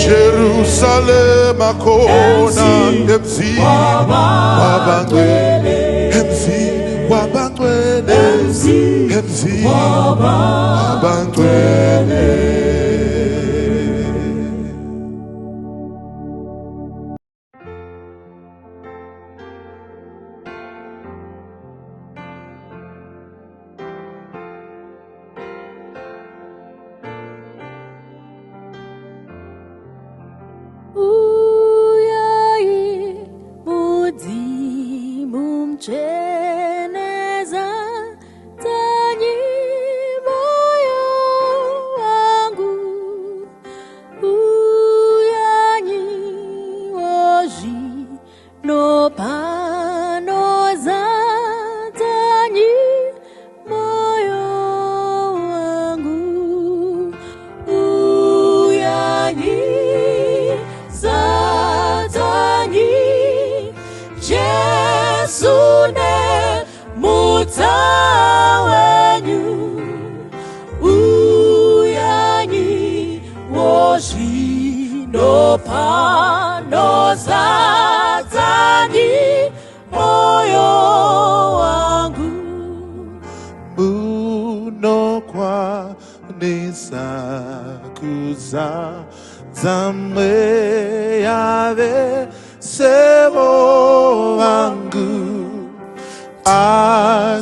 Jerusalem akona MC wabangwele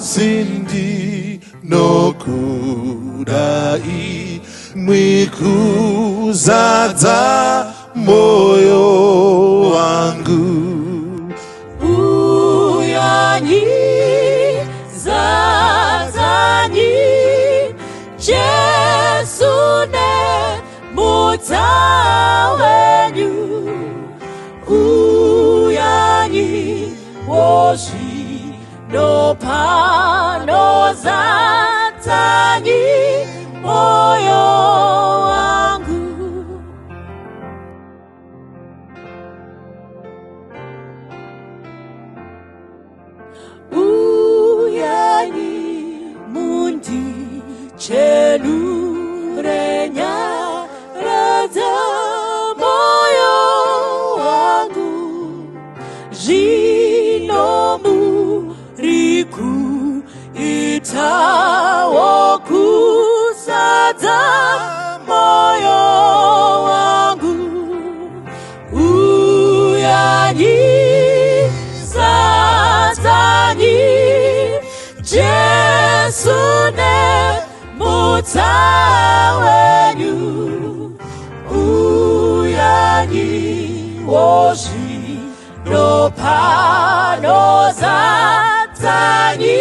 Azindi no kudai mwikuzaza moyo wangu uyanyiza wenyu uyanyi woshi no pano zatanyi moyo wangu uyanyi mundi chelurenya rada moyo wangu jinomu riku itawoku sada moyo wangu uyanyi satani jesune mutawenyu uyanyi woshi no pano zatani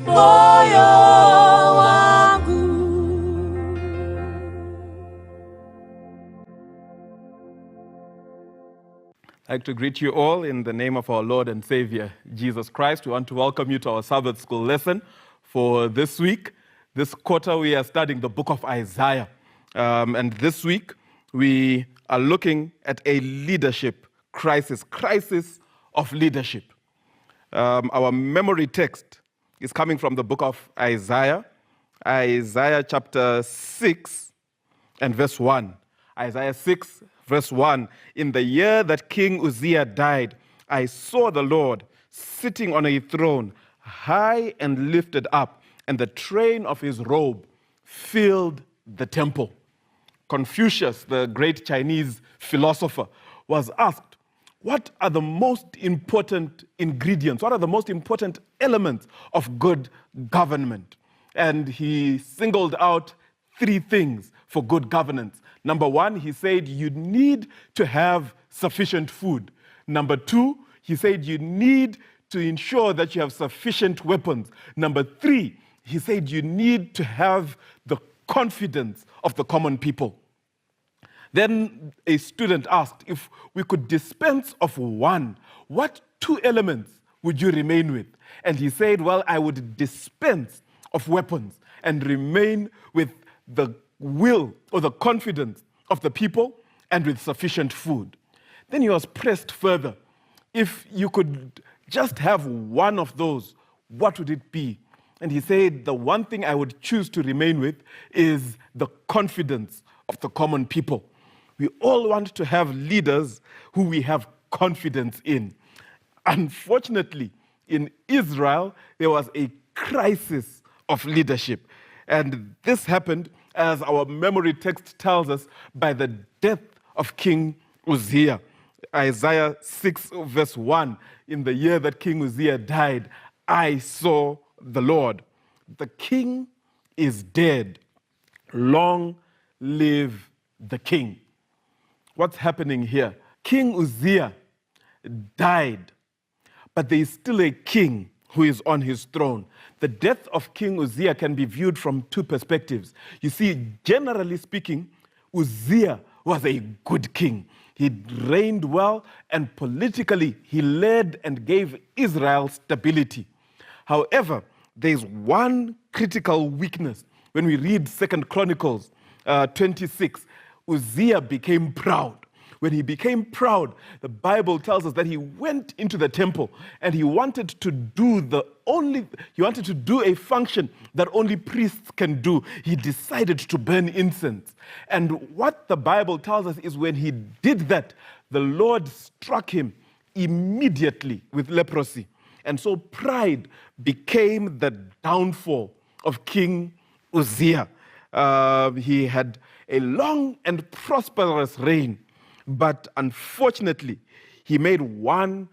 moyo wangu. I'd like to greet you all in the name of our Lord and Savior, Jesus Christ. We want to welcome you to our Sabbath school lesson for this week. This quarter, we are studying the book of Isaiah. And this week, we are looking at a leadership crisis of leadership. Our memory text is coming from the book of Isaiah, Isaiah chapter 6 and verse 1. Isaiah 6, verse 1. In the year that King Uzziah died, I saw the Lord sitting on a throne, high and lifted up, and the train of his robe filled the temple. Confucius, the great Chinese philosopher, was asked, what are the most important ingredients? What are the most important elements of good government? And he singled out 3 things for good governance. Number 1, he said you need to have sufficient food. Number 2, he said you need to ensure that you have sufficient weapons. Number 3, he said you need to have the confidence of the common people. Then a student asked, if we could dispense of one, what 2 elements would you remain with? And he said, well, I would dispense of weapons and remain with the will or the confidence of the people and with sufficient food. Then he was pressed further. If you could just have one of those, what would it be? And he said, the one thing I would choose to remain with is the confidence of the common people. We all want to have leaders who we have confidence in. Unfortunately, in Israel, there was a crisis of leadership. And this happened, as our memory text tells us, by the death of King Uzziah. Isaiah 6, verse 1, in the year that King Uzziah died, I saw the Lord. The king is dead. Long live the king. What's happening here? King Uzziah died, but there is still a king who is on his throne. The death of King Uzziah can be viewed from 2 perspectives. You see, generally speaking, Uzziah was a good king. He reigned well, and politically, he led and gave Israel stability. However, there is one critical weakness. When we read 2 Chronicles 26, Uzziah became proud. When he became proud, the Bible tells us that he went into the temple and he wanted to do a function that only priests can do. He decided to burn incense. And what the Bible tells us is when he did that, the Lord struck him immediately with leprosy. And so pride became the downfall of King Uzziah. He had a long and prosperous reign, but unfortunately, he made one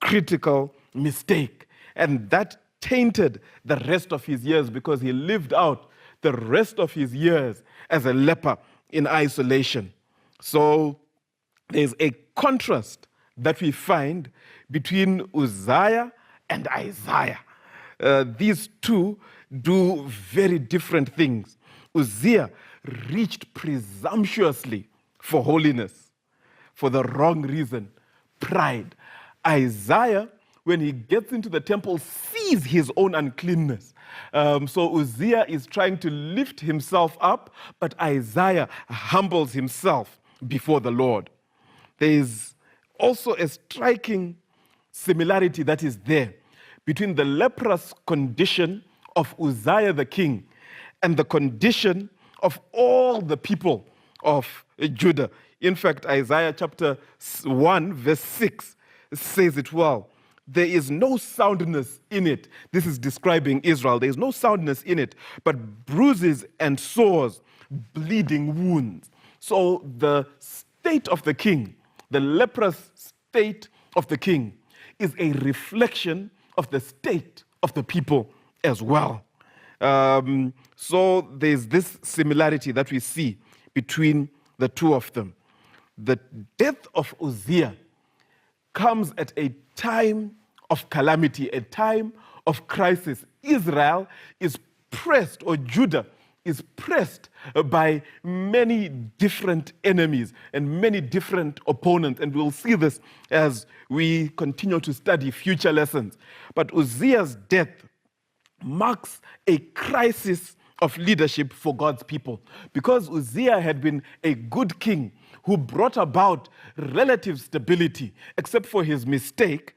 critical mistake, and that tainted the rest of his years because he lived out the rest of his years as a leper in isolation. So there's a contrast that we find between Uzziah and Isaiah. These two do very different things. Uzziah reached presumptuously for holiness, for the wrong reason, pride. Isaiah, when he gets into the temple, sees his own uncleanness. So Uzziah is trying to lift himself up, but Isaiah humbles himself before the Lord. There is also a striking similarity that is there between the leprous condition of Uzziah the king and the condition of all the people of Judah. In fact, Isaiah chapter 1, verse 6 says it well. There is no soundness in it. This is describing Israel. There is no soundness in it, but bruises and sores, bleeding wounds. So the state of the king, the leprous state of the king, is a reflection of the state of the people as well. So there's this similarity that we see between the two of them. The death of Uzziah comes at a time of calamity, a time of crisis. Israel is pressed, or Judah is pressed by many different enemies and many different opponents. And we'll see this as we continue to study future lessons. But Uzziah's death marks a crisis of leadership for God's people. Because Uzziah had been a good king who brought about relative stability, except for his mistake,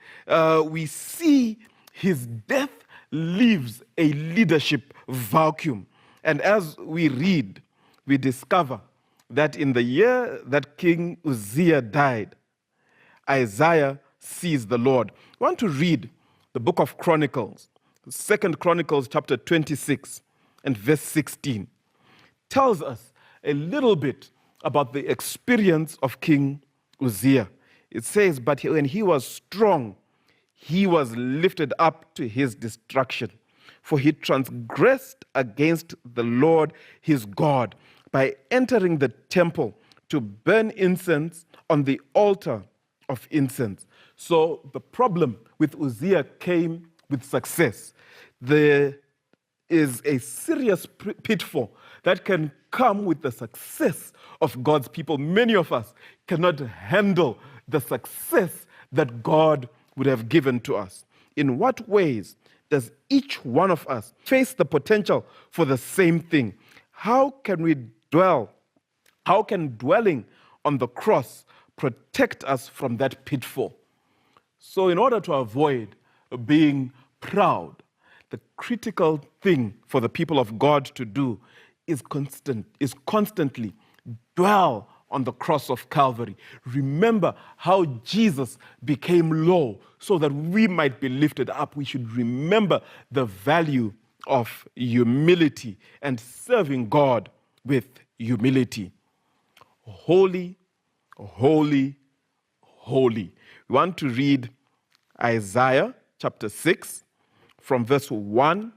we see his death leaves a leadership vacuum. And as we read, we discover that in the year that King Uzziah died, Isaiah sees the Lord. I want to read the book of Chronicles, 2 Chronicles chapter 26 and verse 16. Tells us a little bit about the experience of King Uzziah. It says, but when he was strong, he was lifted up to his destruction. For he transgressed against the Lord his God by entering the temple to burn incense on the altar of incense. So the problem with Uzziah came with success. There is a serious pitfall that can come with the success of God's people. Many of us cannot handle the success that God would have given to us. In what ways does each one of us face the potential for the same thing? How can dwelling on the cross protect us from that pitfall? So in order to avoid being proud, the critical thing for the people of God to do is constantly dwell on the cross of Calvary. Remember how Jesus became low so that we might be lifted up. We should remember the value of humility and serving God with humility. Holy, holy, holy. We want to read Isaiah chapter 6 from verse 1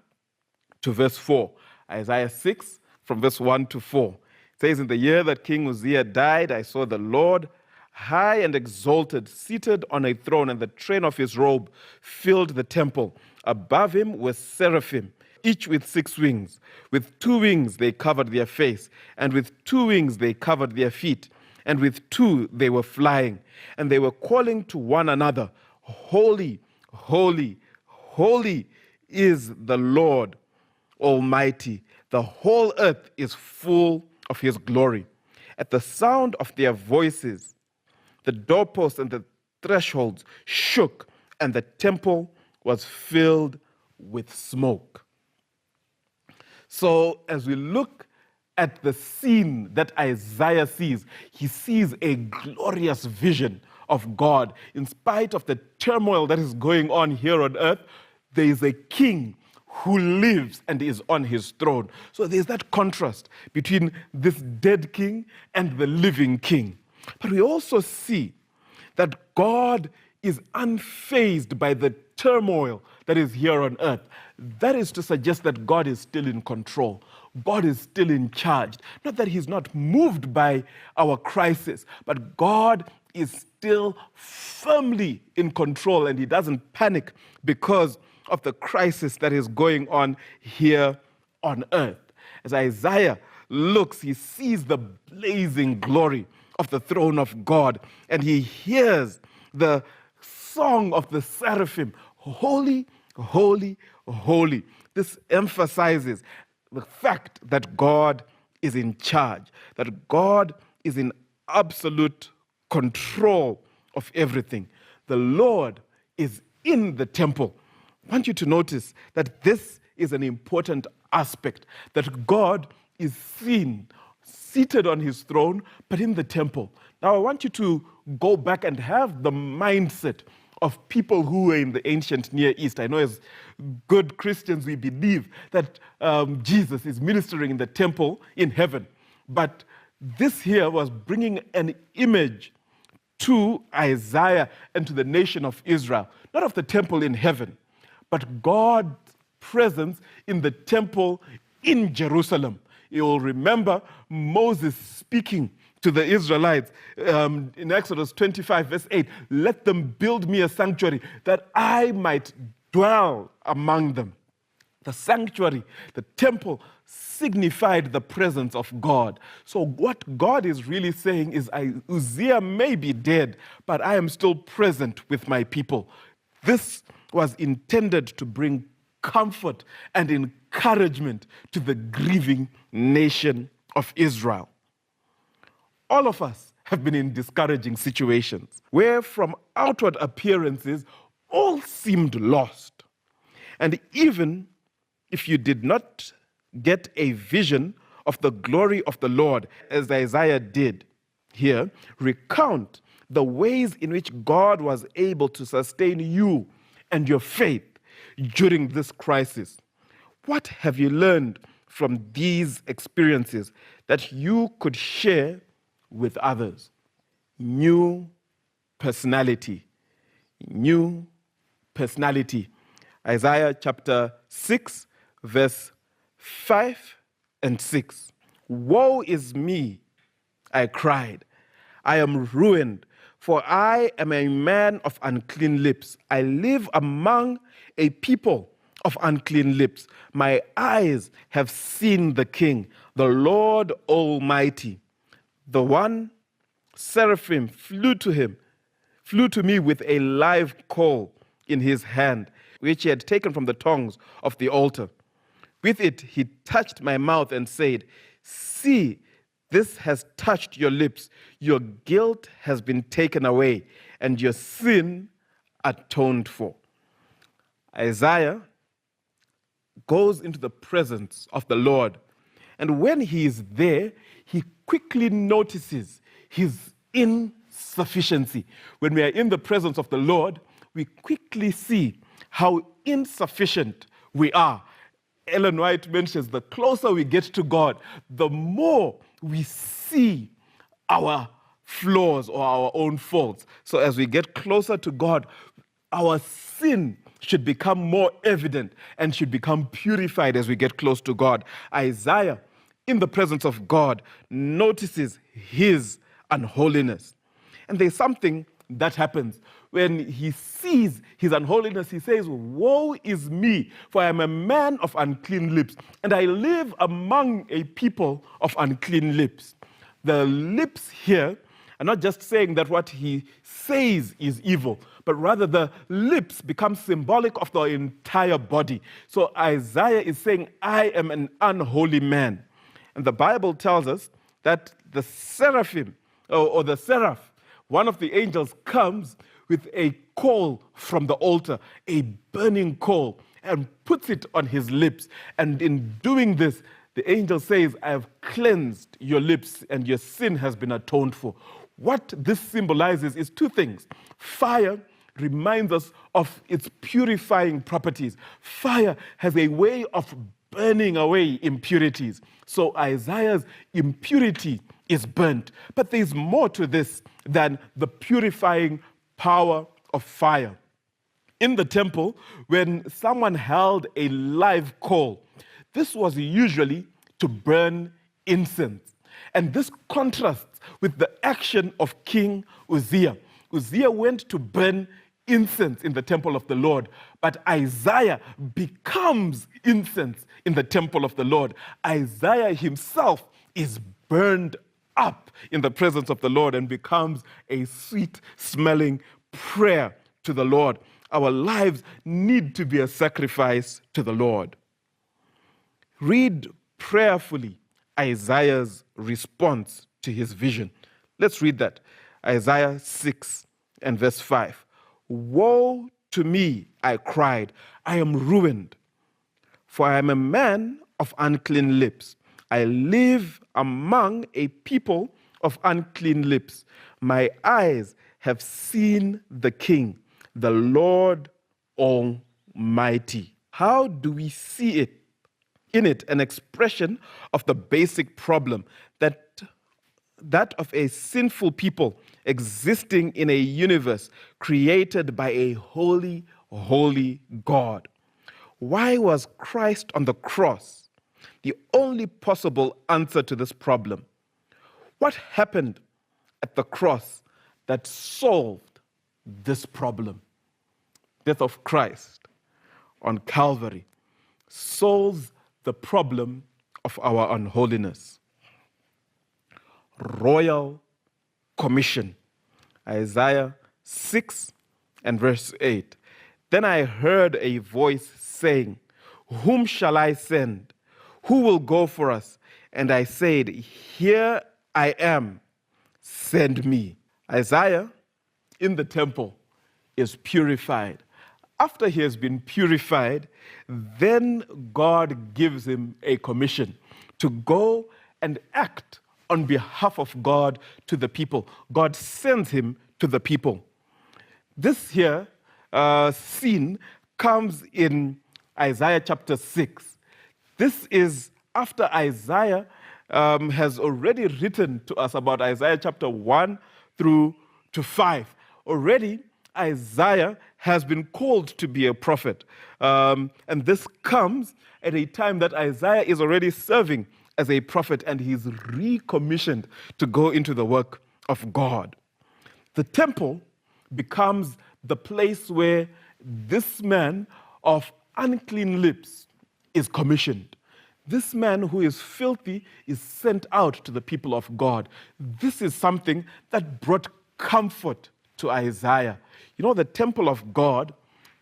to verse 4. Isaiah 6 from verse 1 to 4. It says, in the year that King Uzziah died, I saw the Lord high and exalted, seated on a throne, and the train of his robe filled the temple. Above him were seraphim, each with 6 wings. With 2 wings they covered their face, and with 2 wings they covered their feet, and with 2 they were flying. And they were calling to one another, holy, holy, holy is the Lord Almighty. The whole earth is full of his glory. At the sound of their voices, the doorposts and the thresholds shook, and the temple was filled with smoke. So as we look at the scene that Isaiah sees, he sees a glorious vision of God. In spite of the turmoil that is going on here on earth, there is a king who lives and is on his throne. So there's that contrast between this dead king and the living king. But we also see that God is unfazed by the turmoil that is here on earth. That is to suggest that God is still in control. God is still in charge. Not that he's not moved by our crisis, but God is still firmly in control, and he doesn't panic because of the crisis that is going on here on earth. As Isaiah looks, he sees the blazing glory of the throne of God, and he hears the song of the seraphim, holy, holy, holy. This emphasizes the fact that God is in charge, that God is in absolute control of everything. The Lord is in the temple. I want you to notice that this is an important aspect, that God is seen, seated on his throne, but in the temple. Now, I want you to go back and have the mindset of people who were in the ancient Near East. I know as good Christians, we believe that Jesus is ministering in the temple in heaven. But this here was bringing an image to Isaiah and to the nation of Israel, not of the temple in heaven, but God's presence in the temple in Jerusalem. You will remember Moses speaking to the Israelites in Exodus 25, verse 8, let them build me a sanctuary that I might dwell among them. The sanctuary, the temple, signified the presence of God. So what God is really saying is, Uzziah may be dead, but I am still present with my people. This was intended to bring comfort and encouragement to the grieving nation of Israel. All of us have been in discouraging situations where from outward appearances, all seemed lost. And even if you did not get a vision of the glory of the Lord, as Isaiah did here, recount the ways in which God was able to sustain you and your faith during this crisis. What have you learned from these experiences that you could share with others? New personality. New personality. Isaiah chapter 6, verse 5 and 6. Woe is me, I cried. I am ruined, for I am a man of unclean lips. I live among a people of unclean lips. My eyes have seen the King, the Lord Almighty. The one seraphim flew to me with a live coal in his hand, which he had taken from the tongs of the altar. With it he touched my mouth and said, see, this has touched your lips. Your guilt has been taken away, and your sin atoned for. Isaiah goes into the presence of the Lord, and when he is there, he quickly notices his insufficiency. When we are in the presence of the Lord, we quickly see how insufficient we are. Ellen White mentions the closer we get to God, the more we see our flaws or our own faults. So as we get closer to God, our sin should become more evident and should become purified as we get close to God. Isaiah, in the presence of God, notices his unholiness. And there's something that happens. When he sees his unholiness, he says, woe is me, for I am a man of unclean lips, and I live among a people of unclean lips. The lips here are not just saying that what he says is evil, but rather the lips become symbolic of the entire body. So Isaiah is saying, I am an unholy man. And the Bible tells us that the seraphim, or the seraph, one of the angels comes with a coal from the altar, a burning coal, and puts it on his lips. And in doing this, the angel says, I have cleansed your lips and your sin has been atoned for. What this symbolizes is two things. Fire reminds us of its purifying properties. Fire has a way of burning away impurities. So Isaiah's impurity is burnt. But there's more to this than the purifying power of fire. In the temple, when someone held a live coal, this was usually to burn incense. And this contrasts with the action of King Uzziah. Uzziah went to burn incense in the temple of the Lord, but Isaiah becomes incense in the temple of the Lord. Isaiah himself is burned up in the presence of the Lord and becomes a sweet-smelling prayer to the Lord. Our lives need to be a sacrifice to the Lord. Read prayerfully Isaiah's response to his vision. Let's read that. Isaiah 6 and verse 5. Woe to me, I cried, I am ruined, for I am a man of unclean lips. I live among a people of unclean lips. My eyes have seen the King, the Lord Almighty. How do we see it? In it, an expression of the basic problem that of a sinful people existing in a universe created by a holy, holy God. Why was Christ on the cross the only possible answer to this problem? What happened at the cross that solved this problem? Death of Christ on Calvary solves the problem of our unholiness. Royal commission. Isaiah 6 and verse 8. Then I heard a voice saying, whom shall I send? Who will go for us? And I said, here I am, send me. Isaiah in the temple is purified. After he has been purified, then God gives him a commission to go and act on behalf of God to the people. God sends him to the people. This here scene comes in Isaiah chapter 6. This is after Isaiah has already written to us about Isaiah chapter 1 through to 5. Already, Isaiah has been called to be a prophet. And this comes at a time that Isaiah is already serving as a prophet and he's recommissioned to go into the work of God. The temple becomes the place where this man of unclean lips is commissioned. This man who is filthy is sent out to the people of God. This is something that brought comfort to Isaiah. You know, the temple of God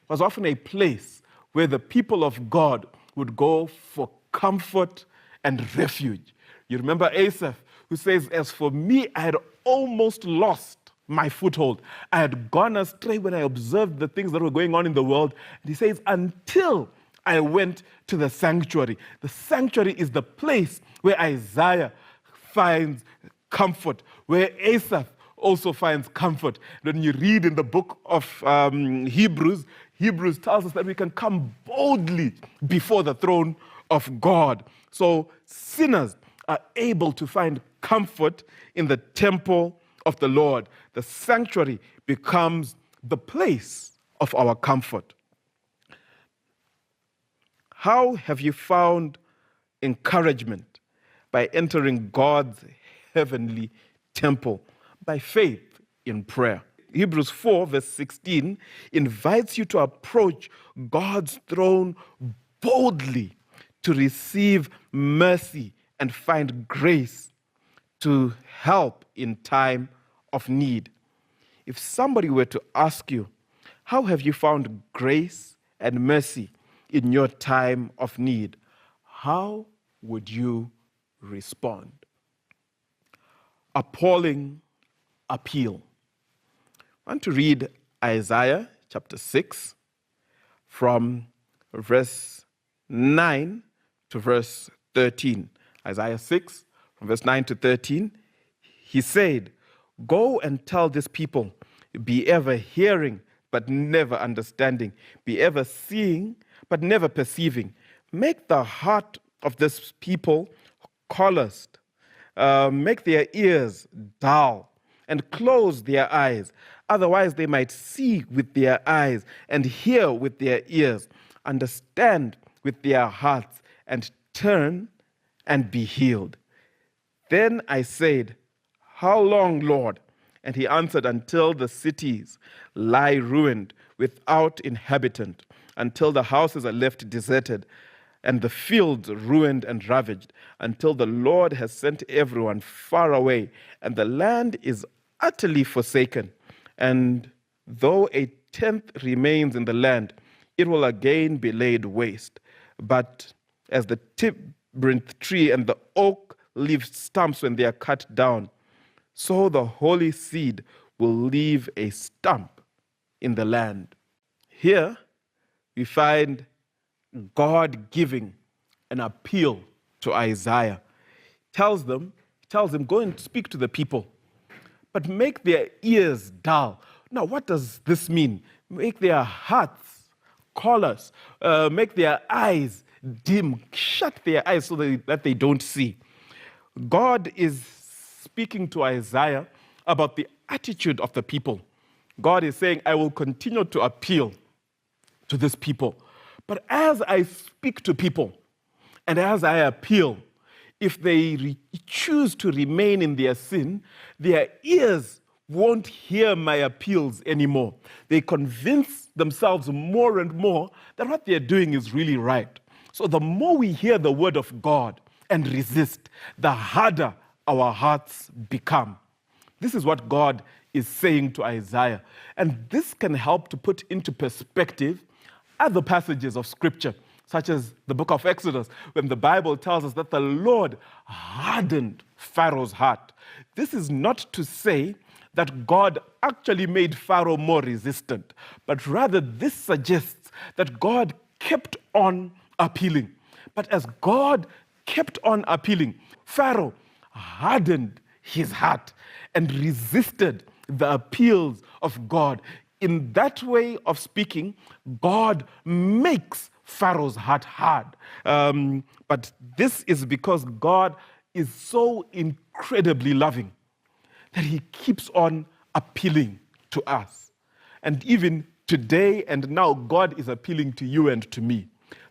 was often a place where the people of God would go for comfort and refuge. You remember Asaph, who says, as for me, I had almost lost my foothold. I had gone astray when I observed the things that were going on in the world. And he says, until I went to the sanctuary. The sanctuary is the place where Isaiah finds comfort, where Asaph also finds comfort. When you read in the book of Hebrews tells us that we can come boldly before the throne of God. So sinners are able to find comfort in the temple of the Lord. The sanctuary becomes the place of our comfort. How have you found encouragement? By entering God's heavenly temple, by faith in prayer. Hebrews 4 verse 16 invites you to approach God's throne boldly to receive mercy and find grace to help in time of need. If somebody were to ask you, how have you found grace and mercy in your time of need? How would you respond? Appalling appeal. I want to read Isaiah chapter 6 from verse 9 to verse 13. Isaiah 6 from verse 9 to 13. He said, go and tell this people, be ever hearing but never understanding, be ever seeing but never perceiving. Make the heart of this people calloused, make their ears dull, and close their eyes. Otherwise they might see with their eyes and hear with their ears, understand with their hearts, and turn and be healed. Then I said, how long, Lord? And he answered, until the cities lie ruined without inhabitant, until the houses are left deserted, and the fields ruined and ravaged, until the Lord has sent everyone far away, and the land is utterly forsaken. And though a tenth remains in the land, it will again be laid waste. But as the terebinth tree and the oak leave stumps when they are cut down, so the holy seed will leave a stump in the land. Here we find God giving an appeal to Isaiah. Tells him, go and speak to the people, but make their ears dull. Now, what does this mean? Make their hearts callous, make their eyes dim, shut their eyes so that they don't see. God is speaking to Isaiah about the attitude of the people. God is saying, I will continue to appeal to this people. But as I speak to people and as I appeal, if they choose to remain in their sin, their ears won't hear my appeals anymore. They convince themselves more and more that what they're doing is really right. So the more we hear the word of God and resist, the harder our hearts become. This is what God is saying to Isaiah. And this can help to put into perspective other passages of Scripture, such as the book of Exodus, when the Bible tells us that the Lord hardened Pharaoh's heart. This is not to say that God actually made Pharaoh more resistant, but rather this suggests that God kept on appealing. But as God kept on appealing, Pharaoh hardened his heart and resisted the appeals of God. In that way of speaking, God makes Pharaoh's heart hard. But this is because God is so incredibly loving that he keeps on appealing to us. And even today and now, God is appealing to you and to me.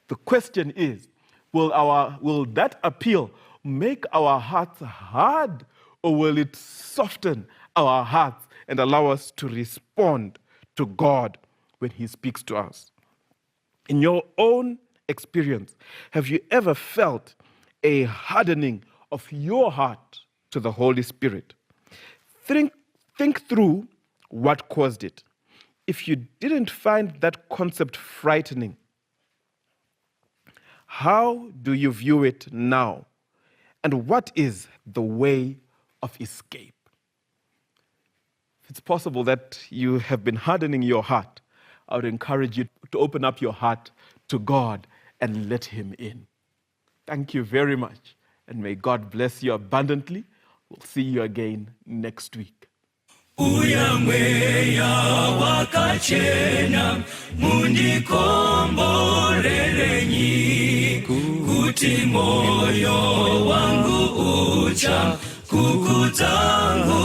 The question is, will that appeal make our hearts hard, or will it soften our hearts and allow us to respond to God when he speaks to us? In your own experience, have you ever felt a hardening of your heart to the Holy Spirit? Think through what caused it. If you didn't find that concept frightening, how do you view it now? And what is the way of escape? If it's possible that you have been hardening your heart, I would encourage you to open up your heart to God and let him in. Thank you very much, and may God bless you abundantly. We'll see you again next week. Uyamweya wakachena mundikomborerenyi kuti moyo wangu ucha kukutangu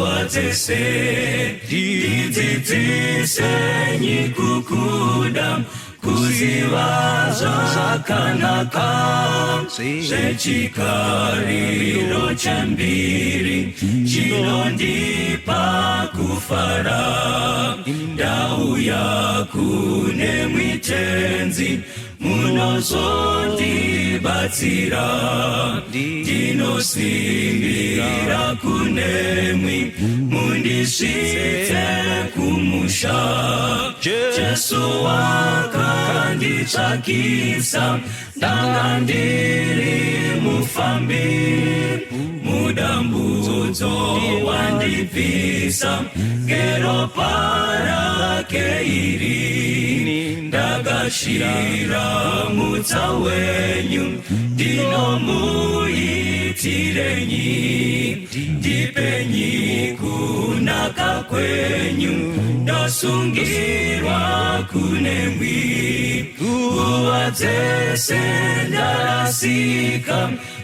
watese didzidzisenyi kukuda kuziva zvakanaka zvechikariro chembiri chinondipa kufara ndauya kune mwitenzi munozondibatsira ndinosimbira kunemwi mundisvitse kumusha Jesu wakanditsvakisa ndanga ndiri mufambi mudambudzo wandibvisa ngeropa rake iri ndakashira mutsa wenyu ndinomuitirenyi ndipenyi kunaka kwenyu ndasungirwa kunemwi nguva dzese ndarasika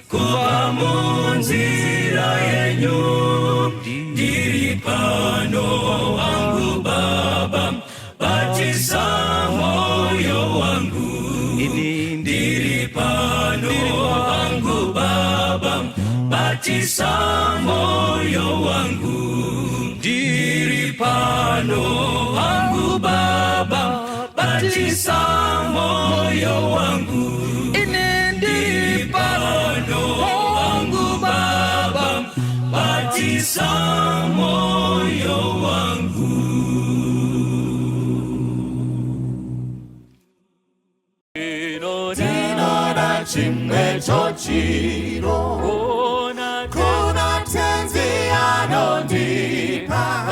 kubva munzira yenyu ndiri pano wangu Baba batisa moyo wangu ndiri pano wangu Baba batisa moyo wangu ndiri pano wangu Baba batisa moyo wangu batisa moyo wangu. Dinoda chimwe chochiro kuna tenzi anondipa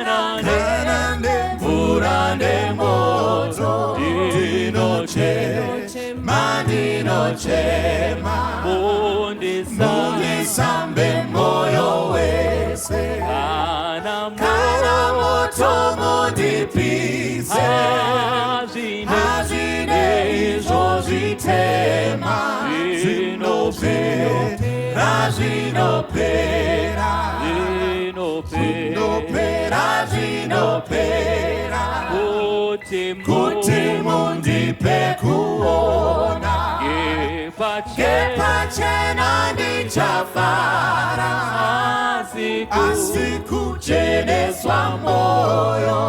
kanande mvura nemoto ndinochema mundisambe moyo wese kana moto mundipise hazvine izvo zvitema zvinopera kuti mundipe kuona ngepachena ndichafara asi kucheneswa moyo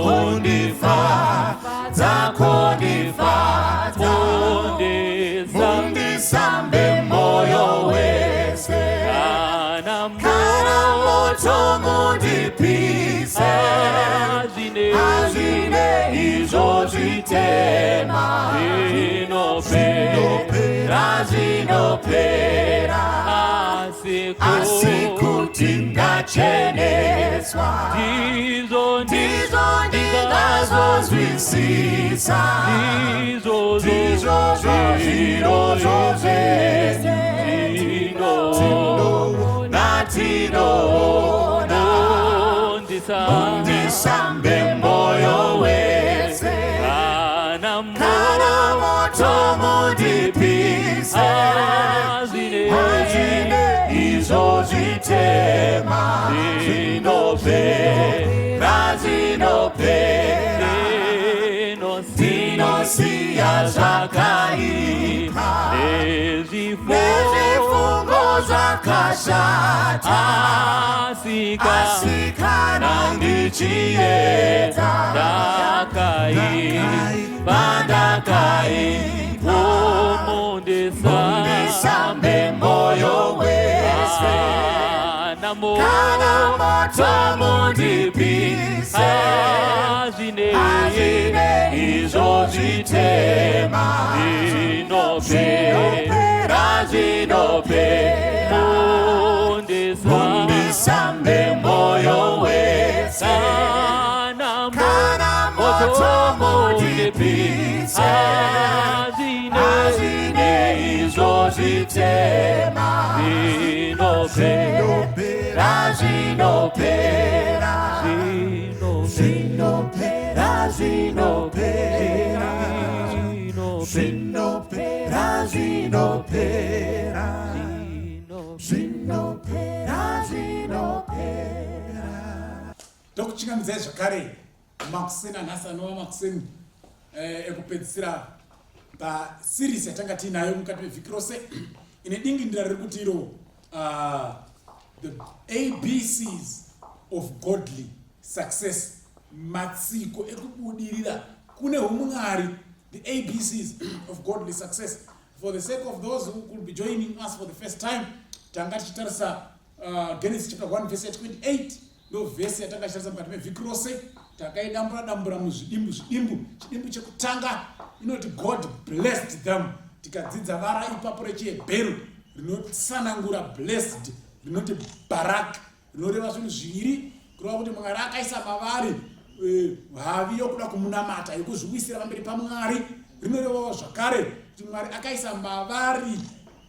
kundifadza mundisambe moyo wese kana moto mundipise hazvine izvo zvitema zvinopera asi kuti ndacheneswa ndizvo ndingazozwisisa ndizvozvo zvirozvo zvese tinoona mundisambe moyo wese kana moto mundipise hazvine izvo zvitema zvinopera ndinosiya zvakaipa nezvifungo zvakashata asi kana ndichiedza ndakaipa mundisambe moyo wese kana moto mundipise hazvine izvo zvitema zvinopera mundisambe moyo wese kana moto mundipise hazvine izvo zvitema zvinopera Ndokuchingamidza zvakare makuseni anhasi anova makuseni ekupedzisira paseries yatanga tiinayo mukati mevhiki rose ine dingindira riri kuti iro the ABCs of godly success, matsiko ekubudirira kune umwari, the ABCs of godly success. For the sake of those who could be joining us for the first time, tanga tichitarisa Genesis chapter 1 verse 28 ndo vhesi yatanga tichitarisa mukati mevhiki rose. Takaidambura muzvidimbu chidimbu chekutanga inoti God blessed them. Tikadzidza vara ipapo rechiHebheru rinosanangura blessed rinoti barak rinoreva zvinhu zviviri, kureva kuti Mwari akaisa mavari havi yokuda kumunamata yekuzviwisira pamberi paMwari. Rinorevawo zvakare kuti Mwari akaisa mavari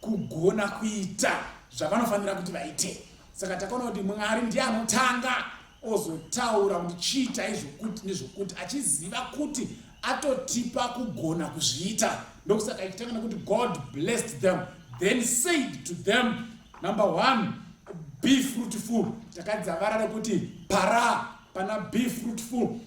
kugona kuita zvavanofanira kuti vaite. Saka takaona kuti Mwari ndiye anotanga ozotaura kuti chiita izvokuti nezvokuti, achiziva kuti atotipa kugona kuzviita. Ndokusaka ichitanga nekuti God blessed them, then said to them, number 1, be fruitful. Takadza vara rekuti para pana be fruitful.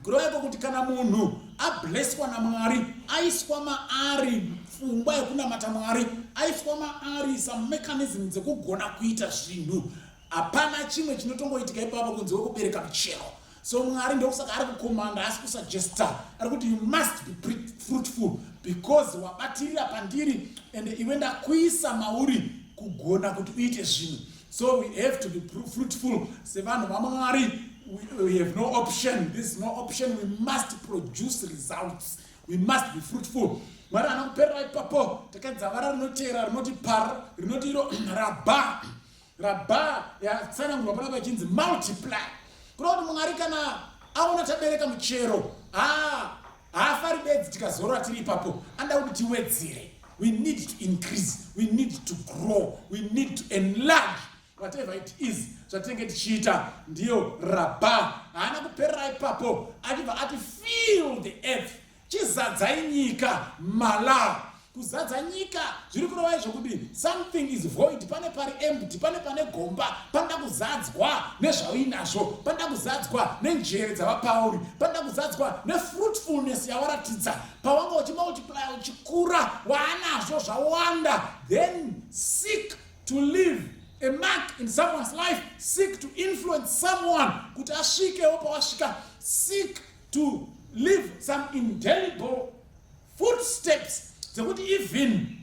Kureva kuti kana munhu ablesswa naMwari, aiswa maari pfungwa yekunamata Mwari, aiswa maari some mechanism dzekugona kuita zvinhu, hapana chimwe chinotongoitika ipapo kunze kwekubereka michero. So Mwari ndokusaka ari kukomanda, asi kusuggesta, ari kuti you must be fruitful because wabatirira pandiri and iwe ndakuisa mauri kugona kuti uite zvinhu. So we have to be fruitful. Sevanhu vaMwari, we have no option. This is no option. We must produce results. We must be fruitful. Mara anakupera ipapo takadzavara rinotera rinoti par rinoti iro rabha yatsanangurwa pana vachinzi multiply. Kuda kuti Mwari kana aona tabereka muchero haafari bedzi tikazorora tiri ipapo, anda kuti tiwedzere. We need to increase, we need to grow, we need to enlarge. Whatever it is, zvatinenge tichiita ndiyo rabha. Haana kuperera ipapo achibva ati fill the earth, chizadzai nyika mala. Kuzadza nyika zviri kurova zvokudini, something is void, pane pari empty, pane gomba, panoda kuzadzwa nezvauinazvo, panoda kuzadzwa nenjere dzavapauri, panoda kuzadzwa nefruitfulness yawaratidza pawanga uchimultiply uchikura waanazvo zvawanda. Then seek to leave a mark in someone's life, seek to influence someone kuti asvikewo pawasvika, seek to leave some indelible footsteps zekuti even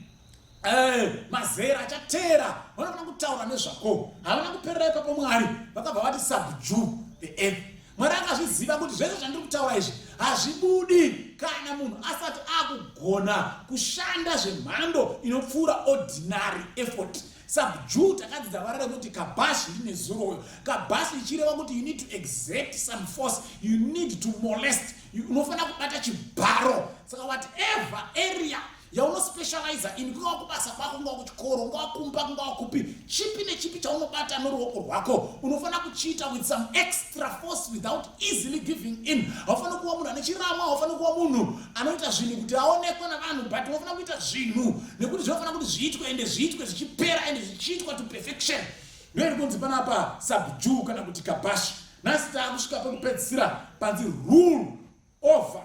mazera achatera vanofana kutaura nezvako, havana kuperera ipapo. Mwari vakabva vati subdue the earth. Mwari akazviziva kuti zvese zvandiri kutaura izvi hazvibudi kana munhu asati akugona kushanda zvemhando inopfuura ordinary effort. Subdue takadzidza vara rekuti kabashi rine zoroyo. Kabashi ichireva kuti you need to exert some force, you need to molest, unofana kubata chibharo. Saka whatever area yaunospecialize in, kunga kubasa kwako, kunga kuchikoro, kunga kumba, kunga kupi, chipi nechipi chaunobata noruoko rwako, unofana kuchiita with some extra force without easily giving in. Haufana kuwa munhu ane chirama, haufana kuwa munhu anoita zvinhu kuti aonekwe navanhu, but unofana kuita zvinhu nekuti zvinofana kuti zviitwe ende zviitwe zvichipera ende zvichiitwa to perfection. Ndiri kunzi panapa subdue kana kuti kabashi. Nhasi taakusvika pekupedzisira panzi rule over.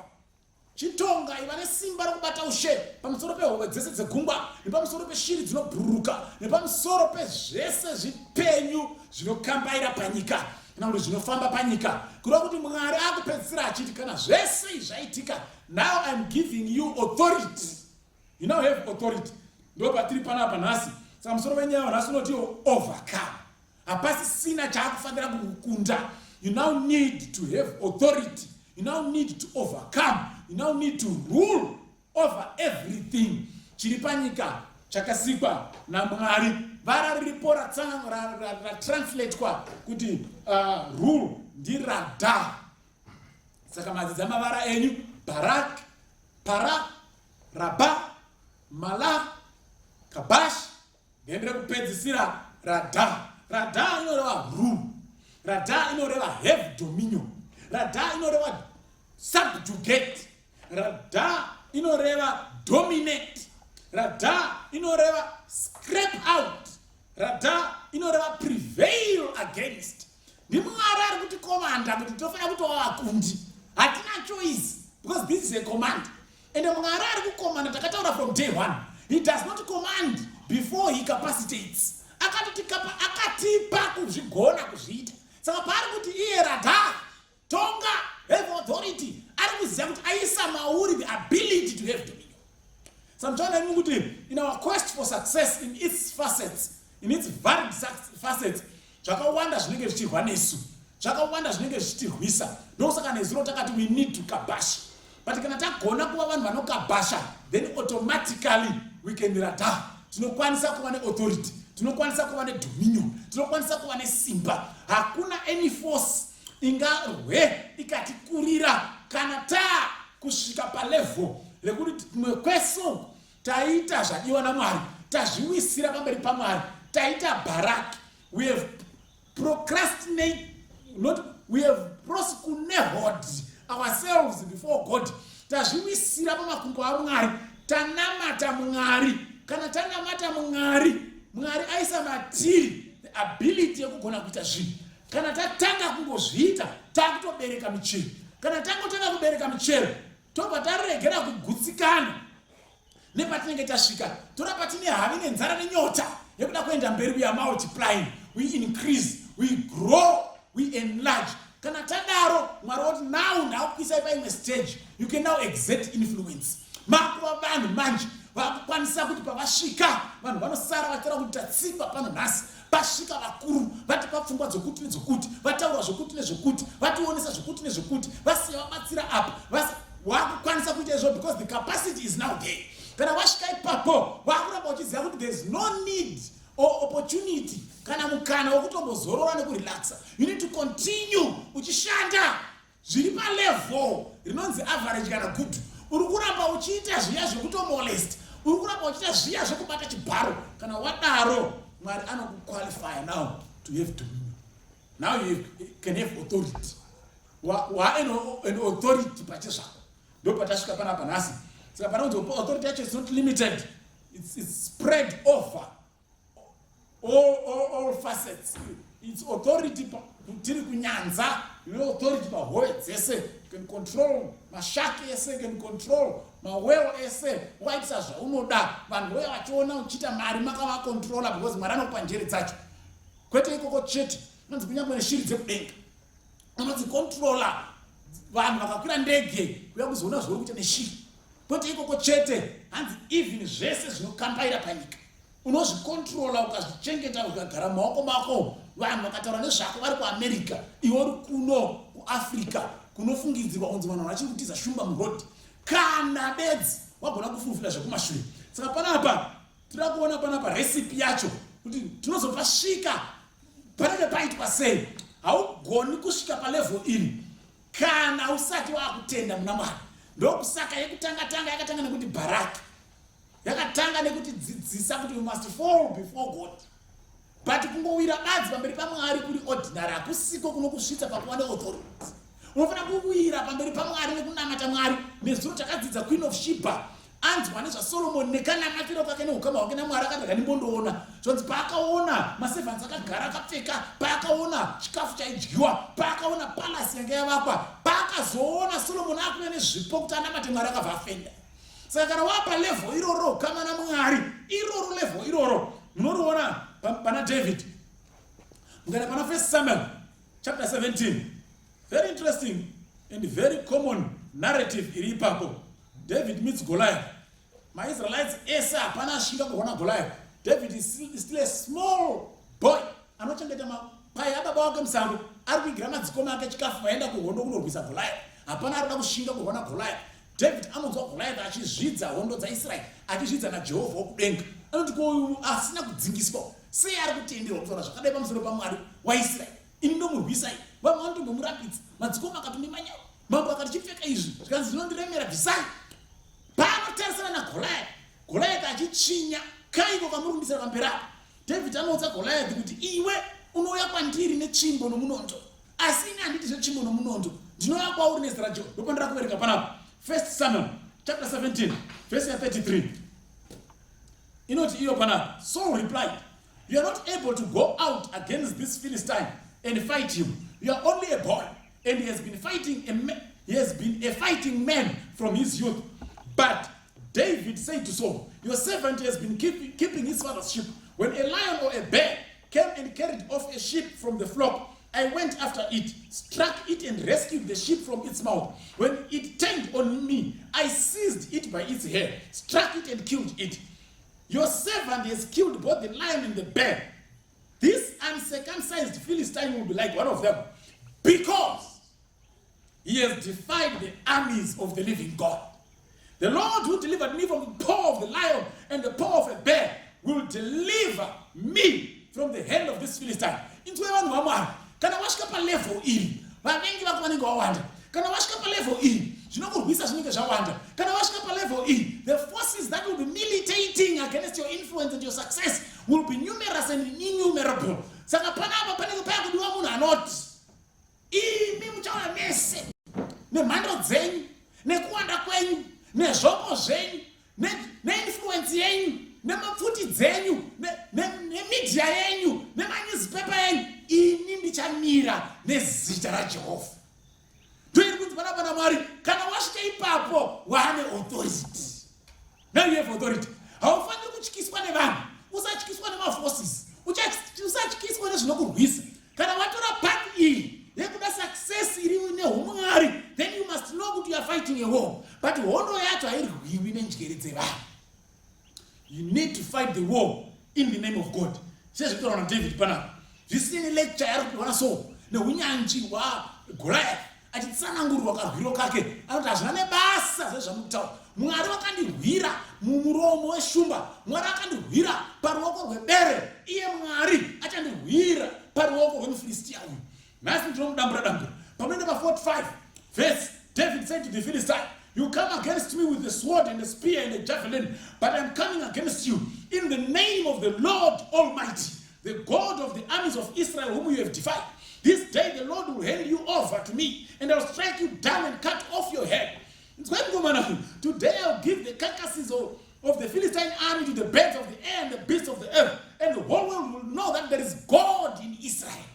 Chitonga iva nesimba rokubata ushe pamusoro pehove dzese dzegungwa, nepamusoro peshiri dzinobhururuka, nepamusoro pezvese zvipenyu zvinokambaira panyika kana kuti zvinofamba panyika. Kureva kuti Mwari akupedzisira achiti kana zvese izvaitika, now I'm giving you authority. You now have authority. Ndo patiri panapa nhasi. Saka musoro wenyaya wanhasi unoti overcome. Hapasisina chaakufanira kukunda. You now need to have authority. You now need to overcome. You now need to rule over everything. Chiri panyika chakasikwa naMwari. Vara riripo translate kwa kuti rule ndirada. Saka madzidza mavara enyu barak, para, rabha, mala, kabash, ndendere kupedzisira rada. Rada inoreva rule. Rada inoreva have dominion. Rada inoreva subjugate. Rada inoreva dominate. Rada inoreva scrape out. Rada inoreva prevail against. Ndi Mwari ari kuti komanda kuti tofana kutova vakundi. Hatina choice because this is a command. And Mwari ari kukomanda takataura from day one. He does not command before he capacitates. Akatipa kuzvigona kuzviita. Saka pari kuti iye rada tonga have authority, ari kuziva kuti aisa mauri the ability to have dominion. Sometimes kuti in our quest for success in its facets, in its varied facets, zvakawanda zvinenge zvichirwa nesu, zvakawanda zvinenge zvichitirwisa. Ndosaka nezuro takati we need to kabash. But kana tagona kuva vanhu vanokabasha, then automatically we can rada. Tinokwanisa kuva ne-authority, tinokwanisa kuva ne-dominion, tinokwanisa kuva nesimba. Hakuna any force ingarwe ikatikurira kana kusvika palevel rekuti kumwe kwesu taita zvadiwa naMwari, tazviwisira pamberi paMwari, taita baraki. We have procrastinated, we have proskunehod ourselves before God. Tazviwisira pamakumbo aMwari, tanamata Mwari. Kana tanamata Mwari aisa matiri the ability yekugona kuita zvinhu. Kana tatanga kungozviita takutobereka michero. Kana tangotanga kubereka michero tobva taregera kugutsikana nepatinenge tasvika. Tora patine havi nenzara nenyota yekuda kuenda mberi. We are multiplying, we increase, we grow, we enlarge. Kana tadaro Mwari woti now ndakuisai paimwe stage, you can now exert influence. Makuva vanhu manje vakukwanisa kuti pavasvika vanhu vanosara vatira kuti tatsikwa pano nhasi pasvika vakuru vatipa pfungwa dzokuti nedzokuti, vataura zvokuti nezvokuti, vationesa zvokuti nezvokuti, vasiya vabatsira apa, wakukwanisa kuita izvo because the capacity is now there. Kana wasvika ipapo wakuramba uchiziva kuti there is no need or opportunity kana mukana wokutombozorora nekurelaxa. You need to continue uchishanda zviri palevel rinonzi average kana good. Uri kuramba uchiita zviya zvekutomolest, uri kuramba uchiita zviya zvekubata chibharo, kana wadaro Mwari anokuqualify now to have dominion. Now you can have authority. An authority pachezvako ndo patasvika panapa nhasi. Saka panonzi authority yacho is not limited, it's spread over all facets. It's authority tiri kunyanza, you know, authority pahove dzese. You can control mashaki ese, you can control maweo ese, waitisa zvaunoda. Vanhu voya vachiona uchita mari makavacontrola because Mwari anokupa njere dzacho. Kwete ikoko chete, unonzi kunyangwe neshiri dzekudenga unonzi controller. Vanhu vakakwira ndege kuya kuzoona zvori kuita neshiri. Kwete ikoko chete, hanzi even zvese zvinokambaira panyika unozvicontrola ukazvichengeta ukagara mumaoko mako. Vanhu vakataura nezvako vari kuAmerica, iwe uri kuno kuAfrica kunofungidzirwa kunzi vanhu vachiri kutiza shumba murodhi, kana bedzi wagona kufufira zvekumashure. Saka panapa tiri kuona panapa recipe yacho kuti tinozopasvika panenge paitwa sei. Haugoni kusvika palevel iri kana usati wakutenda muna Mwari. Ndokusaka yekutanga yakatanga nekuti Baraki, yakatanga nekuti dzidzisa kuti you must fall before God. But kungowira badzi pamberi paMwari kuri ordinary akusiko kunokusvitsa pakuwana authority. Unofana kuwira pamberi paMwari nekunamata Mwari nezuro takadzidza Queen of Sheba. Anzwa nezvaSolomon nekanamatiro kwake neukama hwake naMwari akati ndimbondoona. Zvonzi paakaona maservants akagara akapfeka, paakaona chikafu chaidyiwa, paakaona palace yanga yavakwa, paakazoona Solomon akuya nezvipo kuti anamate Mwari akabva afenda. Saka kana wapa level iroro kama na Mwari, iroro level iroro munoriona pana David. Mukana pana 1 Samuel chapter 17. Very interesting and very common narrative iri ipapo. David meets Goliath. My Israelites esa hapana shinga kuona Goliath. David is still a small boy. Anochengeta mapai ababa wake msango. Ari kuigira madzikoma ake chikafu vaenda kuhondo kunorwisa Goliath. Hapana arikuda kushinga kuona Goliath. David anonzwa Goliath achizvidza hondo dzaIsraeri, achizvidza naJehovha wokudenga. Anoti ko uyu asina kudzingiswa. Sei ari kutenderwa kutaura zvakadai pamusoro paMwari waIsraeri. Ini ndomurwisai. Vamwe vanotombomurapidza. Madzikoma akatumi manyawa. Mambo akati chipfeka izvi. Zvikanzi zvinondiremera bvisai. Paanotarisana naGoliath. Goliath achichinya. Kaiko kamurumbisira pamberi apo. David anoudza Goliath kuti iwe unouya kwandiri netsvimbo nomunondo. Asi ini handiti zvetsvimbo nomunondo. Ndinouya kwauri nezita Jehovha. Ndopandira kuverenga panapo. 1 Samuel chapter 17 verse 33. Inoti iyo pana. Saul replied, you are not able to go out against this Philistine and fight him. You are only a boy, and he has been a fighting man from his youth. But David said to Saul, your servant has been keeping his father's sheep. When a lion or a bear came and carried off a sheep from the flock, I went after it, struck it and rescued the sheep from its mouth. When it turned on me, I seized it by its hair, struck it and killed it. Your servant has killed both the lion and the bear. This uncircumcised Philistine will be like one of them, because he has defied the armies of the living God. The Lord who delivered me from the paw of the lion and the paw of a bear will deliver me from the hand of this Philistine. Into vanhu vaMwari, kana wasvika palevel iri, vavengi vako vanenge vawanda. Kana wasvika palevel iri, zvinokurwisa zvinenge zvawanda. Kana wasvika palevel iri, the forces that will be militating against your influence and your success will be numerous and innumerable. Saka panapa panenge pakudiwa munhu anoti, imi muchaona mese, nemhando dzenyu, nekuwanda kwenyu, nezvombo zvenyu, neinfluence yenyu, nemapfuti dzenyu, nemedia yenyu, nemanewspaper yenyu, ini ndichamira nezita raJehovha. Ndoiri kunzi panapa naMwari, kana wasvika ipapo waane authority. Now you have authority. Haufaniri kutyiswa nevanhu, usatyiswa nemaforces, usatyiswa nezvinokurwisa. Kana watora part iyi yekuda success iri neumwari, then you must know kuti you are fighting a war. But hondo yacho hairwiwi nenjere dzevanhu. You need to fight the war in the name of God. sezvitaura David panapa zvisini lecture ari kuona so neunyanzvi hwaGoliath achitsanangurwa karwiro kake anoti hazvina nebasa zvezvamutaura Mwari wakandirwira mumuromo weshumba Mwari akandirwira paruoko rwebere iye Mwari achandirwira paruoko rwemuFilistia uyu nhasi ndinomudambura pamene pa 45 verse David said to the Philistine, you come against me with the sword and the spear and the javelin, but I'm coming against you in the name of the Lord Almighty, the God of the armies of Israel whom you have defied. This day the Lord will hand you over to me, and I'll strike you down and cut off your head. Today I'll give the carcasses of the Philistine army to the birds of the air and the beasts of the earth, and the whole world will know that there is God in Israel.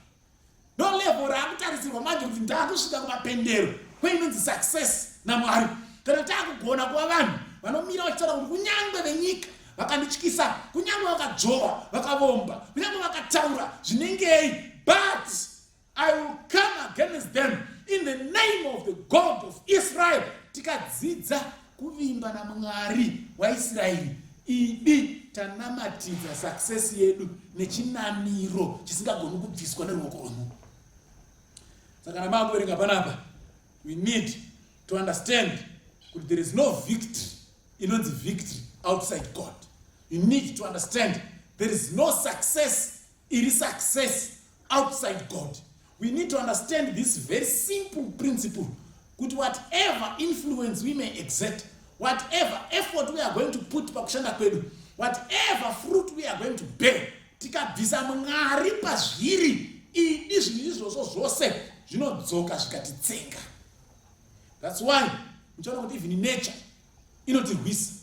No level rakutarisirwa manje kuti ndakusvika kumapendero kweinonzi success naMwari kana takugona kuva vanhu vanomira vachitaura kuti kunyangwe venyika vakandityisa kunyangwe vakadzvova vakavomba kunyangwe vakataura zvinengei but I will come against them in the name of the God of Israel. Tikadzidza kuvimba naMwari waIsraeri idi tanamatidza success yedu nechinamiro chisingagoni kubviswa neruoko rwomunhu. Saka namakuverenga panapa we need to understand that there is no victory inonzi victory outside God. You need to understand there is no success outside God. We need to understand this very simple principle that whatever influence we may exert, whatever effort we are going to put pakushanda kwedu, whatever fruit we are going to bear, tikabvisa Mwari pazviri idi zvinhu zvose zvinodzoka zvikatitsenga. That's why muchaona kuti even nature inotirwisa.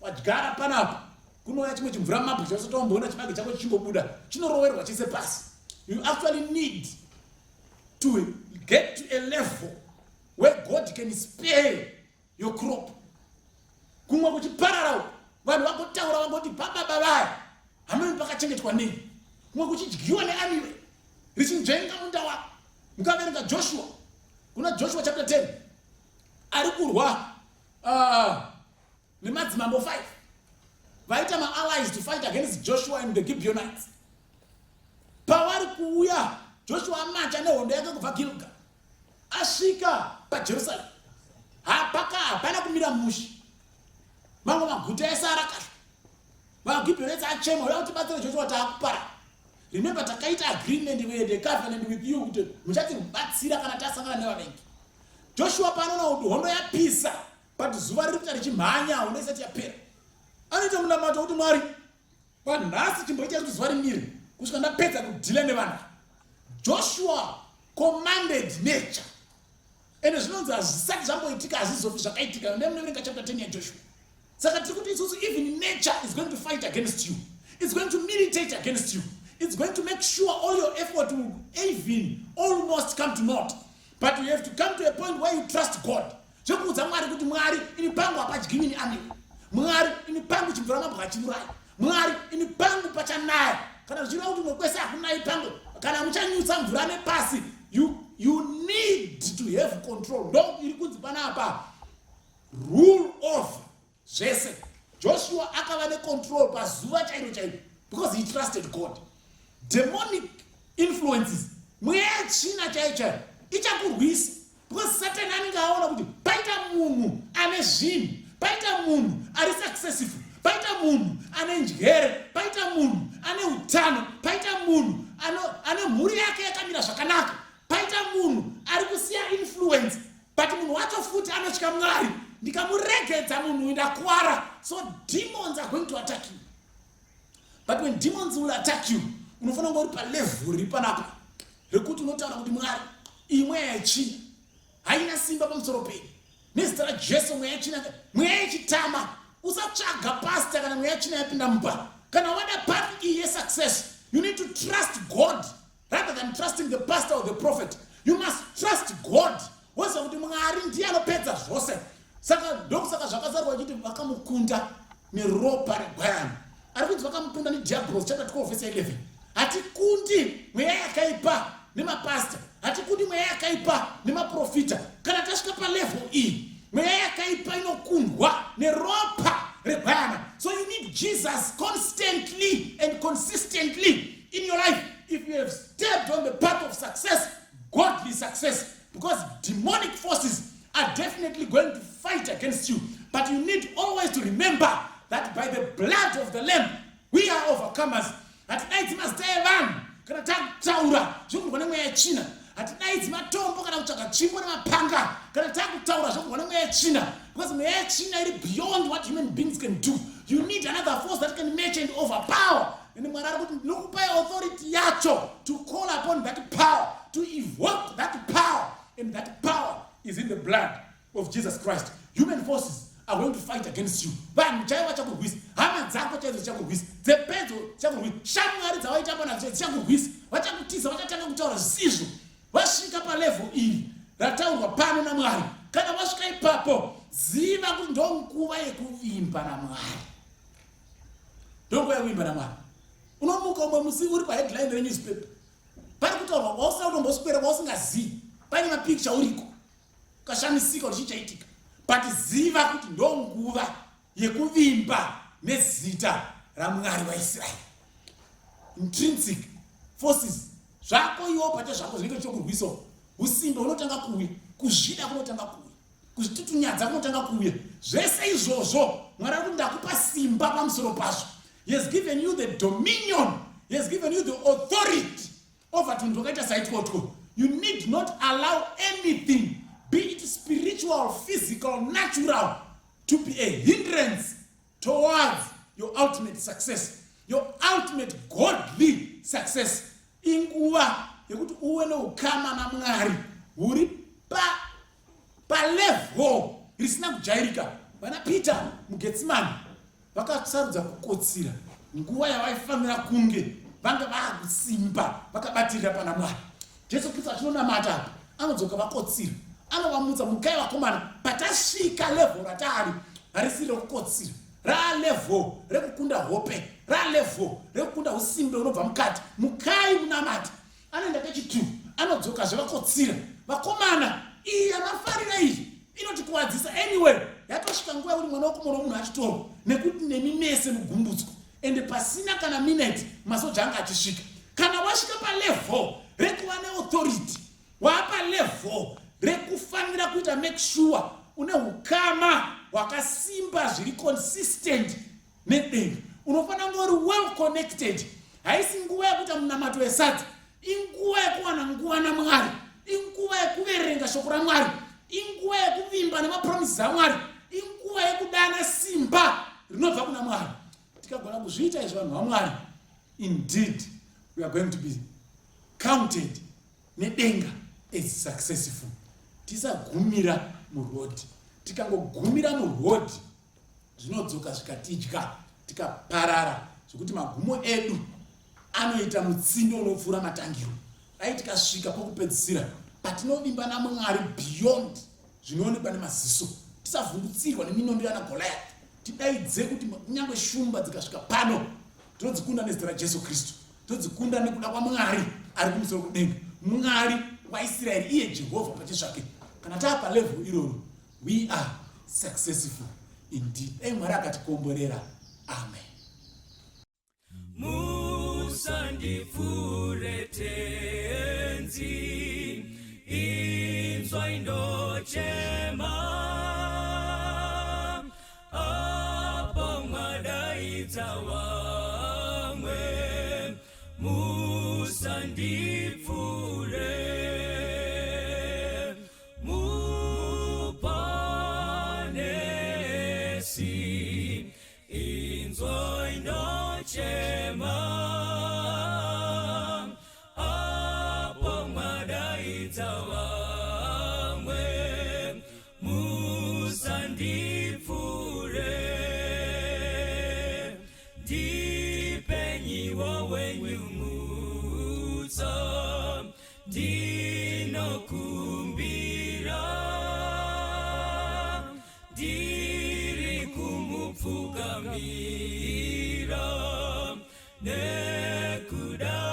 Wagara panapa kunouya chimwe chimvura mabwe chasotomboona chibage chako chichingobuda chinoroverwa chese pasi. You actually need to get to a level where God can spare your crop. Kumwa kuchiparara vanhu vakotaura vangoti baba vaya hamene pakachengetwa nei. Kumwa kuchidyiwa neaniwe richinzvenga munda wako. Mukaverenga Joshua kuna Joshua chapter 10 ari kurwa nemadzimambo 5 vaita ma-allies to fight against Joshua and the Gibeonites. Pavari kuuya Joshua amacha nehondo yake kubva Gilgal asvika paJerusalem hapana kumira mushi mamwe maguta ese arakashwa vaGibeonites achema uya kuti batsire Joshua taakupara. Remember takaita agreement with the covenant with you kuti muchatibatsira kana tasangana nevavengi. Joshua panoona kuti hondo yapisa but zuva riri kuita richimhanya hondo isati yapera. Anoita munamato kuti Mwari panhasi chimboita kuti zuva rimire kusvika ndapedza kudhila nevanhu. Joshua commanded nature ende zvinonzi hazvisati zvamboitika hazvizofi zvakaitika nemunoverenga chapter 10 yaJoshua. Saka tiri kuti isusu even nature is going to fight against you. It's going to militate against you. It's going to make sure all your effort will even almost come to naught. But you have to come to a point where you trust God. Zvekuudza Mwari kuti Mwari ini pangu hapadyiwi neaniwe. Mwari ini pangu chimvura mabwe hachiurayi. Mwari ini pangu pachanaya. Kana zvichireva kuti mwekwese hakunayi pangu kana muchanyutsa mvura nepasi. You need to have control. Ndo iri kunzi panapa rule over zvese. Joshua akava necontrol pazuva chairo because he trusted God. Demonic influences mweya china chaicho ichakurwisa because Satan anenge aona kuti paita munhu ane zvinhu, paita munhu ari successful, paita munhu ane njere, paita munhu ane utano, paita munhu ane mhuri yake yakamira zvakanaka, paita munhu ari kusiya influence but munhu wacho futi anotya Mwari. Ndikamuregedza munhu ndakuwara. So demons are going to attack you. But when demons will attack you, unofanira ngori pa level ri panapa rekuti unotaura kuti Mwari imwe yechina haina simba pamusoro penyu. Nezita raJesu mweya yechina, mweya yechitama usatsvaga pastor kana mweya yechina yapinda mumba. Kana wada path iyi yesuccess, you need to trust God rather than trusting the pastor or the prophet. You must trust God. Woza kuti Mwari ndiye anopedza zvose. Saka ndokusaka zvakazarwa kuti vakamukunda neropa regwayana. Ari kunzi vakamukunda neDiablos chapter 12 verse 11. Hatikundi mweya yakaipa nemapastor, hatikundi mweya yakaipa nemaprofita. Kana tasvika palevel iyi mweya yakaipa inokundwa neropa regwayana. So you need Jesus constantly and consistently because demonic forces are definitely going to fight against you. But you need always to remember that by the blood of the Lamb, we are overcomers. Hatinaidzi mazita evanhu kana takutaura zvokubva nemweya yechina. Hatinaidzi matombo kana kutsvaga tsvimbo nemapanga kana takutaura zvokubva nemweya yechina. Because mweya yechina iri beyond what human beings can do. You need another force that can match and overpower. And Mwari ari kuti ndinokupai authority yacho to call upon that power, to evoke that power, and that power is in the blood of Jesus Christ. Human forces are going to fight against you. Vanhu chaiva chakurwisa, hama dzako chaidzo chakurwisa, dzepedzo chakurwisa, shamwari dzawaitamba nadzo chakurwisa, vachakutiza, vachatanga kutaura zvisizvo. Vasvika palevel iri rataurwa pano naMwari. Kana vasvika ipapo, ziva kuti ndonguva yekuvimba naMwari. Ndonguva yekuvimba naMwari. Unomuka umwe musi uri paheadline renewspaper. Pari kutaurwa wausina kutomboswera wausingazii. Pane mapicture uriko. Ukashamisika kuti chichaitika. But ziva kuti ndonguva yekuvimba nezita raMwari waIsraeri. Intrinsic forces zvako iwo pacha zvako zvinenge chokurwisa. Usimbe unotanga kuuya, kuzvida kunotanga kuuya, kuzvitutunyadza kunotanga kuuya. Zvese izvozvo Mwari ari kuti ndakupa simba pamusoro pazvo. He has given you the dominion. He has given you the authority over tunhu twakaita saitwotwo. You need not allow anything, be it spiritual, physical, natural, to be a hindrance towards your ultimate success, your ultimate godly success. Inguva yekuti uwe neukama naMwari uri pa level risina kujairika. Vana Peter muGetsemani vakasarudza kukotsira nguva yavaifanira kunge vanga vakusimba vakabatirira pana Mwari. Jesu Kristu atinonamata apa anodzoka vakotsira, anovamudza mukai vakomana. Patasvika level ratari harisiri rekukotsira, level rekukunda hope, level rekukunda usimbe unobva mukati. Mukai munamata, anoenda kechitu, anodzoka zvevakotsira. Vakomana, iyi yamafarira iyi inotikuwadzisa anyway. Yatosvika nguva yekuti mwana wokumona munhu achitorwa nekuti nemi mese mugumbudzwa. Ende pasina kana minute masoja anga achisvika. Kana wasvika palevel rekuva neauthority, wapa level rekufanira kuita make sure une hukama hwakasimba zviri consistent nedenga. Unofanira kunge uri well connected. Haisi nguva yekuita munamato wesadza, inguva yekuwana nguva naMwari, inguva yekuverenga shoko raMwari, inguva yekuvimba nemapromises aMwari, inguva yekudana simba rinobva kuna Mwari. Tikagona kuzviita izvo vanhu vaMwari, indeed we are going to be counted nedenga as successful. Tisagumira muroad. Tikangogumira muroad, zvinodzoka zvikatidya, tikaparara zvokuti magumo edu anoita mutsindo unopfuura matangiro. Ai tikasvika pokupedzisira patinovimba naMwari beyond zvinoonekwa nemaziso. Tisavhundutsirwa neminondo yana Goliath. Tidaidze kuti nyangwe shumba dzikasvika pano todzikunda nezita raJesu Kristu, todzikunda nekuda kwaMwari ari kumusoro kudenga, Mwari waIsraeri, iye Jehovha pachezvake. Kana tapa level iroro, we are successful indeed. Mwari akatikomborera. Amen. Musandifure tenzi inzwa indochema apa mwadaidza wamwe musandifure mupanesi inzwa indochema apa mwadaidza wamwe musandifure ndipenyiwo wenyumutsa ndinokumbira ndiri kumupfugamira nekudawira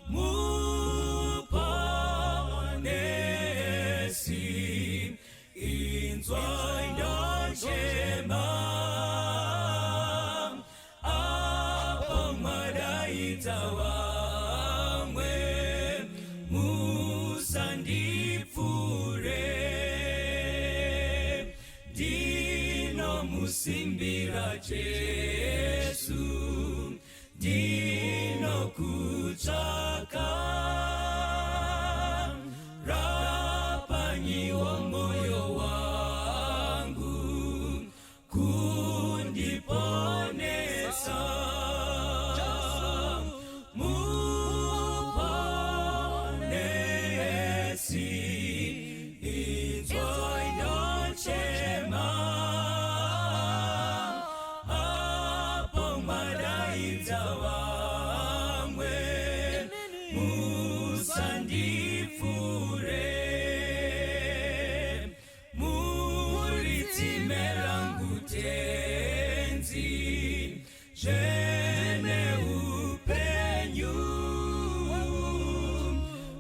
mupanesi inzwa indochema apa mwadaidza wamwe kusimbira Jesu ndinokutsvaka rapanyiwa moyo wangu kundiponesa muponesi inzwa inochema apo madaidza vamwe musandipfure muritsime rangu tenzi zvene upenyu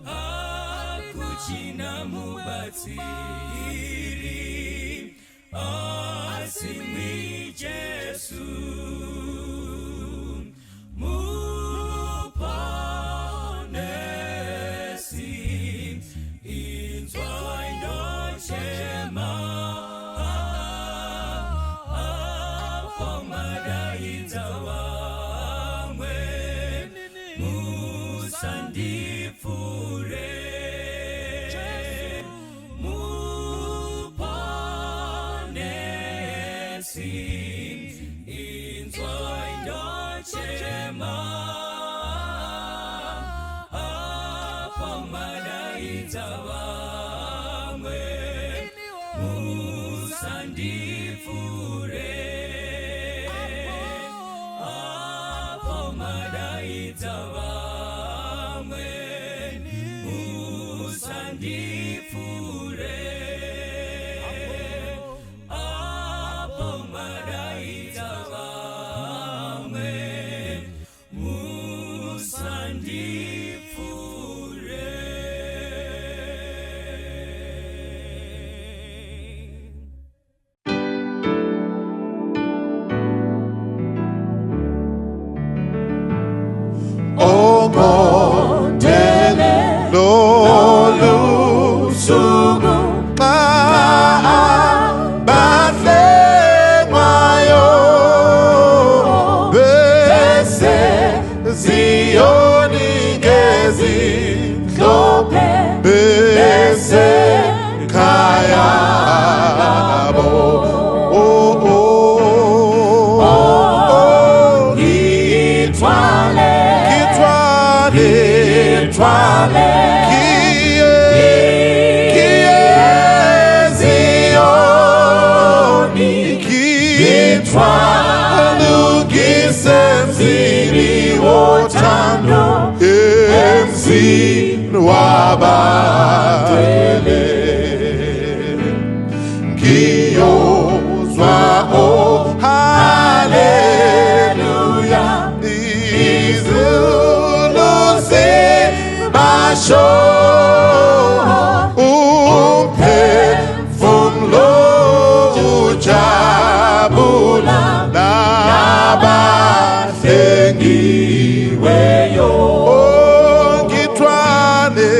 akuchina mubatsiri asimwi Jesu muponesi inzwa inochema apo madaidza vamwe musandipfure muponesi inzwa inochema apo madaidza vamwe musandipfure apo madaidza vamwe musandipfure apo madaidza vamwe musandipfure. Oh Mondele Lolu Sugu Batle Mayo Bese Zioni Gezi Lope Bese Kaya Bo Oh oh oh Itwale Itwale Zioni Kitwale Gisemzini Wotando Emzini Wabatele Kiyozwa oh Hallelujah Izulusi Basho Umphefumlo ujabula nabahlengiweyo ngithwale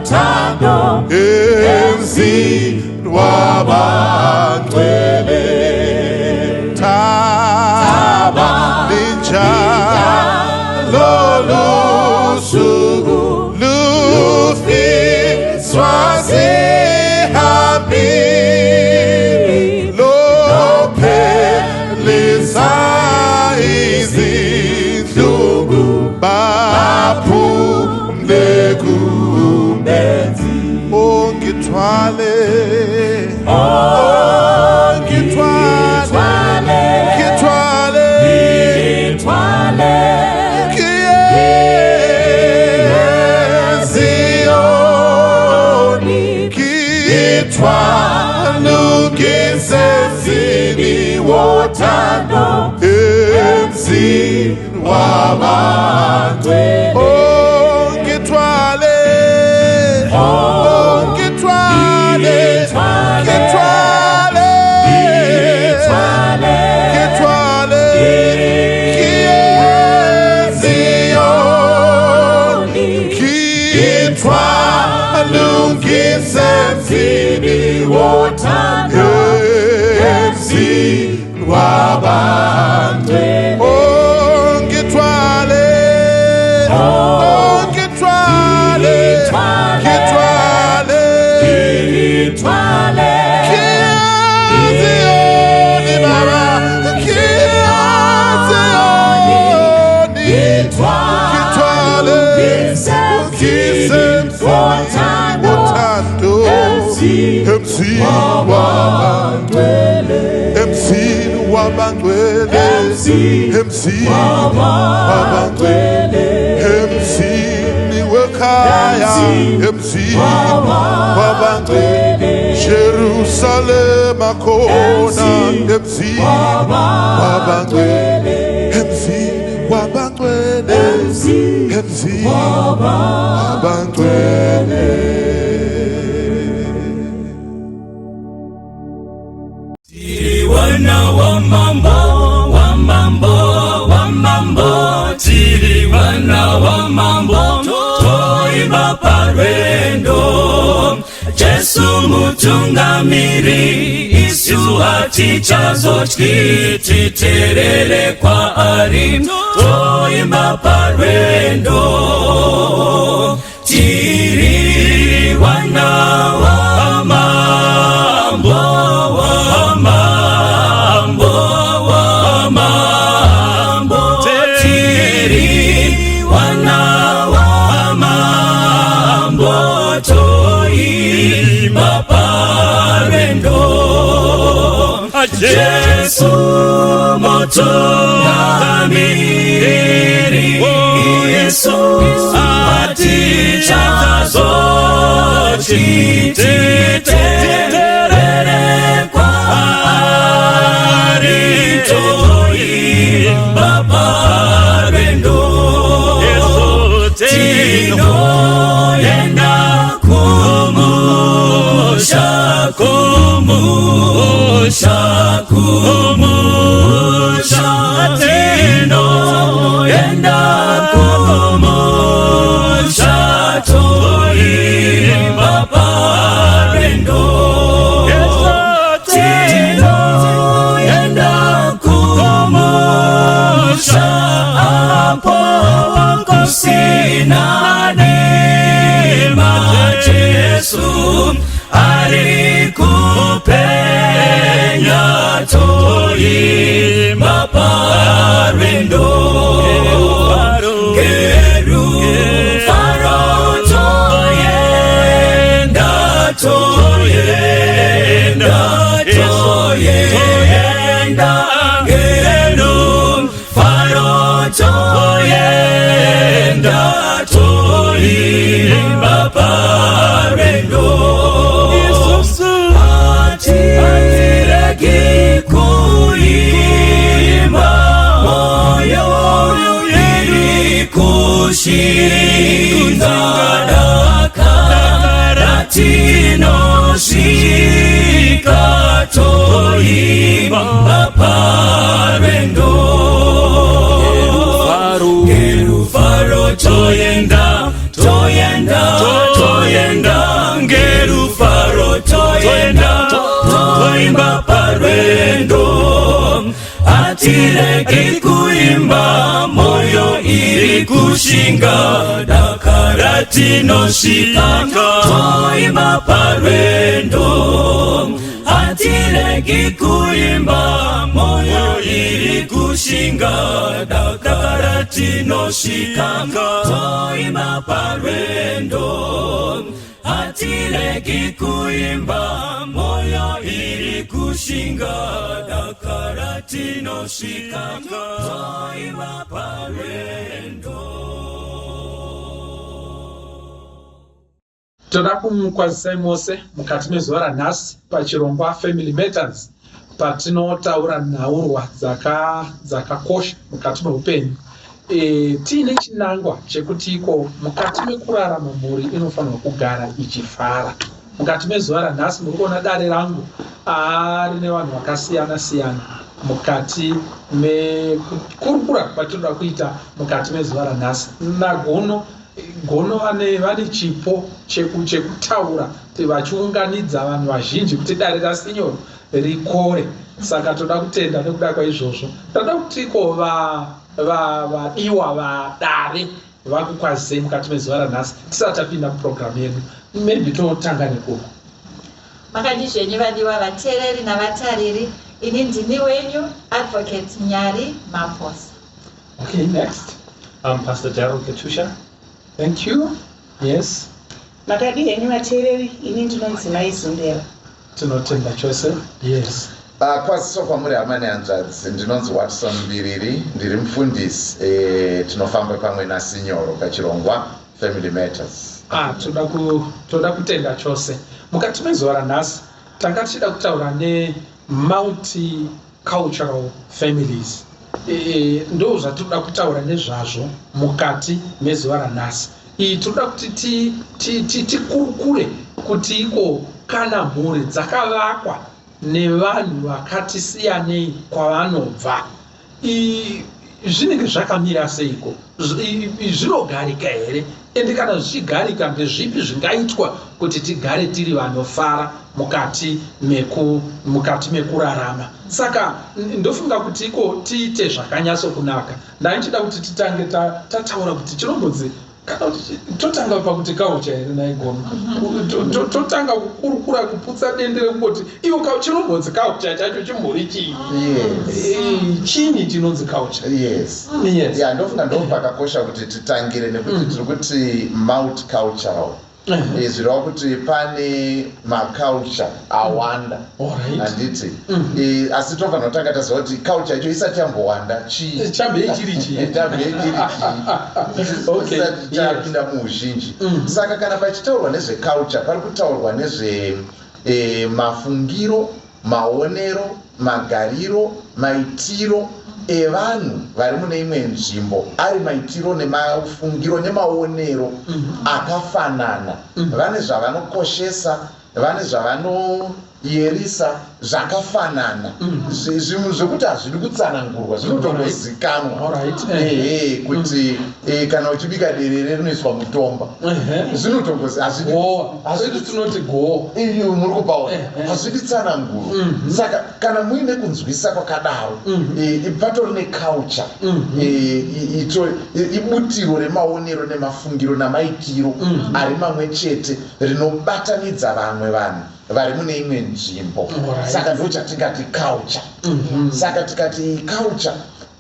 Tando emzini wabangcwele Thaba linjalo lusuku lufiswa zihambile lophelisa izinhlungu baphumle kubenzi ngithwale Nukisezini wotando emzini wabantwe ngithwale kisemzini wotando emzini wabantu ngithwale Jerusalem akona emzini wabangcwele emzini wabangcwele emzini wabangcwele Wana wa mambo tiri wana wa mambo toiba parwendo Jesu mutungamiri isu hati chazo chititerere kwa ari toiba parwendo tiri wana wa mambo Jesu mutungamiri Yesu ati chazo chititerere kwa ari toimba parwendo tino yenda kumusha tino yenda kumusha toimba parwendo tino yenda kumusha apo kusina neema Jesu alikupenya toimba parwendo geru faro toyenda geru faro toyenda toimba parwendo kuimba moyo kushinda dakarati shika toimba parwendo geru faro toyenda geru faro toyenda toimba parwendo atireke kuimba moyo iri kushinga dakarati shika toimba parwendo atireke kuimba moyo iri kushinga dakarati shika toimba parwendo atireke kuimba moyo iri kushinga dakarati shika toimba parwendo. Toda kumukwazisai mose mukati mezuva ranhasi pachirongwa Family Matters patinotaura nhaurwa dzakakosha mukati meupenyu. Tiine chinangwa chekuti iko mukati mekurarama mhuri inofanirwa kugara ichifara. Mukati mezuva ranhasi muri kuona dare rangu rine vanhu vakasiyana siyana mukati mekurukura kwatinoda kuita mukati mezuva ranhasi. Nagono gono vane chipo chekutaura vachiunganidza vanhu vazhinji kuti dare rasinyoro rikore. Saka toda kutenda nekuda kwaizvozvo toda kutiko vadiwa vadare vakukwazisei mukati mezuva ranhasi tisati tapinda kupurogiramu yedu. Maybe totanga nekuko. Makandizvenyu vadiwa vateereri navatariri, ini ndini wenyu Advocate Nyari Maposa. Okay, next. Pastor Daryl Katusha. Thank you. Yes. Makadi henyu vateereri, ini ndinonzi Mai Zundera. Tinotenda chose. Yes. Kwasiso kwamuri hama nehanzvadzi, ndinonzi Ps Mbiriri, ndiri mufundisi tinofamba pamwe naSinyoro pachirongwa Family Matters. Toda kutenda chose. Mukati mezuva ranhasi tanga tichida kutaura ne-multicultural families. Ndo zvatoda kutaura nezvazvo mukati mezuva ranhasi. Toda kuti tikurukure kuti iko kana mhuri dzakavakwa nevanhu vakati siyanei kwavanobva, zvinenge zvakamira seiko, zvinogarika here, ende kana zvichigarika ndezvipi zvingaitwa kuti tigare tiri vanofara mukati mekurarama. Saka ndofunga kuti iko tiite zvakanyatsokunaka. Ndaichida kuti titange tataura kuti chinombodzi totanga pakuti kaucha here naigono, totanga kukurukura kuputsa dendere kungoti iwo chinombodzi kaucha chacho chimhuri chii, chinyi chinonzi kaucha. Yes. Ndofunga ndopakakosha kuti titangire nekuti tiri kuti multicultural. Zvireva kuti pane maculture awanda handiti, asi tofanira kutanga taziva kuti culture icho isati yambowanda chapinda muuzhinji. Saka kana pachitaurwa nezveculture pari kutaurwa nezvemafungiro, maonero, magariro, maitiro evanhu vari mune imwe nzvimbo, ari maitiro nemafungiro nemaonero akafanana. Vane zvavanokoshesa, vane zvavanoyerisa zvakafanana, zvinhu zvekuti hazvidi kutsanangurwa, zvinotongozikanwa kuti kana uchibika derere rinoiswa mutomba, zvinotongozikanwa tinoti go iyo muri kupaona, hazvidi tsanangurwa. Saka kana muine kunzwisa kwakadaro, patori neculture, ibutiro remaonero nemafungiro namaitiro ari mamwe chete rinobatanidza vamwe vanhu vari mune imwe nzvimbo. Saka ndo chatingati culture. Saka tikati culture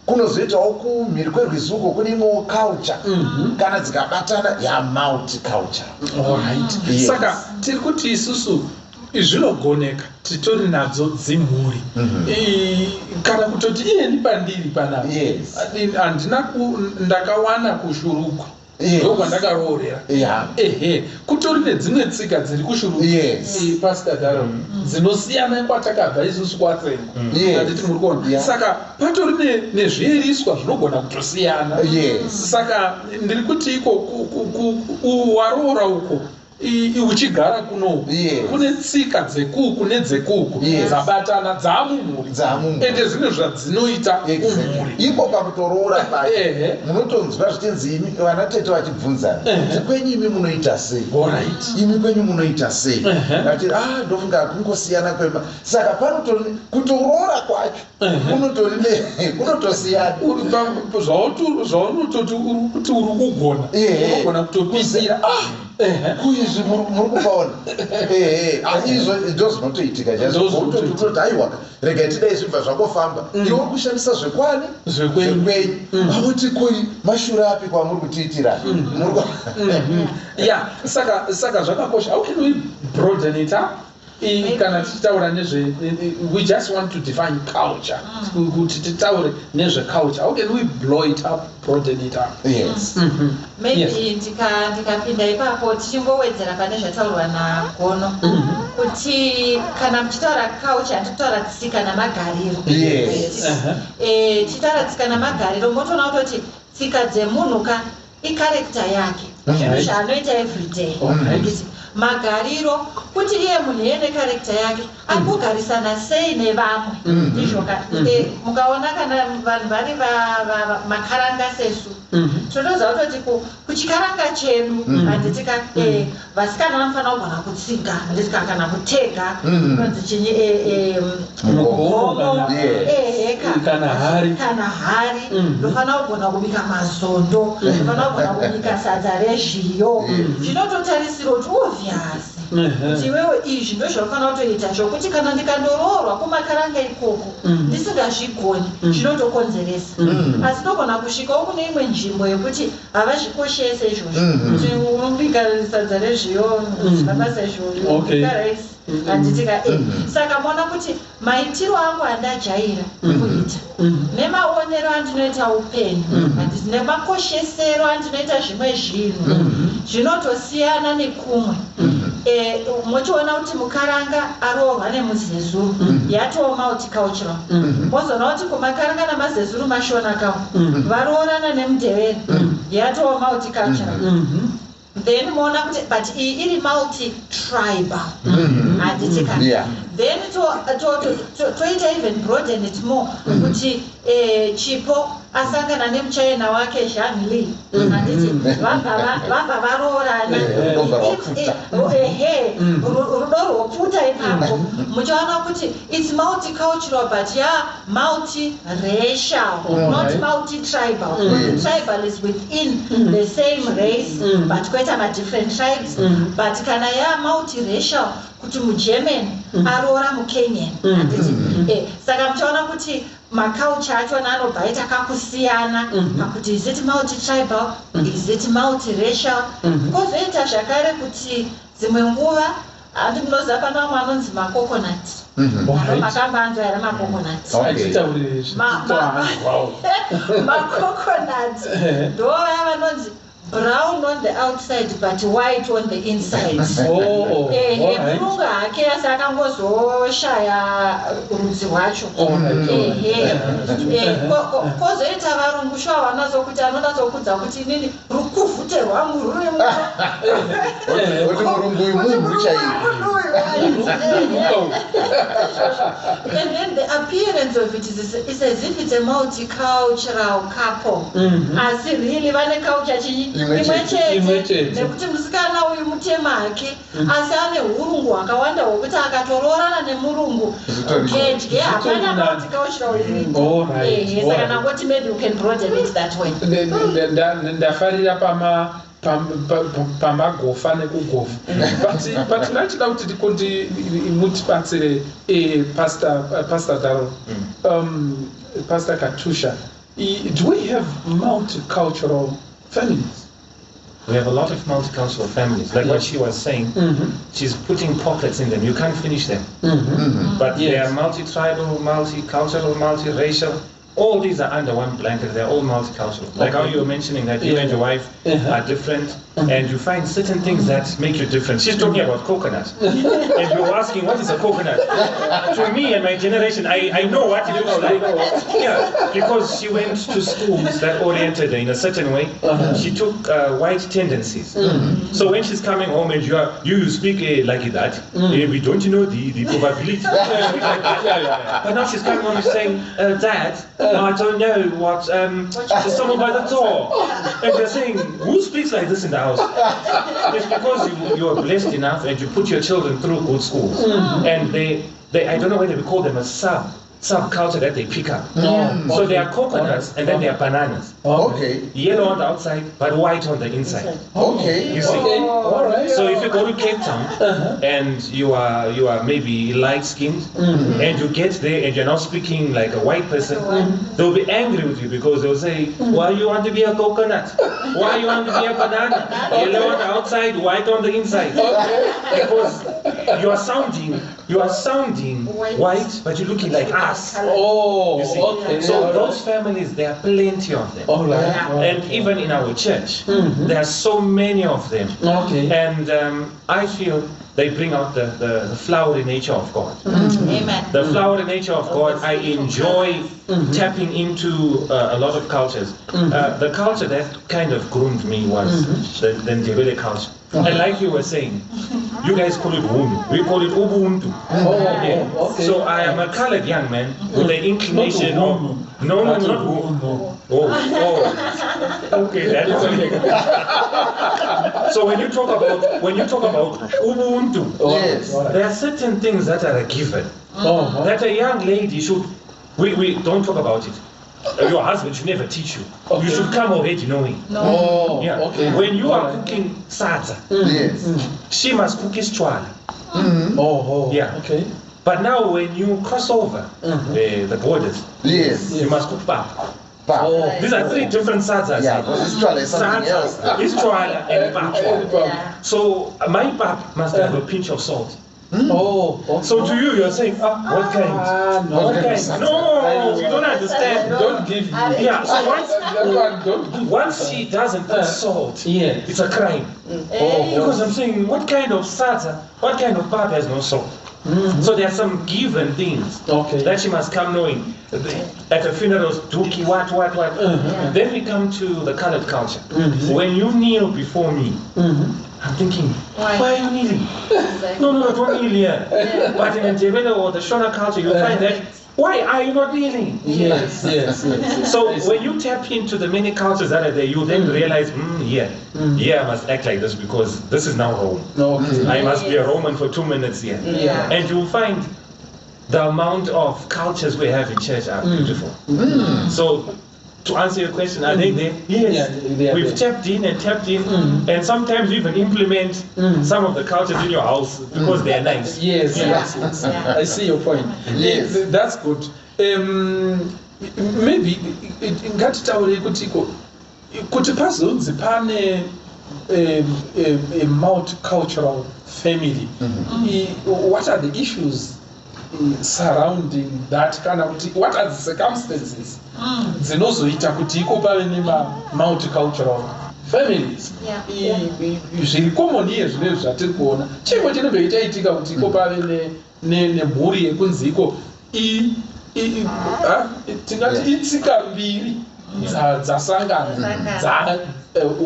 kunozoitawo kumhiri kwerwizuko kune imwewo culture, kana dzikabatana multiculture. Saka tiri kuti isusu zvinogoneka titori nadzo dzimhuri, kana kutoti iyeni pandiri panapa handina ndakawana kushurukwa ndokwandakaroorera, kutori nedzimwe tsika dziri kushuruka, Pastor Daryl, dzinosiyana kwatakabva isusu kwatsengo, handiti muri kuona. Saka patori nezvieriswa zvinogona kutosiyana. Saka ndiri kuti iko waroora uko uchigara kuno kune tsika dzekuku nedzekuku dzabatana dzamumhuri, ende zvine zvadzinoita umhuri. Ipo pakutoroora pacho munotonzwa zvichinzi vanatete vachibvunzana, kwenyu imi munoita sei, imi kwenyu munoita sei, ndofunga kungosiyana kwemba. Saka panotori kutoroora kwacho kunotosiyana, zvaunototi kuti uri kugona unogona kutopisira kuizvi muri kupaona. Izvo ndo zvinotoitika chaizvototi aiwa regai tidai zvibva zvangofamba, iwe uri kushandisa zvekwani zvekwenyu, vauti koi mashure api kwamuri kutiitira. Saka zvakakosha. How can we broaden it up? Kana tichitaura nezve, we just want to define culture, kuti titaure nezve culture. How can we blow it up, broaden it up? Maybe ndikapinda ipapo tichingowedzera pane zvataurwa naGono, kuti kana muchitaura culture handitaura tsika namagariro. Tichitaura tsika namagariro motoona kutoti tsika dzemunhu ikarekta yake, chinhu chaanoita everyday. Magariro kuti iye munhu yene karekta yake akugarisana sei nevamwe, ndizvo mukaona kana vanhu vari makaranga sesu Tonoza kutoti kuchikaranga chedu handitika vasikana vanofanira kugona kutsinga handitika kana kutega kunonzi chinyi mugomo kana hari ndofanira kugona kubika mazondo ndofanira kugona kubika sadza rezviyo zvinototarisira kuti ovhyasi kuti iwewe izvi ndozvaufanira kutoita zvokuti kana ndikandoroorwa kumakaranga ikoko ndisingazvigoni zvinotokonzeresa asi ndogona kusvikawo kune imwe nzvimbo yekuti havazvikoshese izvozvo kuti unobika sadza rezviyo zvabasa izvozvo raisi handitika saka mona kuti maitiro angu andajaira kuita nemaonero andinoita upenyu handiti nemakoshesero andinoita zvimwe zvinhu zvinotosiyana nekumwe mochiona kuti mukaranga aroorwa nemuzezuru yatoo multicultural mozoona kuti kumakaranga namazezuru mashona kavo varoorana nemudheveri yatoo multicultural then moona kuti but iyi iri multi-tribal handitika then toita even broaden it more kuti chipo asangana nemuchaina wake Jean-Lee handiti vabva varoorana rudo rwopfuta ipapo muchaona kuti it's multicultural but multi-racial not multi-tribal. Tribal is within the same race but quite a different tribes but kana multi-racial kuti muGerman aroora muKenyan handiti saka muchaona kuti maculture achona anobva aita kakusiyana pakuti is it multi-tribal is it multi-racial kozoita zvakare kuti dzimwe nguva handi munoziva pano vamwe anonzi macoconut makambanzwa here macoconut macoconut ndo vaya vanonzi brown on the outside but white on the inside. Mulungu hake asi akangozoshaya rudzi rwacho. Kozoita varungu shuwa vanozokuti anonazokudza kuti nini rukuvhute rwangu ruri And then the appearance of it is as if it's a multicultural couple. Asi really vane culture chinyi imwe chete nekuti musikana uyu mutema hake asi ane urungu hwakawanda hwekuti akatoroorana nemurungu kedye hapana multicultural iriko. Saka nangoti maybe you can broaden it that way. Ndafarira pamagofa nekugofa but ndachida kuti mutibatsire Pastor Darrell, Pastor Katusha, do we have multicultural families? We have a lot of multicultural families. Like what she was saying, she's putting pockets in them. You can't finish them. But they are multi-tribal, multicultural, multiracial. All these are under one blanket. They're all multicultural. Like how you were mentioning that you and your wife are different, and you find certain things that make you different. She's talking about coconut, and you're asking what is a coconut. To me and my generation, I know what it looks like. Yeah, because she went to schools that oriented her in a certain way. She took white tendencies. So when she's coming home and you speak like that, we don't know the probability. But now she's coming home and saying, Dad, I don't know what, there's someone by the door. And they're saying, who speaks like this in the house? It's because you are blessed enough and you put your children through good schools. And they I don't know whether we call them a subculture that they pick up. So they are coconuts and then they are bananas. Yellow on the outside but white on the inside. You see? So if you go to Cape Town and you are maybe light skinned and you get there and you're not speaking like a white person, they'll be angry with you because they'll say, why you want to be a coconut? Why you want to be a banana? Yellow on the outside, white on the inside. Because you are sounding white but you're looking like us. You see? So those families, there are plenty of them. And even in our church, there are so many of them. And I feel they bring out the flowery nature of God. Amen. The flowery nature of God, I enjoy tapping into a lot of cultures. The culture that kind of groomed me was the Ndebele culture. And like you were saying, You guys call it Hunu. We call it Ubuntu. Okay. So I am a colored young man with the inclination of no, not Hunu. Oh. Okay, that is okay. So when you talk about Ubuntu, there are certain things that are a given. That a young lady should. We don't talk about it. Your husband should never teach you. You should come already knowing. When you are cooking sadza, she must cook istwala. But now when you cross over the borders, you must cook pap. These are three different sadzas. Istwala and pap. So my pap must have a pinch of salt. So to you, you're saying, what kind? What kind? No, you don't understand. Don't give me. So once she doesn't put salt, it's a crime. Because I'm saying, what kind of salsa, what kind of pap has no salt? So there are some given things that she must come knowing. At a funeral, duki, what. Then we come to the colored culture. When you kneel before me, I'm thinking, why are you kneeling? No, don't kneel here. But in Ndebele or the Shona culture, you find that, why are you not kneeling? Yes. So when you tap into the many cultures that are there, you then realize, I must act like this because this is now Rome. I must be a Roman for 2 minutes here. And you'll find the amount of cultures we have in church are beautiful. So to answer your question, are they there? Yes. We've tapped in, and sometimes we even implement some of the cultures in your house because they are nice. Yes. I see your point. Yes. That's good. Maybe ngatitaure kuti pazonzi pane a multicultural family. What are the issues surrounding that kind of, what are the circumstances dzinozoita kuti iko pave multicultural families? Zviri common here zvinezvi zvatiri kuona. Chimwe chinenge chaitika kuti iko pave nemhuri yekunzi iko tingati itsika mbiri dzasangana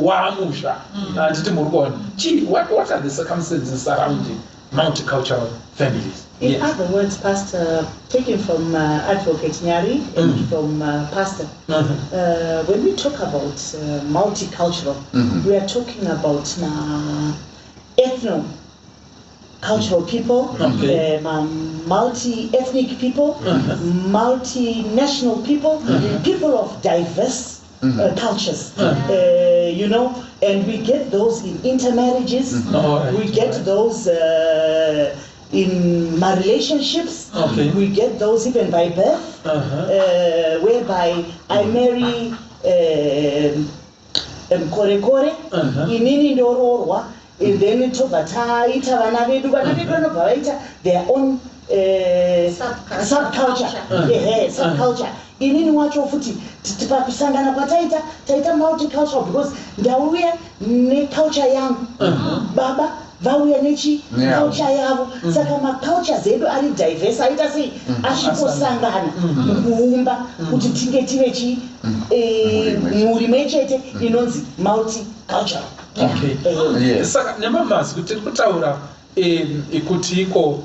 wamusha. Handiti muri kuona. What are the circumstances surrounding multicultural families? In other words, Pastor, taken from Advocate Nyari and from Pastor, when we talk about multicultural, we are talking about ethno-cultural people, multi-ethnic people, multinational people, people of diverse cultures, and we get those in intermarriages, we get those in my relationships, we get those even by birth, whereby I marry Mkorekore, inini ndororwa, and then tobataita vana vedu vanobva their own subculture. Subculture. Inini wacho futi pakusangana taita multicultural because ndauya neculture yangu, baba vauya culture yavo, saka macultures edu ari diverse, aita sei asvitosangana mukuumba kuti tinge tive mhuri mechete inonzi multicultural. Saka nemamazi kuti tiri kutaura kuti iko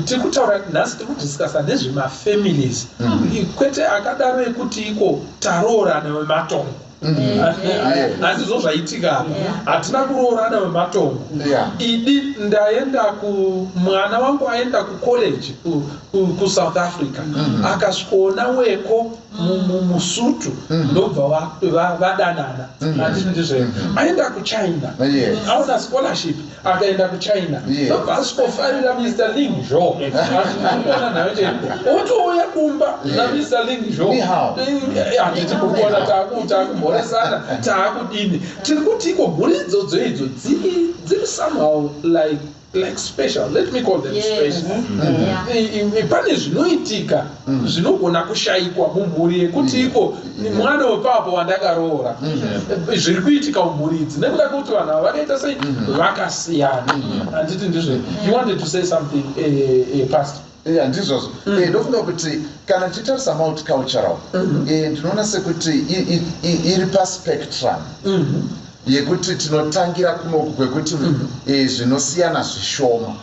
tiri kutaura nhasi tiri kudhiskasa nezvemafamilies, kwete akadaro ekuti iko taroorana wematongo. Handizvo zvaitika, hatina kuroorana wematongo. Idi ndaenda mwana wangu aenda kucollege kuSouth Africa, akasvikoona weko musutu ndobva vadanana. Aenda kuChina, aona scholarship akaenda kuChina, ndobva asvikofarira Mr. Ling Zhou, achikuona nayo cheko otouya kumba naMr. Ling Zhou. Handiti kukuona takumhoresana taakudini. Tiri kuti iko mhuri idzodzo idzo dziri somehow like special. Let me call them special. Pane zvinoitika zvinogona kushayikwa mumhuri yekuti iko mwana wepapo wandakaroora zviri kuitika mumhuri idzi nekuda kwekuti vanhu ava vakaita sei vakasiyana. Handiti ndizvo. You wanted to say something, Pastor? Ndizvozvo. Ndofunga kuti kana tichitarisa multicultural ndinoona sekuti iri paspectrum. yekuti tinotangira kunoku kwekuti zvinosiyana zvishoma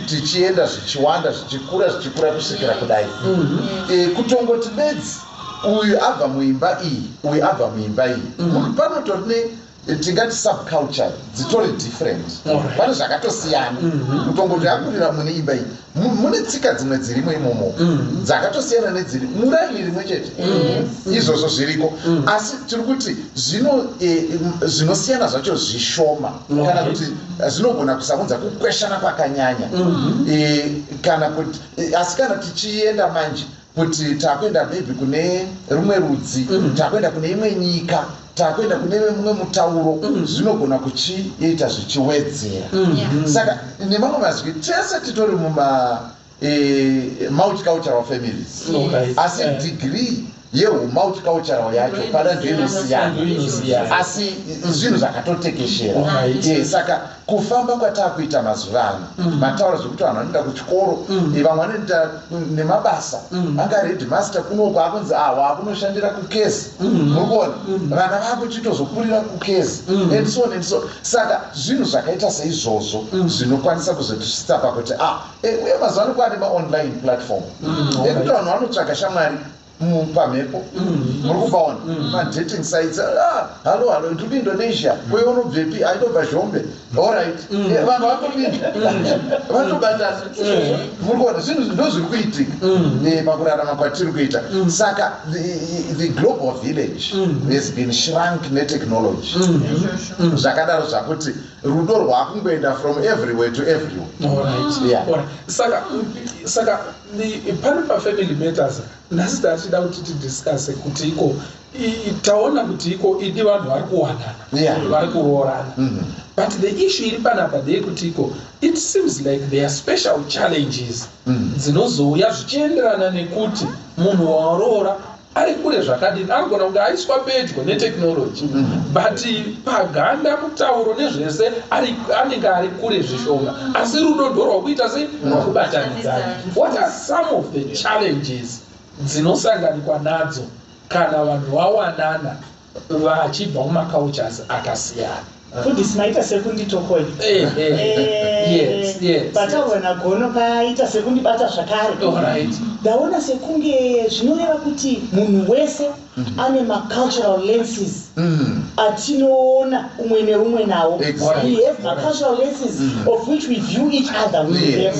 tichienda zvichiwanda zvichikura kusvikira kudai kutongoti bedzi uyu abva muimba iyi uyu abva muimba iyi panotori tingati subculture dzitori different pane zvakatosiyana kutongoti akurira mune imba iyi mune tsika dzimwe dzirimo imomo dzakatosiyana nedziri muraini rimwe chete izvozvo zviriko asi tiri kuti zvinosiyana zvacho zvishoma kana kuti zvinogona kusaunza kukweshana kwakanyanya kana kuti asi kana tichienda manje kuti takuenda maybe kune rumwe rudzi takuenda kune imwe nyika takuenda kune mumwe mutauro zvinogona kuchiita zvichiwedzera saka nemamwe mazwi tese titori muma multicultural families asi degree multicultural yacho padanho inosiyana asi zvinhu zvakatotekeshera saka kufamba kwatakuita mazuva ano mataura zvokuti vanhu vanoenda kuchikoro vamwe vanoenda nemabasa anga headmaster kunoko akunzi wakunoshandira kukezi murikuona vana vakuchitozokurira kukezi and so on and so. Saka zvinhu zvakaita seizvozvo zvinokwanisa kuzotisvitsa pakuti uye mazuva ano kwane maonline platform ekuti vanhu vanotsvaga shamwari pamhepo muri kubaona madating sites halo ndiri Indonesia uye unobvepi aitobva Zhombe alright vanhu vatopinda vatobatana muri kuona zvinhu ndo zviri kuitika pakurarama kwatiri kuita saka the global village has been shrunk netechnology zvakadaro zvakuti rudo rwakungoenda from everywhere to everywhere saka pane pafamily matters nhasi tachida kuti tidiscuse kuti iko taona kuti iko idi vanhu vari kuwanana vari kuroorana but the issue iri panapa ndeyekuti iko it seems like there are special challenges dzinozouya zvichienderana nekuti munhu waroora ari kure zvakadini anogona kunge aiswa pedyo netechnology but paganda mutauro nezvese anenge ari kure zvishoma asi rudo rwakuita sei rwakubatanidzana. What are some of the challenges dzinosanganikwa nadzo kana vanhu vawanana vachibva mumacultures akasiyana? Kudisi maita sekunditokonya pataona gono paita sekundibata zvakare ndaona sekunge zvinoreva kuti munhu wese ane macultural lenses atinoona umwe neumwe nawo. We have macultural lenses of which we view each other with them,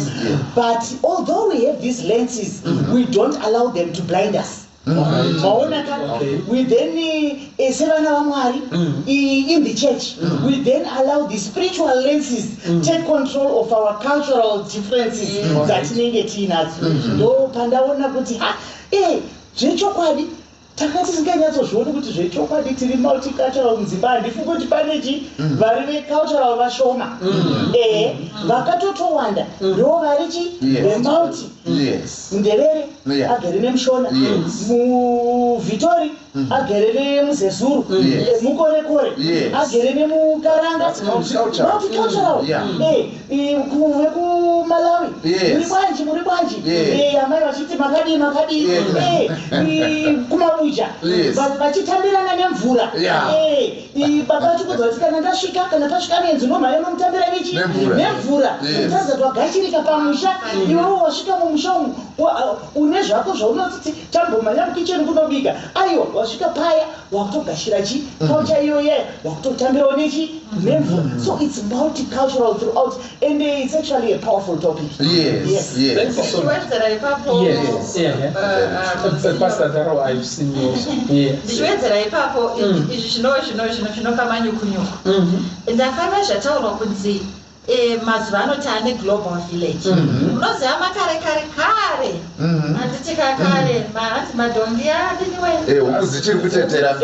but although we have these lenses we don't allow them to blind us. We then in the church we then allow the spiritual lenses take control of our cultural differences that ndo pandaona kuti zvechokwadi takati singanyatsozvioni kuti zvechokwadi tiri multicultural mudzimba handifungi kuti panechi vari vecultural vashoma vakatotowanda ndo varichi vemulti mundevere agere nemushona muvhitori agere nemuzezuru mukorekore agere nemukaranga multicultural vekumalawi muri bwanji amai vachiti makadii kumabuja vachitambirana nemvura baba vachikudza kuti kana ndasvika kana tasvika nenzi nomhare nomutambira nechi nemvura taza twagachirika pamusha iwewo wasvika mumusha umu une zvako zvaunotiti tambomhanya mukicheni kunobika aiwa wasvika paya wakutogashira chi culture iyoye wakutotambirawo nechi nemvura. So it's multicultural throughout and it's actually a powerful topic. Pastor Daro, I've seen yours. Ndichiwedzera ipapo izvi zvinofamanyukunyuku ndafana zvataurwa kunzi mazuva ano taane global village. Unoziva makare handiti kakare hati madhongi adiniwe zichiri kutetera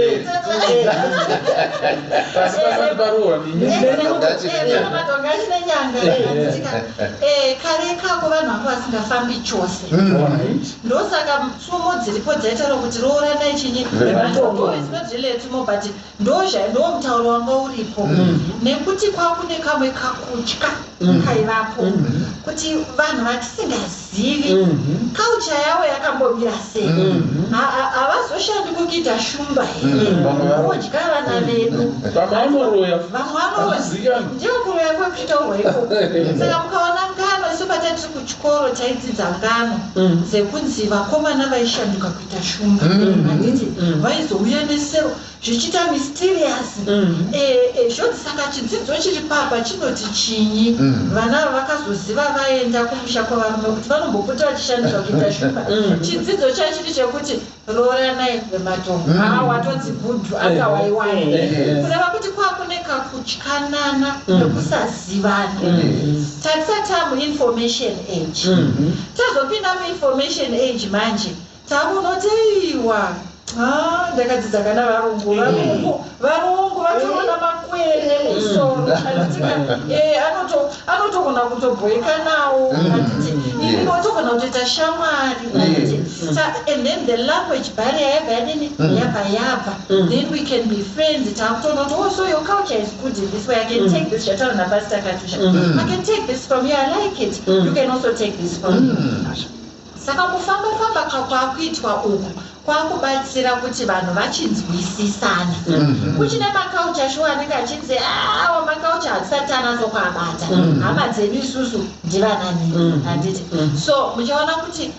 madhongi achine nyanga kare kako vanhu vanga vasingafambi chose ndosaka tsumo dziripo dzaita rokuti rooranai chinyi zinodziletsumo but ndo mutauro wanga uripo nekuti kwakune kamwe kakutya kaivapo kuti vanhu vatisingazivi culture yavo yakambomira sei, havazoshandi kukuita shumba here, vodya vana vedu, ndio kuroya kwekuitaurwa ikoko. Saka mukaona ngano, isu patati kuchikoro taidzidza ngano dzekunzi vakomana vaishanduka kuita shumba, handiti vaizouya nesero zvichiita mysterious. Zvoti saka chidzidzo chiri papa chinoti chinyi, vana vakazoziva vaenda kumusha kwavarume kuti vanombopota vachishanduka kuita shumba. Chidzidzo chachiri chekuti roranai vematongo, watonzi gudhu akawaiwai, kureva kuti kwakuneka kutyanana nekusazivana. Tatisati tamu-information age, tazopinda mu-information age manje takunotiwa ndakadzidza kana varungu vatoona makwene musoro, anotogona kutobhoeka nawo, inotogona kutoita shamwari. And then the language barrier yabva, then we can be friends. Takutoona kuti so your culture is good in this way, I can take this. Shataura naPastor Katusha, I can take this from you, I like it, you can also take this from me. Saka kufamba kwakuitwa uku kwakubatsira kuti vanhu vachinzwisisana. Kuchine maculture shuwa anenge achinzi maculture hatisati anazokuabata, hama dzedu isusu ndivanani, handiti. So muchaona kuti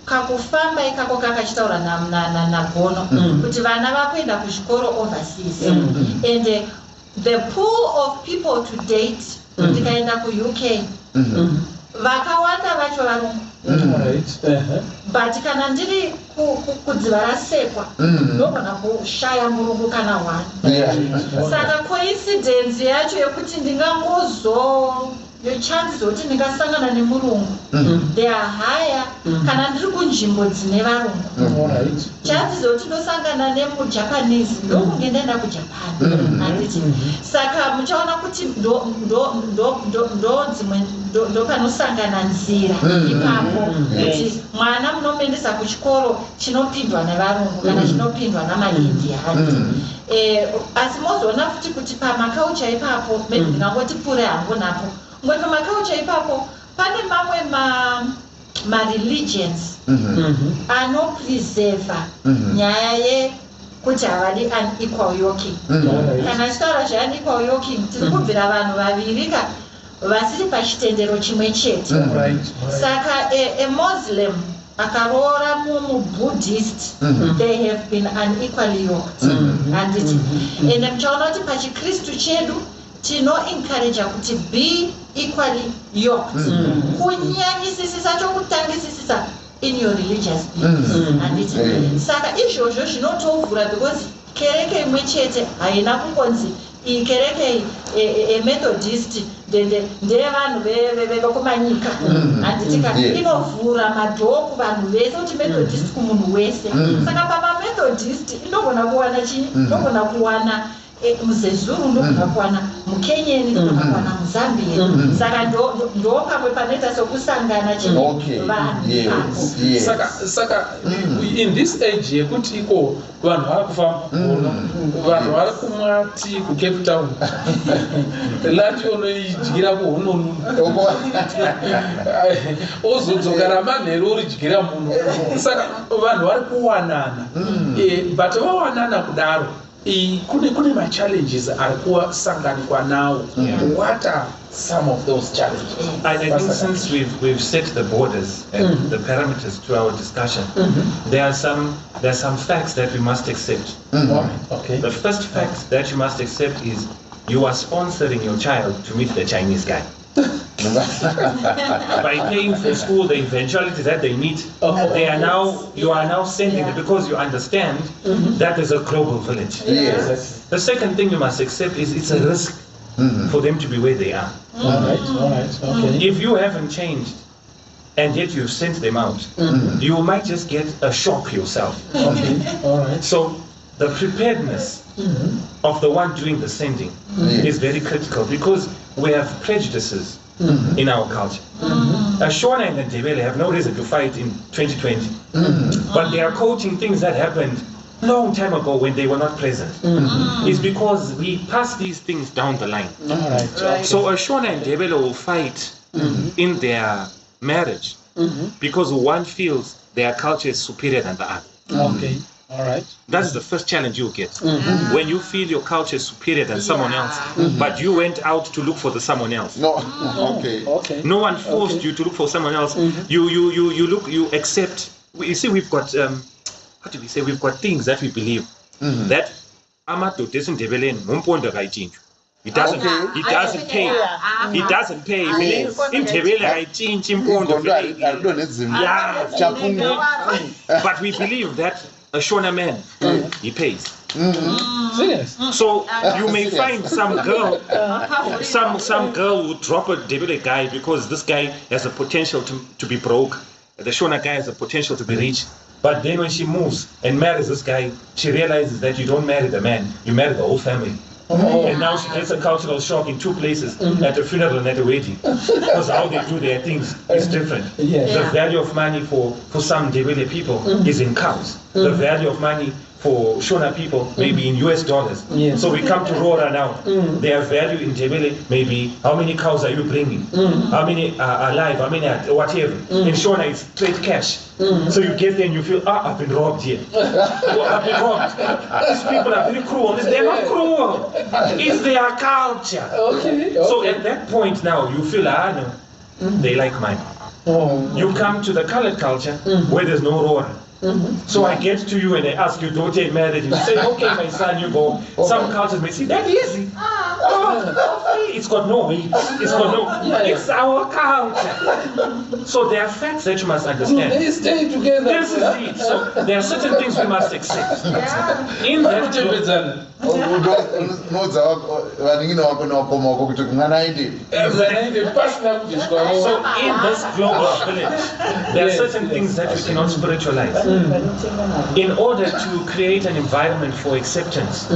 kakufamba ikako kakachitaura naGono kuti vana vakuenda kuchikoro overseas, and the pool of people to date ndikaenda kuUK vakawanda vacho varungu. But kana ndiri kudziva rasekwa ndogona kushaya murungu kana wani. Saka coincidence yacho yekuti chances zokuti ndingasangana nemurungu they are higher kana ndiri kunzvimbo dzine varungu. Chances zokuti ndosangana nemuJapanese ndokunge ndaenda kuJapan, handiti. Saka muchaona kuti ndo panosangana nzira ipapo kuti mwana munomuendesa kuchikoro chinopindwa nevarungu kana chinopindwa namaIndia, handiti. Asi mozoona futi kuti pamaculture ipapo maybe ndingangoti pure hangu napo ngoti pamaculture ipapo pane mamwe ma-religions anopreserva nyaya yekuti havadi unequal yoking. Kana chitaura zve-unequal yoking tiri kubvira vanhu vaviri vasiri pachitendero chimwe chete. Saka a Muslim akaroora muBuddhist, they have been unequally yoked, handiti. And muchaona kuti pachikristu chedu tino-encourage kuti be equally yoked, kunyanyisisisa chokutangisisisa in your religious beliefs, handiti. Saka izvozvo zvinotovhura because kereke imwe chete haina kungonzi iyi kereke eMethodist ndevanhu vekumanyika, handitika. Inovhura madhoo kuvanhu vese kuti Methodist kumunhu wese. Saka pamaMethodist inogona kuwana chini, inogona kuwana muZezuru, ndogona kuwana muKenyeni, ndogona kuwana muZambian. Saka ndo pamwe panoita sokusangana chino vanhu. Saka in this age yekuti iko vanhu vari kufamba, vanhu vari kumwati kuCape Town, lati unoidyira kuHonolulu ozodzoka ramanheru uridyira munhu. Saka vanhu vari kuwanana, but vawanana kudaro kune ma-challenges ari kusanganikwa nawo. What are some of those challenges? I think since we've set the borders and the parameters to our discussion, there are some facts that we must accept. Okay. The first fact that you must accept is you are sponsoring your child to meet the Chinese guy. By paying for school, the eventuality that they meet, you are now sending it because you understand that there's a global village. Yes. The second thing you must accept is it's a risk for them to be where they are. All right. Okay. If you haven't changed and yet you've sent them out, you might just get a shock yourself. Okay. All right. So the preparedness of the one doing the sending is very critical because we have prejudices in our culture. Shona and Ndebele have no reason to fight in 2020, but they are quoting things that happened long time ago when they were not present. It's because we pass these things down the line. All right. So Shona and Ndebele will fight in their marriage because one feels their culture is superior than the other. Okay. All right. That is the first challenge you get. When you feel your culture is superior than someone else, but you went out to look for the someone else. No. Okay. No one forced you to look for someone else. You accept. You see, we've got what do we say? We've got things that we believe that it doesn't pay. It doesn't pay. But we believe that a Shona man, he pays. So you may find some girl who drop a Debele guy because this guy has a potential to be broke. The Shona guy has a potential to be rich. But then when she moves and marries this guy, she realizes that you don't marry the man, you marry the whole family. And now she gets a cultural shock in two places, at a funeral and at a wedding. Because how they do their things is different. The value of money for some Debele people is in cows. The value of money for Shona people maybe in US dollars. So we come to Rora now. Their value in Debele maybe how many cows are you bringing? How many are alive? How many are whatever? In Shona it's straight cash. So you get there and you feel, I've been robbed here. I've been robbed. These people are very cruel. They're not cruel. It's their culture. So at that point now you feel, no, they like mine. You come to the colored culture where there's no Rora. So I get to you and I ask you, don't take marriage. You say, okay, my son, you go. Some cultures may say, that easy. It's got no weight. It's our culture. So there are facts that you must understand. They stay together. This is it. So there are certain things we must accept. In that so in this global village, there are certain things that we cannot spiritualize. In order to create an environment for acceptance,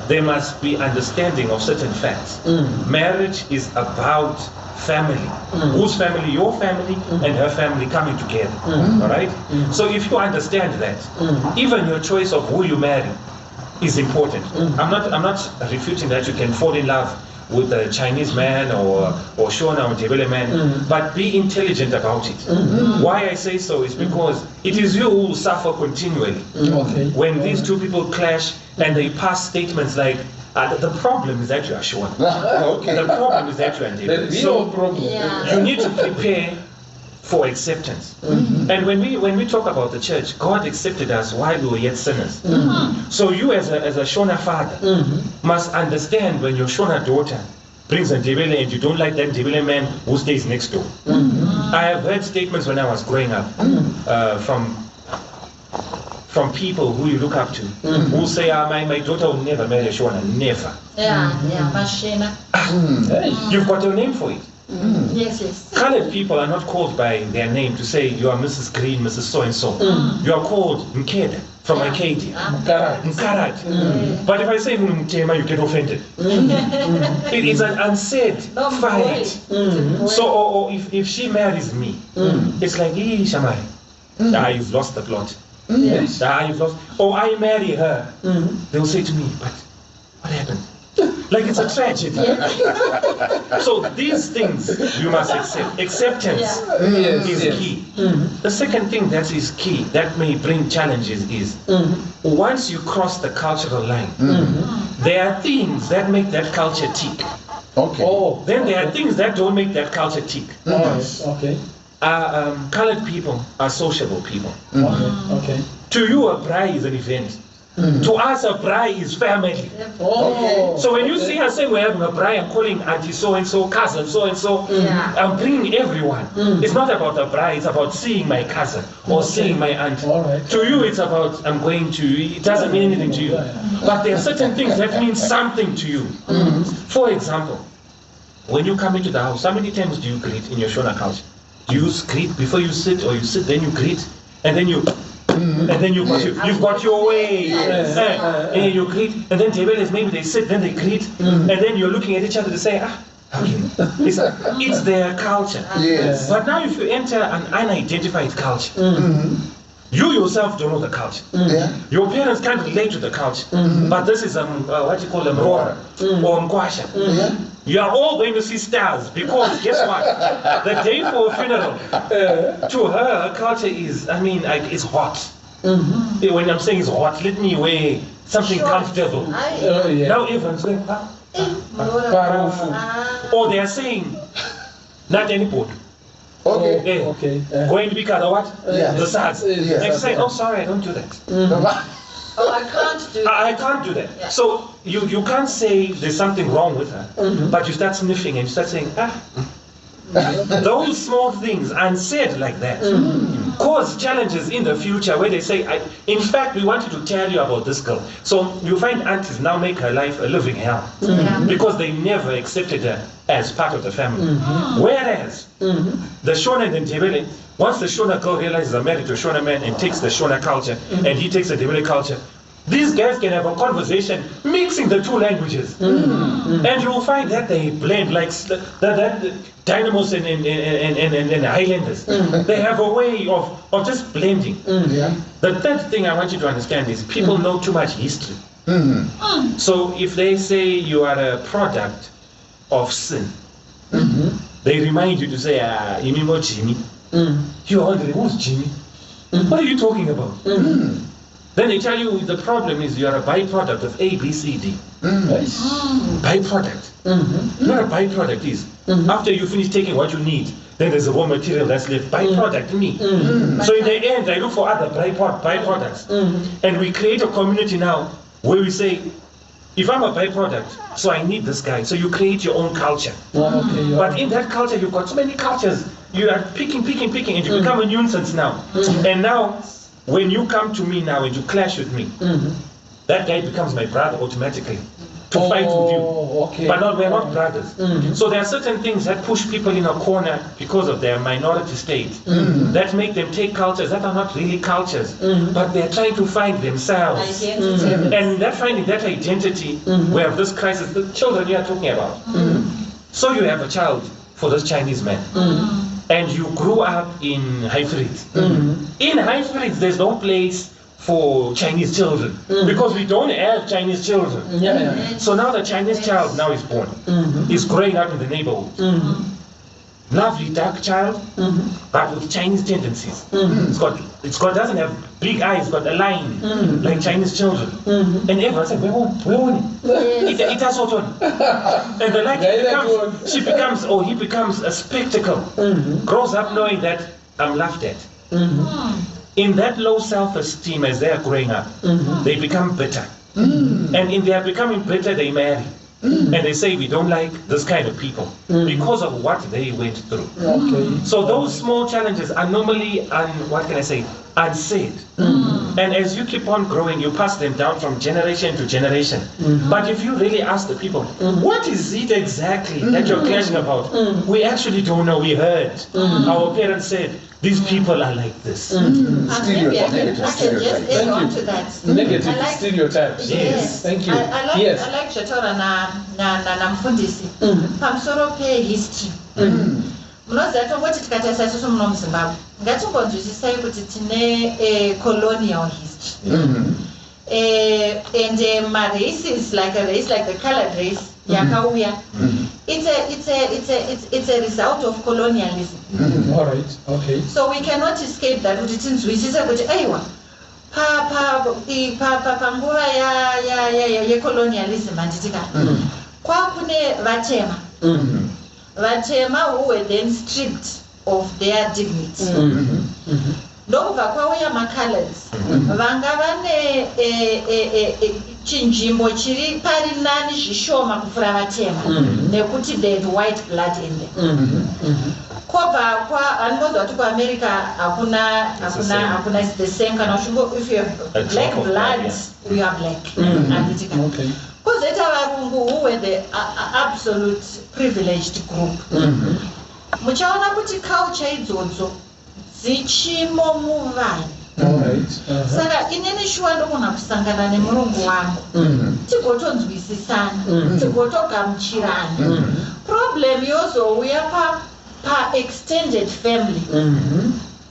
there must be understanding of certain facts. Marriage is about family. Whose family? Your family and her family coming together. All right? So if you understand that, even your choice of who you marry is important. I'm not refuting that you can fall in love with a Chinese man or Shona or Debele man, but be intelligent about it. Why I say so is because it is you who suffer continually. When these two people clash and they pass statements like, the problem is that you are Shona. The problem is that you are Debele. So you need to prepare for acceptance. And when we talk about the church, God accepted us while we were yet sinners. So you as a Shona father must understand when your Shona daughter brings a Debele and you don't like that Debele man who stays next door. I have heard statements when I was growing up from people who you look up to, who say, my daughter will never marry a Shona, never. You've got a name for it. Yes. Colored people are not called by their name to say you are Mrs. Green, Mrs. So-and-so. You are called Mkeda from Acadia. Mkarat. But if I say Mtema, you get offended. It is an unsaid fight. So or if she marries me, it's like, Shamari, you've lost the plot. You've lost. Or I marry her, they'll say to me, but what happened? Like it's a tragedy. So these things you must accept. Acceptance is key. The second thing that is key, that may bring challenges is, once you cross the cultural line, there are things that make that culture tick. Then there are things that don't make that culture tick. Colored people are sociable people. To you, a bride is an event. To us, a bride is family. So when you see us say we're having a bride, I'm calling auntie so-and-so, cousin so-and-so, I'm bringing everyone. It's not about a bride, it's about seeing my cousin or seeing my aunt. To you, it's about, I'm going to, it doesn't mean anything to you. But there are certain things that mean something to you. For example, when you come into the house, how many times do you greet in your Shona culture? Do you greet before you sit, or you sit, then you greet, and then you... And then you've got your way, and you greet, and then Debeles, maybe they sit, then they greet, and then you're looking at each other to say, it's their culture. But now if you enter an unidentified culture, You yourself don't know the culture. Your parents can't relate to the culture. But this is what you call a Mora or Mkwasha. You are all going to see stars because guess what? The day for a funeral, to her culture is, it's hot. When I'm saying it's hot, let me wear something comfortable. Now everyone's saying, or they are saying, not any boat. Okay. Going to be cut or what? The SARS. They say, oh, sorry, I don't do that. Oh, I can't do that. I can't do that. Yeah. So you can't say there's something wrong with her, but you start sniffing and you start saying, those small things unsaid like that cause challenges in the future where they say, in fact, we wanted to tell you about this girl. So you find aunties now make her life a living hell because they never accepted her as part of the family. Whereas the Shona and Ndebele, once the Shona girl realizes they're married to a Shona man and takes the Shona culture and he takes the Ndebele culture, these guys can have a conversation mixing the two languages. And you'll find that they blend like the Dynamos and Highlanders. They have a way of just blending. The third thing I want you to understand is people know too much history. So if they say you are a product of sin, they remind you to say, Imimo Jimmy. You're wondering, who's Jimmy? What are you talking about? Then they tell you the problem is you are a byproduct of A, B, C, D. Byproduct. What a byproduct is. After you finish taking what you need, then there's a raw material that's left. Byproduct me. So in the end, I look for other byproducts. And we create a community now where we say, if I'm a byproduct, so I need this guy. So you create your own culture. But in that culture, you've got so many cultures. You are picking, and you become a nuisance now. And now, when you come to me now and you clash with me, that guy becomes my brother automatically to fight with you. But we're not brothers. So there are certain things that push people in a corner because of their minority state that make them take cultures that are not really cultures, but they're trying to find themselves. And that finding that identity, we have this crisis, the children you are talking about. So you have a child for this Chinese man. And you grew up in Highfields. In Highfields, there's no place for Chinese children because we don't have Chinese children. So now the Chinese child now is born. He's growing up in the neighborhood. Lovely dark child, but with Chinese tendencies. It's got doesn't have big eyes, it's got a line like Chinese children. And everyone said, it has what on. And the like he becomes a spectacle. Grows up knowing that I'm laughed at. In that low self-esteem as they are growing up, they become bitter. And in their becoming bitter, they marry. And they say we don't like this kind of people because of what they went through. So those small challenges are normally unsaid. And as you keep on growing, you pass them down from generation to generation. But if you really ask the people, what is it exactly that you're clashing about? We actually don't know. We heard. Our parents said, these people are like this. Maybe I can just add on to that. Negative stereotypes. Yes. Thank you. I like Shatora na mfundisi. Pamsoro pe history. Munoziva tongoti tikataisa isusu muno muZimbabwe. Ngatimbonzwisisai kuti tine colonial history. And my race is like a race, like the colored race. Yakauya. It's a result of colonialism. All right. Okay. So we cannot escape that. Kuti tinzwisise kuti aiwa panguva yecolonialism handitika kwakune vatema who were then stripped of their dignity. Ndokubva kwauya macolors vanga vane chinzvimbo chiri pari nani zvishoma kupfuura vatema nekuti they had white blood in them. Kobva anombonzwa kuti kuAmerica hakuna is the same kana if you have black blood you are black. Kozoita varungu who were the absolute privileged group. Muchaona kuti culture idzodzo dzichimo muvanhu. Saka inini shuwa ndogona kusangana nemurungu wangu tigotonzwisisana tigotogamuchirana. Problem yozouya pa extended family.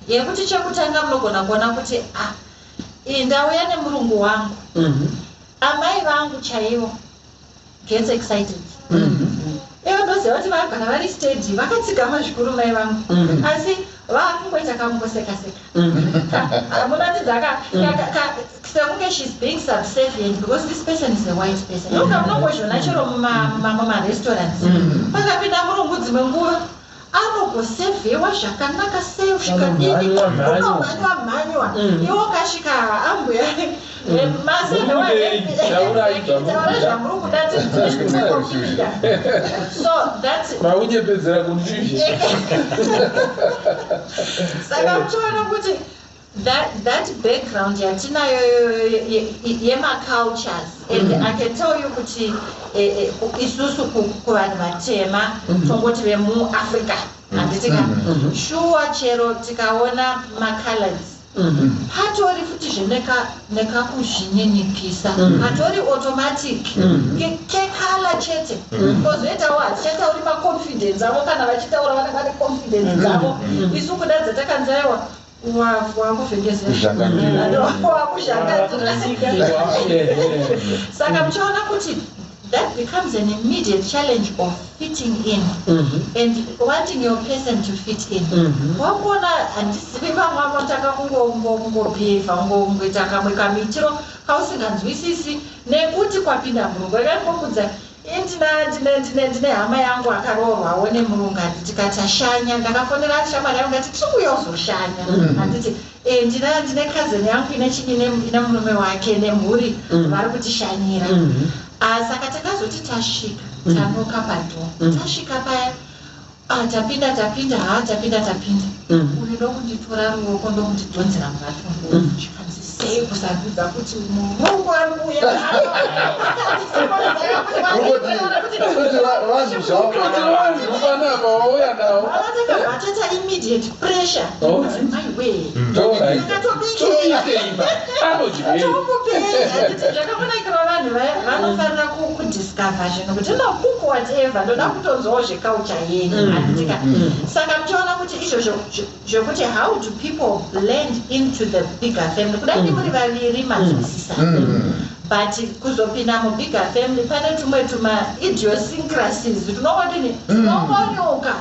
yekuti chekutanga munogona kuona kuti ndauya nemurungu wangu, amai vangu chaivo gets excited. Ivo ndoziva kuti vagara vari stage vakatsigama zvikuru mai vangu, asi vakungoita kamungoseka-seka. Munoratidza sekunge she's being subservient because this person is a white person. Munongozviona chero mumarestaurants pakapinda murungu dzimwe nguva anogosevhewa zvakanaka sei zvikadini unomhanywa iwo kasvika ambuya masevhewa zvamuri kuda so that's maunyepedzera kunjuzhe. saka uchiona kuti that background yatinayo yema-cultures, and I can tell you kuti isusu kuvanhu vatema tongoti vemuafrica handitika shuwa chero tikaona ma-colors hatori futi zvinekakuzvinyenyipisa hatori automatic kekala chete kozoitawo hatichatauri maconfidence avo kana vachitaura vanenge vane confidence dzavo isu kuda dzatakanzaiwa saka muchaona kuti that becomes an immediate challenge of fitting in and wanting your person to fit in. Wakuona handisivi vamwe vanotaka kungobhevha kungoita kamwe kamitiro kausinganzwisisi nekuti kwapinda murungu. Akangokudza ndine hama yangu akaroorwawo nemurungu, handiti kati ashanya, ndakafonera shamwari yangu ngati tiri kuuya uzoshanya, handiti ndine kazeni yangu ine murume wake nemhuri vari kutishanyira. Saka takazoti tasvika tanoka padho, tasvika paya tapinda uyu ndokunditora ruoko ndokundidhonzera mumatumbu zvikanzi sei kusarudza kuti murungu ari kuuya vatata immediate pressure my way zvakamonakira vanhu vanofanira kudiscover zvinhu kuti nokuku whatever ndoda kutonzwawo zveculture yenyu handitika. Saka muchiona kuti izvozvo zvokuti how do people blend into the bigger family, kudai muri vaviri manzwisisana, but kuzopinda mubigger family pane tumwe idiosyncrasies tunongodini tunongonyoka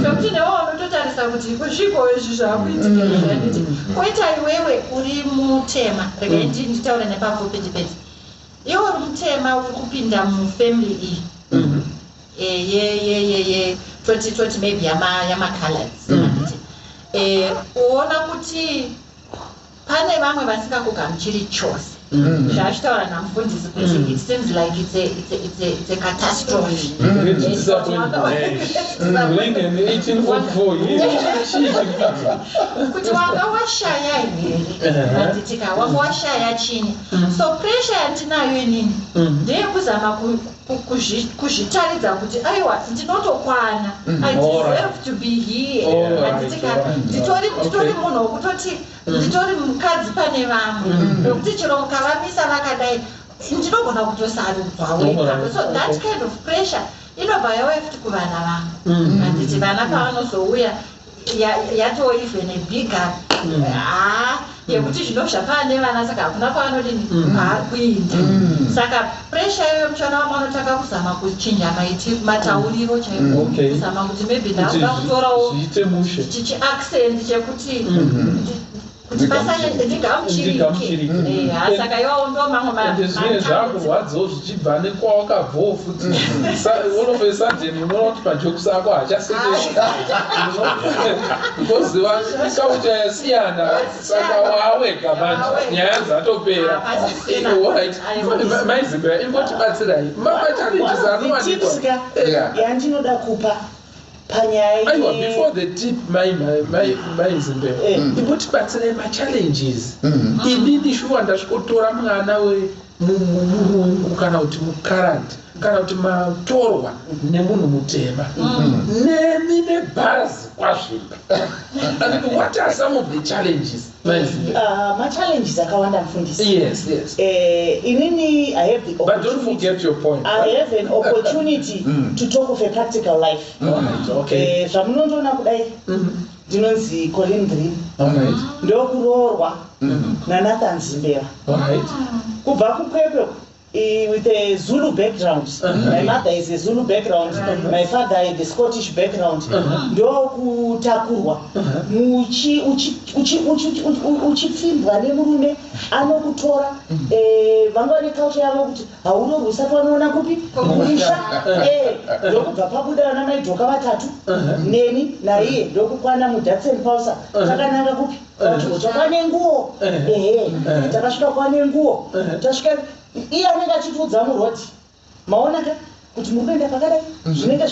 zvekuti newo unototarisa kuti kusviko izvi zvakuitika zvaniti koita iwewe uri mutema. Regai nditaure nepapfupedipedzi, iwe uri mutema uri kupinda mufamily iyi toti maybe yama-colors uona kuti pane vamwe vasingakugamuchiri chose zvachitaura namufundisi kuti it seems like it's a catastrophe. Kuti wanga washaya here handitika wanga washaya chini, so pressure yatinayo inini ndeyekuzama kuzvitaridza kuti aiwa ndinotokwana, I deserve to be here handitika nditori munhu wokutoti nditori mukadzi pane vamwe nokuti chero mukavamisa vakadai ndinogona kutosarudzwawo. So that kind of pressure inobva yauya futi kuvana vangu handiti vana pavanozouya yatoo even a bigger yekuti zvinhu zvapane vana saka hakuna pavanodini kuinda. Saka pressure iyoyo muchona vamwe vanotaka kuzama kuchinja matauriro chaiwo, kuzama kuti maybe ndauda kutorawo chiaccent chekuti kuti pasanye ndingamuchirike. Saka iwawo ndo mamwe zvimwe zvakurwadzawo zvichibva nekwawakabvawo futi unofesadheni unoona kuti majokusi ako hachasekei because ikaucha yasiyana, saka wawega manje nyaya dzatopera. Maizimbira ingotibatsirai machallenges anowanikwa yandinoda kupa panyaya aiwa before the tip maizimbira ingotibatsirai machallenges. Inini shuwa ndasvikotora mwana murungu kana kuti mukarandi kana kuti matorwa nemunhu mutema nemi nebhazi kwasvika. What are some of the challenges? Ma-challenges akawanda mfundisi. Yes. Inini I have the opportunity. But don't forget your point. I have an opportunity to talk of a practical life. Okay. Zvamunondoona kudai ndinonzi Colin Green. Ndokuroorwa naNathan Zimbera. Kubva kuPwepo with a Zulu background. My mother is a Zulu background. My father is a Scottish background. Ndokutakurwa uchipfimbwa nemurume anokutora vanga culture yavo kuti hauro usati wanoona kupi kumusha. Ndokubva pabuda vana maidhoka vatatu neni naiye ndokukwana muDatson Pausa takananga kupi takwane nguo. Takasvika kwane nguo tasvika iye anenge achitiudza muroti maonaka kuti muri kuenda pakadai zvinenge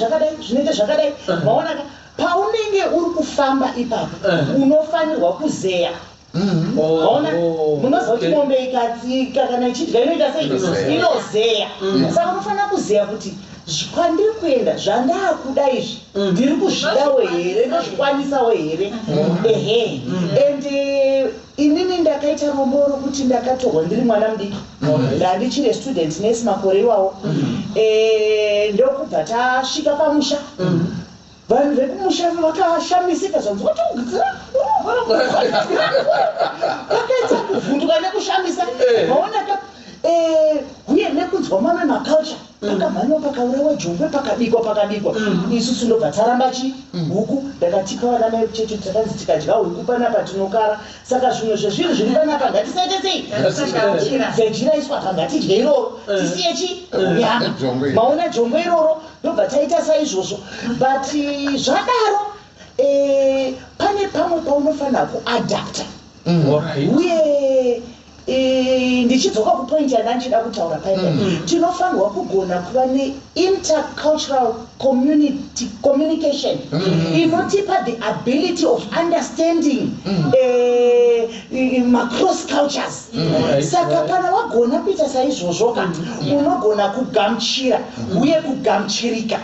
zvakadai maonaka paunenge uri kufamba ipapo unofanirwa kuzeya. Maona munoziva kuti mombe ikatsika kana ichidya inoita sei inozeya. Saka unofanira kuzeya kuti kwandiri kuenda zvandakuda izvi ndiri kuzvidawo here ndozvikwanisawo here. And inini ndakaita romboro kuti ndakatorwa ndiri mwana mudiki ndandichiri student nesi makore iwawo. Ndokubva tasvika pamusha vanhu vekumusha vakashamisika zvanzi vakaita kuvhunduka nekushamisa maonaka uye nekunzwa mamwe maculture pakamhanywa pakaurayiwa jongwe pakabikwa isusu ndobva taramba huku ndakatipa vana mai checho takanzi tikadya huku panapa tinokara. Saka zvimwe zvezviri zviri panapa ngatisaite sei veji raiswa apa ngatidye iroro tisiye nyama maona jongwe iroro ndobva taita saizvozvo. But zvadaro pane pamwe paunofanira kuadapta uye ndichidzoka kupoint yandanchida kutaura paipa tinofanirwa kugona kuva ne-intercultural communication inotipa the ability of understanding macross cultures. Saka kana wagona kuita saizvozvoka unogona kugamuchira uye kugamuchirika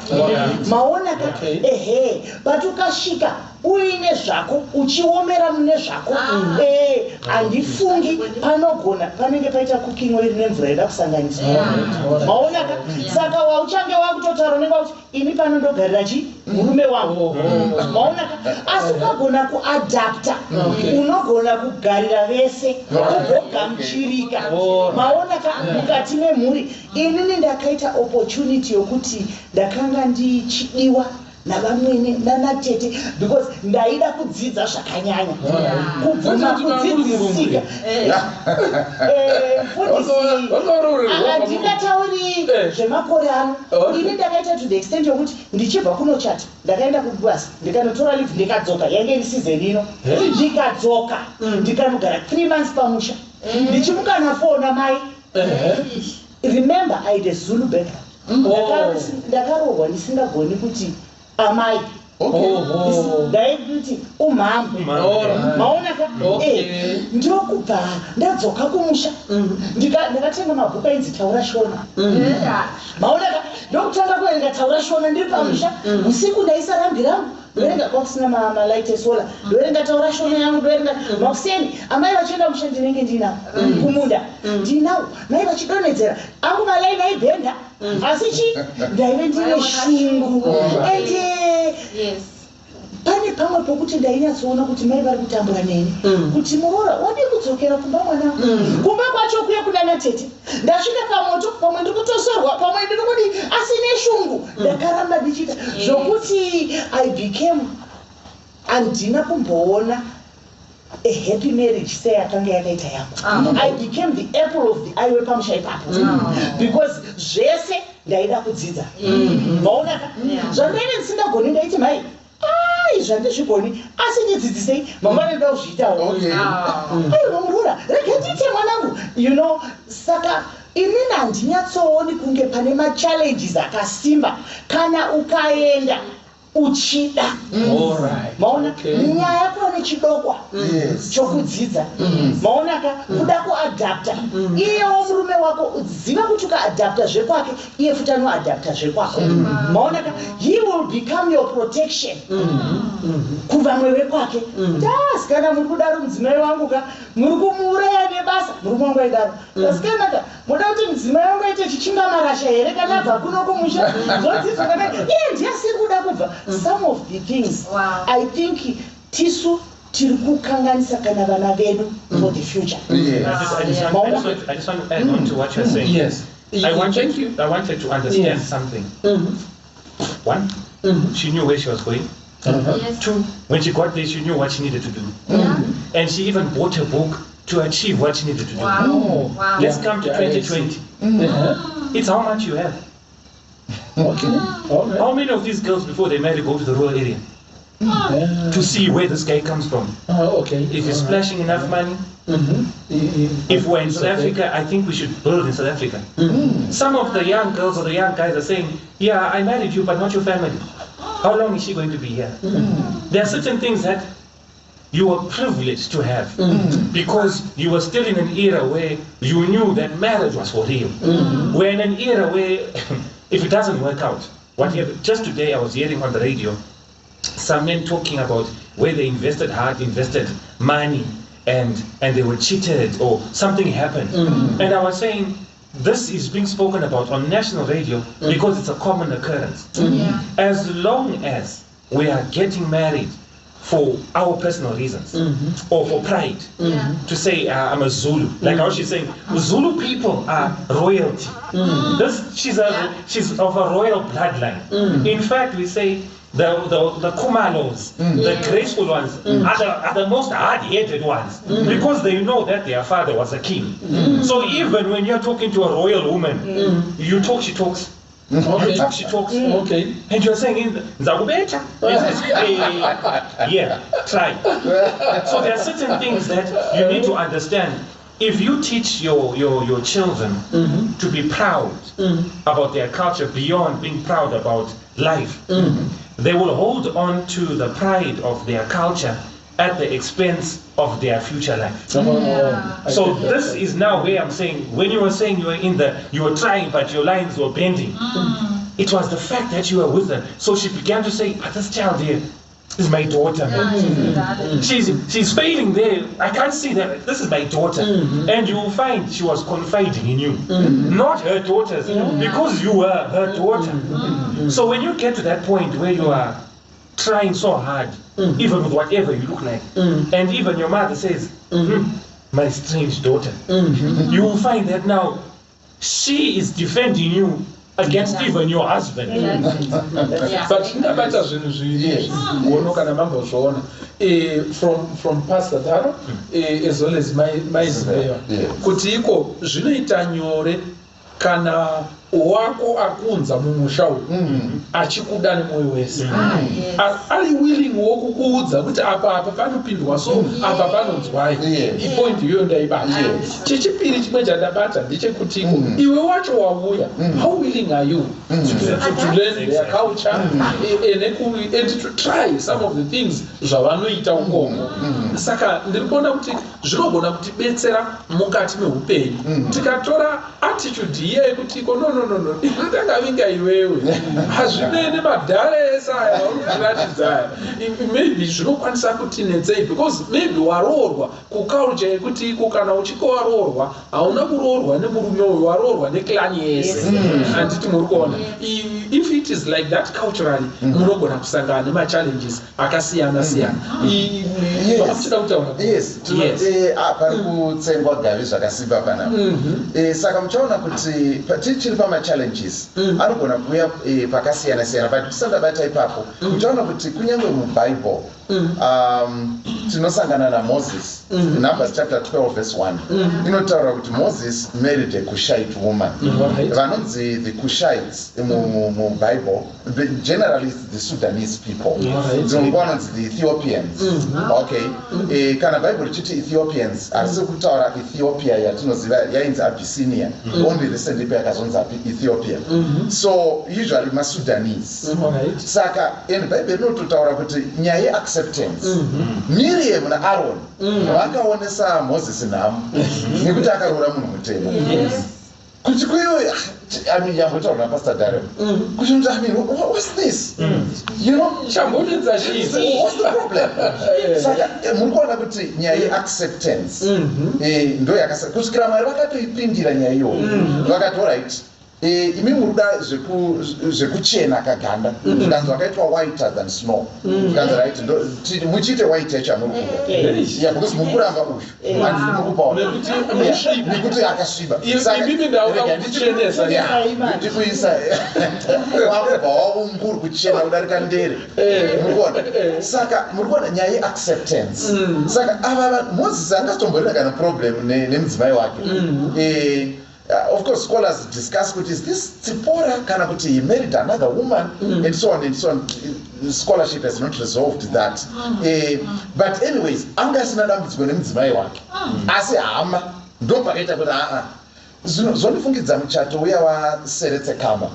maonaka. But ukasvika uine zvako uchiomera mune zvako handifungi panogona panenge paita cooking oil nemvura ida kusanganiswa maonaka. Saka wauchange wakutotaura unenge kuti ini panondogarira murume wangu maonaka. Asi ukagona kuadapta unogona kugarira vese ugogamuchirika maonaka mukati memhuri. Inini ndakaita opportunity yokuti ndakanga ndichidiwa navamwene nanatete because ndaida kudzidza zvakanyanya kubvuma kudzidzisika. Handingatauri zvemakore ano. Ini ndakaita to the extent yokuti ndichibva kunochata ndakaenda kubasa ndikanotora leave ndikadzoka yange iri season ino ndikadzoka ndikanogara 3 months pamusha ndichimuka nafona mai. Remember I had a Zulu background. Ndakarohwa ndisingagoni kuti amai ndaikuti umama maonaka. Ndokubva ndadzoka kumusha ndakatenga mabhuku ainzi taura shona maonaka. Ndokutanga kuverenga taura shona ndiri pamusha usiku ndaisa rambi rangu ndoverenga kwakusina malaiti esola ndoverenga taura shona yangu ndoverenga makuseni amai vachienda musha ndinenge ndinawo kumunda ndinawo mai vachidonhedzera angu malaini aibhenda asi ndaive ndine shungu. Pane pamwe pokuti ndainyatsoona kuti mai vari kutambura neni kuti murora wadi kudzokera kumba mwana kumba kwacho kuye kunana tete ndasvika pamoto pamwe ndiri kutosorwa pamwe ndiri kudi asi neshungu ndakaramba ndichiita zvokuti I became handina kumboona a happy marriage seyakanga yakaita yangu. I became the apple of the eye wepamusha ipapo because zvese ndaida kudzidza maonaka. Zvandaine ndisingagoni ndaiti mai zvandizvigoni asi ndidzidzisei mangwana ndoda kuzviitawo. Murura rege ndiite mwanangu saka inini handinyatsooni kunge pane machallenges akasimba kana ukaenda uchida maona nyaya kuva nechidokwa chokudzidza maonaka kuda kuadapta iyewo murume wako ziva kuti ukaadapta zvekwake iye futi anoadapta zvekwako maonaka. He will become your protection kuvamwe vekwake. Tasikana muri kudaro mudzimai wangu ka muri kumuuraya nebasa murume wangu aidaro asikanaka muda kuti mudzimai wangu aite chichinga marasha here kana abva kuno kumusha zodzidzwa kana iye ndiyasiri kuda kubva. Some of the things I think tisu tiri kukanganisa kana vana vedu for the future. I just want to add on to what you're saying. Yes. I wanted to understand something. One, she knew where she was going. Yes. Two, when she got there, she knew what she needed to do. And she even bought a book to achieve what she needed to do. Wow. Wow. Let's come to 2020. It's how much you have. Okay. How many of these girls before they marry go to the rural area to see where this guy comes from? Okay. If he's splashing enough money. If we're in South Africa, I think we should build in South Africa. Some of the young girls or the young guys are saying, yeah, I married you, but not your family. How long is she going to be here? There are certain things that you were privileged to have because you were still in an era where you knew that marriage was for real. We're in an era where if it doesn't work out, whatever. Just today I was hearing on the radio some men talking about where they invested hard, invested money, and they were cheated or something happened. And I was saying, this is being spoken about on national radio because it's a common occurrence. As long as we are getting married for our personal reasons or for pride, to say I'm a Zulu, like how she's saying Zulu people are royalty. She's of a royal bloodline. In fact, we say the Kumalos, the graceful ones, are the most hard-headed ones because they know that their father was a king. So even when you're talking to a royal woman, you talk, she talks. She talks. Okay. And you're saying, Zakubeta. Yeah, try. So there are certain things that you need to understand. If you teach your children to be proud about their culture beyond being proud about life, they will hold on to the pride of their culture at the expense of their future life. So this is now where I'm saying, when you were saying you were trying but your lines were bending, it was the fact that you were with them. So she began to say, but this child here is my daughter. She's failing there. I can't see that. This is my daughter. And you will find she was confiding in you, not her daughters, because you were her daughter. So when you get to that point where you are trying so hard, even with whatever you look like, and even your mother says, my strange daughter, you will find that now she is defending you against even your husband. But ndabata zvinhu zviviri kuona kana mambozviona from Pastor Daro as well as my Zunde kuti iko zvinoita nyore kana wako akunza mumusha achikuda nemwoyo wese ari willing wokukuudza kuti apa panopindwa so apa panonzwai ipoint iyoyo ndaibata chechipiri chimwe chandabata ndechekuti iwe wacho wauya how willing are you to learn their culture and to try some of the things zvavanoita ukongo saka ndiri kuona kuti zvinogona kutibetsera mukati meupenyu tikatora attitude iye kuti no ndakavinga iwewe hazvinene madhare esaya vakuratidza maybe zvinokwanisa kutinetsei because maybe waroorwa kuculture yekuti iko kana uchiko waroorwa hauna kuroorwa nemurume uyu waroorwa neklani yese handiti muri kuona if it is like that culturally munogona kusangana nemachallenges akasiyana siyana. Yes, pari kutsengwa gavi zvakasimba panapa. Saka muchaona kuti tichiri pamachallenges anogona kuuya pakasiyana siyana, but tisandabata ipapo muchaona kuti kunyange mubhaibheri tinosangana naMoses, Numbers chapter 12 verse 1 inotaura kuti Moses married a Cushite woman. Vanonzi the Cushites mubhaibheri generally the Sudanese people, vanonzi the Ethiopians. Okay, kana Bible chiti Ethiopians asi kutaura Ethiopia yatinoziva yainzi Abyssinia, only recently yakazonzi Ethiopia. So usually Sudanese. Saka in Bible inototaura kuti nyaya acceptance. Miriam na Aaron vakaonesa Moses nhamo nekuti akaroora munhu mutema. Kuti kuyo yambotaura Pastor Darren kuti what's this? You know, what's the problem? Saka muri kuona kuti nyaya acceptance ndo yakasa kusvikira Mwari vakatoipindira nyaya iyoyo vakati alright, imi muruda zvekuchena kaganda zvikanzi wakaitwa whiter than snow zvikanzi right muchiite white yacho amurikuda because mukuramba uyu handiri mukupaona nekuti akasviba ndikuisa wakubva wavo mukuru kuchena kudarika ndere murikuona saka murikuona nyaya yeacceptance saka ava moses angatomborina kana problem nemudzimai wake. Of course, scholars discuss what is this Zipporah kana kuti he married another woman and so on and so on. Scholarship has not resolved that. But anyways, angasina dambudziko nemudzimai wake. Asi hama ndo pakaita kuti zvonifungidza muchato uya waSeretsekama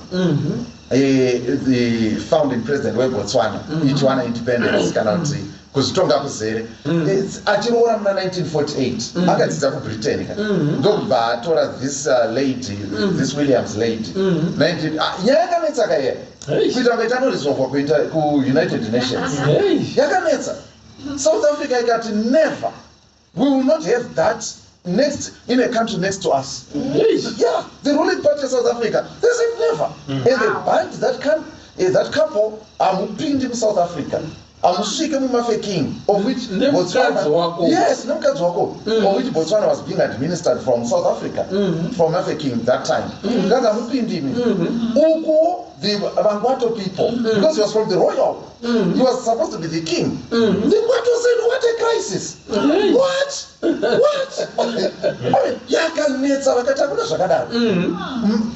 the founding president weBotswana ichiwana independence kana kuti kuzitonga kuzere achiroora muna 1948 akadzidza kuBritain ndokubva atora this lady this Williams lady nyaya yakanetsa kaya kuita kunge itanorizovwa kuita kuUnited Nations yakanetsa. South Africa ikati never, we will not have that next in a country next to us. Yeah, the ruling party of South Africa, they said never, and they banned that couple amupindi in South Africa. Amusvike mumafe king of which Botswana, yes, nemukadzi wako, of which Botswana was being administered from South Africa, from Mafe king that time. Because amupindi uko the Bangwato people, because he was from the royal, he was supposed to be the king. The Bangwato said, what a crisis! What? I mean, yakanetsa vakatakura zvakadaro.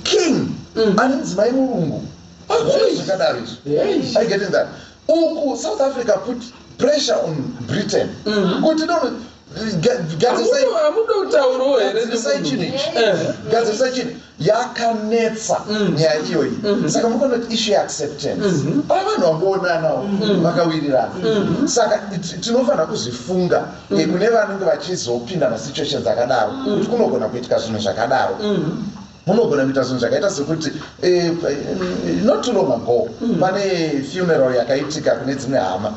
King anonzi mai murungu. Akuna zvakadaro izvi. I getting that. South Africa put pressure on Britain. Kuti no gadzisai yakanetsa nyaya iyoyi. Saka mukono issue acceptance. Vanhu vangoonanawo vakawirirana. Saka tinofanira kuzvifunga kune vanenge vachizopinda masituations akadaro kuti kunogona kuitika zvinhu zvakadaro. Munogona kuita zvinhu zvakaita sekuti not too long ago pane funeral yakaitika kune dzimwe hama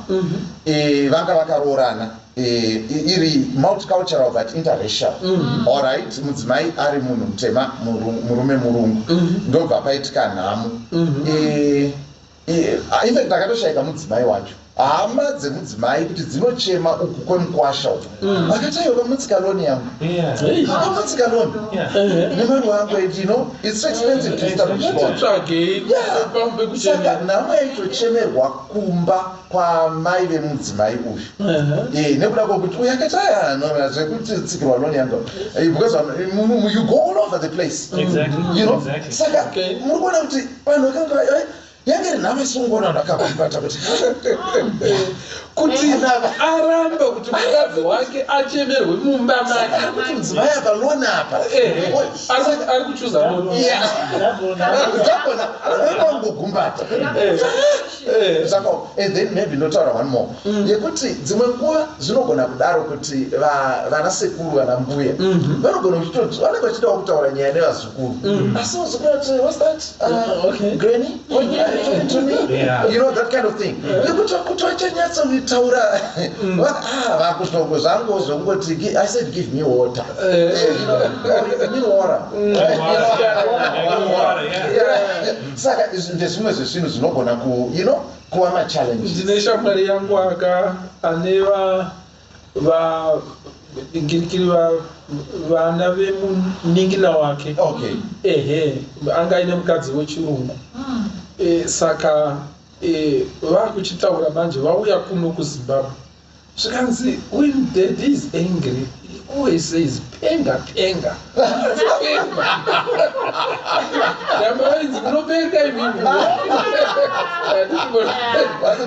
vanga vakaroorana iri multicultural but interracial. Alright, mudzimai ari munhu mutema murume murungu ndobva paitika nhamo. In fact akatoshayika mudzimai wacho. Hama dzemudzimai kuti dzinochema uku kwemukwasha uku akataiwa mutsikaloni yangu mutsikaloni nemari wangu iti it's so expensive to establish saka nhamo yaitochemerwa kumba kwamai vemudzimai uyu nekuda kwokuti uyu akati aya zvekuti tsikirwa loni yangu because you go all over the place, you know. Saka muri kuona kuti vanhu vakanga yange rinhama sungona ndakabata kuti aramba kuti mukadzi wake achemerwe mumba make kuti mudzimai akalona apa ari kuchuza zakona vangogumbata saka and then maybe notaura one more yekuti dzimwe nguva zvinogona kudaro kuti vanasekuru vana mbuya vanogona kuchitoti vanenge vachitawo kutaura nyaya nevazukuru asi vazukuru vati what's that granny to me, you know, that kind of thing. I said, give me water. Give me water. You know, kuwa challenge. Zinesha mali yangu aka aneva ingirikiriwa vana vemuningina wake. Okay. Anga ine mukadzi wechirungu. Saka vakuchitaura manje vauya kuno kuZimbabwe zvikanzi when dad is angry he always says penga ndamainzi munopenga imini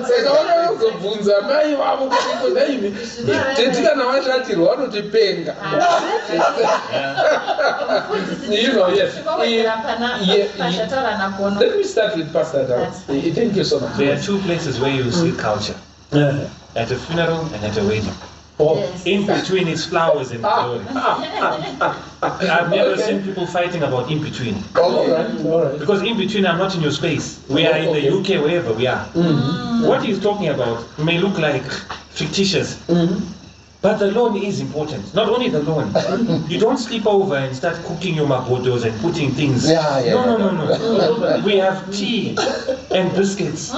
saka vakazobvunza mai vavo kuti naimi teti kana vashatirwa vanoti penga. You know, yes. Let me start with Pastor Dow. Thank you so much. There are two places where you see culture. At a funeral and at a wedding. In between is flowers and glory. I've never seen people fighting about in between. All right. Because in between, I'm not in your space. We are in the UK, wherever we are. What he's talking about may look like fictitious. But the loan is important. Not only the loan. You don't sleep over and start cooking your magodos and putting things. No. We have tea and biscuits.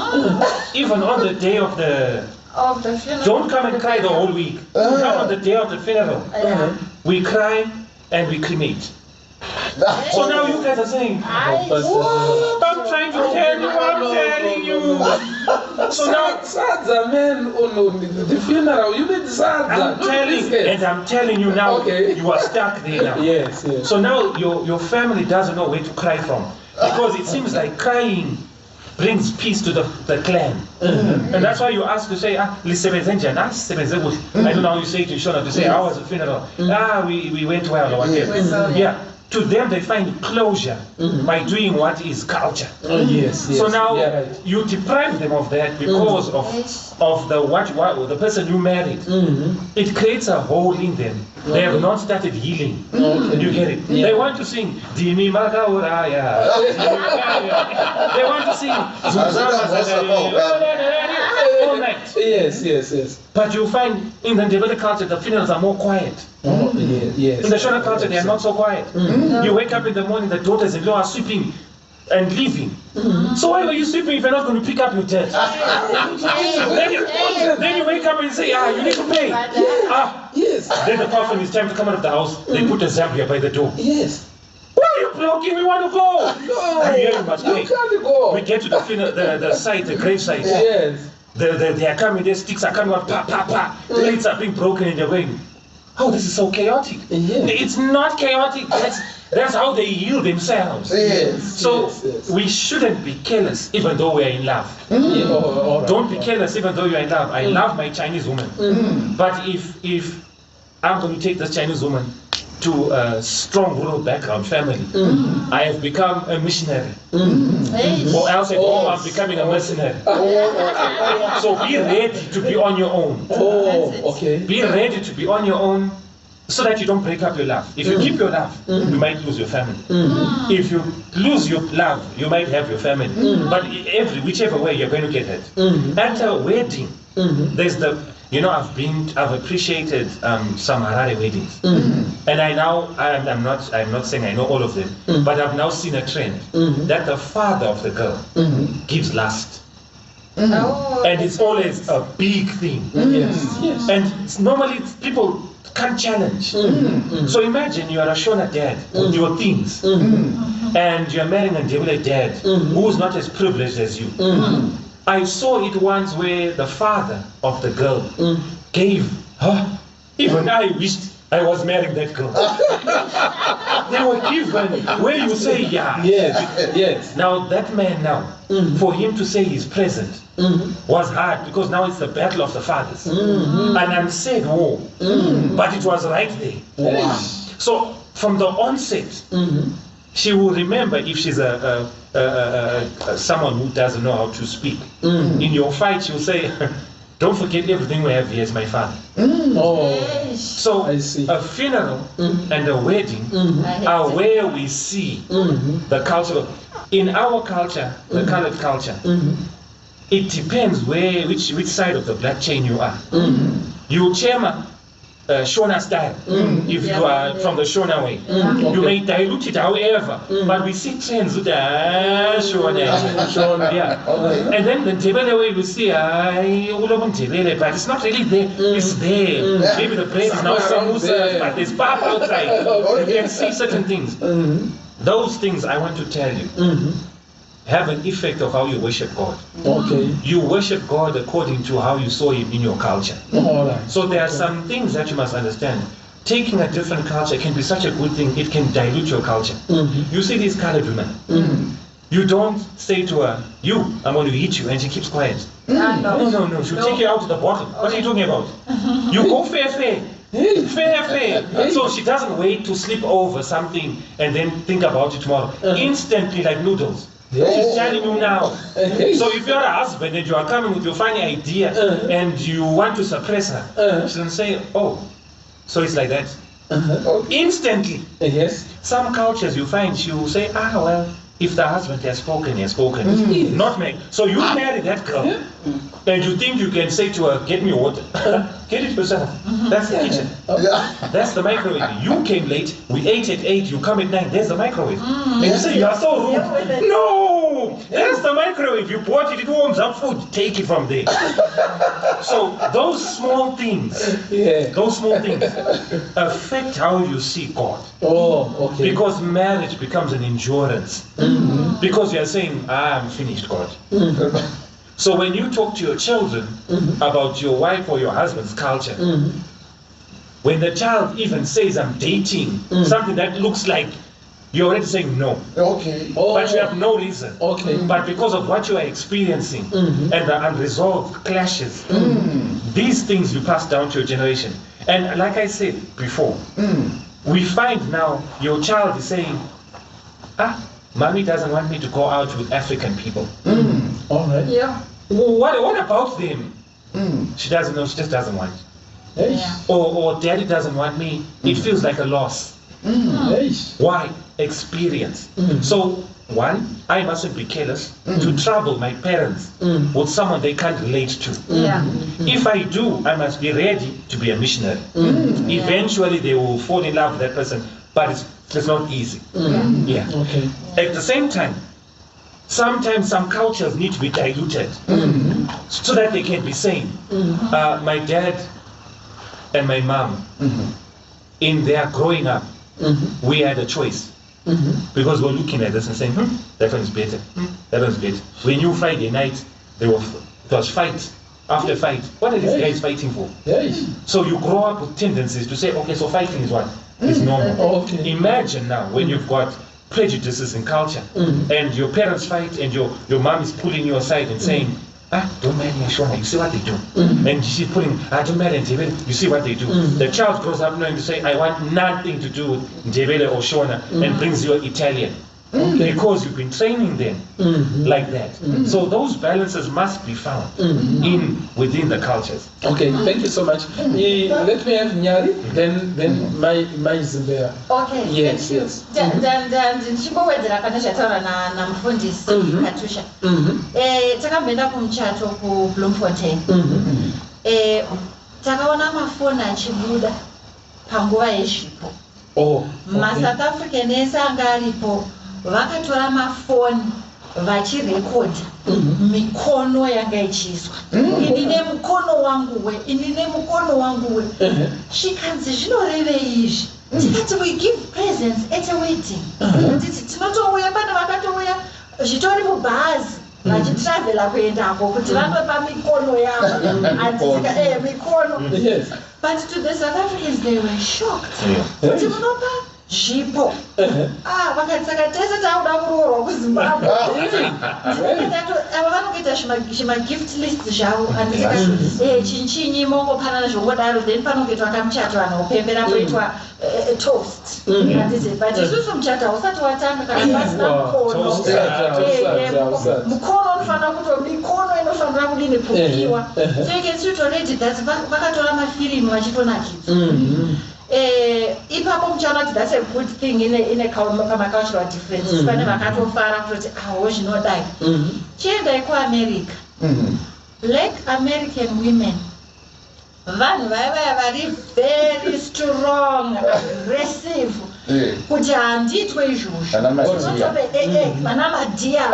Even on the day of the funeral. Don't come and cry the whole week. Come on the day of the funeral. We cry and we cremate. So now you guys are saying, I'm trying to tell you, I'm telling you. So now, the funeral, you need I'm telling you now, you are stuck there now. Yes. So now your family doesn't know where to cry from. Because it seems like crying brings peace to the clan. And that's why you ask to say, I don't know how you say to Shona to say, how was the funeral? We went well or whatever. Yeah. To them, they find closure by doing what is culture. So now you deprive them of that because of the person you married. It creates a hole in them. They have not started healing. You get it? They want to sing Dimi Magauraya. They want to sing all night. Yes. But you find in the Ndebele culture the funerals are more quiet. Yes. In the Shona culture they are not so quiet. You wake up in the morning, the daughters-in-law are sweeping and leaving. So why are you sweeping if you're not going to pick up your debt? Then you wake up and say, you need to pay. Yes. Then the coffin is time to come out of the house. They put a Zambia by the door. Yes. Why are you blocking? We want to go. No, you must pay. You can't go. We get to the site, the grave site. Yes. They are coming, their sticks are coming out, plates are being broken and they're going, oh, this is so chaotic. It's not chaotic. That's how they heal themselves. So we shouldn't be careless even though we are in love. Don't be careless even though you are in love. I love my Chinese woman. But if I'm going to take this Chinese woman to a strong rural background family, I have become a missionary. Or else at home I'm becoming a mercenary. So be ready to be on your own. Be ready to be on your own so that you don't break up your love. If you keep your love, you might lose your family. If you lose your love, you might have your family. But whichever way, you're going to get it. At a wedding, there's I've appreciated some Harare weddings, and I'm not saying I know all of them, but I've now seen a trend that the father of the girl gives last, and it's always a big thing. And normally people can't challenge. So imagine you are a Shona dad with your things, and you're marrying a Ndebele dad who's not as privileged as you. I saw it once where the father of the girl gave her, even I wished I was marrying that girl. They were given where you say, yes. Now that man for him to say he's present was hard because now it's the battle of the fathers. An unsaid war, but it was right there. So from the onset, she will remember if she's someone who doesn't know how to speak. In your fight, she'll say, don't forget everything we have here is my father. So a funeral and a wedding are where we see the culture. In our culture, the colored culture, it depends which side of the black chain you are. You Chema, Shona style, if you are from the Shona way. You may dilute it however, but we see trends with the Shona. And then the Ndebele way we see, but it's not really there, it's there. Maybe the place is now samosa, but there's pap outside. You can see certain things. Those things I want to tell you have an effect of how you worship God. You worship God according to how you saw Him in your culture. So there are some things that you must understand. Taking a different culture can be such a good thing, it can dilute your culture. You see these colored women. You don't say to her, I'm going to eat you, and she keeps quiet. No. She'll take you out to the bottle. What are you talking about? You go fair. So she doesn't wait to sleep over something and then think about it tomorrow. Instantly, like noodles. She's telling you now. So if you're a husband and you are coming with your funny idea and you want to suppress her, she doesn't say, so it's like that. Instantly. Some cultures you find she will say, if the husband has spoken, he has spoken. Not me. So you marry that girl and you think you can say to her, get me water. get it yourself. That's the kitchen. That's the microwave. You came late, we ate at 8, you come at 9, there's the microwave. And you say, you are so rude. No! That's the microwave. You bought it warms up food. Take it from there. So those small things, affect how you see God. Oh, okay. Because marriage becomes an endurance. Because you are saying, I'm finished, God. So when you talk to your children about your wife or your husband's culture, when the child even says, I'm dating, something that looks like you're already saying no. Okay. But you have no reason. Okay. But because of what you are experiencing and the unresolved clashes, these things you pass down to your generation. And like I said before, we find now your child is saying, mommy doesn't want me to go out with African people. All right. Yeah. What about them? She doesn't know, she just doesn't want. Yeah. Or daddy doesn't want me. It feels like a loss. Why? Experience. So, one, I mustn't be careless to trouble my parents with someone they can't relate to. Yeah. If I do, I must be ready to be a missionary. Eventually, they will fall in love with that person, but it's not easy. Yeah. Okay. At the same time, sometimes some cultures need to be diluted so that they can be sane. My dad and my mom, in their growing up, we had a choice. Because we're looking at this and saying, that one's better, that one's better. We knew Friday night, it was fight after fight. What are these guys fighting for? So you grow up with tendencies to say, okay, so fighting is what? It's normal. Okay. Imagine now when you've got prejudices in culture and your parents fight and your mom is pulling you aside and saying, don't marry Shona, you see what they do. And she's pulling, don't marry Ndebele, you see what they do. The child grows up knowing to say, I want nothing to do with Ndebele or Shona, and brings you Italian. Because you've been training them like that. So those balances must be found within the cultures. Okay, thank you so much. Let me have Nyari, then my Zimbabwe. Okay, Yes, thank you. yes. Ndichingowedzera pane zvataura namufundisi Katusha. Takamboenda kumuchato kuBloemfontein. Takaona mafoni achibuda panguva yezvipo. MaSouth African ese anga aripo vakatora mafoni vachirekodha mikono yanga ichiiswa. Ini nemukono wanguwe, ini nemukono wanguwe. Zvikanzi zvinorevei izvi? Tikati we give presents at a wedding. Tinotouya pane vakatouya zvitori mubhazi vachitravela kuendako kuti vanopa mikono yavo. Mikono. But to the South Africans, they were shocked. Kuti munopa zvipo. Vakati saka tese tauda kuroorwa kuZimbabwe. Ava vanokuita zvima-gift list zvavo. Chinchinyi mongopanana zvongodaro, then panongoitwa kamuchato vanopembera poitwa toast. But isusu muchato hausati watanga kana pasina mukono. Mukono unofanira mikono inofanira kudini kupiwa. So you can see it already that vakatora mafirimu vachitonakidza. Ipapo muchaona kuti that's a good thing in a cultural difference. Pane vakatofara kuti zvinodai. Chiendai kuAmerica. Black American women, vanhu vaiva vari very strong, aggressive. Kuti handitwe izvozvo. Vana madhiya.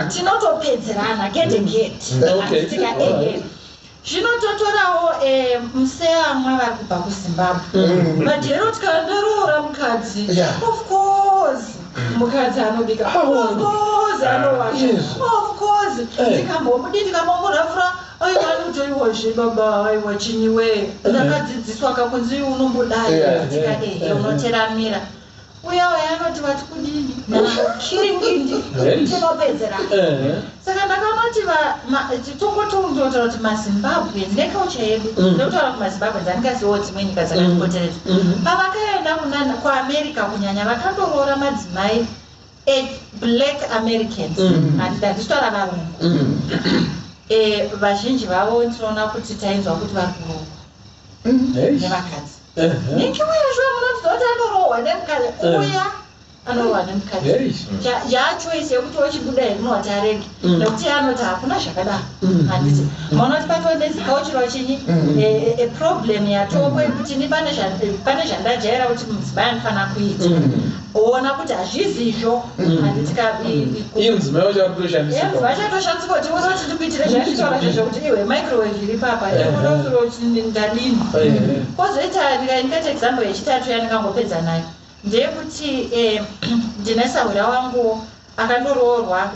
Tinotopedzerana get and get. Zvinototorawo museamwa vari kubva kuZimbabwe. Madhero tikandaroora mukadzi. Of course. Mukadzi anobika. Of course anowasha. Of course. Tikambomurafura. Aiwa notoiwazve baba, aiwa chinyiwe. Ndakadzidziswa kakunzi unombodai. Tikade unoteramira. Uya anoti vati kudini? Kiringindi. Tinopedzera. Saka ndakaona kuti tongotoutaura kuti maZimbabwe neculture yedu. Ndokutaura kuti maZimbabwe ndandikasiwo dzimwe nyika dzakatipoteredza. Pavakaenda kuAmerica kunyanya vakandoroora madzimai Black Americans. Handitaura varungu. Vazhinji vavo tinoona kuti tainzwa kuti vari kurohwa nevakadzi. Nichiuya zvavo munoti kuti andorohwa nemukadzi. Uya anorohwa nemukadzi yachoisi yekuti wachibuda inoati arege nekuti anoti hakuna zvakadaro handiti maona kuti patodesikawo chiro chinyi problem yatoko yekuti ni pane zvandajaira kuti mudzimai anofanira kuita ona kuti hazvizi izvo handiti vachatoshandisika kuti ose kuti ndikuitire zvanditaura zvezvo kuti iwe microwave iri papa oda kuti ndadini kozoita ndikaita example yechitatu yandingangopedza nayo ndeyekuti ndine sahura wangu akandoroorwa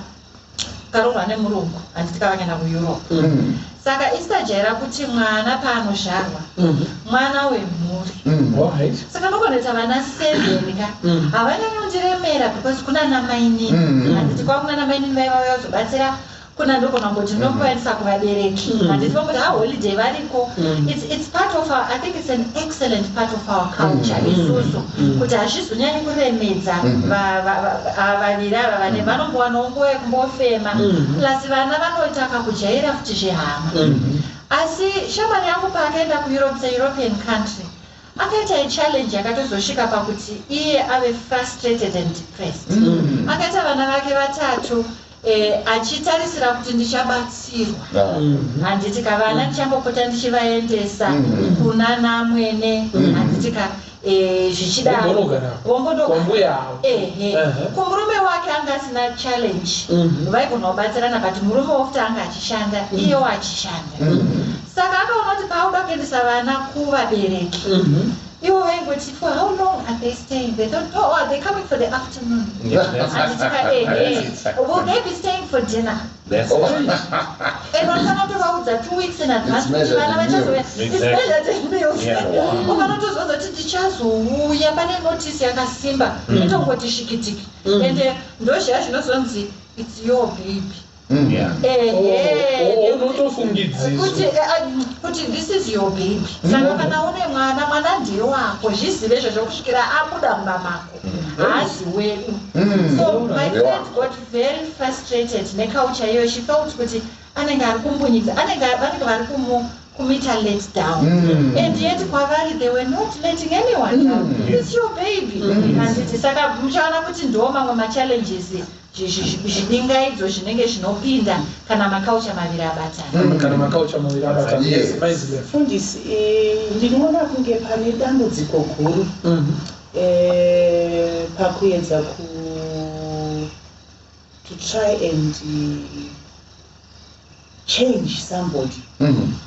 nemurungu handiti kavanyenda kueurope saka isajaira kuti mwana paanozvarwa mwana wemhuri saka ndokoneta vana 7 ka havanyanyondiremera because kuna namainini handiti kwava kuna namainini vaivauya kuzobatsira kuna ndogona ngoti ndinokuvaendesa kuvabereki handiti vanguti holiday variko it's part of our, I think it's an excellent part of our culture isusu kuti hazvizonyanyi kuremedza vaviri ava vane vanombowanawo nguva yekumbofema plus vana vanotaka kujaira futi zvehama asi shamwari yangu paakaenda kueurope seeuropean country akaita ichallenge yakatozosvika pakuti iye ave frustrated and depressed akaita vana vake 3 achitarisira kuti ndichabatsirwa handiti kavana ndichambopota ndichivaendesa kuna namwene handiti ka zvichidaro kumurume wake anga asina challenge vaigona kubatsirana but murume wofuti anga achishanda iyewo achishanda saka akaona kuti paauda kuendesa vana kuvabereki ivo vaingoti for how long are they staying? They thought, oh, are they coming for the afternoon? Will they be staying for dinner? And one cannot about 2 weeks in advance. It's measured in meals. And it's your baby. Kuti this is your baby. Saka kana une mwana ndiye wako zvizive zvokusvikira abuda mumba mako hazi wedu. So my friend got very frustrated neculture iyoyo. She felt kuti anenge ari kumbunyika, vanenge vari kumita let down. And yet kwavari they were not letting anyone down. It's your baby. Handiti saka muchaona kuti ndo mamwe machallenges zvidingaidzo zvinenge zvinopinda kana makaucha maviri abatana. Fundisi, ndinoona kunge pane dambudziko guru pakuedza to try and change somebody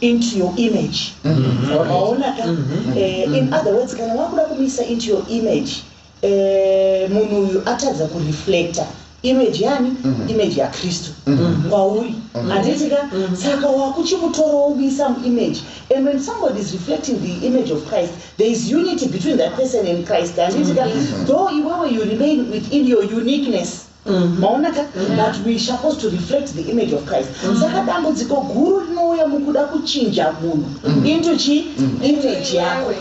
into your image. In other words, kana wakuda kumisa into your image, munhu uyu atadza kureflecta image yani image ya Kristu kwauri anditika saka wakuchimutoro ubisa image, and when somebody is reflecting the image of Christ, there is unity between that person and Christ. Anditika though you remain within your uniqueness, but we are supposed to reflect the image of Christ. Saka dambudziko guru rinouya mukuda kuchinja munhu into image yako.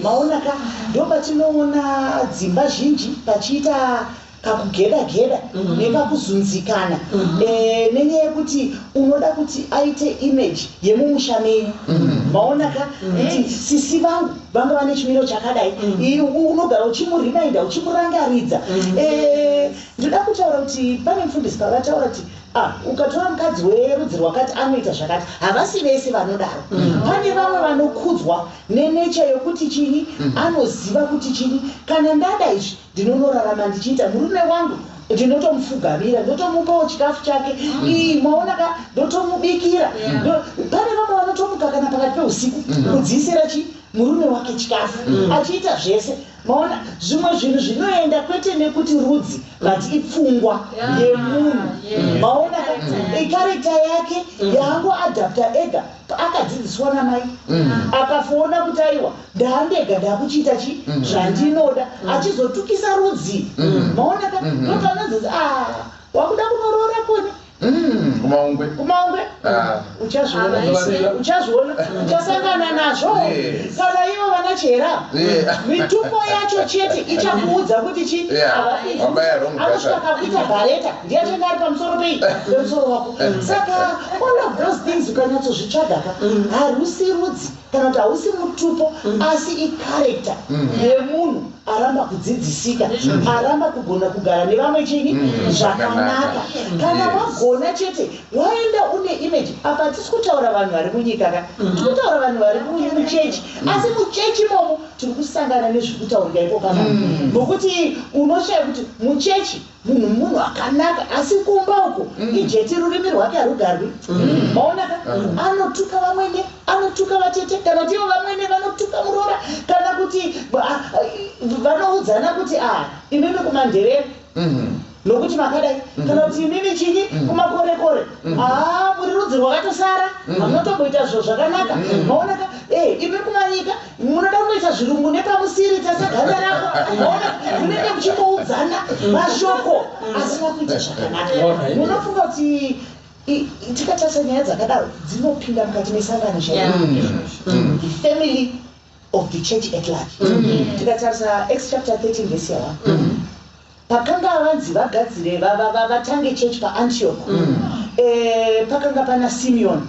Maonaka ndo patinoona dzimba zhinji pachiita kakugeda nekakuzunzikana nenyaya yekuti unoda kuti aite image yemumusha menyu. Maonaka kuti sisi vangu vanga vane chimiro chakadai, unogara uchimurimainda uchimurangaridza. Ndoda kutaura kuti pane mufundisi pavataura kuti ukatora mukadzi werudzi rwakati anoita zvakati, havasi vese vanodaro. Pane vamwe vanokudzwa nenecha yokuti chini, anoziva kuti chini, kana ndada izvi ndinonorarama ndichiita murume wangu ndinotomufugavira, ndotomupawo chikafu chake, maonaka ndotomubikira. Pane vamwe vanotomuka kana pakati peusiku kudziisira murume wake chikafu achiita zvese. Maona zvimwe zvinhu zvinoenda kwete nekuti rudzi but ipfungwa yemunhu. Maona ikarekta yake yango adapta ega akadzidziswa namai akafoona kuti aiwa ndaandega ndakuchiita zvandinoda achizotukisa rudzi. Maona ndotanonzi wakuda kunoroora kuni kumaungwe uchazviona uchasangana nazvo kana ivo vana chera mitumbo yacho chete ichakuudza kuti anosvika kakuita bhareta ndiyachanga ari pamusoro pemusoro wako. Saka all of those things things ukanyatsozvitsvaga ka harusi rudzi kana kuti hausi mutupo asi icharacter yemunhu aramba kudzidzisika aramba kugona kugara nevamwe chini zvakanaka kana wagona chete waenda une image apa tisi kutaura vanhu vari munyika ka tikutaura vanhu vari muchechi asi muchechi momo tiri kusangana nezvikutaurika ipo kana nokuti unoshaya kuti muchechi munhu akanaka asi kumba uko ijeti rurimi rwake harugarwi maonaka anotuka vamwene anotuka vatete kana kuti ivo vamwene vanotuka murora kana kuti vanoudzana kuti imimi kumanderera nokuti makadai kana kuti imimi chinyi kumakorekore muri rudzi rwakatosara hamunotomboita zvo zvakanaka maonaka imi kumanyika munoda kunoita zvirungu nepamusiri tasaganda rako maonaka munenge muchingoudzana mashoko asina kuita zvakanaka munofunga kuti tikatarisa nyaya dzakadaro dzinopinda mukati mesanganisha the family of the church at large tikatarisa Acts chapter 13 verse 1 pakanga vanzi vagadzire vatange church paAntioch pakanga pana Simeon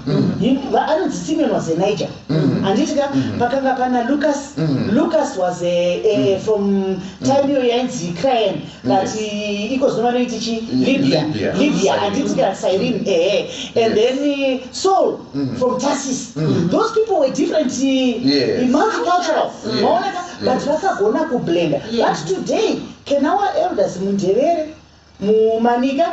anonzi Simeon was a Niger anditika pakanga pana Lucas was from time yainzi Ukraine that iko zvinovanoti chi Libya anditika Cyrene and then Saul from Tarsus those people were different multicultural but vakagona kublenda but today can our elders mundevere mumanika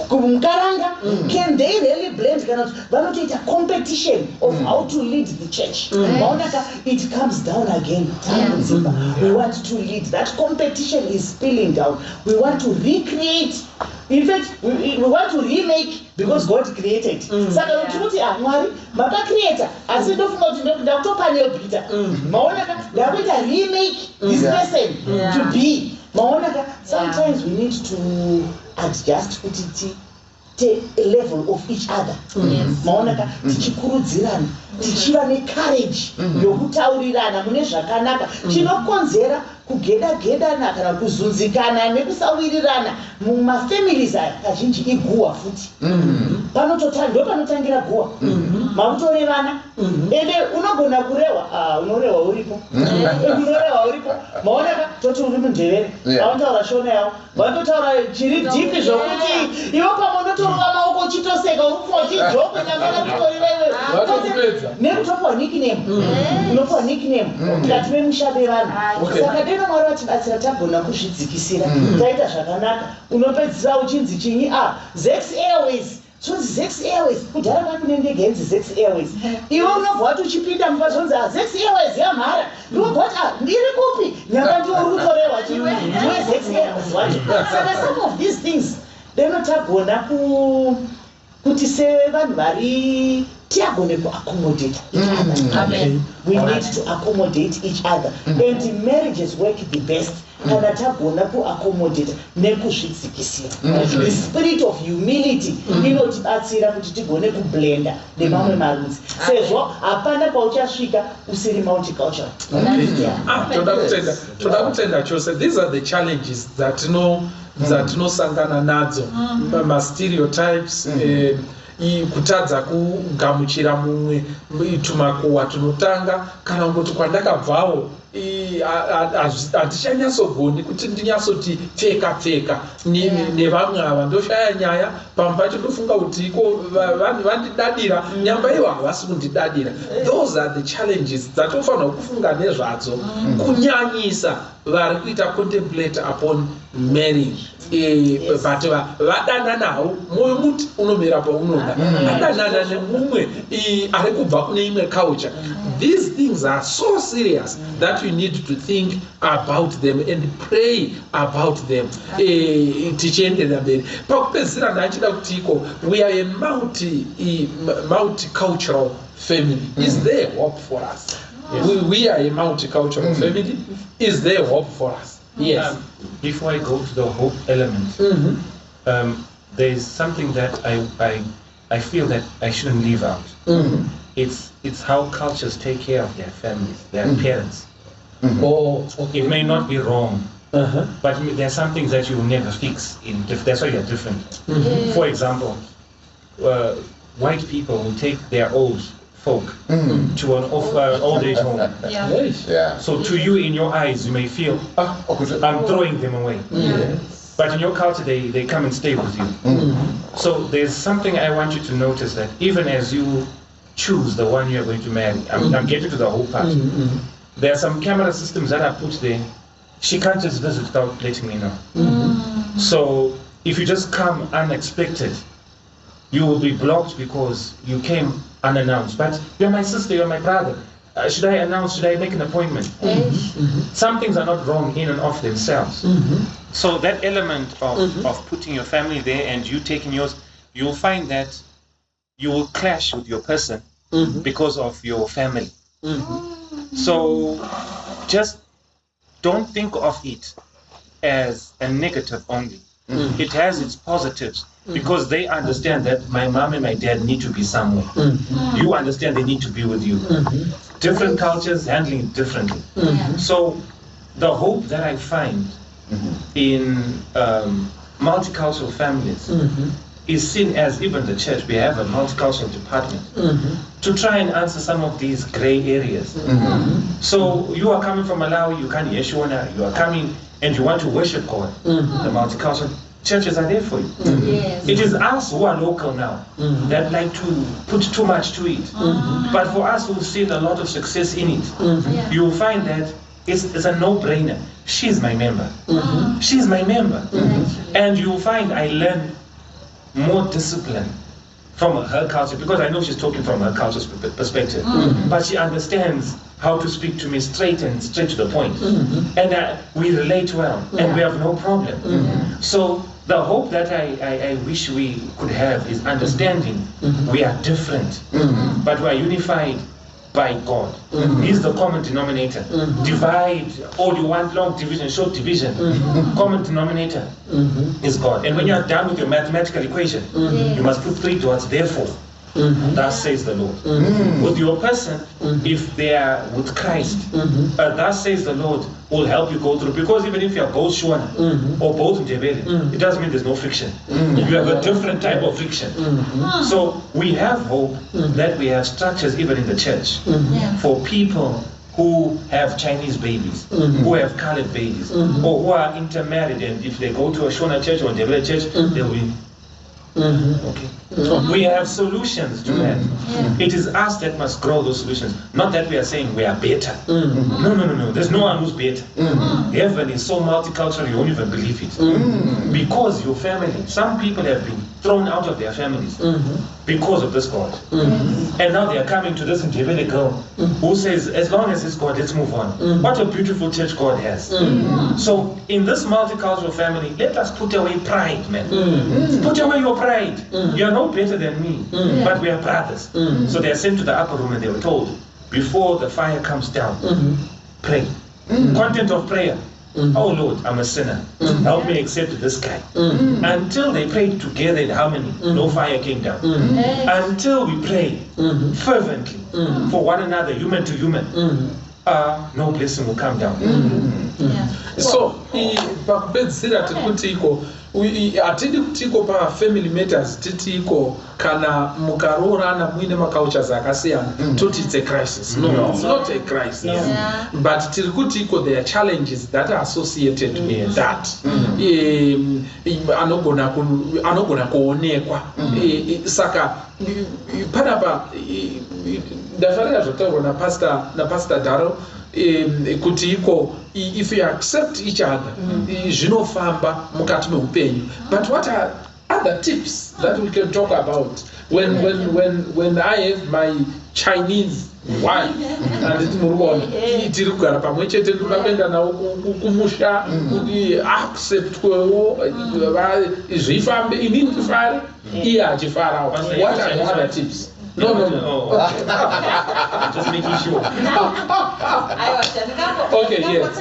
mukaranga can they really blend cannot vanotoita competition of how to lead the church maonaka it comes down again we want to lead that competition is spilling down we want to recreate in fact we want to remake because God created saka tinoti mwari makacreata asi ndofunga kuti ndakutopanel Peter maonaka ndakuita remake this person to be maonaka sometimes we need to adjust kuti a level of each other maonaka tichikurudzirana tichiva necourage yokutaurirana mune zvakanaka chinokonzera kugedagedana kana kuzunzikana nekusawirirana mumafamilies aya kazhinji iguwa futi ndo panotangira guwa makutorevana ende unogona kurewa unorewa uripo maonaka toti uri mundevere auntaura shona yavo vandotaura chiri dhipi zvokuti ivo pamonotorova maoko uchitoseka uri kufa uchijoku nyangana kutorivewe nekutopiwa nickname unopiwa nickname mukati memushabe vanhu saka deno mwari vatibatsira tagona kuzvidzikisira taita zvakanaka unopedzisira uchinzi chinyi Zex Airways sonzi Zex Airways kudhara kakune ndege yenzi Zex Airways iwe unobva wati uchipinda mumba zonzi Zex Airways yamhara ndobva wati ndiri kupi nyanga ndiwo uri kutorehwa chiwe Zex Airways wacho saka some of these things deno tagona kuti sevanhu vari tiagone kuaccommodate each other. We need to accommodate each other and marriages work the best kana tagona kuaccommodate nekuzvidzikisira the spirit of humility inotibatsira kuti tigone kublenda nemamwe marudzi sezvo hapana pauchasvika usiri multicultural. Toda kutenda chose these are the challenges that tinosangana nadzo ma-stereotypes kutadza kugamuchira mumwe tumakuwa tunotanga kana kuti kwandakabvawo handichanyatsogoni kuti ndinyatsoti pfeka nevamwe ava ndoshaya nyaya pamwe pacho ndofunga kuti iko vanhu vandidadira nyamba ivo havasi kundidadira. Those are the challenges dzatofanira kufunga nezvadzo kunyanyisa vari kuita contemplate upon marriage but vadananawo moyo muti unomera paunoda vadanana nemumwe ari kubva kune imwe culture. These things are so serious that you need to think about them and pray about them. Tichienderera mberi pakupedzisira ndachida kutiko we are a multicultural family. Is there hope for us? We are a multicultural family. Is there hope for us? Yes. Before I go to the hope element, there is something that I feel that I shouldn't leave out. It's how cultures take care of their families, their parents. Or it may not be wrong, but there are some things that you will never fix. That's why you're different. For example, white people who take their old folk to an old age home. So to you, in your eyes, you may feel, I'm throwing them away. But in your culture, they come and stay with you. So there's something I want you to notice, that even as you choose the one you're going to marry, I'm getting to the whole part. There are some camera systems that are put there. She can't just visit without letting me know. So if you just come unexpected, you will be blocked because you came unannounced. But you're my sister, you're my brother. Should I announce? Should I make an appointment? Some things are not wrong in and of themselves. So that element of putting your family there and you taking yours, you'll find that you will clash with your person because of your family. So just don't think of it as a negative only. It has its positives because they understand that my mom and my dad need to be somewhere. You understand they need to be with you. Different cultures handling it differently. So the hope that I find in multicultural families is seen as, even the church, we have a multicultural department to try and answer some of these gray areas. So you are coming from Malawi, you can't hear Shona, you are coming and you want to worship God. The multicultural churches are there for you. It is us who are local now that like to put too much to it. But for us who've seen a lot of success in it, you will find that it's a no-brainer. She's my member. She's my member. And you will find I learn more discipline from her culture, because I know she's talking from her culture's perspective. But she understands how to speak to me straight to the point. And we relate well, and we have no problem. So the hope that I wish we could have is understanding we are different, but we are unified by God. He's the common denominator. Divide all you want, long division, short division. Common denominator is God. And when you are done with your mathematical equation, you must put 3 dots, therefore. Thus says the Lord. With your person, if they are with Christ, thus says the Lord will help you go through. Because even if you are both Shona or both Ndebele, it doesn't mean there's no friction. You have a different type of friction. So we have hope that we have structures even in the church for people who have Chinese babies, who have colored babies, or who are intermarried, and if they go to a Shona church or Ndebele church, they'll be okay. We have solutions to that. It is us that must grow those solutions. Not that we are saying we are better. No. There's no one who's better. Heaven is so multicultural you won't even believe it. Because your family, some people have been thrown out of their families because of this God. And now they are coming to this Ndebele girl who says, as long as it's God, let's move on. What a beautiful church God has. So in this multicultural family, let us put away pride, man. Put away your pride. You are no better than me, but we are brothers. So they are sent to the upper room and they were told, before the fire comes down, pray. Content of prayer. Oh Lord, I'm a sinner. Help me accept this guy. Until they prayed together in harmony, no fire came down. Until we pray fervently for one another, human to human, no blessing will come down. So, pakupedzisira tikuti iko atidi kutiko pa family matters titiko kana mukarorana muine macultures akasiyana toti it's a crisis. No, it's not a crisis. But tiri kuti iko there are challenges that are associated with that. Anogona kuonekwa. Saka panapa ndafarira zvotaurwa na pastor Daro kuti iko if you accept each other zvinofamba mukati meupenyu. But what are other tips that we can talk about when I have my Chinese wife and tiri kugara pamwe chete kuenda nawo kumusha kuti accept zvifambe inini ndifare iye achifarawo. What are the other tips? No. Okay. Just making sure. Okay, yes.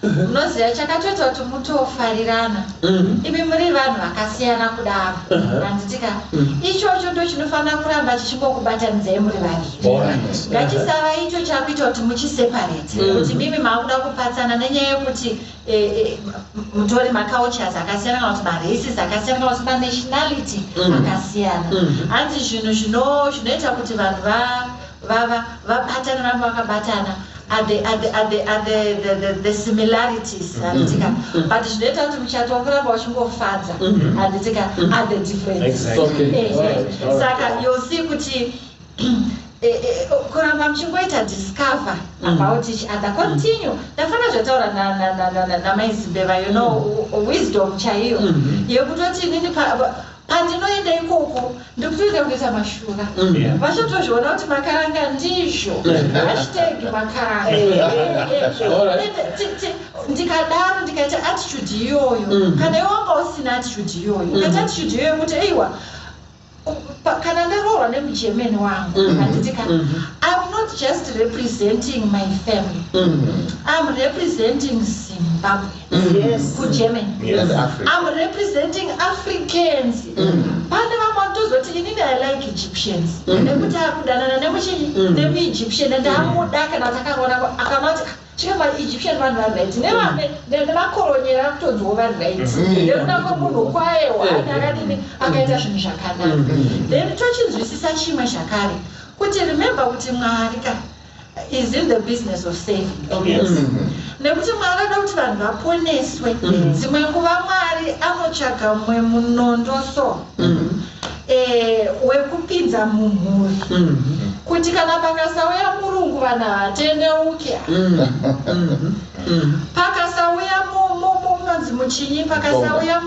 Unoziva chakatoita kuti mutofarirana imi muri vanhu vakasiyana kudaro handitika ichocho ndo chinofanira kuramba chichimbokubatanidzai muri vaviri. Ngachisava icho chakuita kuti muchiseparate kuti mimi makuda kupatsana nenyaya yekuti mutori macultures akasiyana kana kuti maraces akasiyana kana kuti manationality akasiyana. Hanzi zvinhu zvinoita kuti vanhu vabatane vamwe vakabatana are the similarities handitika, but zvinoita kuti muchato wakuramba uchingofadza handitika are the differences. Saka you'll see kuti kuramba muchingoita discover about each other, continue. Ndafana zvataura namaizimbeva, you know, wisdom chaiyo yekutoti nini pandinoenda ikoko ndikutoita kuita mashura vachatozviona kuti makaranga ndizvo hashtag makaranga ndikadaro ndikaita attitude iyoyo kana iwanga usina attitude iyoyo ukaita attitude iyoyo kuti eiwa kana ndarohwa nemugermani wangu handitika I'm not just representing my family, I'm representing Zimbabwe, kuGermany, I'm representing Africans. Pane vamotozoti inini I like Egyptians nekuti akudanana nemu-Egyptian ndamuda kana takaona akanoti chikamba Egyptian vanhu varight nemakoronyera kutonziwo varight nekunanga munhu kwayewo akadini akaita zvinhu zvakanaka. Then tochinzwisisa chimwe zvakare kuti remember kuti Mwari is in the business of saving. Nekuti Mwari anoda kuti vanhu vaponeswe. Dzimwe nguva Mwari anotsvaga mumwe munondoso wekupinza mumhuri kuti kana pakasauya murungu vanhu hatendeuke, pakasauya munonzi muchinyi, pakasauya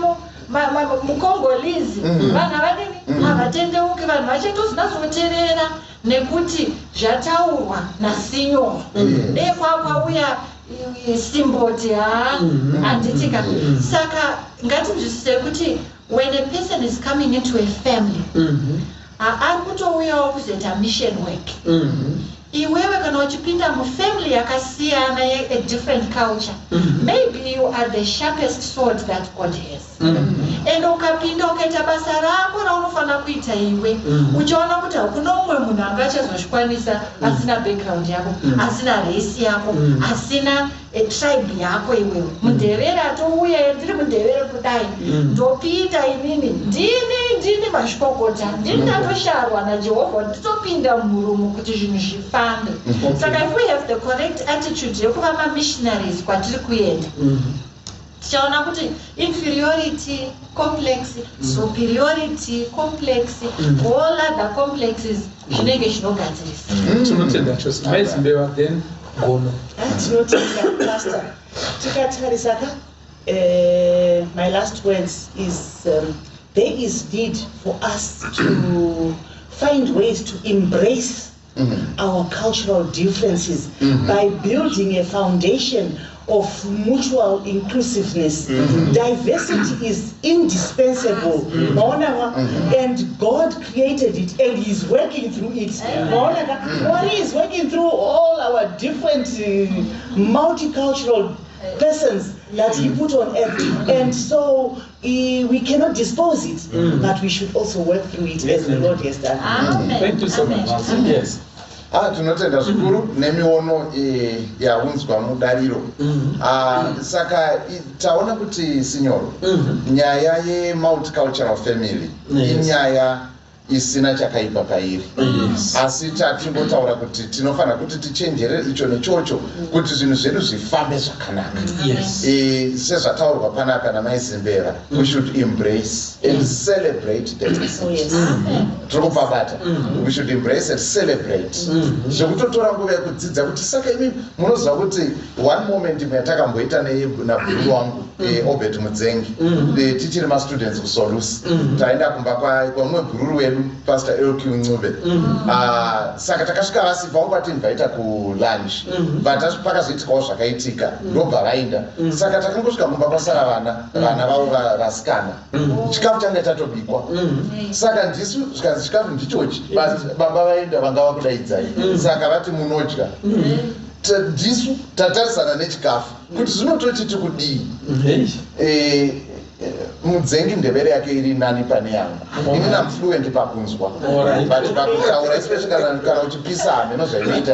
mukongolizi vanhu havadini havatendeuke, vanhu vachatozinazoterera nekuti zvataurwa nasinyo nekwauya simboti handitika. Saka ngatinzwisise kuti when a person is coming into a family ari kutouyawo kuzoita mission work. Iwewe kana uchipinda mufamily yakasiyana a different culture, maybe you are the sharpest sword that God has, and ukapinda ukaita basa rako raunofana kuita iwe uchiona kuti hakuna umwe munhu angachazozvikwanisa asina background yako, asina race yako, asina tribe yako. Iwewe mundevere atouya ndiri mundevere kudai ndopita inini ndini mazvikokota ndini ndatosharwa naJehovha nditopinda murumu kuti zvinhu zvifambe. Saka if we have the correct attitude yekuva mamissionaries kwatiri kuenda tichaona kuti inferiority complex, superiority complex, all other complexes zvinenge zvinogadzirisa. Tinotenda chose maizimbeva then gono tinotenda pastor tikatarisa my last words is there is need for us to find ways to embrace our cultural differences by building a foundation of mutual inclusiveness. Diversity is indispensable, and God created it and He's working through it. God is working through all our different multicultural persons that He put on earth, and so we cannot dispose it, but we should also work through it as the Lord has done. Amen. Thank you so much. Yes. Tinotenda zvikuru nemiono yaunzwa mudariro. Saka taona kuti sinyoro nyaya ye-multicultural family inyaya isina chakaipa pairi, asi tatimbotaura kuti tinofana kuti tichenjere icho nechocho kuti zvinhu zvedu zvifambe zvakanaka. Sezvataurwa panapa namaizimbera, we should embrace and celebrate diversity. Tokupabata, we should embrace and celebrate. Zvekutotora nguva yekudzidza kuti saka imi munoziva kuti one moment matakamboita nabhuru wangu Obed Mudzengi tichiri ma-students kusolusi taenda kumba kwamwe bhururu wedu Pastor LQ Ncube. Saka takasvika vasiva vatinvaita kulunch, but pakazoitikawo zvakaitika ndobva vaenda. Saka takangosvika mumba kwasara vana vavo vasikana, chikafu change tatobikwa. Saka ndisu zvikanzi chikafu ndichochi, baba vaenda vanga vakudaidzai, saka vati munodya. Ndisu tatarisana nechikafu kuti zvinototi tikudii. mudzengi ndebere yake iri nani pane yangu ini namfluent pakunzwa but pakutaura especially kana uchipisa hame nozvainoita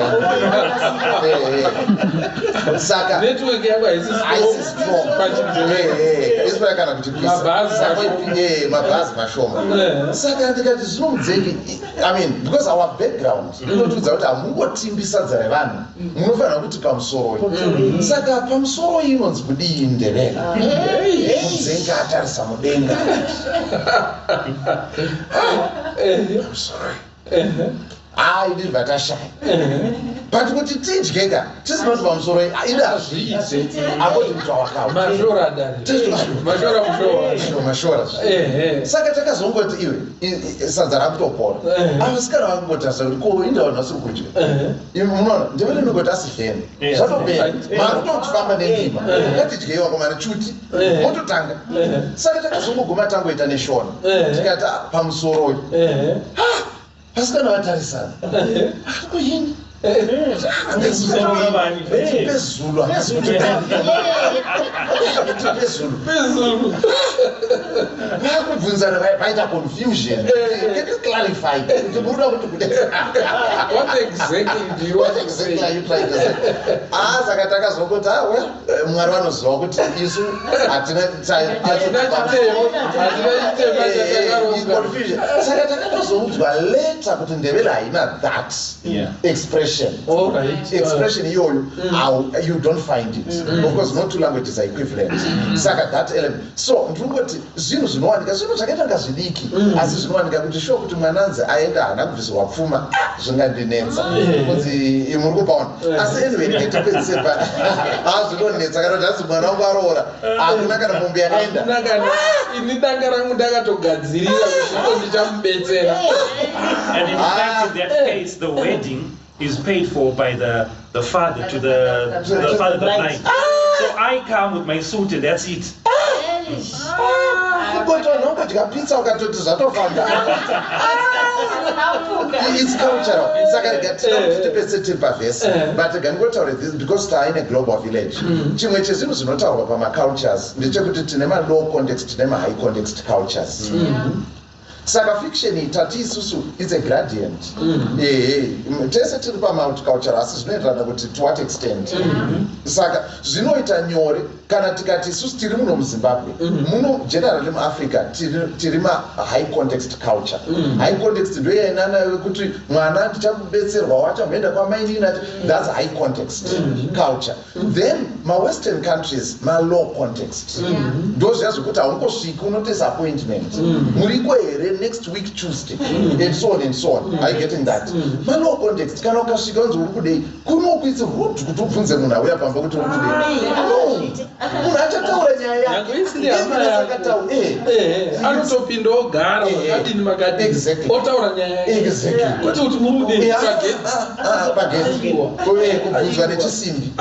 saka network yako haisi strong especially kana kuchipisa mabhazi mashoma saka ndikati zvino mudzengi I mean because our background inotudza kuti hamungotimbi sadza revanhu munofanira kuti pamusoro saka pamusoro inonzi kudii ndebere mudzengi atarisa mudenga I'm sorry ndiri vatashaya but kuti tidyeka tisinoti pamusoro ida hazviite akoti mutsva wakaumashora saka takazongoti iwe sadza rakutopora avasikana vangotarisa kuti ko inda vanhu vasiri kudya munoona ndevere nongoti asifeni zvatopera makutotifamba nendima ngatidyeiwa komana chuti mototanga saka takazongoguma tangoita neshona tikati pamusoro pasikana vatarisana kuyini pezulu vakubvunzana vaita confusion get it clarified kuti muruda kuti what exactly are you trying to say saka takazongoti mwari vanoziva kuti isu hatina confusion saka takatozoudzwa leta kuti ndevere haina that expression expression iyoyo you don't find it of course not two languages are equivalent saka that element so ndingoti zvinhu zvinowanika zvinhu zvakaitanga zvidiki asi zvinowanika kuti sho kuti mwananzi aenda hana kubvisirwa pfuma zvingandinetsa kuti muri kupaona asi anyway ndikatipedzisira zvinonetsa kana kuti asi mwana wangu aroora hakuna kana mombe yakaenda ini danga rangu ndakatogadzirira kuti ndichamubetsera and in fact in that case the wedding is paid for by the father to the father of the bride. So I come with my suit and that's it. It's cultural. But again, this because we are in a global village. Chimwe chezvinhu zvinotaurwa pamacultures ndechekuti tine low context tine high context cultures. Saka fiction itati isusu is a gradient. Tese tiri pamulticultural asi zvinoenderana kuti to what extent. Saka zvinoita nyore kana tikati isusu tiri muno muZimbabwe muno generally muAfrica tiri high context culture. High context ndoyenana kuti mwana ndichamubetserwa wachamboenda kwamaini nati that's high context culture. Then western countries low context. Ndozviya zvokuti haungosviki unote disappointment. Muriko here next week Tuesday and so on. Are you getting that? Low context kana ukasvika unzi uri kudei kunokuitsa rude kuti ubvunze munhu auya pamba kuti uri kudei. Munhu achataura nyaya anotopinda ogara makadini makadini otaura nyaya kuti murudei pagedzi kubvunzwa nechisimbi.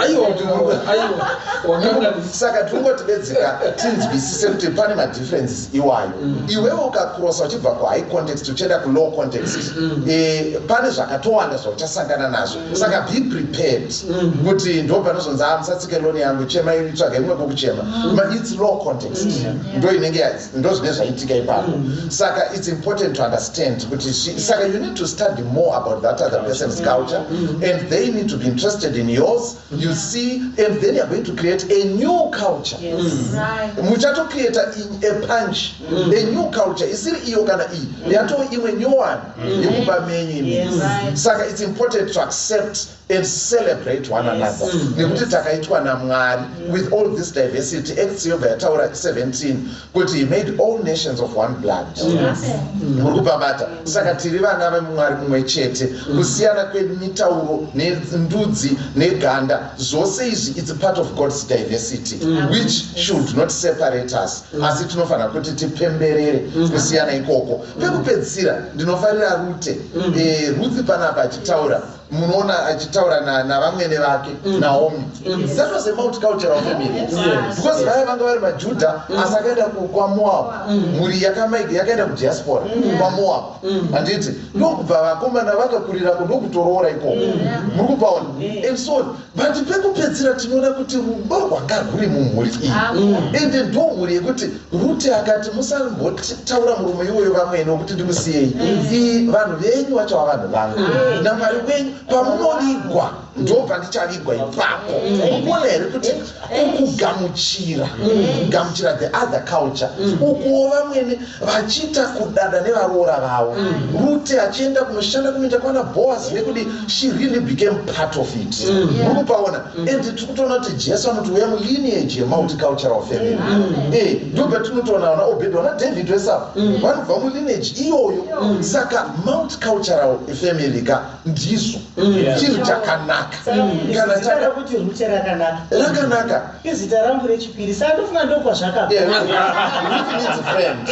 Saka tingotibedzika tinzwisise kuti pane madifferences iwayo. Iwewe ukakrosa uchibva high context uchienda low context pane zvakatowanda zvauchasangana nazvo. Saka be prepared kuti ndo panozonzi musatsike loni yangu chema itsvaga imwe kokuchema. It's low context ndo zvine zvaitika ipapo. Saka it's important to understand kuti saka you need to study more about that other person's culture and they need to be interested in yours. You see, and then you're going to create a new culture. Muchato create a punch, a new culture. Isiri iyo kana yato imwe new one yekupa menyu. Saka it's important to accept and celebrate one another. Nekuti takaitwa naMwari with all this diversity. Acts yobva yataura 17 kuti he made all nations of one blood. Murikupabata. Saka tiri vana veMwari mumwe chete. Kusiyana kwedu mitauro nendudzi neganda zvose izvi it's a part of God's diversity which should not separate us. Asi tinofanira kuti tipemberere kusiyana ikoko. Pekupedzisira ndinofarira Rute. Ruth panapa achitaura munoona achitaura navamwene vake Naomi. That was a multicultural family. Because vaya vanga vari maJudha asi akaenda kwaMoab. Mhuri yakaenda kudiaspora kwaMoab. Handiti ndokubva vakomana vakakurirako ndokutoroora ikoko. Muri kupaona? And so on. But pekupedzisira tinoona kuti rumba rwanga rwuri mumhuri iyi. Ende ndo mhuri yekuti Rute akati musambotaura murume iwoyo vamwene wokuti ndimusiyei. Vanhu venyu vacho vanhu vangu. Namwari wenyu pamunorigwa ndo pandichavigwa ipapo. Muona here kuti ukugamuchira the other culture. Ukuwo vamwene vachiita kudada nevaroora vavo. Rute achienda kunoshanda kunoita kwana Boaz nekudi she really became part of it. Mukupaona? And tikutoona kuti Jesu anoti we are lineage multicultural family. Ndo patinotoona wana Obed wana David wesapo. Vanobva mulineage iyoyo. Saka multicultural family ka ndizo. Chinhu chakanaka. Kana chaka kuti Rute rakanaka. Izita rangu rechipiri sandofunga ndokwazvakabva. Rute means a friend.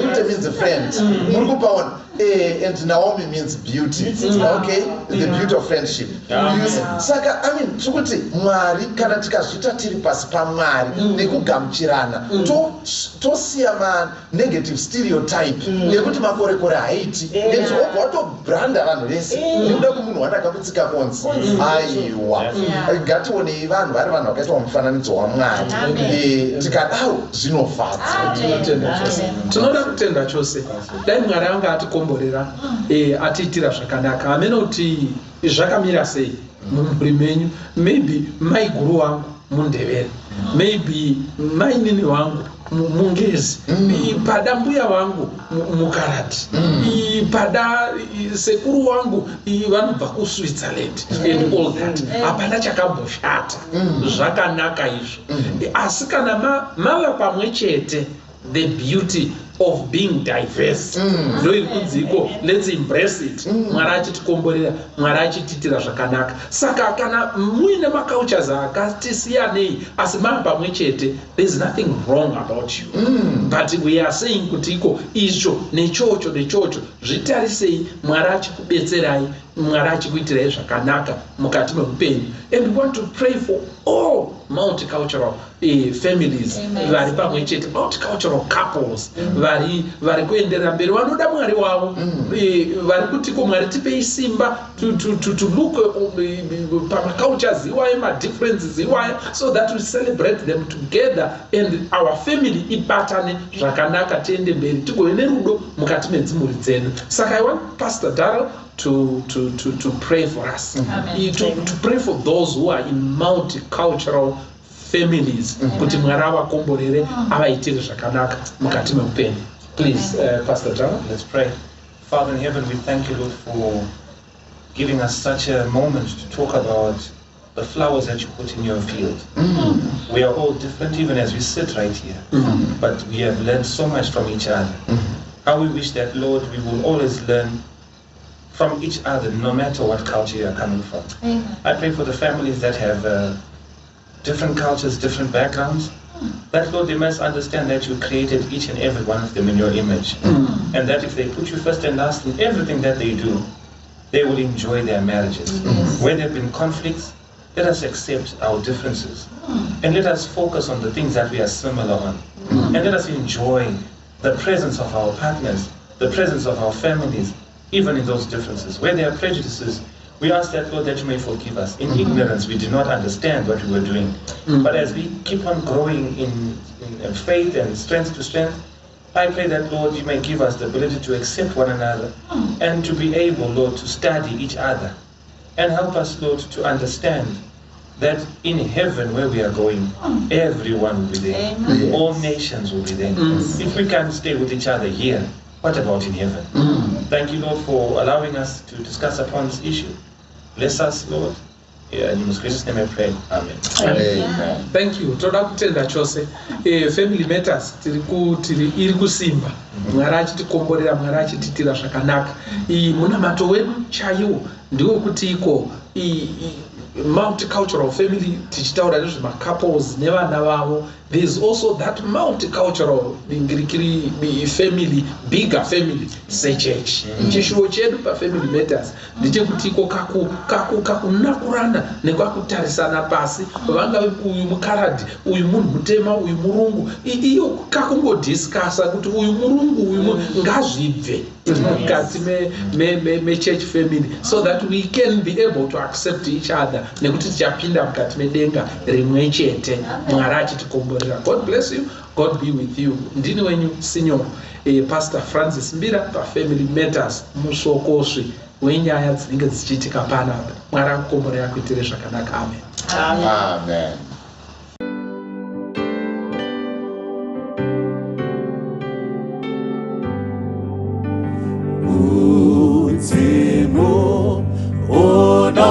Rute means a friend. Muri kupaona? And Naomi means beauty. Okay? The beauty of friendship. Saka, I mean, tukuti Mwari kana tikazvita tiri pasi paMwari nekugamuchirana tosiya negative stereotype nekuti makore haiti ndizvobva watobranda vanhu vese nekuda kumunhu wanakaputsika konzi aiwa ngationei vanhu vari vanhu vakaitwa mufananidzo waMwari tikadaro zvinofadza. Tinoda kutenda chose dai Mwari anga atikomborera atiitira zvakanaka amene kuti zvakamira sei mumhuri menyu. Maybe maiguru wangu muNdebele, maybe mainini wangu mungezi, pada mbuya wangu mukarati, pada sekuru wangu vanobva kuSwitzerland and all that. Hapana chakamboshata, zvakanaka izvo. Asi kana mava pamwe chete, the beauty of being diverse. Let's embrace it. Mwari achitikomborera, Mwari achitiitira zvakanaka. Saka kana muine macultures akatisiyanei asi mava pamwe chete, there's nothing wrong about you. But we are saying kuti iko icho nechocho zvitarisei Mwari achikubetserai, Mwari achikuitirai zvakanaka mukati meupenyu. And we want to pray for all multicultural families vari pamwe chete, multicultural couples vari kuenderera mberi vanoda Mwari wavo, vari kuti ko Mwari tipei simba to look pamacultures iwayo, madifferences iwayo, so that we celebrate them together and our family ibatane zvakanaka tiende mberi tigove nerudo mukati medzimhuri dzedu. Saka I want Pastor Darrell to pray for us, to pray for those who are in multicultural families kuti Mwari avakomborere avaitire zvakanaka mukati meupenyu. Please, Pastor John, let's pray. Father in heaven, we thank you, Lord, for giving us such a moment to talk about the flowers that you put in your field. We are all different, even as we sit right here, but we have learned so much from each other. How we wish that, Lord, we will always learn from each other, no matter what culture you are coming from. I pray for the families that have different cultures, different backgrounds, that, Lord, they must understand that you created each and every one of them in your image. And that if they put you first and last in everything that they do, they will enjoy their marriages. Where there have been conflicts, let us accept our differences. And let us focus on the things that we are similar on. And let us enjoy the presence of our partners, the presence of our families, even in those differences. Where there are prejudices, we ask that, Lord, that you may forgive us. In ignorance, we did not understand what we were doing. But as we keep on growing in faith and strength to strength, I pray that, Lord, you may give us the ability to accept one another and to be able, Lord, to study each other. And help us, Lord, to understand that in heaven where we are going, everyone will be there. Yes. All nations will be there. If we can't stay with each other here, what about in heaven? Thank you, Lord, for allowing us to discuss upon this issue. Bless us, Lord. In your most gracious name I pray. Amen. Amen. Thank you. Toda kutenda chose. Family matters iri kusimba. Mwari achitikomborera, Mwari achitiitira zvakanaka. Munamato wedu chaiwo ndiwo kuti iko multicultural family tichitaura nezvema couples nevana vavo there's also that multicultural family, bigger family, say church. Chishuo chedu pa Family Matters ndechekuti iko kakunakurana nekwakutarisana pasi vanga uyu mukaradi uyu munhu mutema uyu murungu iyo kakungodiscussa kuti uyu murungu uyu ngazvibve mukati me church family so that we can be able to accept each other nekuti tichapinda mukati medenga rimwe chete Mwari achitikomborera. God bless you, God be with you. Ndini wenyu senior Pastor Francis Mbira pa Family Matters musokoswi wenyaya dzinenge dzichiitika panapa. Mwari akukomborera kuitire zvakanaka. Amen. Amen. Uzimu unoyera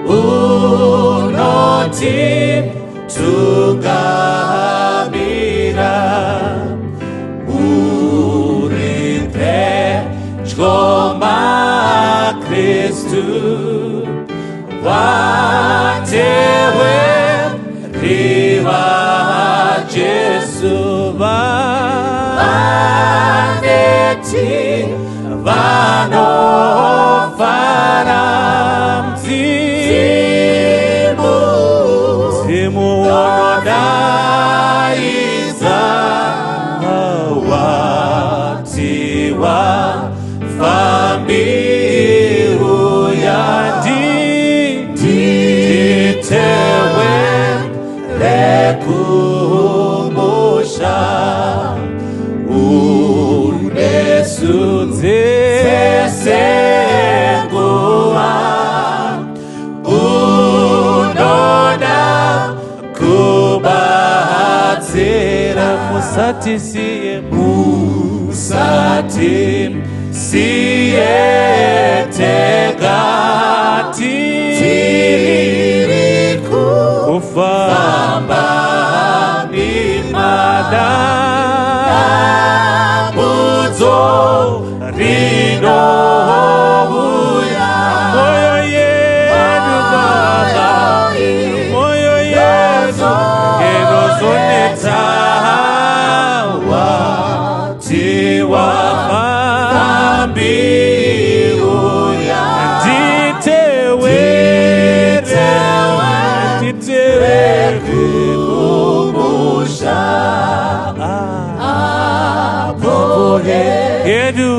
unoti tugamira uripe chgoma Kristu vatewe riva Jesu vaneti vanofara mzimu unodaiza watiwa fambiru yanditewe rekumusha unesudzesenguwa unoda kubatsira musatisiye tegati kufamba mimadabudzo rino moyo yedu Baba moyo yedu enozonetawa tiwa fambiuya nditewe kumusha yedu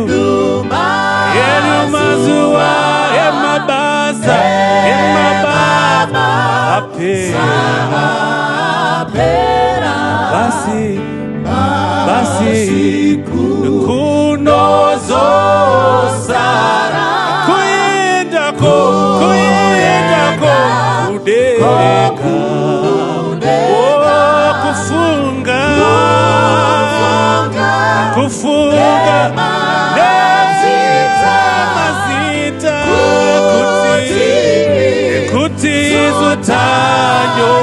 mazuwa emabasa apera basi kunozosara kuyendako udeka kufunga mazita kuti zotanyo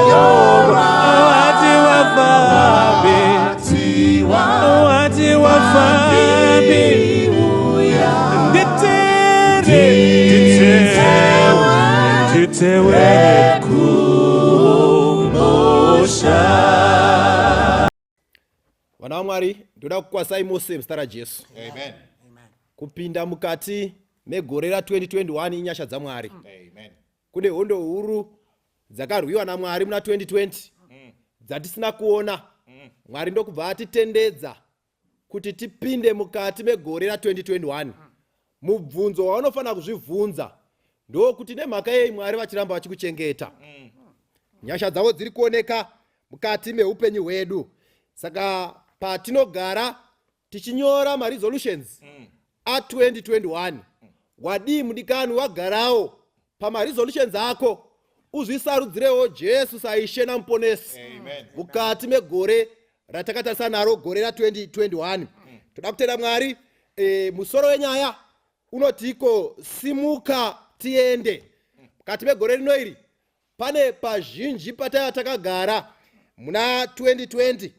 wati wafambi nditewe kumusha. Vana vaMwari, ndoda kukwasai mose muzita raJesu. Amen. Kupinda mukati megore ra2021 inyasha dzaMwari. Amen. Kune hondo huru dzakarwiwa naMwari muna 2020 dzatisina kuona. Mwari ndokubva atitendedza kuti tipinde mukati megore ra2021. Mubvunzo waunofana kuzvibvunza ndokuti nemhaka yei Mwari vachiramba vachikuchengeta. Nyasha dzavo dziri kuoneka mukati meupenyu hwedu. Saka patinogara tichinyora maresolutions a2021 wadii mudikani wagarawo pamaresolutions ako uzvisarudzirewo Jesu saishe namuponesi mukati megore ratakatarisana naro gore ra2021. Toda kutenda Mwari. Musoro wenyaya unotiko simuka tiende. Mukati megore rino iri pane pazhinji pataya takagara muna 2020.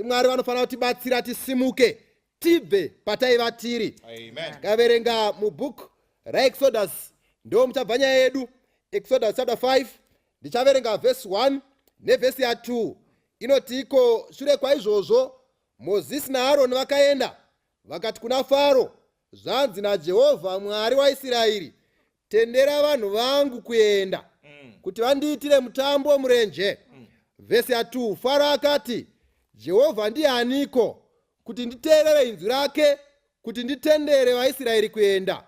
Mwari vanofana kutibatsira tisimuke tibve pataiva tiri. Tikaverenga mubook raExodus ndo muchabva nyaya yedu. Exodus chapter 5 Ndichaverenga verse 1 nevhesi ya 2. Inoti iko shure kwaizvozvo Mozisi naAroni vakaenda vakati kuna Faro, zvanzi naJehovha Mwari waIsraeri, tendera vanhu vangu kuenda kuti vandiitire mutambo murenje. Vhesi ya 2, Faro akati, Jehovha ndianiko kuti nditeerere inzwi rake kuti nditendere vaIsraeri kuenda?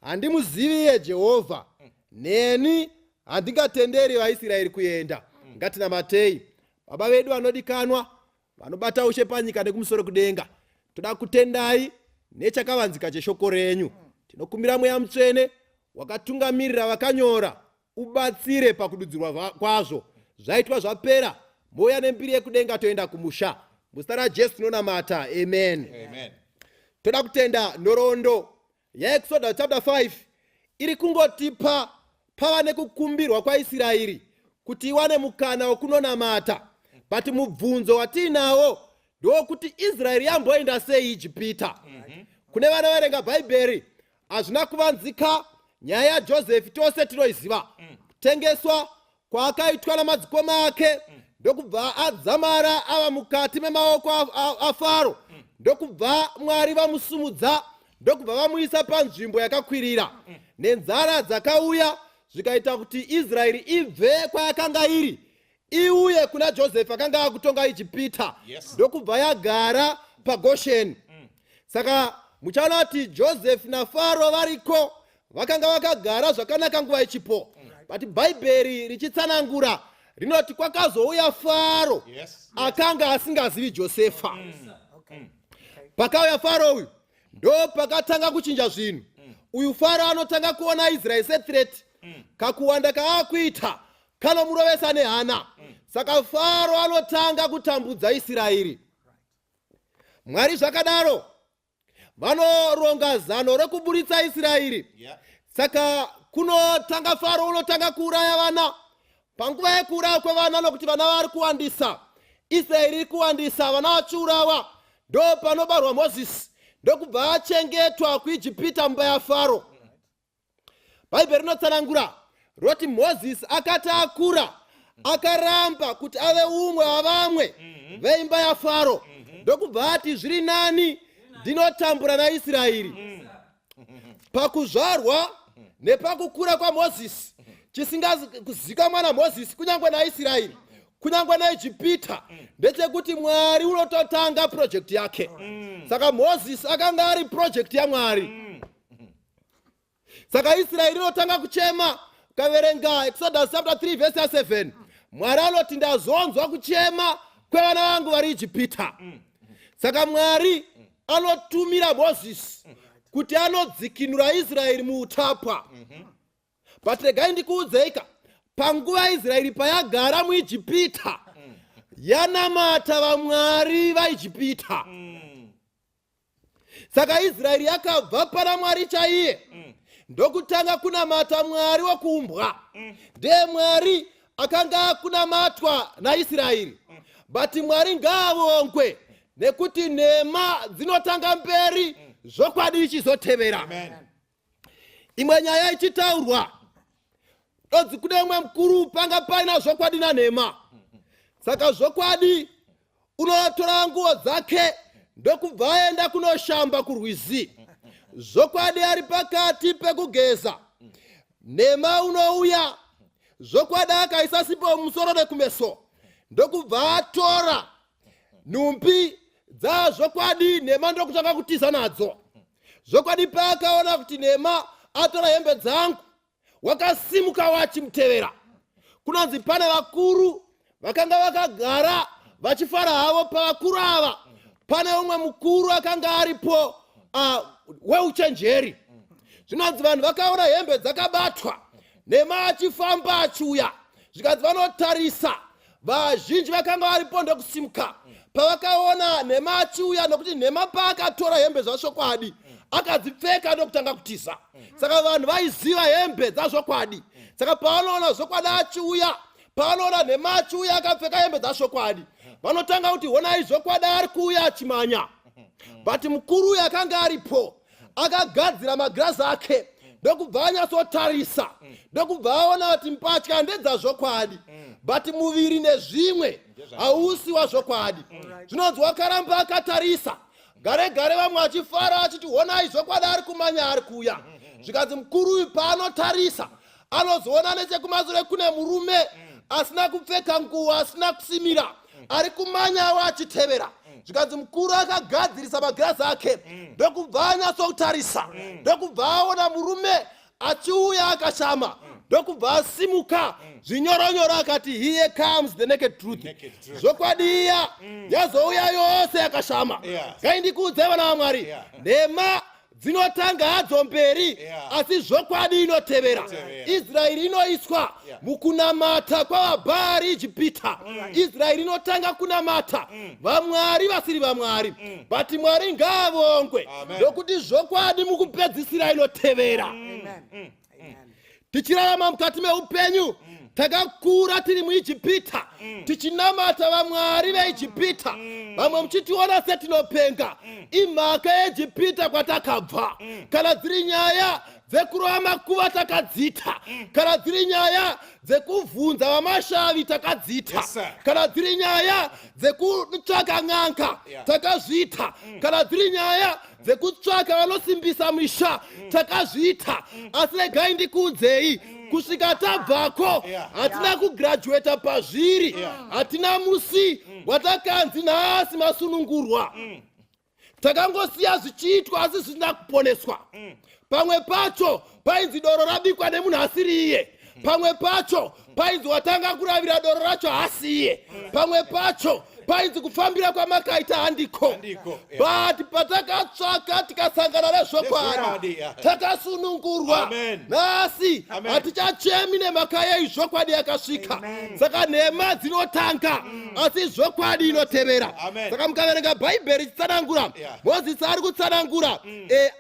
Handimuziviye Jehovha, neni handingatenderi vaIsraeri kuenda. Ngatinamatei. Baba vedu vanodikanwa, vanobata ushe panyika nekumusoro kudenga, toda kutendai nechakavanzika cheshoko renyu. Tinokumbira Mweya Mutsvene wakatungamirira vakanyora ubatsire pakududzirwa kwazvo. Zvaitwa zvapera, mouya nembiri yekudenga toenda kumusha. Muzita raJesu tinonamata. Amen. Toda kutenda nhoroondo yaExodus chapter 5 iri kungotipa pava nekukumbirwa kwaIsraeri kuti iwane mukana wokunonamata. But mubvunzo watinawo ndokuti Israeri yamboenda sei Ijipita. Kune vanoverenga Bhaibheri hazvina kuvanzika nyaya yaJosefi tose tinoiziva. Kutengeswa kwaakaitwa namadzikoma ake ndokubva adzamara ava mukati memaoko aFaro, ndokubva Mwari vamusumudza, ndokubva vamuisa panzvimbo yakakwirira. Nenzara dzakauya zvikaita kuti Israeri ibve kwayakanga iri iuye kuna Josefi akanga akutonga Ijipita, ndokubva yagara paGosheni. Saka muchaona kuti Josefi naFaro variko vakanga vakagara zvakanaka nguva ichipo. But Bhaibheri richitsanangura rinoti kwakazouya Faro akanga asingazivi Josefa. Pakauya Faro uyu ndo pakatanga kuchinja zvinhu. Uyu Faro anotanga kuona Israeri sethreat, kakuwanda kaakuita kanomurovesa nehana. Saka Faro anotanga kutambudza Israeri. Mwari zvakadaro vanoronga zano rekuburitsa Israeri. Saka kunotanga Faro unotanga kuuraya vana. Panguva yekuuraya kwevana nokuti vana vari kuwandisa, Israeri iri kuwandisa, vana vachiurawa, ndo panobarwa Mozisi, ndokubva achengetwa kuIjipita mumba yaFaro. Bhaibheri rinotsanangura roti Mozisi akati akura akaramba kuti ave umwe wavamwe veimba yaFaro, ndokubva ati zviri nani ndinotambura naIsraeri. Pakuzvarwa nepakukura kwaMozisi chisingazikamwa naMozisi kunyangwe naIsraeri kunyangwe naIjipita ndechekuti Mwari unototanga project yake. Saka Mozisi akanga ari project yaMwari. Saka Israeri inotanga kuchema. Kaverenga Exodus chapter 3 verse 7, Mwari anoti ndazonzwa kuchema kwevana vangu vari Ijipita. Saka Mwari anotumira Mozisi kuti anodzikinura Israeri muutapwa. But regai ndikuudzeika, panguva Israeri payagara muIjipita yanamata vaMwari vaIjipita. Saka Israeri yakabva pana Mwari chaiye ndokutanga kunamata Mwari wokuumbwa. Ndiye Mwari akanga kunamatwa naIsraeri. But Mwari ngaavongwe nekuti nhema dzinotanga mberi zvokwadi ichizotevera. Imwe nyaya ichitaurwa dodzi kune umwe mukuru panga paina zvokwadi nanhema. Saka zvokwadi unotora nguo dzake ndokubva aenda kunoshamba kurwizi. Zvokwadi ari pakati pekugeza. Nhema unouya zvokwadi akaisa sipo mumusoro nekumeso, ndokubva atora nhumbi dzazvokwadi nhema ndokutanga kutiza nadzo. Zvokwadi paakaona kuti nhema atora hembe dzangu wakasimuka wachimutevera. Kunonzi pane vakuru vakanga vakagara vachifara havo pavakuru ava. Pane umwe mukuru akanga aripo weuchenjeri. Zvinonzi vanhu vakaona hembe dzakabatwa, nhema achifamba achiuya, zvikanzi vanotarisa, vazhinji vakanga varipo ndokusimuka. Pavakaona nhema achiuya, nokuti nhema paakatora hembe zvazvokwadi akadzipfeka ndokutanga kutiza. Saka vanhu vaiziva hembe dzazvokwadi. Saka pavanoona zvokwadi achiuya, pavanoona nhema achiuya akapfeka hembe dzazvokwadi, vanotanga kuti honai zvokwadi ari kuuya achimanya. But mukuru uyu akanga aripo akagadzira magirazi ake ndokubva anyatsotarisa ndokubva aona kuti mbatya ndedzazvokwadi but muviri nezvimwe hausi wazvokwadi. Zvinonzi wakaramba akatarisa gare gare vamwe achifara achiti honai zvokwadi ari kumanya ari kuuya. Zvikanzi mukuru uyu paanotarisa anozoona nechekumashure kune murume asina kupfeka nguo asina kusimira ari kumanyawo achitevera. Zvikanzi mukuru akagadzirisa magirazi ake ndokubva anyatsotarisa ndokubva aona murume achiuya akashama ndokubva asimuka zvinyoronyoro akati here comes the naked truth. Zvokwadi iya yazouya yose yakashama. Ngaindikuudze vana vaMwari, nhema dzinotanga hadzo mberi asi zvokwadi inotevera. Israeri inoiswa mukunamata kwavabhari Ijipita. Israeri inotanga kunamata vamwari vasiri vamwari, but Mwari ngaavongwe ndokuti zvokwadi mukupedzisira inotevera. Tichirarama mukati meupenyu takakura tiri muIjipita tichinamata vamwari veIjipita, vamwe muchitiona setinopenga imhaka yeIjipita kwatakabva. Kana dziri nyaya dzekurova makuva takadzita, kana dziri nyaya dzekuvhunza vamashavi takadzita, kana dziri nyaya dzekutsvaka n'anga takazvita, kana dziri nyaya dzekutsvaka vanosimbisa misha takazvita. Asi regai ndikuudzei, kusvika tabvako hatina kugraduata pazviri, hatina musi watakanzi nhasi masunungurwa. Takangosiya zvichiitwa asi zvisina kuponeswa. Pamwe pacho painzi doro rabikwa nemunhu asiri iye, pamwe pacho painzi watanga kuravira doro racho hasiye, pamwe pacho painzi kufambira kwamakaita handiko. But patakatsvaka tikasangana nezvokwadi takasunungurwa. Nhasi hatichachemi nemhaka yeizvokwadi yakasvika. Saka nhema dzinotanga asi zvokwadi inotevera. Saka mukaverenga bhaibheri ichitsanangura, Mozisi ari kutsanangura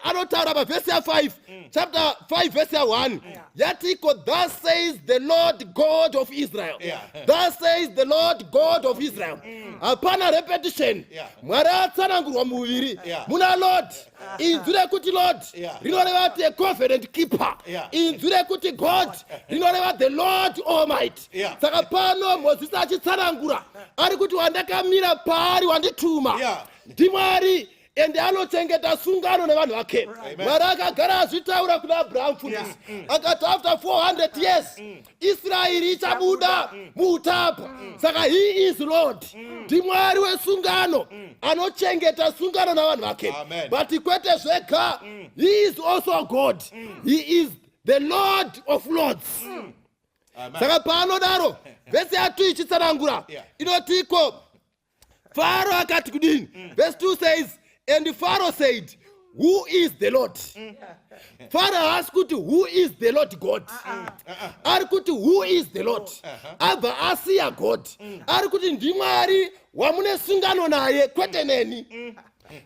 anotaura pavhesi ya5 chapter 5 verse ya 1 yatiko thus says the Lord God of Israel. Thus says the Lord God of Israel. Hapana repetition. Mwari atsanangurwa muviri. Muna Lord. Inzwi rekuti Lord rinoreva kuti a covenant keeper. Inzwi rekuti God rinoreva the Lord Almighty. Saka pano Mozisi achitsanangura ari kuti wandakamira paari wandituma ndiMwari ende anochengeta sungano nevanhu vake. Mwari akagara azvitaura kuna Abraham fundisi akati after 400 years Israeri ichabuda muutapwa. Saka he is Lord, ndiMwari wesungano anochengeta sungano navanhu vake. But kwete zvega, he is also God. He is the Lord of Lords. Saka paanodaro vhesi ya2 ichitsanangura inotiko Pharaoh akati kudini. Verse 2 says, and Pharaoh said, who is the Lord? Pharaoh asked who is the Lord God? Arikuti who is the Lord? Abba asiya God. Arikuti ndiMwari wamune sungano naye kwete neni.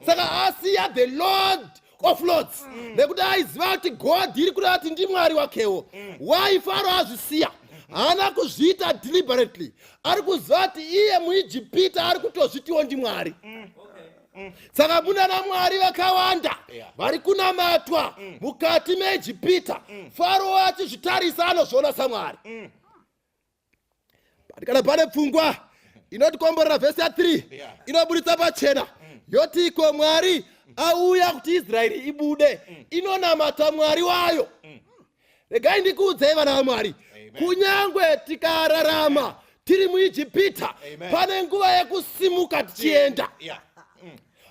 Saka asiya the Lord of Lords. Nekuti aiziva kuti God iri kuda kuti ndiMwari wakewo. Why Pharaoh azvisiya? Haana kuzviita deliberately. Ari kuziva kuti iye muIjipita ari kutozvitiwo ndiMwari. Saka muna naMwari vakawanda vari kunamatwa mukati meIjipita. Pharaoh achizvitarisa anozviona saMwari. Kana pane pfungwa inotikomborera vhesi ya3 inoburitsa pachena yotiko Mwari auya kuti Israeri ibude inonamata Mwari wayo. Regai ndikuudzei vana vaMwari, kunyangwe tikararama tiri muIjipita pane nguva yekusimuka tichienda.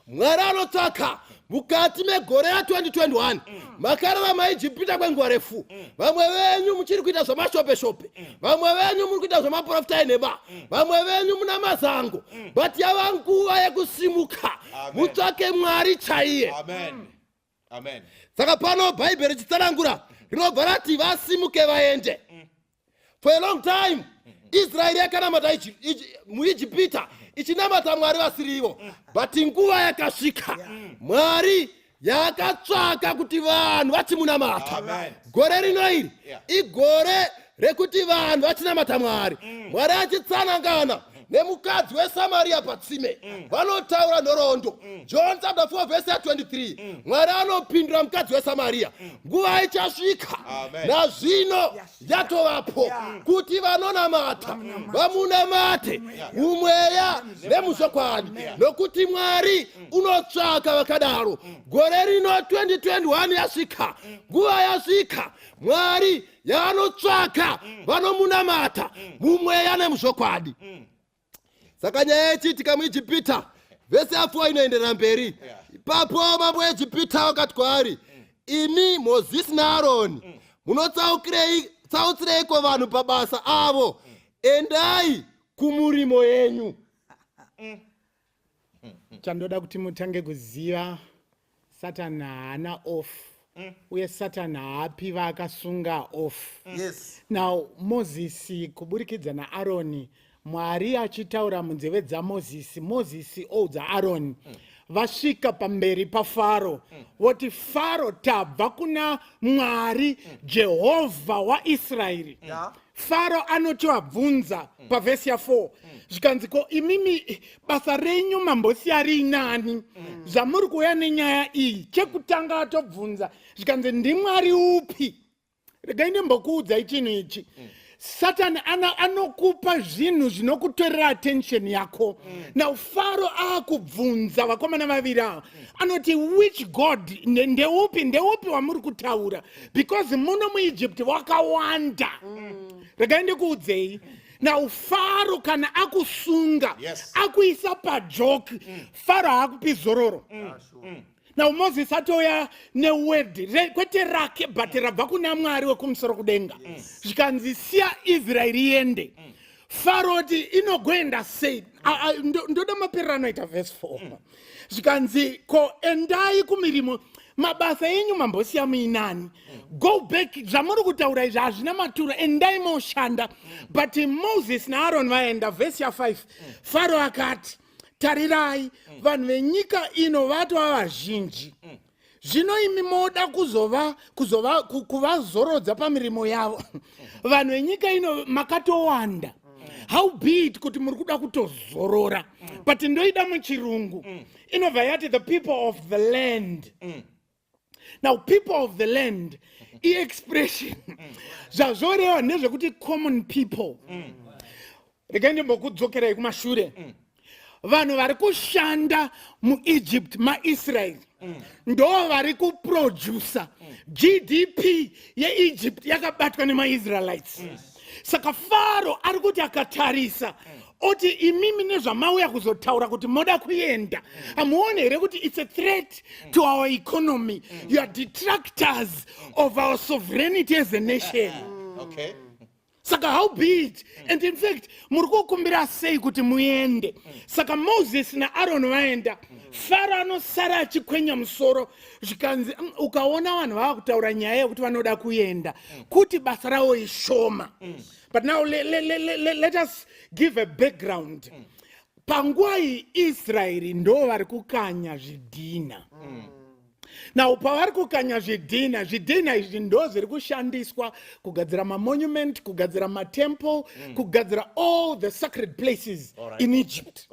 Mwari anotsvaka mukati megore ya2021 makararama Ijipita kwenguva refu. Vamwe venyu muchiri kuita zvamashope-shope, vamwe venyu muri kuita zvamaprofita enhema, vamwe venyu muna mazango, but yava nguva yekusimuka mutsvake Mwari chaiye. Saka pano bhaibheri richitsanangura rinobva rati vasimuke vaende. For a long time Israeri yakanamata muIjipita ichinamata Mwari vasirivo, but nguva yakasvika Mwari yakatsvaka kuti vanhu vachimunamata. Gore rino iri igore rekuti vanhu vachinamata Mwari. Mwari achitsanangana nemukadzi weSamaria patsime vanotaura nhoroondo. John chapter 4 verse 23. Mwari anopindura mukadzi weSamaria, nguva ichasvika nazvino yatovapo kuti vanonamata vamunamate umweya nemuzvokwadi, nokuti Mwari unotsvaka vakadaro. Gore rino 2021 yasvika, nguva yasvika, Mwari yaanotsvaka vanomunamata mumweya nemuzvokwadi. Saka nyaya ichiitika muIjipita, vhesi ya4 inoenderera mberi. Ipapo mambo weIjipita vakati kwaari, imi Mozisi naAroni munotsautsireiko vanhu pabasa avo? Endai kumurimo yenyu. Chandoda kuti mutange kuziva Satani haana off. Uye Satani haapi vaakasunga off. Now Moses kuburikidza naAroni, Mwari achitaura munzeve dzaMozisi, Mozisi oudza Aroni, vasvika pamberi paFaro, voti Faro, tabva kuna Mwari Jehovha waIsraeri. Faro anotovabvunza pavhesi ya4 zvikanzi, ko imimi basa renyu mambosiya rinani zvamuri kuuya nenyaya iyi? Chekutanga atobvunza zvikanzi, ndimwari upi? Regai ndimbokuudzai chinhu ichi. Satani anokupa zvinhu zvinokutorera attention yako. Now Faro akubvunza vakomana vaviri ava, anoti, which god? Ndeupi wamuri kutaura? Because muno muIjipti wakawanda. Regai ndikuudzei. Now Faro kana akusunga, akuisa pajoke, Faro haakupi zororo. Now Moses atoya neword kwete rake but rabva kuna Mwari wekumusoro kudenga. Zvikanzi siya Israeri iende. Faro ti inogoenda sei. Ndoda maperera anoita verse 4. Zvikanzi ko endai kumirimo, mabasa enyu mambosiya muinani. Go back, zvamuri kutaura izvi hazvina maturo, endai moshanda. But Moses naAroni vaenda, verse ya 5. Faro akati, tarirai, vanhu venyika ino vatova vazhinji. Zvino imi moda kuvazorodza pamirimo yavo. Vanhu venyika ino makatowanda. How be it kuti muri kuda kutozorora. But ndoida muchirungu inobva yati the people of the land. Now people of the land, expression zvazvoreva nezvekuti common people. Regai ndimbokudzokerai kumashure. Vanhu vari kushanda muEgypt, maIsrael, ndo vari kuproducer GDP yeEgypt yakabatwa nemaIsraelites. Saka Faro ari kuti akatarisa oti imimi nezvamauya kuzotaura kuti moda kuenda, hamuoni here kuti it's a threat to our economy. You are detractors of our sovereignty as a nation. Saka how be it? And in fact, muri kukumbira sei kuti muende. Saka Moses naAroni vaenda, Faro anosara achikwenya musoro. Zvikanzi ukaona vanhu vava kutaura nyaya yekuti vanoda kuenda, kuti basa ravo ishoma. But now let us give a background. Panguva iyi Israeri ndo vari kukanya zvidhina. Now pavari kukanya zvidhina izvi ndo zviri kushandiswa kugadzira mamonument, kugadzira matemple, kugadzira all the sacred places in Egypt.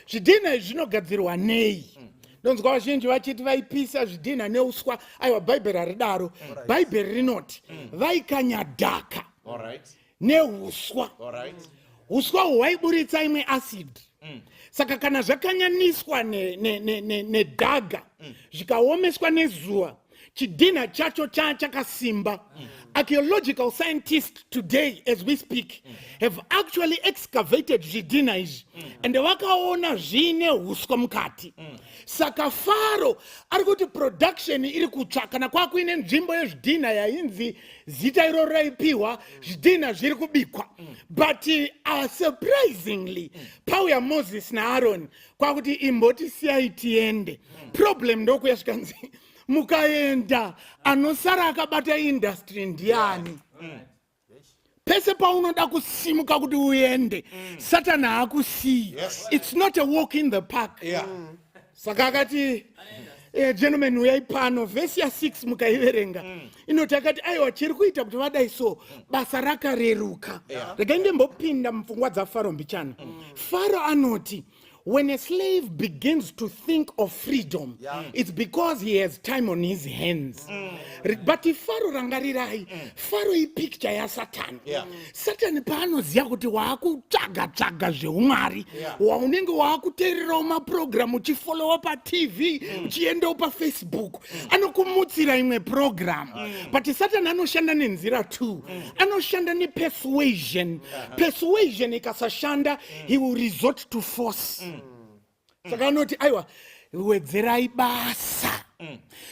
Zvidhina izvi zvinogadzirwa nei? Ndonzwa vazhinji vachiti vaipisa zvidhina neuswa. Aiwa, bhaibheri haridaro. Bhaibheri rinoti vaikanya dhaka neuswa. Uswa hwaiburitsa imwe acid. Saka kana zvakanyaniswa nedhaga zvikaomeswa nezuva, chidhina chacho chakasimba. Archaeological scientists today, as we speak, have actually excavated zvidhina izvi and vakaona zvine huswa mukati. Saka Faro ari kuti production iri kutsva, kana kwakuine nzvimbo yezvidhina yainzi zita iroro raipiwa, zvidhina zviri kubikwa. But surprisingly, pauya Moses naAroni kwakuti imboti siyai tiende. Problem ndokuya zvikanzi mukaenda anosara akabata industry ndiani? Pese paunoda kusimuka kuti uende, Satani haakusii. It's not a walk in the park. Saka akati Gentlemen, uyai pano vhesi ya6 mukaiverenga inoti akati aiwa chiri kuita kuti vadai so basa rakareruka. Regai ndembopinda mupfungwa dzaFaro mbichana. Faro anoti when a slave begins to think of freedom, it's because he has time on his hands. But if Pharaoh rangarirai, Pharaoh I picture ya Satan. Satan paanoziya kuti waakutsvaga zveumwari. Waunenge waakuteerera maprogram uchifollowa pa TV, uchienda pa Facebook. Anokumutsira imwe program. But Satan anoshanda nenzira two. Anoshanda ne persuasion. Persuasion ikasashanda, he will resort to force. Saka anoti aiwa wedzerai basa.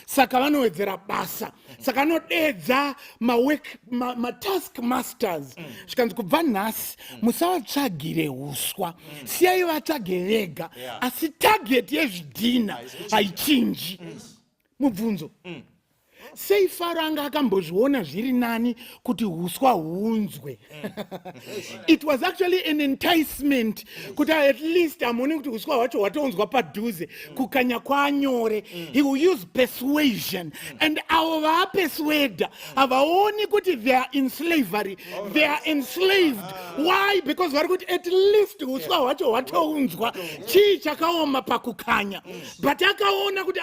Saka vanowedzera basa. Saka anodedza ma-task masters. Zvikanzi kubva nhasi musavatsvagire uswa. Siyai vatsvage vega. Asi target yezvidhina haichinji. Mubvunzo. Sei Faro anga akambozviona zviri nani kuti huswa huunzwe. It was actually an enticement kuti at least amoni kuti huswa hwacho hwatounzwa padhuze kukanya kwanyore. He will use persuasion, and avo vaapersuada havaoni kuti they are in slavery. They are enslaved. Why? Because vari kuti at least huswa hwacho hwatounzwa chii chakaoma pakukanya. But akaona kuti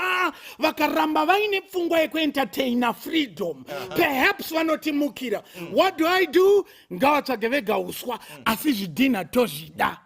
vakaramba vaine pfungwa yekuentertain freedom. Perhaps vanotimukira. What do I do? Ngavatsvage vega uswa asi zvidhina tozvida.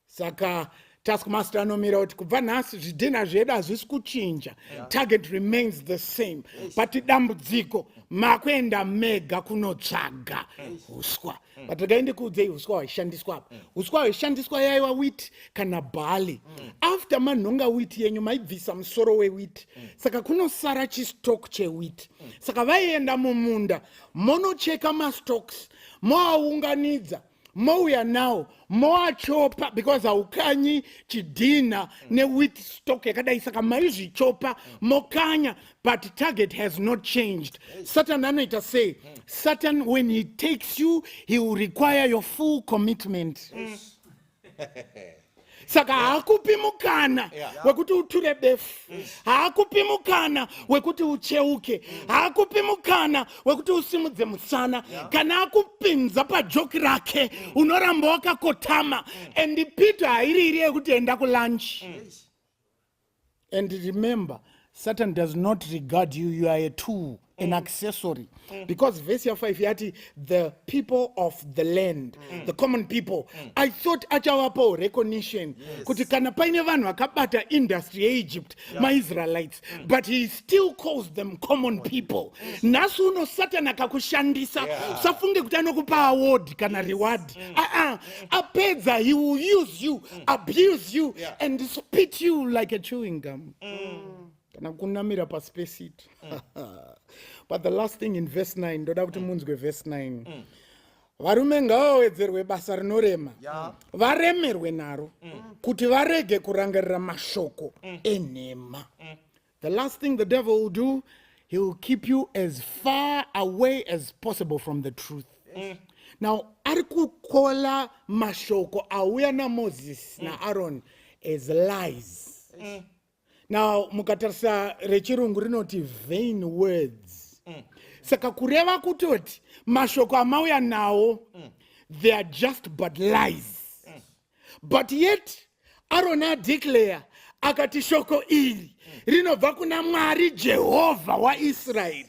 Saka taskmaster anomira kuti kubva nhasi zvidhina zvedu hazvisi kuchinja. Target remains the same. But dambudziko makuenda mega kunotsvaga uswa. But rakaende kuudzei uswa hwaishandiswa apa. Uswa hwaishandiswa yaiva wheat kana barley. After manhonga wheat yenyu maibvisa musoro wewheat. Saka kunosara chistock chewheat. Saka vaienda mumunda monocheka mastocks, moaunganidza, mouya nawo, moachopa because haukanyi chidhina newheat stock yakadai. Saka maizvichopa mokanya, but target has not changed. Satan anoita say, Satan when he takes you, he will require your full commitment. Saka haakupi mukana wekuti uture befu. Haakupi mukana wekuti ucheuke. Haakupi mukana wekuti usimudze musana. Kana akupinza pajoki rake unoramba wakakotama. And Peter hairiri yekuti enda kulunch. And remember, Satan does not regard you. You are a tool, an accessory. Because verse 5 yati, the people of the land, the common people. I thought achawapo recognition. Kuti kana paine vanhu vakabata industry Egypt, my Israelites. But he still calls them common people. Nasu uno Satan akakushandisa. Safunge kuti anokupa award kana reward. Apedza, he will use you, abuse you, and spit you like a chewing gum. Kunamira pa space it. But the last thing in verse 9, ndoda kuti munzwe verse 9. Varume ngavawedzerwe basa rinorema. Varemerwe naro kuti varege kurangarira mashoko enhema. The last thing the devil will do, he will keep you as far away as possible from the truth. Now, ari kukola mashoko auya na Moses na Aaron as lies. Now, mukatarisa rechirungu rinoti vain words. Saka kureva kutoti mashoko amauya nawo, they are just but lies. But yet Aaron declare akati shoko iri rinobva kuna Mwari Jehovah wa Israel.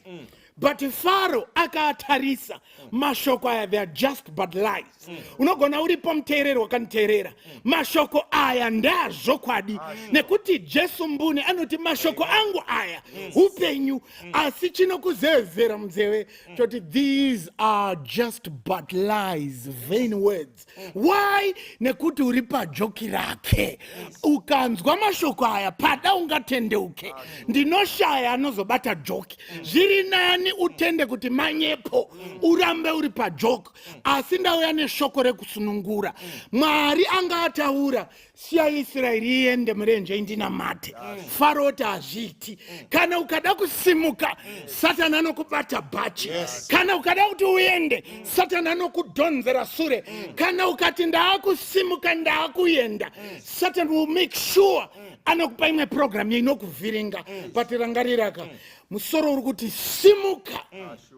But Pharaoh akatarisa mashoko aya, they are just but lies. Unogona uripo mteerero wakaniteerera. Mashoko aya ndazvokwadi. Nekuti Jesu mbune anoti mashoko angu aya upenyu asi chinokuzezera mzewe choti these are just but lies, vain words. Why? Nekuti uri pajoki rake. Ukanzwa mashoko aya pada ungatendeuke. Ndinoshaya anozobata joki. Zviri nani utende kuti manyepo urambe uri pajoki. Asi ndauya neshoko rekusunungura. Mwari anga ataura siya Israeri iende murenje indina mate. Pharaoh hazviti. Kana ukada kusimuka, Satan anokubata bhachi. Kana ukada kuti uende, Satan anokudhonzera sure. Kana ukati ndaakusimuka ndaakuyenda, Satan will make sure anokupa imwe program inokuvhiringa patirangariraka musoro uri kuti simuka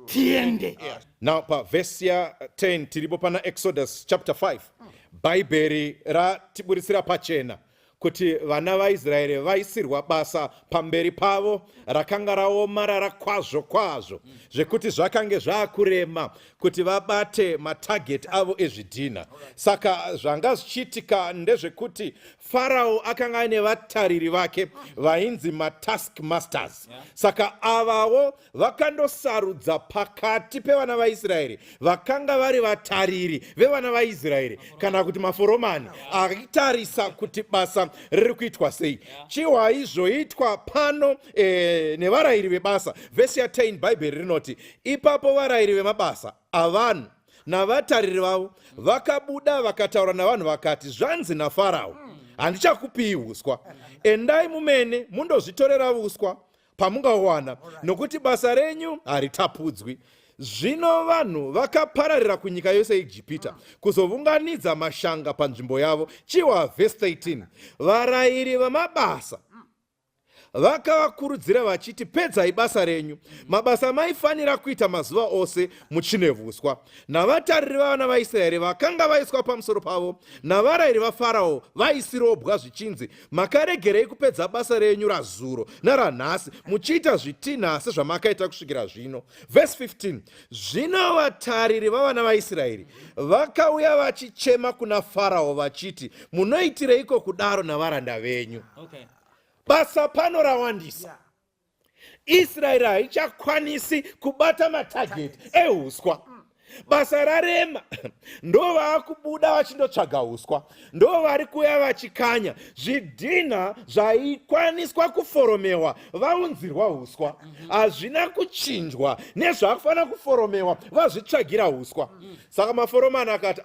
tiende. Now verse 10 tiripo pana Exodus chapter 5 Bhaibheri ratiburisira pachena kuti vana vaIsraeri vaisirwa basa pamberi pavo rakanga raomarara kwazvo zvekuti zvakange zvaakurema kuti vabate matageti avo ezvidhina. Saka zvanga zvichiitika ndezvekuti Farao akanga ane vatariri vake vainzi matask masters. Saka avavo vakandosarudza pakati pevana vaIsraeri vakanga vari vatariri vevana vaIsraeri kana kuti maforomani akitarisa kuti basa riri kuitwa sei. Chiwa zvoitwa pano nevarayiri vebasa. Vesi 10 Bhaibheri rinoti ipapo varayiri vemabasa avanhu navatariri vavo vakabuda vakataura navanhu vakati, zvanzi naFarao, handichakupiyi uswa, endai mumene mundozvitorera uswa pamungawana, nokuti basa renyu haritapudzwi. Zvino vanhu vakapararira kunyika yose yeIjipita kuzovunganidza mashanga panzvimbo yavo. Chiwa verse 13 varayiri vamabasa vakavakurudzira vachiti, pedzai basa renyu, mabasa maifanira kuita mazuva ose muchinevuswa. Navatariri vavana vaIsraeri vakanga vaiswa pamusoro pavo navarayiri vaFarao vaisirobwa zvichinzi, makaregerei kupedza basa renyu razuro naranhasi muchiita zvitinha sezvamakaita kusvikira zvino. Verse 15 zvino vatariri vavana vaIsraeri vakauya vachichema kuna Farao vachiti, munoitireiko kudaro navaranda venyu? Basa pano rawandisa. Israeri haichakwanisi kubata matageti ehuswa. Basa rarema. Ndo vakubuda vachindotsvaga uswa. Ndo vari kuuya vachikanya zvidhina zvaikwaniswa kuforomewa vaunzirwa uswa. Hazvina kuchinjwa nezvakufanira kuforomewa vazvitsvagira uswa. Saka maforomani akati,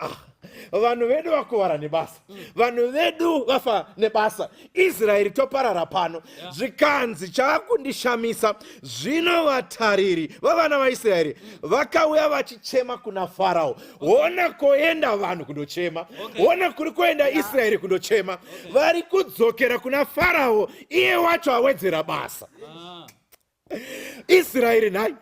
vanhu vedu vakuvara nebasa, vanhu vedu vafa nebasa, Israeri toparara pano. Zvikanzi chaakundishamisa. Zvino vatariri vavana vaIsraeri vakauya vachichema kuna Farao. Ona koenda vanhu kundochema, ona kuri koenda Israeri kundochema. Vari kudzokera kuna Farao, iye wacho awedzera basa. Israeri nai,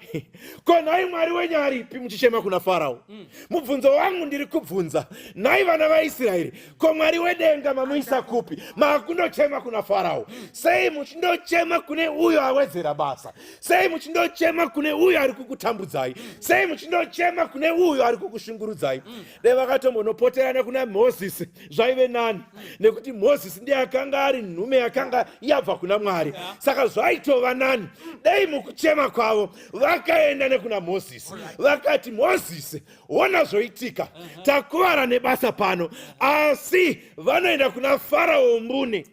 ko nai mwari wenyu aripi muchichema kuna Farao? Mubvunzo wangu ndiri kubvunza, nai vana vaIsraeri, ko mwari wedenga mamuisa kupi? Makundochema kuna Farao. Sei muchindochema kune uyo awedzera basa? Sei muchindochema kune uyo ari kukutambudzai? Sei muchindochema kune uyo ari kukushungurudzai? Vakatombonopotera kuna Moses zvaive nani, nekuti Moses ndiye akanga ari nhume yakanga yabva kuna Mwari. Saka zvaitova nani dai mukuchema kwavo vakaenda nekuna Moses. Vakati, Moses, ona zvoitika, takuvara nebasa pano, asi vanoenda kuna Farao mbune.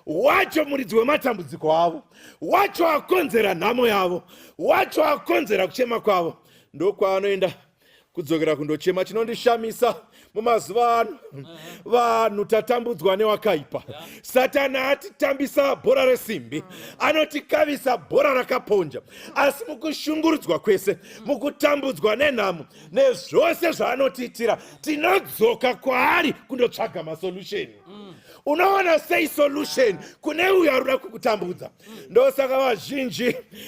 Wacho muridzi wematambudziko avo, wacho akonzera nhamo yavo, wacho akonzera kuchema kwavo. Ndokwaanoenda kudzokera kundochema. Chinondishamisa mumazuva ano, vanhu tatambudzwa newakaipa. Satana atitambisa bhora resimbi, anotikavisa bhora rakaponja. Asi mukushungurudzwa kwese, mukutambudzwa nenhamo nezvose zvaanotiitira, tinodzoka kwaari kundotsvaga masolution. Unoona sei solution kune uyo arikuda kukutambudza? Ndosaka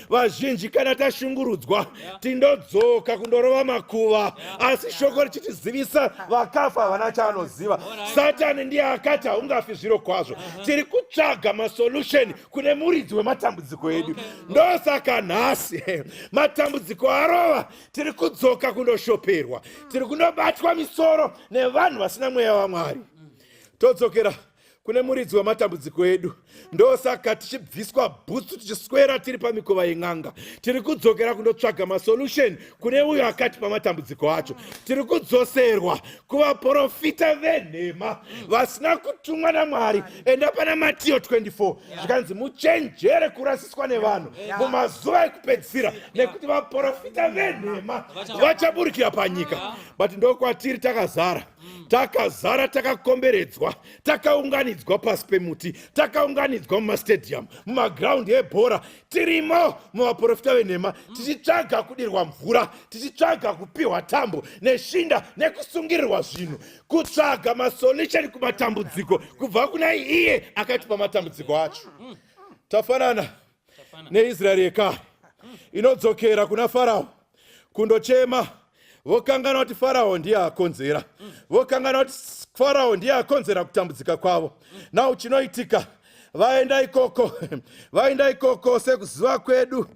vazhinji kana tashungurudzwa tindodzoka kundorova makuva, asi shoko richitizivisa vakafa havana chaanoziva. Satani ndiye akati haungafi zviro kwazvo. Tiri kutsvaga masolution kune muridzi wematambudziko edu. Ndosaka nhasi matambudziko arova, tiri kudzoka kundoshoperwa, tiri kundobatwa misoro nevanhu vasina mweya waMwari. Todzokera kune muridzi wematambudziko edu. Ndosaka tichibviswa bhutsu tichiswera tiri pamikova yen'anga. Tiri kudzokera kundotsvaga masolution kune uyo akati pamatambudziko acho. Tiri kudzoserwa kuvaprofita venhema vasina kutumwa naMwari. Enda pana Matiyo 24 zvikanzi muchenjere kurasiswa nevanhu mumazuva ekupedzisira, nekuti vaprofita venhema vachaburukira panyika. But ndokwatiri takazara. takazara takakomberedzwa takaunganidzwa pasi pemuti takaunganidzwa mumastadium mumagraundi ebhora tirimo muvaprofita venhema tichitsvaga kudirwa mvura tichitsvaga kupiwa tambo neshinda nekusungirirwa zvinhu kutsvaga masolution kumatambudziko kubva kuna iye akatipa matambudziko acho. Tafanana neIsraeri yekare inodzokera kuna Farao kundochema vokangana kuti Farao ndiye akonzera vokangana kuti Farao ndiye akonzera kutambudzika kwavo. Nau chinoitika vaenda ikoko sekuziva kwedu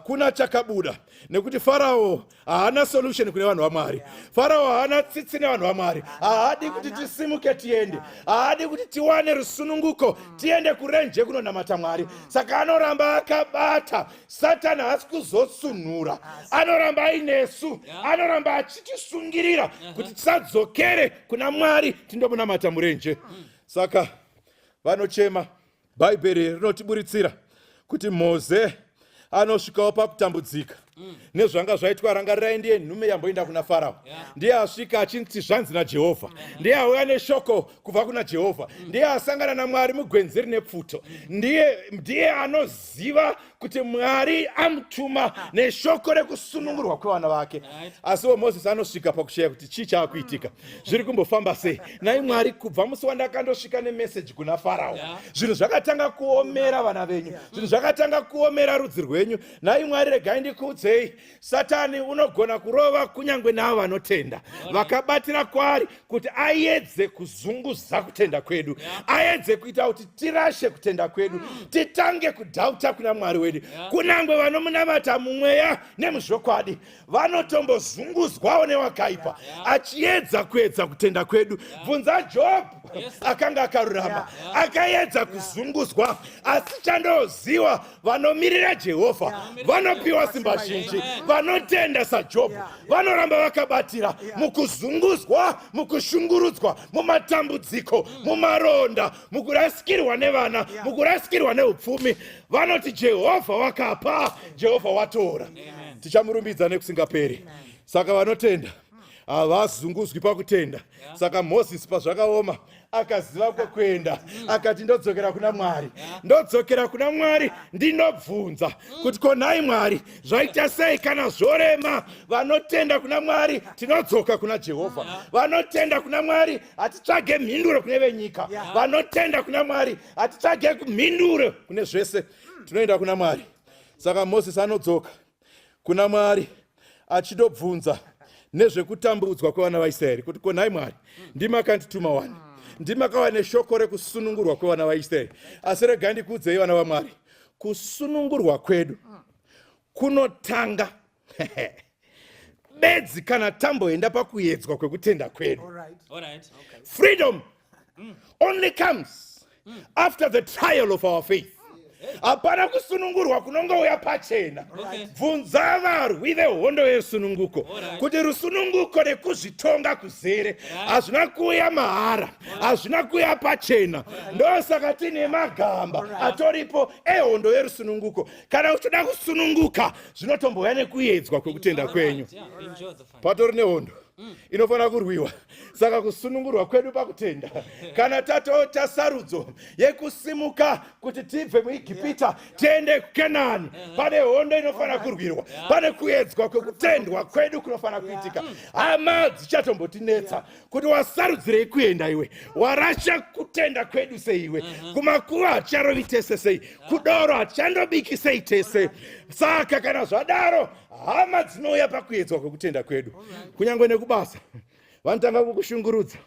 kuna chakabuda nekuti Farao haana solution kune vanhu vaMwari. Farao haana tsitsi nevanhu vaMwari. Haadi kuti tisimuke tiende, haadi kuti tiwane rusununguko tiende kurenje kunonamata Mwari. Saka anoramba akabata. Satani haasi kuzosunura, anoramba ainesu, anoramba achitisungirira kuti tisadzokere kuna Mwari tindomunamata murenje. Saka vanochema, Bhaibheri rinotiburitsira kuti Mose anosvikawo pakutambudzika nezvanga zvaitwa. Rangarirai ndiye nhume yamboenda kuna Farao, ndiye asvika achinzi zvanzi naJehovha, ndiye auya neshoko kubva kuna Jehovha, ndiye asangana naMwari mugwenzi rine pfuto, ndiye anoziva kuti Mwari amutuma neshoko rekusunungurwa kwevana vake. Asiwo Moses anosvika pakushaya kuti chii chaakuitika, zviri kumbofamba sei. Nai Mwari, kubva musi wandakandosvika nemeseji kuna Farao, zvinhu zvakatanga kuomera vana venyu, zvinhu zvakatanga kuomera rudzi rwenyu. Nai Mwari, regai ndikuudzei, Satani unogona kurova kunyangwe navo vanotenda vakabatira kwaari kuti aedze kuzunguza kutenda kwedu, aedze kuita kuti tirashe kutenda kwedu, titange kudhauta kuna Mwari wedu. Kunyange vanomunamata mumweya nemuzvokwadi vanotombozunguzwawo newakaipa achiedza kuedza kutenda kwedu. Bvunza Job, akanga akarurama, akaedza kuzunguzwa, asi chandoziva vanomirira Jehovha vanopiwa simba zhinji. Vanotenda saJob vanoramba vakabatira mukuzunguzwa, mukushungurudzwa, mumatambudziko, mumaronda, mukurasikirwa nevana, mukurasikirwa neupfumi. Vanoti Jehovha wakapa, Jehovha watora. Tichamurumbidza nekusingaperi. Saka vanotenda havazunguzwi pakutenda. Saka Moses pazvakaoma akaziva kwekuenda, akati ndodzokera kuna Mwari. Ndodzokera kuna Mwari ndinobvunza kuti konai Mwari, zvaita sei kana zvorema? Vanotenda kuna Mwari tinodzoka kuna Jehovha. Vanotenda kuna Mwari hatitsvage mhinduro kune venyika. Vanotenda kuna Mwari hatitsvage mhinduro kune zvese, tinoenda kuna Mwari. Saka Moses anodzoka kuna Mwari achidobvunza nezvekutambudzwa kwevana vaIsraeri kuti konai Mwari, ndimakandituma wani, ndimakawa neshoko rekusunungurwa kwevana vaIsraeri. Asi regai ndikuudzei vana vaMwari, kusunungurwa kwedu kunotanga bedzi kana tamboenda pakuedzwa kwekutenda kwedu. Freedom only comes after the trial of our faith. Hapana kusunungurwa kunongouya pachena. Bvunza varwi vehondo yesununguko kuti rusununguko nekuzvitonga kuzere hazvina kuuya mahara, hazvina kuuya pachena. Ndosaka tine magamba atoripo ehondo yerusununguko. Kana uchida kusununguka zvinotombouya nekuedzwa kwekutenda kwenyu. Patori nehondo inofanira kurwiwa. Saka kusunungurwa kwedu pakutenda, kana tatota sarudzo yekusimuka kuti tibve muIgipita tiende kuKenani, pane hondo inofanira kurwirwa, pane kuedzwa kwekutendwa kwedu kunofanira kuitika. Hama dzichatombotinetsa kuti wasarudzirei kuenda iwe, warasha kutenda kwedu sei iwe, kumakuva hacharovi tese sei, kudoro hachandobiki sei tese. Saka kana zvadaro hama dzinouya pakuedzwa kwekutenda kwedu. Kunyange nekubasa vanotanga kukushungurudza,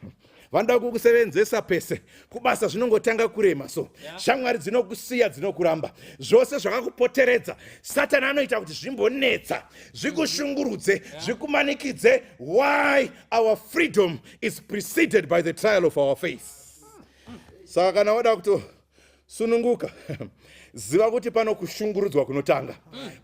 vanoda kukusevenzesa pese, kubasa zvinongotanga kurema. So shamwari dzinokusiya, dzinokuramba, zvose zvakakupoteredza Satani anoita kuti zvimbonetsa, zvikushungurudze, zvikumanikidze. Why? Our freedom is preceded by the trial of our faith. Saka kana wada kutosununguka ziva kuti pano kushungurudzwa kunotanga,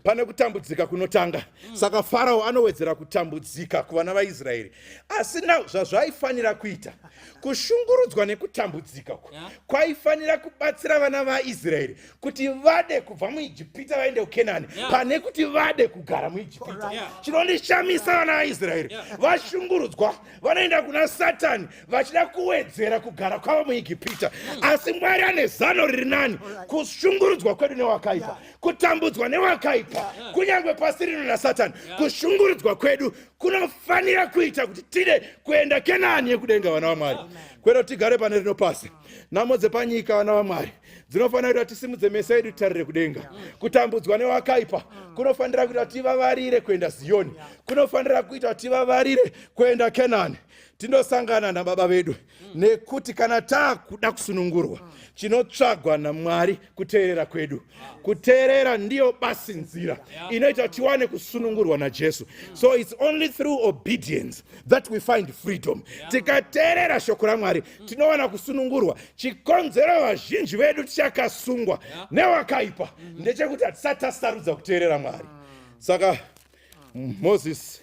pane kutambudzika kunotanga. Saka Farao anowedzera kutambudzika kuvana vaIsraeri. Asi now zvazvaifanira kuita kushungurudzwa nekutambudzika kwaifanira kubatsira vana vaIsraeri kuti vade kubva muIjipita vaende kuKenani pane kuti vade kugara muIjipita. Chinondishamisa vana vaIsraeri vashungurudzwa vanoenda kuna Satani vachida kuwedzera kugara kwavo muIjipita. Asi Mwari ane zano riri nani kushungurudzwa kwedu newakaipa, kutambudzwa newakaipa, kunyange pasi rino naSatani. Kushungurudzwa kwedu kunofanira kuita kuti tide kuenda Kenani yekudenga vana vaMwari. Kwero tigare pane rino pasi. Nhamo dzepanyika vana vaMwari dzinofanira kuti tisimudze meso edu titarire kudenga. Kutambudzwa newakaipa kunofanira kuita kuti tivavarire kuenda Zioni. Kunofanira kuita kuti tivavarire kuenda Kenani. Tindosangana nababa vedu nekuti kana takuda kusunungurwa chinotsvagwa naMwari kuteerera kwedu. Kuteerera ndiyo basi nzira inoita tiwane kusunungurwa naJesu. So it's only through obedience that we find freedom. Tikateerera shoko raMwari tinowana kusunungurwa. Chikonzero vazhinji vedu tichakasungwa newakaipa ndechekuti hatisatosarudza kuteerera Mwari. Saka Moses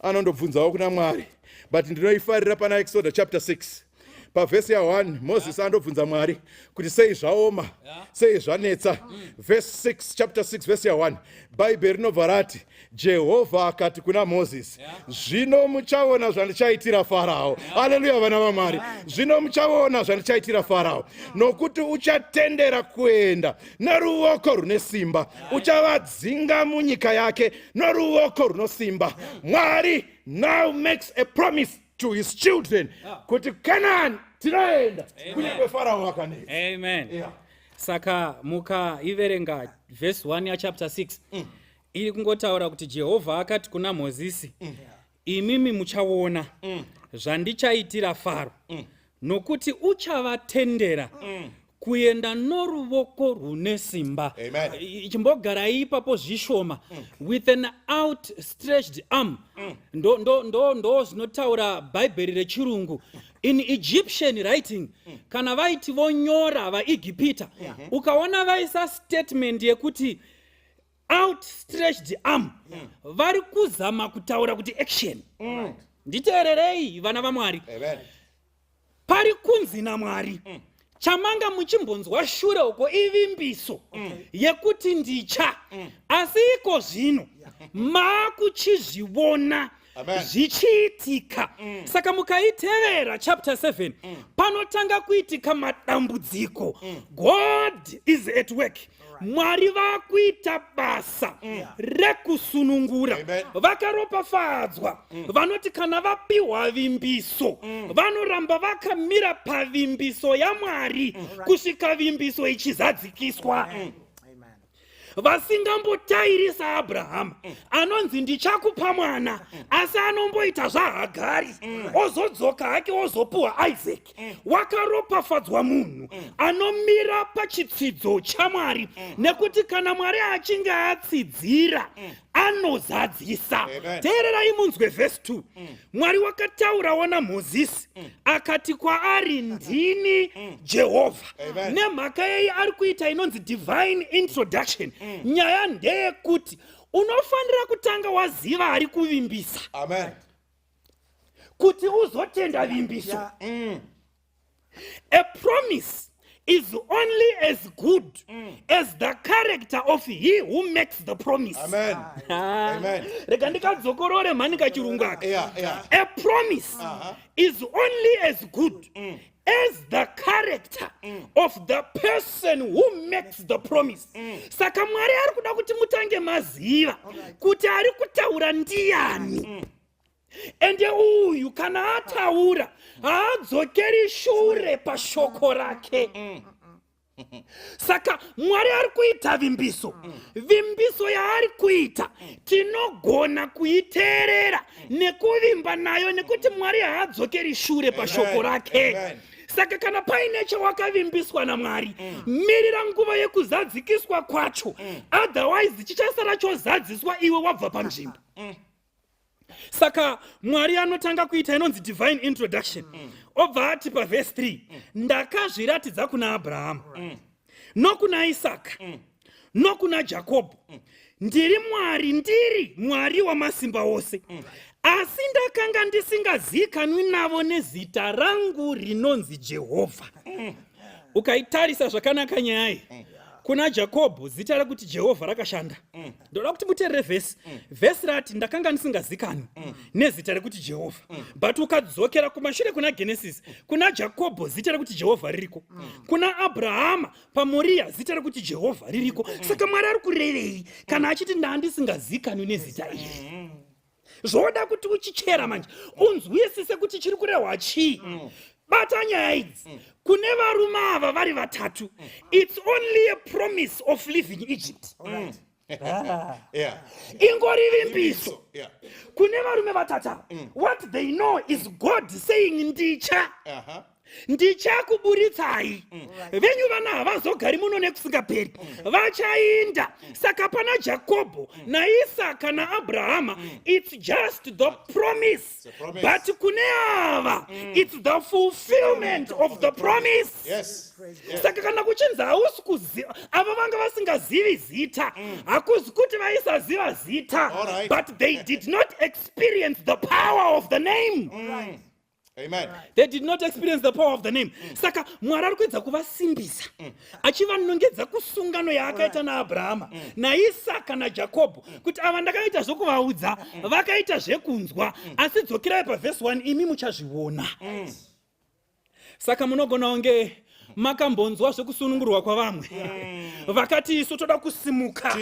anondobvunzawo kuna Mwari, but ndinoifarira pana Exodus chapter 6. Pavhesi ya1 Moses andobvunza Mwari kuti sei zvaoma, sei zvanetsa. Verse 6, chapter 6 verse ya1, Bhaibheri rinobva rati Jehovha akati kuna Moses, zvino muchaona zvandichaitira Farao. Haleluya vana vaMwari. Zvino muchaona zvandichaitira Farao, nokuti uchatendera kuenda neruoko rune simba, uchavadzinga munyika yake neruoko runosimba. Mwari now makes a promise to his children kuti Canaan tinoenda kunyange Farao akanetsa. Amen. Saka mukaiverenga verse 1 ya chapter 6 iri kungotaura kuti Jehovha akati kuna Mozisi, imimi muchaona zvandichaitira Faro, nokuti uchavatendera kuenda noruoko rune simba. Chimbogara ipapo zvishoma, with an outstretched arm. Ndo zvinotaura Bhaibheri rechirungu. In Egyptian writing, kana vaiti vonyora vaIgipita, ukaona vaisa statement yekuti outstretched arm, vari kuzama kutaura kuti action. Nditeererei vana vaMwari. Pari kunzi naMwari chamanga muchimbonzwa shure uko ivimbiso yekuti ndicha, asi iko zvino makuchizviona zvichiitika. Saka mukaitevera chapter 7 panotanga kuitika madambudziko. God is at work. Mwari vakuita basa rekusunungura. Vakaropafadzwa vanoti kana vapiwa vimbiso vanoramba vakamira pavimbiso yaMwari kusvika vimbiso ichizadzikiswa. Vasingambotairisa Abrahama anonzi ndichakupa mwana, asi anomboita zvaHagari ozodzoka hake ozopuwa Isaac. Wakaropafadzwa munhu anomira pachitsidzo chaMwari, nekuti kana Mwari achinge atsidzira anozadzisa. Teererai munzwe verse 2. Mwari wakataurawo naMozisi akati kwaari, ndini Jehovha. Nemhaka yei ari kuita inonzi divine introduction. Nyaya ndeyekuti unofanira kutanga waziva ari kuvimbisa kuti uzotenda vimbiso. A promise is only as good as the character of he who makes the promise. Rega ndikadzokorore mhani kachirungu ake. A promise is only as good as the character of the person who makes the promise. Saka Mwari ari kuda kuti mutange maziva kuti ari kutaura ndiani. Ende uyu kana ataura haadzokeri shure pashoko rake. Saka Mwari ari kuita vimbiso. Vimbiso yaari kuita tinogona kuiteerera nekuvimba nayo nekuti Mwari haadzokeri shure pashoko rake. Saka kana paine chawakavimbiswa naMwari, mirira nguva yekuzadzikiswa kwacho, otherwise chichasara chozadziswa iwe wabva panzvimbo. Saka Mwari anotanga kuita inonzi divine introduction. Obva ati paverse 3, ndakazviratidza kuna Abrahama nokuna Isaka nokuna Jakobho, ndiri Mwari wamasimba ose. Asi ndakanga ndisingazikanwi navo nezita rangu rinonzi Jehovha. Ukaitarisa zvakanaka nyaya. Kuna Jakobho zita rekuti Jehovha rakashanda. Ndoda kuti muteerere vhesi rati ndakanga ndisingazikanwi nezita rekuti Jehovha. But ukadzokera kumashure kuna Genesis, kuna Jakobho zita rekuti Jehovha ririko. Kuna Abrahama paMoriya zita rekuti Jehovha ririko. Saka Mwari ari kurevei kana achiti ndandisingazikanwi nezita iri. Zvoda kuti uchichera manje unzwisise kuti chiri kurehwa chii. Bata nyaya idzi kune varume ava vari vatatu, it's only a promise of leaving Egypt. Ingori vimbiso kune varume vatatu, what they know is God saying ndichakuburitsai. Venyu vana havazogari muno nekusingaperi, vachainda. Saka pana Jakobho naIsaka naAbrahama, it's just the promise. But kune ava, it's the fulfillment of the promise. Saka kana kuchinza hausi kuziva, ava vanga vasingazivi zita, hakuzi kuti vaisaziva zita, but they did not experience the power of the name. Amen. They did not experience the power of the name. Saka Mwari ari kuedza kuvasimbisa, achivanongedza kusungano yaakaita naAbrahama naIsaka naJakobho, kuti ava ndakaita zvokuvaudza vakaita zvekunzwa, asi dzokerai pavhesi 1 imi muchazviona. Saka munogona kunge makambonzwa zvekusunungurwa kwavamwe vakati isu toda kusimuka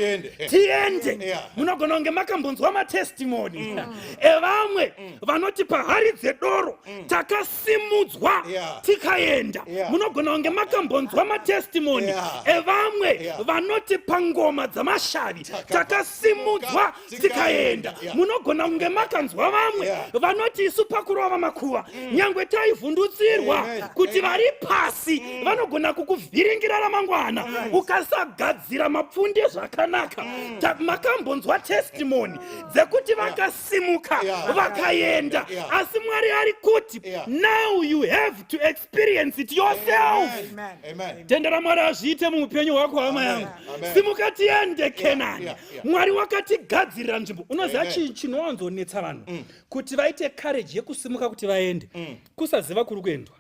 tiende. Munogona kunge makambonzwa matestimoni evamwe vanoti pahari dzedoro takasimudzwa tikaenda. Munogona kunge makambonzwa matestimoni evamwe vanoti pangoma dzamashavi takasimudzwa tikaenda. Munogona kunge makanzwa vamwe vanoti isu pakurova makuva nyangwe taivhundutsirwa kuti vari pasi vanogona kukuvhiringira ramangwana ukasagadzira mapfunde zvakanaka. Makambonzwa testimoni dzekuti vakasimuka vakaenda, asi Mwari ari kuti now you have to experience it yourself. Tendera Mwari azviite muupenyu hwako hama yangu. Simuka tiende Kenani. Mwari wakatigadzirira nzvimbo. Unoziva chinowanzonetsa vanhu kuti vaite courage yekusimuka kuti vaende, kusaziva kuri kuendwa.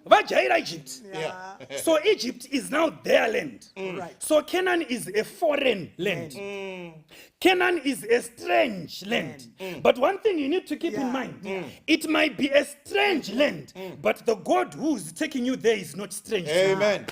Vajaira Egypt. So Egypt is now their land. So Canaan is a foreign land. Canaan is a strange land. But one thing you need to keep in mind, it might be a strange land, but the God who's taking you there is not strange. Amen.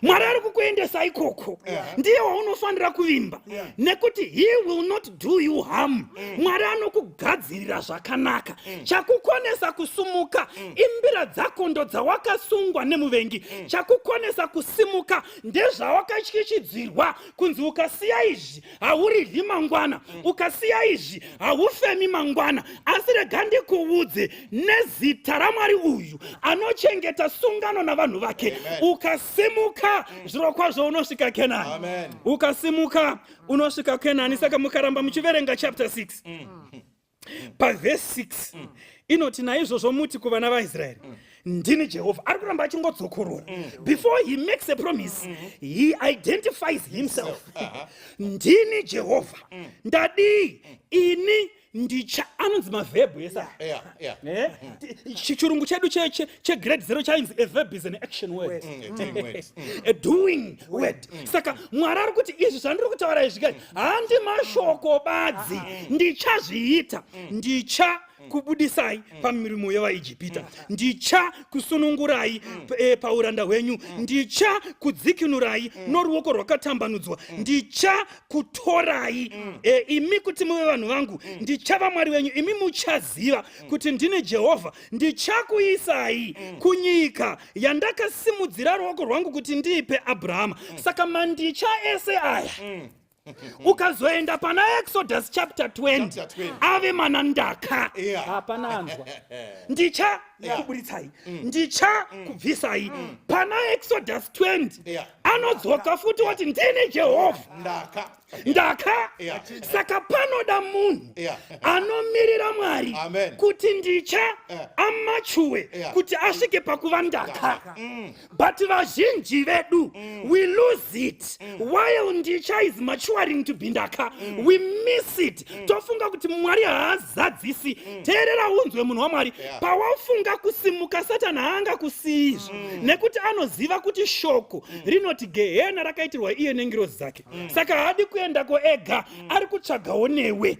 Mwari ari kukuendesa ikoko ndiye waunofanira kuvimba, nekuti he will not do you harm. Mwari anokugadzirira zvakanaka. Chakukonesa kusumuka imbira dzako ndo dzawakasungwa nemuvengi. Chakukonesa kusimuka ndezvawakatyichidzirwa kunzi ukasiya izvi hauridyi mangwana, ukasiya izvi haufemi mangwana. Asi rega ndikuudze nezita raMwari uyu anochengeta sungano navanhu vake, ukasimuka zviro kwazvo unosvika Kenani. Ukasimuka unosvika Kenani. Saka mukaramba muchiverenga chapter 6 pavhesi 6 inoti naizvozvo muti kuvana vaIsraeri, ndini Jehovha. Ari kuramba achingodzokorora. Before he makes a promise, he identifies himself. Ndini Jehovha, ndadii, ini ndicha. Anonzi mavhebhu yesa. Chichirungu chedu grade 0 chainzi a verb is an action word. A doing word. Saka Mwari ari kuti izvi zvandiri kutaura izvi kai handi mashoko badzi, ndichazviita. Kubudisai pamirimo yevaIjipita, ndicha kusunungurai pauranda hwenyu, ndicha kudzikinurai noruoko rwakatambanudzwa, ndicha kutorai imi kuti muve vanhu vangu, ndichava Mwari wenyu, imi muchaziva kuti ndini Jehovha. Ndichakuisai kunyika yandakasimudzira ruoko rwangu kuti ndiipe Abrahama. Saka mandicha ese aya ukazoenda pana Exodus chapter 20 ave manandaka hapana anzwa. kuburitsai ndicha kubvisai pana Exodus 20 anodzoka futi wati ndini Jehovha ndaka saka panoda munhu anomirira Mwari kuti ndicha amachuwe kuti asvike pakuva ndaka. But vazhinji vedu we lose it while ndicha is maturing to be ndaka. We miss it. Tofunga kuti Mwari haazadzisi. Teerera unzwe munhu waMwari, pawafunga kusimuka Satani haanga kusizvo nekuti anoziva kuti shoko rinoti gehena rakaitirwa iye nengirozi dzake. Saka haadi kuendako ega, ari kutsvagawo newe.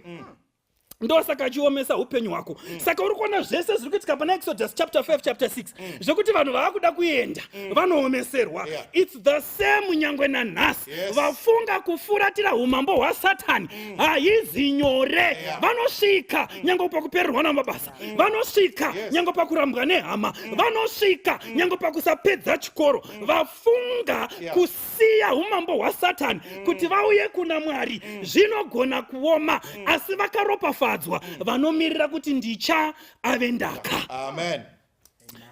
Ndosaka achiomesa upenyu hwako. Saka uri kuona zvese zviri kuitika pana Exodus chapter 5 chapter 6 zvekuti vanhu vaakuda kuenda vanoomeserwa. It's the same nyangwe nanhasi. Vafunga kufuratira umambo hwaSatani haizi nyore. Vanosvika nyangwe pakupererwa namabasa, vanosvika nyangwe pakurambwa nehama, vanosvika nyangwe pakusapedza chikoro. Vafunga kusiya umambo hwaSatani kuti vauye kuna Mwari. Zvinogona kuoma asi vakaropafadzwa vanomirira kuti ndicha ave ndaka. Amen.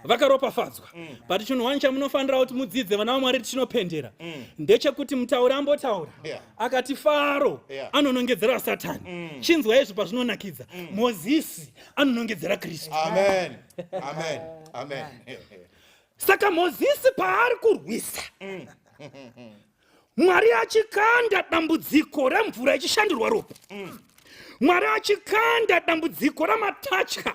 Vakaropafadzwa. But chinhu wani chamunofanira kuti mudzidze vana vaMwari tichinopendera ndechekuti mutauri ambotaura akati Faro anonongedzera Satani. Chinzwa izvo pazvinonakidza. Mozisi anonongedzera Kristu. Amen. Amen. Amen. Saka Mozisi paari kurwisa Mwari achikanda dambudziko remvura ichishandurwa ropa. Mwari achikanda dambudziko ramatachka.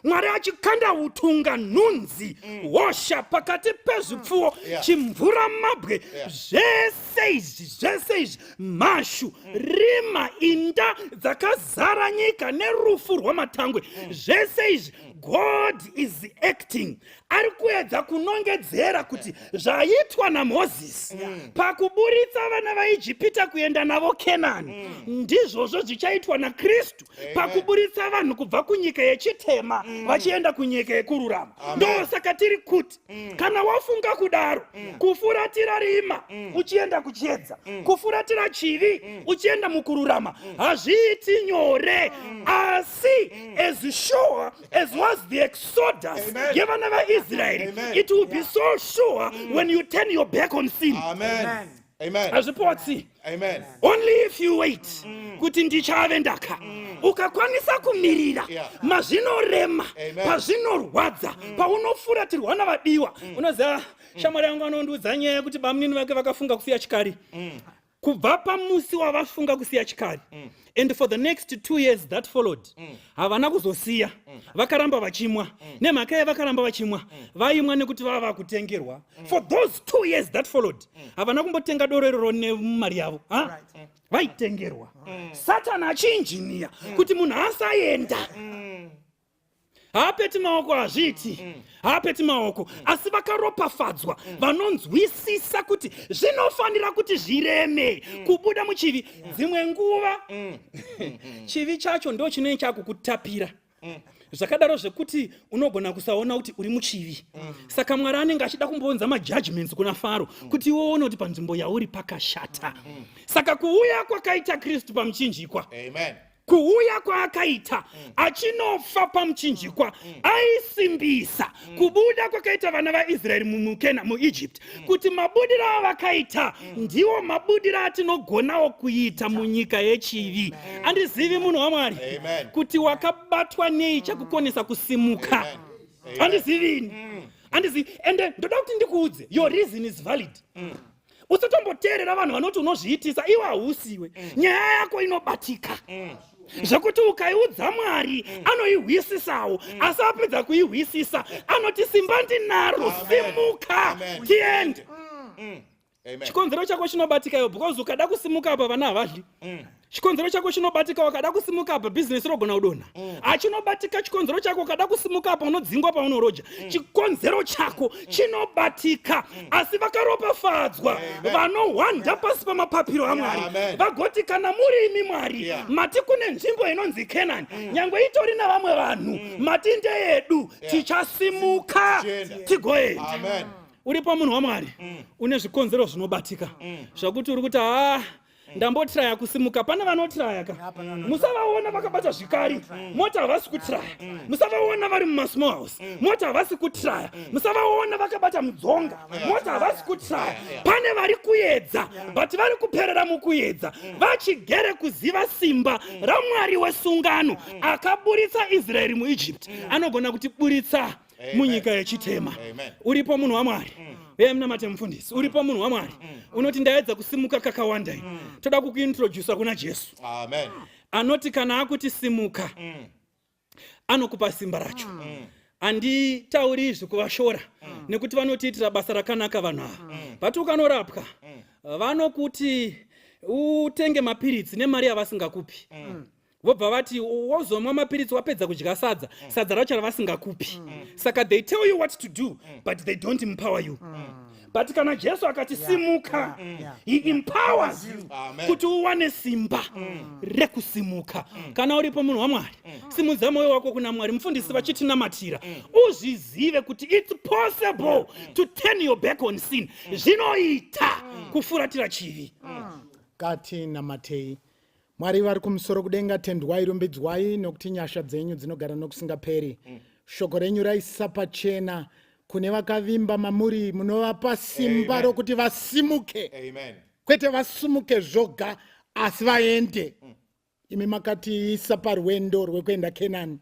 Mwari achikanda utunga nhunzi hosha pakati pezvipfuwo chimvura mabwe zvese izvi mashu rima inda dzakazara nyika nerufu rwamatangwe zvese izvi God is acting. Ari kuedza kunongedzera kuti zvaitwa naMozisi pakuburitsa vana vaIjipita kuenda navo Kenani ndizvozvo zvichaitwa naKristu pakuburitsa vanhu kubva kunyika yechitema vachienda kunyika yekururama. Ndosaka tiri kuti kana wafunga kudaro kufuratira rima uchienda kuchiedza, kufuratira chivi uchienda mukururama hazviiti nyore. Asi as sure as was the Exodus yevana vaIsraeri, it will be so sure when you turn your back on sin. Amen. Amen. Hazvipotsi. Amen. Only if you wait kuti ndichave ndaka. Ukakwanisa kumirira mazvinorema, pazvinorwadza, paunofuratirwa navadiwa. Unoziva shamwari yangu anondiudza nyaya yekuti bamunini vake vakafunga kusiya chikari. Kubva pamusi wavafunga kusiya chikari. And for the next 2 years that followed, havana kuzosiya, vakaramba vachimwa. Nemhaka yevakaramba vachimwa, vaimwa nekuti vava kutengerwa. For those 2 years that followed, havana kumbotenga doro iroro nemari yavo. Vaitengerwa. Satani achinjiniya kuti munhu asaenda. Haapeti maoko hazviti, haapeti maoko, asi vakaropafadzwa vanonzwisisa kuti zvinofanira kuti zvireme kubuda muchivi. Dzimwe nguva chivi chacho ndo chinenge chakukutapira. Zvakadaro zvekuti unogona kusaona kuti uri muchivi. Saka Mwari anenge achida kumbonza majudgments kuna Faro kuti uone kuti panzvimbo yauri pakashata. Saka kuuya kwakaita Kristu pamuchinjikwa. Amen. Kuuya kwaakaita achinofa pamuchinjikwa aisimbisa kubuda kwakaita vana vaIsraeri muEgypt kuti mabudiro avakaita ndiwo mabudiro atinogonawo kuita munyika yechivi. Andizivi munhu waMwari kuti wakabatwa nei chakukonesa kusimuka. Andizivini. Andizivi. Ende ndoda kuti ndikuudze, your reason is valid. Usatomboteerera vanhu vanoti unozviitisa iwe hausiwe. Nyaya yako inobatika. Zvekuti ukaiudza Mwari anoihwisisawo, asi apedza kuihwisisa anoti simba ndinaro, simuka, tiende. Chikonzero chako chinobatika iwe because ukada kusimuka apa vana havadli. Chikonzero chako chinobatika wakada kusimuka apa business rogona kudonha. Achinobatika chikonzero chako wakada kusimuka apa unodzingwa paunoroja. Chikonzero chako chinobatika asi vakaropafadzwa vanohwanda pasi pamapapiro aMwari. Vagoti kana muri imi Mwari mati kune nzvimbo inonzi Kenani, nyangwe itori navamwe vanhu mati ndeyedu tichasimuka tigoenda. Amen. Uri pamunhu waMwari une zvikonzero zvinobatika zvakuti uri kuti ndambotiraya kusimuka. Pana vanotiraya ka musavaona vakabata zvikari, mota havasi kutiraya. Musavaona vari mumasmall house, mota havasi kutiraya. Musavaona vakabata mudzonga, mota havasi kutiraya. Pane vari kuedza, but vari kuperera mukuedza, vachigere kuziva simba raMwari wesungano akaburitsa Israeri muEgypt, anogona kutiburitsa munyika yechitema. Uripo munhu waMwari? Mnamate mufundisi, uripo munhu waMwari unoti ndaedza kusimuka kakawanda ino? Toda kukuintroduce kuna Jesu. Amen. Anoti kana akuti simuka, anokupa simba racho. Handitauri izvi kuvashora, nekuti vanotiitira basa rakanaka vanhu ava. But ukanorapwa, vanokuti utenge mapiritsi nemari yavasingakupi. Vobva vati wozomwa mapiritsi wapedza kudya sadza, sadza racho ravasingakupi. Saka they tell you what to do, but they don't empower you. But kana Jesu akati simuka, he empowers you kuti uwane simba rekusimuka. Kana uripo munhu waMwari, simudza moyo wako kuna Mwari. Mufundisi vachitinamatira, uzvizive kuti it's possible to turn your back on sin. Zvinoita kufuratira chivi. Kati namatei. Mwari vari kumusoro kudenga, tendwai rumbidzwai nokuti nyasha dzenyu dzinogara nokusingaperi. Shoko renyu raisa pachena kune vakavimba mamuri, munovapa simba rokuti vasimuke. Kwete vasimuke zvoga asi vaende. Imi makatiisa parwendo rwekuenda Kenani.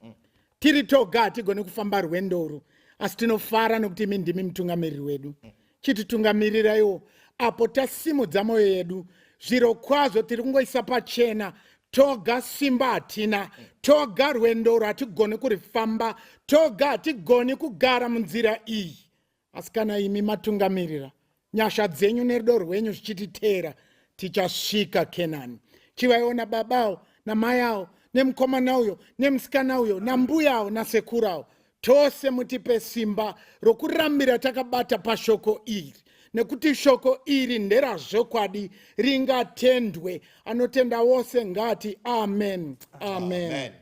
Tiri toga hatigone kufamba rwendo urwu, asi tinofara nokuti imi ndimi mutungamiriri wedu. Chititungamirirayo apo tasimudza mwoyo yedu. Zviro kwazvo tiri kungoisa pachena, toga simba hatina, toga rwendo hatigone kurifamba, toga hatigone kugara munzira iyi. Asi kana imi matungamirira, nyasha dzenyu nerudo rwenyu zvichititeera, tichasvika Kenani. Chivaiona babawo namai avo nemukomana uyo nemusikana uyo nambuya avo nasekuru avo, tose mutipe simba rokurambira takabata pashoko iri. Nekuti shoko iri nderazvokwadi, ringatendwe. Anotenda wose ngati amen. Amen.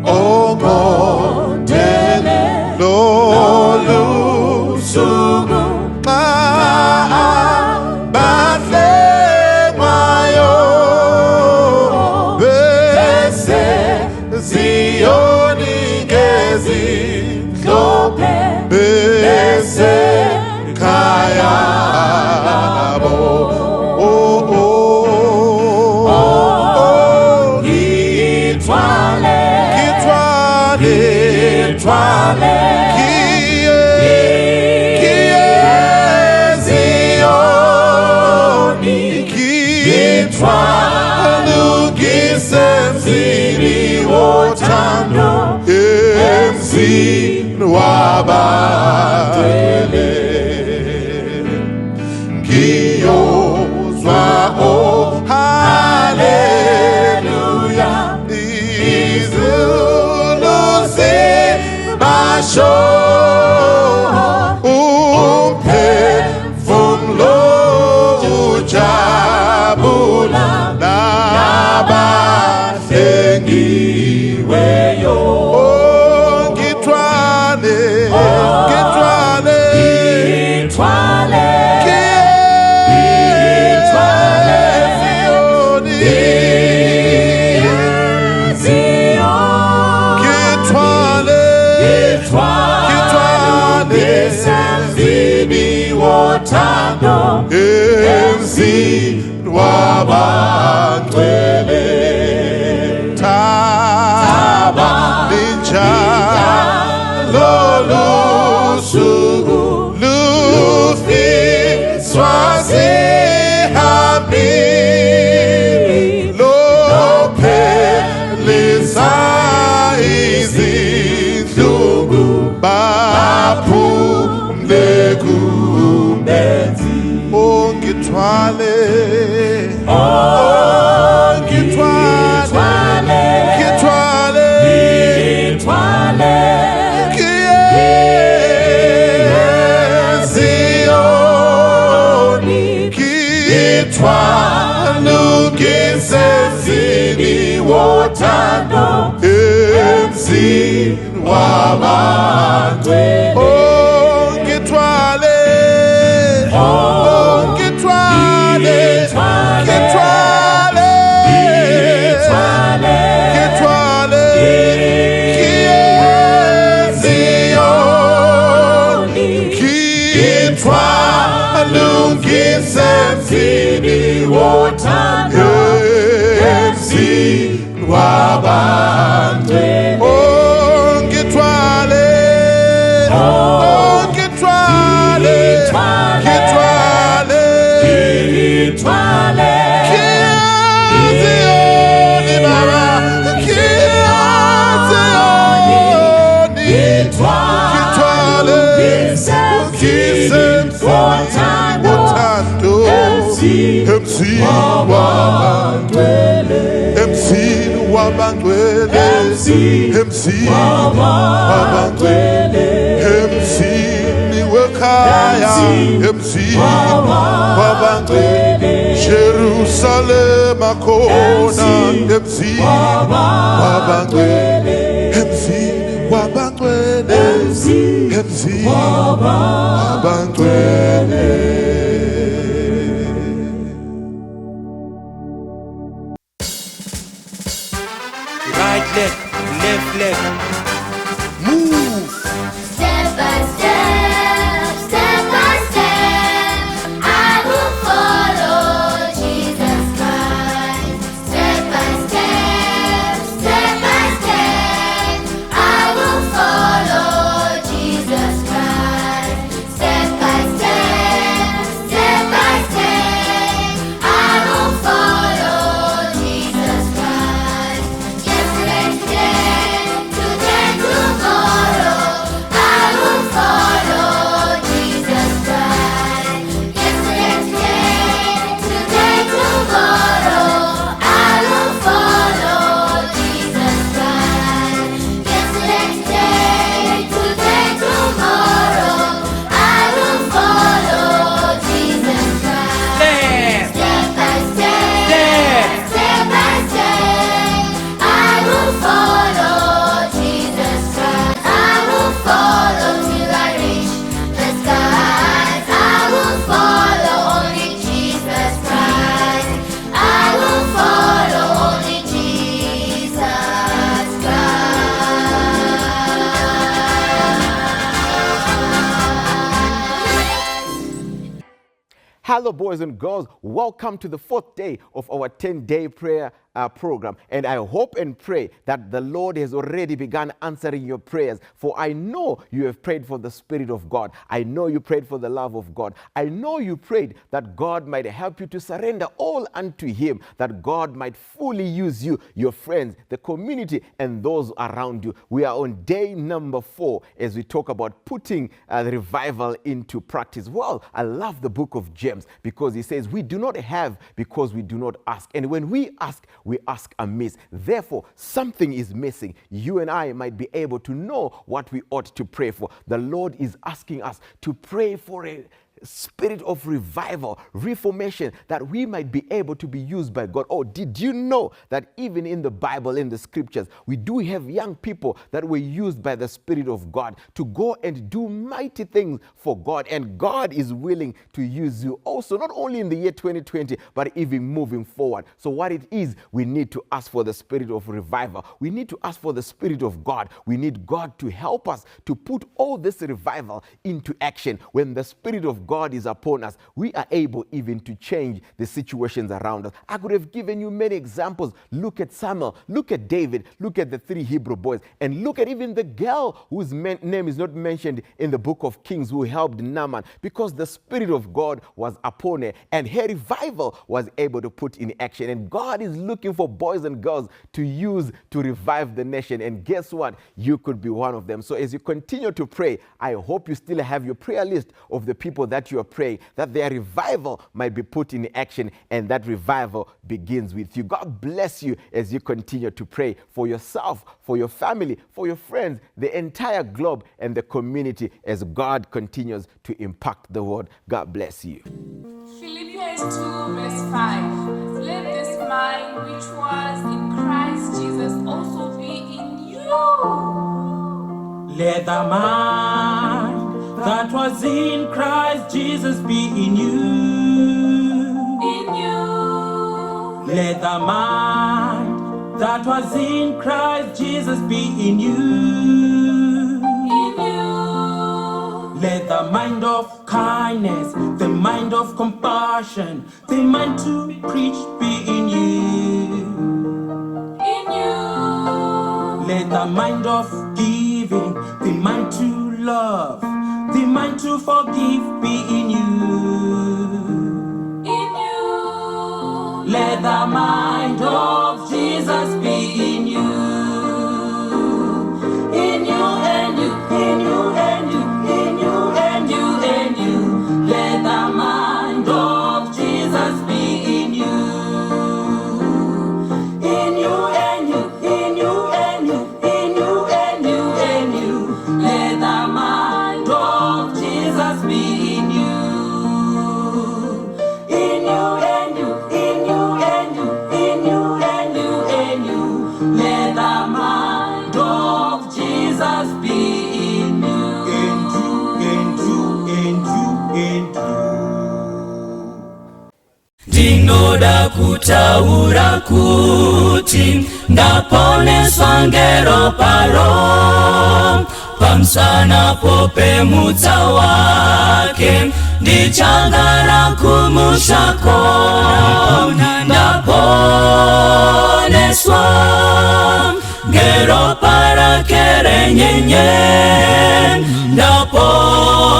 Oh God, Lord, sugu Zioni gezi lope bese kaya nabo kitwale Zioni kitwale gisenzini wotando emzini wabadwele ngiyozwa haleluya izulu zibasho umphefumulo ujabula nabahlengiweyo ngithwale Tando emzini wabantwele taba linjalo lusuku lufiswa zihambini lophelisa izinhlungu baphumle ngithwale Zioni ngithwale gisenzini wotando emzini wabantwele wabantwele ngithwale ngithwale ngithwale Kiaziyoni baba Kiaziyoni ngithwale ngisenze uthando emzini wabantwele emzini wabantwele emzini wabantwele emzini wekhaya emzini wabantwele Jerusalem akhona emzini wabantwele emzini wabantwele emzini wabantwele Right leg, left leg. Move. Step by step, step by step, I will follow Jesus Christ. Step by step, step by step, I will follow Jesus Christ. Step by step, step by step, I will follow Jesus Christ. Yesterday, today, tomorrow, I will follow Jesus Christ. Yesterday, today, tomorrow, I will follow Jesus Christ. Yesterday, today, tomorrow, I will follow Jesus Christ. Step by step, step by step, I will follow Jesus Christ. I will follow till I reach the skies. I will follow only Jesus Christ. I will follow only Jesus Christ. Hello, boys and girls. Welcome to the 4th day of our 10-day prayer program. And I hope and pray that the Lord has already begun answering your prayers. For I know you have prayed for the Spirit of God. I know you prayed for the love of God. I know you prayed that God might help you to surrender all unto Him, that God might fully use you, your friends, the community, and those around you. We are on day number 4 as we talk about putting the revival into practice. Well, I love the book of James because he says we do not have because we do not ask. And when we ask amiss. Therefore, something is missing. You and I might be able to know what we ought to pray for. The Lord is asking us to pray for a spirit of revival, reformation, that we might be able to be used by God. Oh, did you know that even in the Bible, in the scriptures, we do have young people that were used by the Spirit of God to go and do mighty things for God, and God is willing to use you also, not only in the year 2020, but even moving forward. So what it is, we need to ask for the spirit of revival. We need to ask for the Spirit of God. We need God to help us to put all this revival into action. When the Spirit of God is upon us, we are able even to change the situations around us. I could have given you many examples. Look at Samuel, look at David, look at the 3 Hebrew boys, and look at even the girl whose name is not mentioned in the book of Kings who helped Naaman, because the Spirit of God was upon her and her revival was able to put in action. And God is looking for boys and girls to use to revive the nation. And guess what? You could be one of them. So as you continue to pray, I hope you still have your prayer list of the people that you are praying, that their revival might be put in action, and that revival begins with you. God bless you as you continue to pray for yourself, for your family, for your friends, the entire globe and the community as God continues to impact the world. God bless you. Philippians 2 verse 5. Let this mind which was in Christ Jesus also be in you. Let the mind that was in Christ Jesus be in you. In you. Let the mind that was in Christ Jesus be in you. In you. Let the mind of kindness, the mind of compassion, the mind to preach be in you. In you. the mind of giving, the mind to love, the mind to forgive be in you. Let the mind of Jesus be in you. In you and you, in you and you, in you and you and you. Let the mind of Jesus be in you. In you and you, in you and you, in you and you and you. Let the mind of Jesus be in you. In you and you, in you and you, in you and you and you. Let the mind of Jesus be in you. In you, in you, in you. Ndinoda kutaura kuti ndaponeswa ngero paro pamsana popemudza wake ndichagara kumushako ndaponeswa ngero para kerenyenye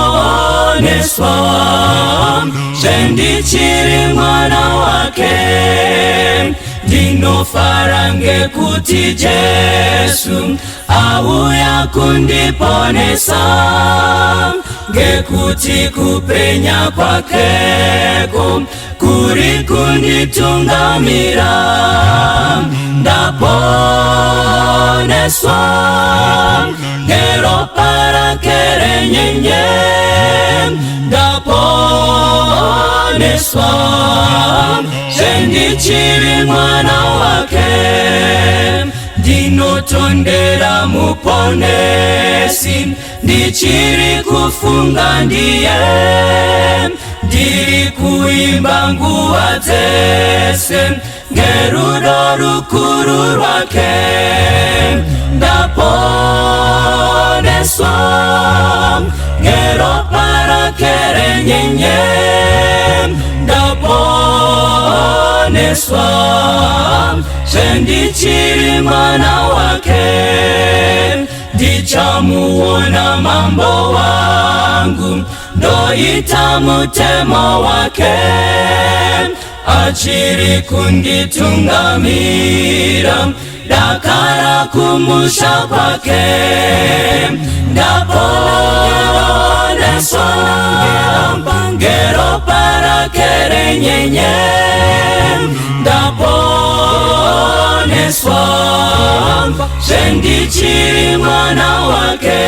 ndaponeswa sendichiri mwana wake ndinofara ngekuti Jesu auya kundiponesa ngekuti kupenya kwakeko kuri kunditungamira ndaponeswa ngero para kerenyenye ndaponeswa sendichiri mwana wake ndinotondera muponesi ndichiri kufunga ndiye ndiri kuimba nguva dzese ngerudo rukuru rwake ndaponeswa ngero para kerenyenye ndaponeswa sendichiri mwana wake ndichamuona mambo wangu ndoita mutemo wake achiri kunditungamira dakara kumusha kwake ndaponeswa ngero para kerenyenye ndaponeswa sendichiri mwana wake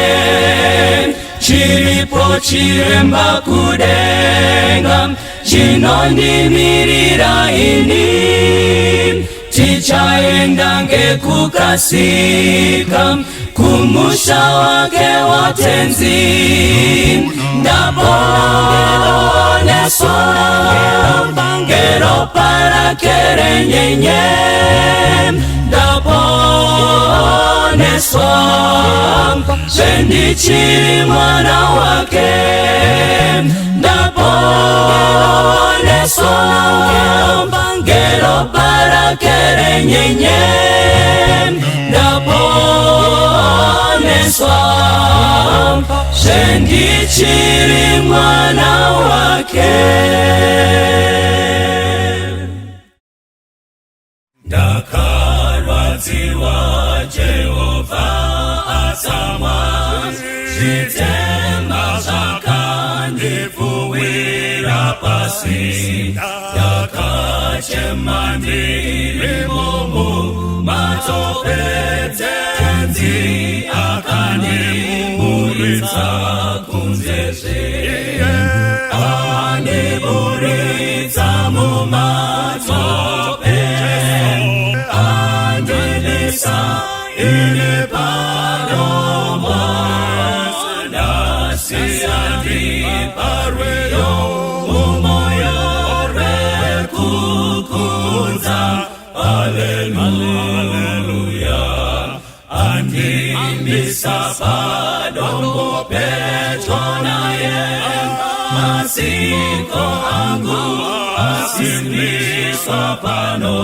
chiripo chiremba kudenga chinondimirira ini tichaenda ngekukasika kumusha wake watenzi ndaponeswa ngero para kerenyenye ndaponeswa sendichiri mwana wake ndaponeswa ngero para kerenyenye ndaponeswa sendichiri mwana wake ndakarwadziwa Jehova atsamwa zvitema zvakandifuwira pasi ndakachema ndiri mumatope tenzi akandiburitsa kunzezve andiburitsa mumatope andibisa ine panomwa ndasiyandi parweyo mumoyo rekukudza haleluya andibisa padombo petro naye masiko angu asimbiswa pano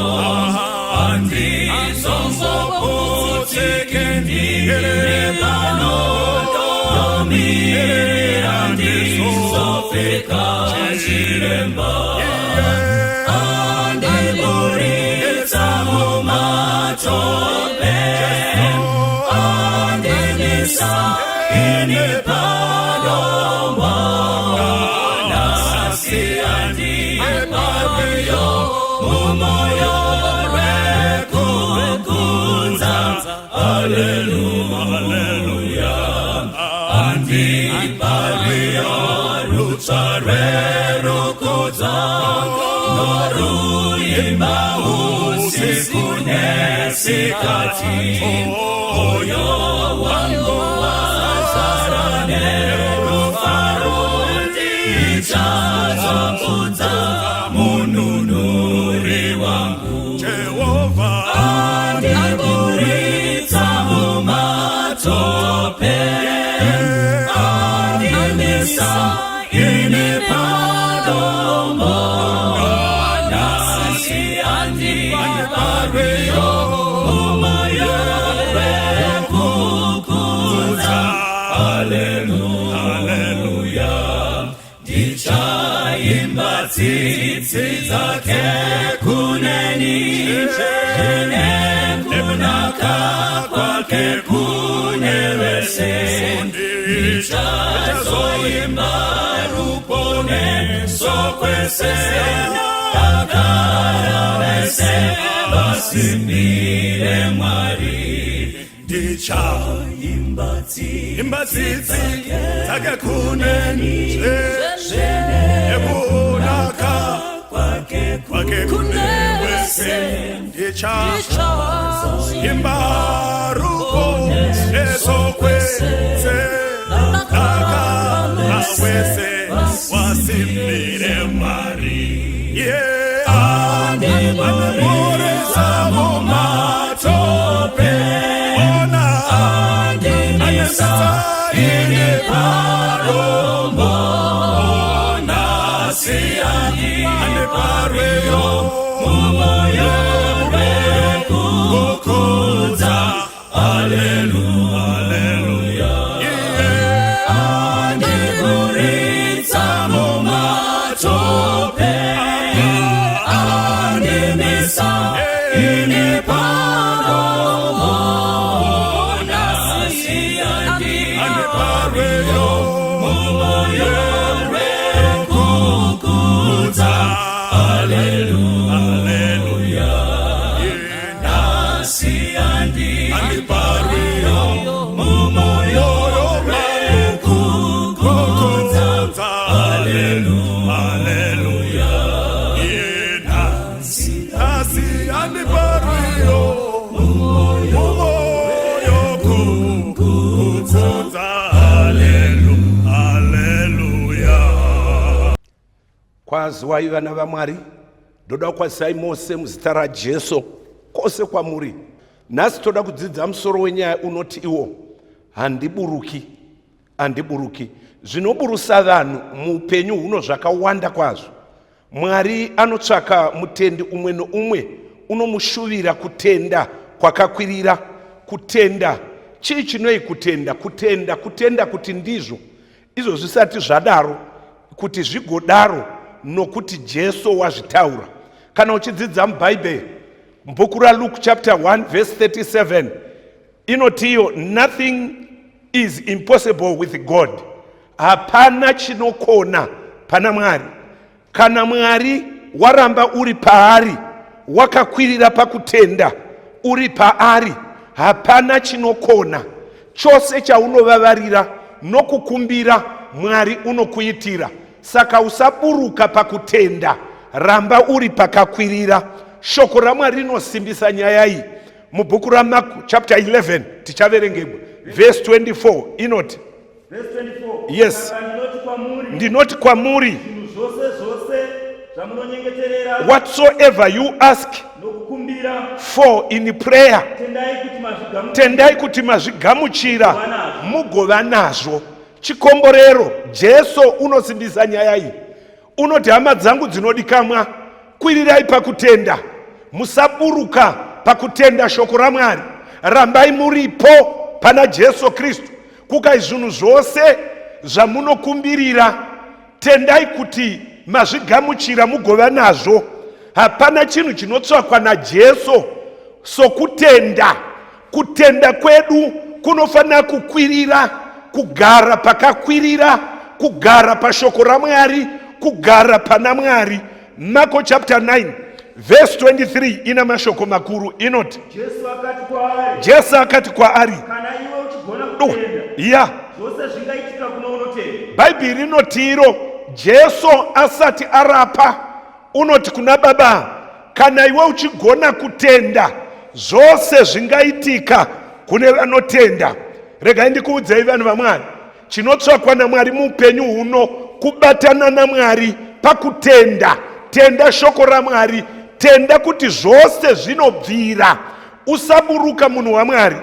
Kwaziwa vana vaMwari, ndoda kukwazisai mose muzita raJesu kwose kwamuri. Nhasi toda kudzidza musoro wenyaya unoti iwo handiburuki, handiburuki. Zvinoburusa vanhu muupenyu huno zvakawanda kwazvo. Mwari anotsvaka mutendi umwe noumwe unomushuvira kutenda kwakakwirira. Kutenda chii chinoi kutenda? Kutenda kuti ndizvo izvo zvisati zvadaro, kuti zvigodaro nokuti Jesu wazvitaura. Kana uchidzidza muBhaibheri mubhuku raLuke chapter 1 verse 37 inotiyo nothing is impossible with God. Hapana chinokona pana Mwari. Kana Mwari waramba uri paari, wakakwirira pakutenda uri paari, hapana chinokona. Chose chaunovavarira nokukumbira Mwari unokuitira. Saka usaburuka pakutenda, ramba uri pakakwirira. Shoko raMwari rinosimbisa nyaya iyi. Mubhuku raMark chapter 11 tichaverengegwa verse 24 inoti, verse 24, yes, ndinoti kwamuri, whatsoever you ask for in prayer, tendai kuti mazvigamuchira mugova nazvo. Chikomborero, Jesu unosimbisa nyaya iyi. Unoti hama dzangu dzinodikamwa, kwirirai pakutenda. Musaburuka pakutenda shoko raMwari. Rambai muripo pana Jesu Kristu. Kukai zvinhu zvose zvamunokumbirira, tendai kuti mazvigamuchira mugova nazvo. Hapana chinhu chinotsvakwa naJesu sokutenda. Kutenda kwedu kunofanira kukwirira, kugara pakakwirira, kugara pashoko raMwari, kugara pana Mwari. Marko chapter 9 verse 23 ina mashoko makuru inoti, Jesu akati kwaari, Bhaibheri rinotiro Jesu asati arapa unoti kuna Baba, kana iwe uchigona kutenda zvose zvingaitika kune vanotenda. Regai ndikuudzei vanhu vaMwari, chinotsvakwa naMwari muupenyu huno kubatana naMwari pakutenda. Tenda shoko raMwari, tenda kuti zvose zvinobvira. Usaburuka munhu waMwari,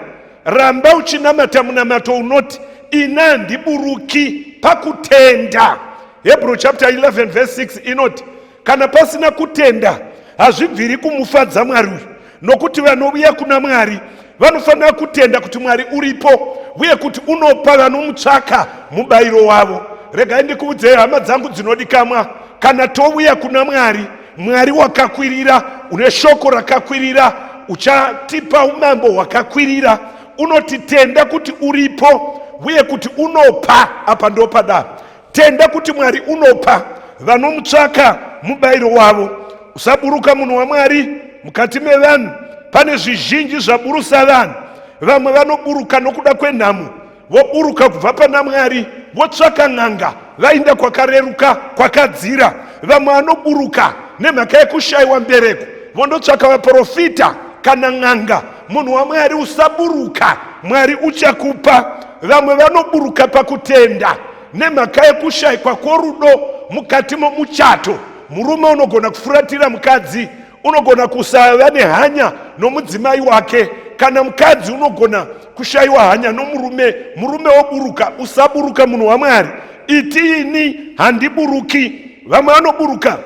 ramba uchinamata munamato unoti ina handiburuki pakutenda. Hebrew chapter 11 verse 6 inoti, kana pasina kutenda hazvibviri kumufadza Mwari uyu, nokuti vanouya kuna Mwari vanofanira kutenda kuti Mwari uripo, uye kuti unopa vanomutsvaka mubayiro wavo. Regai ndikuudzei hama dzangu dzinodikamwa, kana touya kuna Mwari, Mwari wakakwirira, une shoko rakakwirira, uchatipa umambo hwakakwirira, unotitenda kuti uripo uye kuti unopa. Apa ndopada, tenda kuti Mwari unopa vanomutsvaka mubayiro wavo. Usaburuka munhu waMwari. Mukati mevanhu pane zvizhinji zvaburusa vanhu. Vamwe vanoburuka nokuda kwenhamo, voburuka kubva pana Mwari votsvaka n'anga vainda kwakareruka kwakadzira. Vamwe vanoburuka nemhaka yekushayiwa mbereko vondotsvaka vaprofita kana n'anga. Munhu waMwari usaburuka, Mwari uchakupa. Vamwe vanoburuka pakutenda nemhaka yekushayikwa kworudo mukati momuchato. Murume unogona kufuratira mukadzi, unogona kusava nehanya nomudzimai wake, kana mukadzi unogona kushayiwa hanya nomurume. Murume woburuka. Usaburuka munhu waMwari. Itini handiburuki. Vamwe vanoburuka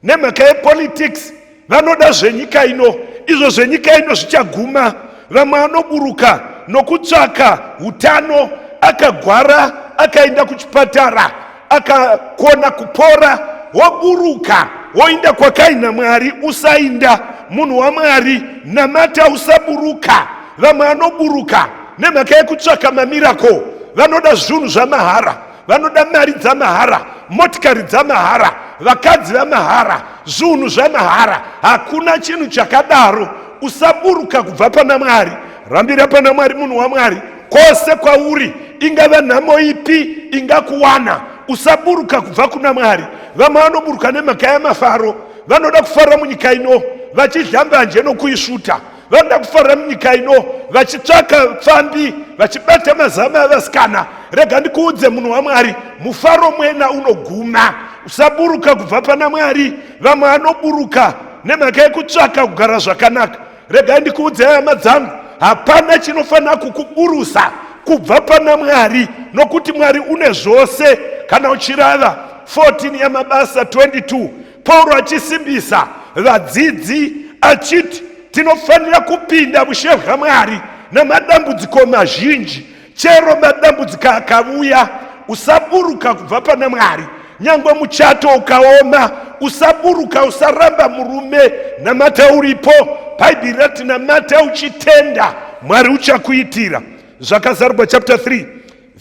nemhaka yepolitics, vanoda zvenyika ino, izvo zvenyika ino zvichaguma. Vamwe vanoburuka nokutsvaka hutano, akagwara akaenda kuchipatara akakona kupora, woburuka woinda kwakaina Mwari. Usainda munhu waMwari, namata usaburuka. Vamwe vanoburuka nemhaka yekutsvaka mamirako, vanoda zvinhu zvamahara, vanoda mari dzamahara, motikari dzamahara, vakadzi vamahara, zvinhu zvamahara. Hakuna chinhu chakadaro. Usaburuka kubva pana Mwari. Rambira pana Mwari munhu waMwari, kwose kwauri, ingava nhamo ipi ingakuwana. Usaburuka kubva kuna Mwari. Vamwe vanoburuka nemhaka yamafaro, vanoda kufara munyika ino vachidlambanje nokuisvuta. Vanoda kufara munyika ino vachitsvaka pfambi, vachibata mazama avasikana. Rega ndikuudze munhu waMwari, mufaro mwena unoguma. Usaburuka kubva pana Mwari. Vamwe vanoburuka nemhaka yekutsvaka kugara zvakanaka. Rega ndikuudze hama dzangu, hapana chinofanira kukuburusa kubva pana Mwari, nokuti Mwari une zvose. Kana uchirava 14 yamabasa 22, Pauro achisimbisa vadzidzi achiti tinofanira kupinda mushe hwaMwari namadambudziko mazhinji. Chero madambudziko akauya, usaburuka kubva pana Mwari. Nyangwe muchato ukaoma, usaburuka, usaramba murume. Namata uripo. Bhaibheri rati namata uchitenda, Mwari uchakuitira. Zvakazarurwa chapter 3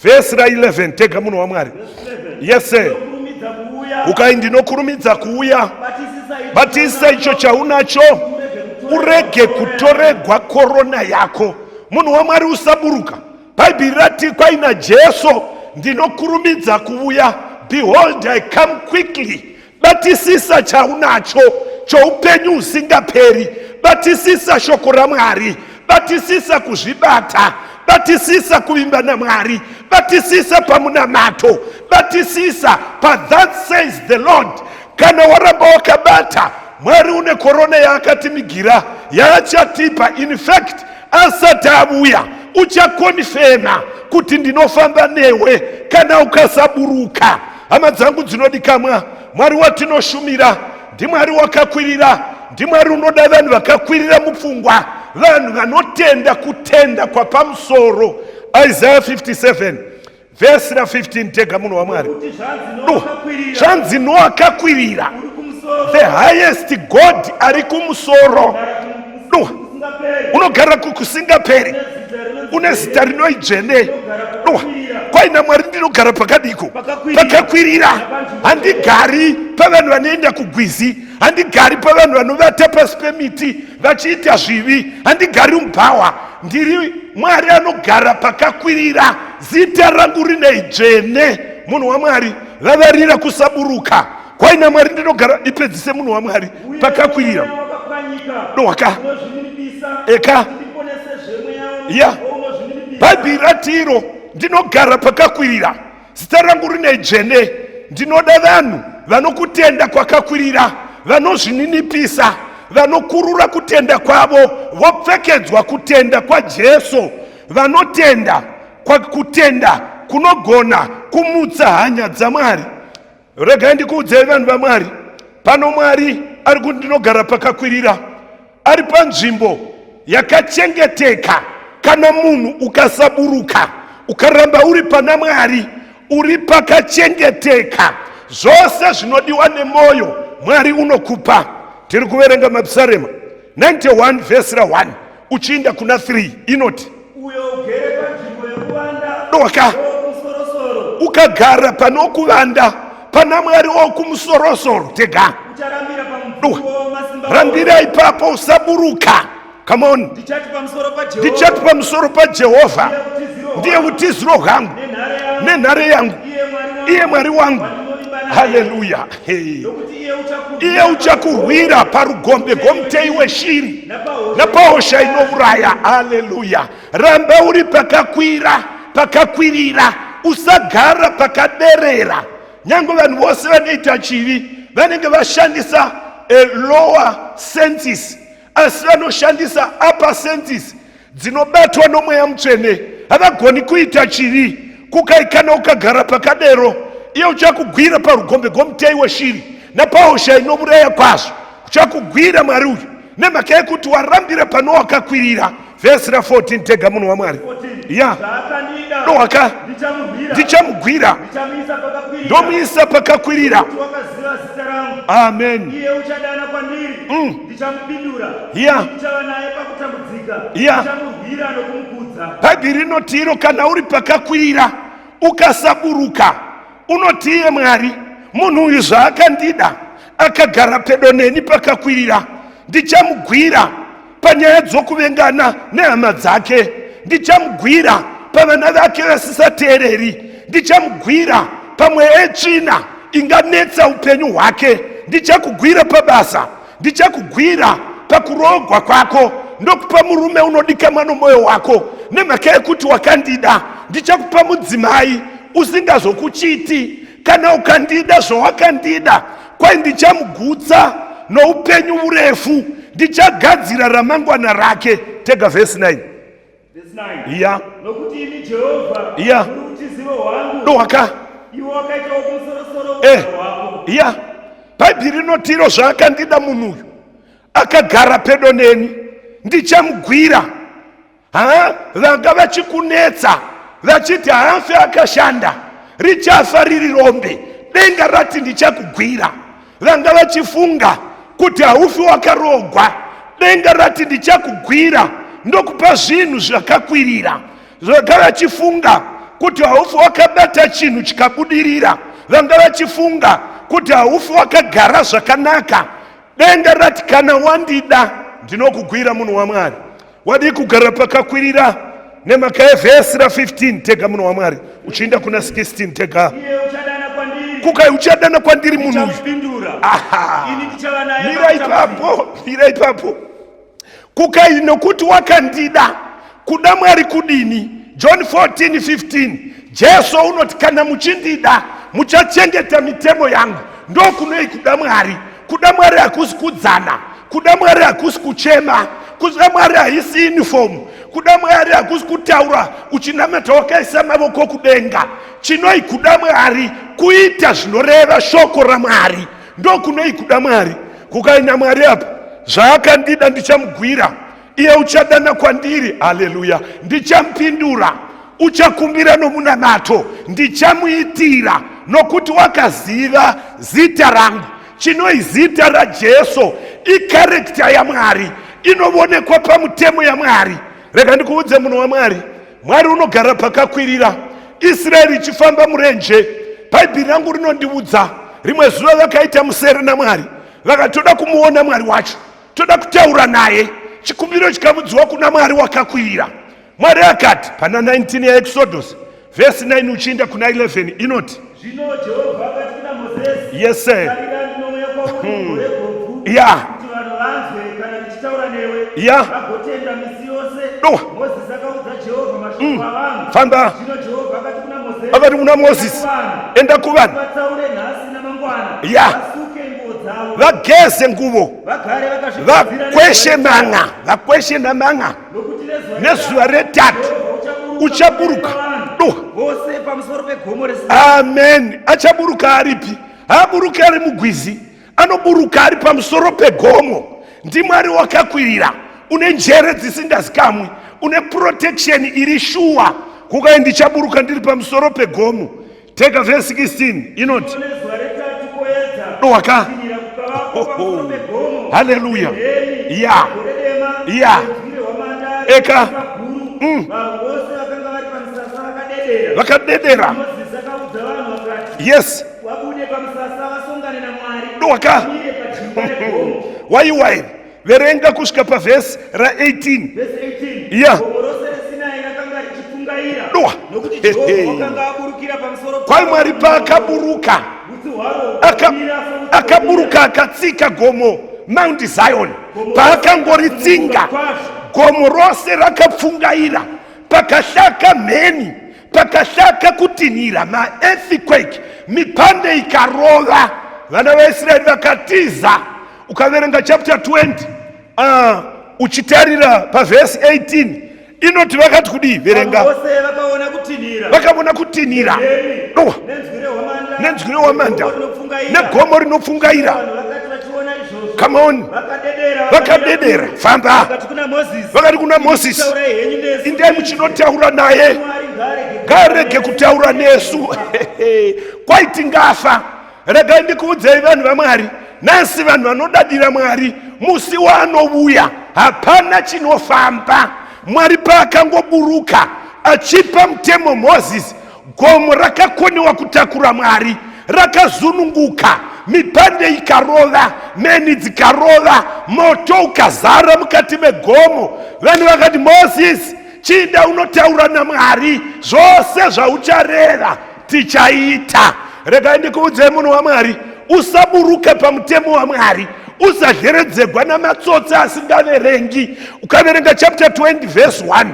verse 11. Tega munhu waMwari. Yes sir. Ukai ndinokurumidza kuuya, batisa icho chaunacho, urege kutoregwa korona yako. Munhu waMwari usaburuka. Bhaibheri rati kwaina Jesu, ndinokurumidza kuuya. Behold, I come quickly. Batisisa chaunacho choupenyu usingaperi. Batisisa shoko raMwari. Batisisa kuzvibata. Batisisa kuvimba naMwari. Batisisa pamunamato. Batisisa pa that says the Lord. Kana waramba wakabata, Mwari une korona yaakatimigira yaachatipa. In fact, asati abuya uchakonifema kuti ndinofamba newe kana ukasaburuka. Hama dzangu dzinodikamwa, Mwari watinoshumira ndiMwari wakakwirira, ndimwari unoda vanhu vakakwirira mupfungwa, vanhu vanotenda kutenda kwapamusoro. Isaiah 57 verse 15 tega munhu waMwari. Zvanzi noakakwirira, the highest God ari kumusoro. Unogara kusingaperi, une zita rinoijene. Kwaina Mwari ndinogara pakadiko, pakakwirira. Handigari pavanhu vanoenda kugwizi, handigari pavanhu vanovata pasi pemiti vachiita zvivi, handigari mubhawa. Ndiri Mwari anogara pakakwirira, zita rangu rinoijene. Munhu waMwari, vavarira kusaburuka. Kwaina Mwari ndinogara, ipedzise munhu waMwari pakakwirira. Waka eka ya Bhaibheri ratiro ndinogara pakakwirira, zita rangu rinoijene. Ndinoda vanhu vanokutenda kwakakwirira, vanozvininipisa, vanokurura kutenda kwavo, vopfekedzwa kutenda kwaJesu, vanotenda kwa kutenda kunogona kumutsa hanya dzaMwari. Regai ndikuudzei vanhu vaMwari, pano Mwari ari kuti ndinogara pakakwirira, ari panzvimbo yakachengeteka. Kana munhu ukasaburuka, ukaramba uri pana Mwari, uri pakachengeteka. Zvose zvinodiwa nemoyo Mwari unokupa. Tiri kuverenga maPsalm 91 verse 1 uchienda kuna 3 inoti, doka ukagara panokuvanda pana Mwari wokumusorosoro tega, rambira ipapo usaburuka. Come on, ndichati pamusoro paJehovha ndiye utiziro hwangu nenhare yangu, iye Mwari wangu. Haleluya. Iye uchakurwira parugombe gomutei weshiri napahosha inouraya. Haleluya. Ramba uri pakakwirira, usagara pakaderera. Nyange vanhu vose vanoita chivi vanenge vashandisa lower senses, asi vanoshandisa upper senses dzinobatwa nomweya mutsvene. Havagoni kuita chivi. Kukaikana ukagara pakadero, iye uchakugwira parugombe gomutei weshiri napahosha inouraya kwazvo. Uchakugwira Mwari uyu nemhaka yekuti warambira pano wakakwirira. Verse 14 tega munhu waMwari. Ya nowaka ndichamugwira, ndomuisa pakakwirira. Amen. Ya Bhaibheri rinotiro kana uri pakakwirira ukasaburuka, unotiye Mwari, munhu uyu zvaakandida akagara pedo neni pakakwirira, ndichamugwira panyaya dzokuvengana nehama dzake, ndichamugwira pavana vake vasisateereri, ndichamugwira pamweya yetsvina inganetsa upenyu hwake, ndichakugwira pabasa, ndichakugwira pakurogwa kwako, ndokupa murume unodikanwa nomwoyo wako. Nemhaka yekuti wakandida, ndichakupa mudzimai usingazokuchiti. Kana ukandida zvawakandida, kwai ndichamugutsa noupenyu urefu, ndichagadzira ramangwana rake. Tega verse 9. Ya nokuti ini Jehovha ya utiziro hwangu nowaka iwe wakaita wokumusoro wako. Ya Bhaibheri rinotiro zvaakandida munhu uyu akagara pedo neni, ndichamugwira. Vanga vachikunetsa vachiti haafe akashanda, richafa riri rombe, denga rati ndichakugwira. Vanga vachifunga kuti haufi wakarogwa, denga rati ndichakugwira, ndokupa zvinhu zvakakwirira. Vanga vachifunga kuti haufi wakabata chinhu chikabudirira, vanga vachifunga kuti haufi wakagara zvakanaka, denga rati kana wandida ndinokugwira munhu waMwari. Wadi kugara pakakwirira nemhaka yevhesi 15 tega munhu waMwari uchienda kuna 16 tega. Kukai uchadana kwandiri munhu uyu. Mira ipapo. Kukai nokuti wakandida, kuda Mwari kudini. John 14:15 Jesu unoti kana muchindida muchachengeta mitemo yangu. Ndo kunoi kuda Mwari. Kuda Mwari hakusi kudzana, kuda Mwari hakusi kuchema, kuda Mwari haisi uniform, kuda Mwari hakusi kutaura uchinamata wakaisa mavoko kudenga. Chinoi kuda Mwari kuita zvinoreva shoko raMwari. Ndo kunoi kuda Mwari. Kukaina Mwari apa zvaakandida ndichamugwira, iye uchadana kwandiri, haleluya, ndichampindura. Uchakumbira nomunamato, ndichamuitira, nokuti wakaziva zita rangu. Chinoi zita raJesu ikarekta yaMwari inoonekwa pamutemo yaMwari. Rega ndikuudze munhu waMwari, Mwari unogara pakakwirira. Israeri ichifamba murenje, Bhaibheri rangu rinondiudza rimwe zuva vakaita musere naMwari, vakatoda kumuona Mwari wacho, toda kutaura naye, chikumbiro chikamudziwa kuna Mwari wakakwirira. Mwari akati pana 19 yaExodus verse 9 uchienda kuna 11 inoti, zvino Jehovha akati kuna Mozisi, yes sir, tarira ndinouya kwauri mugore gobvu, yeah, kuti vanhu vanzwe kana ndichitaura newe, yeah, vagotenda misi yose. Mozisi akaudza Jehovha mashoko avanhu. Famba. Zvino Jehovha akati kuna Mozisi, akati kuna Mozisi, enda kuvanhu, vatsaure nhasi namangwana, yeah, vasuke nguo dzavo, vageze nguvo, vagare vakazvidzira, vakweshe namanga, nezuva retatu uchaburuka. vose pamusoro pegomo reSinai. Amen. Achaburuka aripi? Haburuka ari mugwizi, anoburuka ari pamusoro pegomo. Ndi Mwari wakakwirira, une njere dzisingazikamwi, une protection iri shuwa. Kukai ndichaburuka ndiri pamusoro pegomo. Teka verse 16 inoti, waka, haleluya, ya, ya, eka, vakadedera, yes, waka, waiwai, verenga kusvika pavhesi ra18, ya, kwai Mwari paakaburuka, akaburuka akatsika gomo Mount Zion, paakangoritsinga gomo rose rakapfungaira, pakashaka mheni, pakashaka kutinhira, maearthquake, mipande ikarova. Vana vaIsraeri vakatiza. Ukaverenga chapter 20 uchitarira pavhesi 18 inoti vakati kudii, verenga, vakaona kutinhira, nenzwi rehwamanda negomo rinopfungaira. Come on, vakadedera. Famba, vakati kuna Mozisi, indai muchinotaura naye, ngarege kutaura nesu. Kwaiti ngafa. Regai ndikuudzei vanhu vaMwari, nasi vanhu vanodadira Mwari, musi waanouya hapana chinofamba. Mwari paakangoburuka achipa mutemo Mozisi, gomo rakakoniwa kutakura Mwari, rakazununguka, mipande ikarova, meni dzikarova, moto ukazara mukati megomo. Vanhu vakati, Mozisi, chida unotaura naMwari, zvose zvauchareva tichaita. Regai ndikuudzei munhu waMwari, usaburuke pamutemo waMwari, usadheredzegwa namatsotsi asingaverengi. Ukaverenga chapter 20 verse 1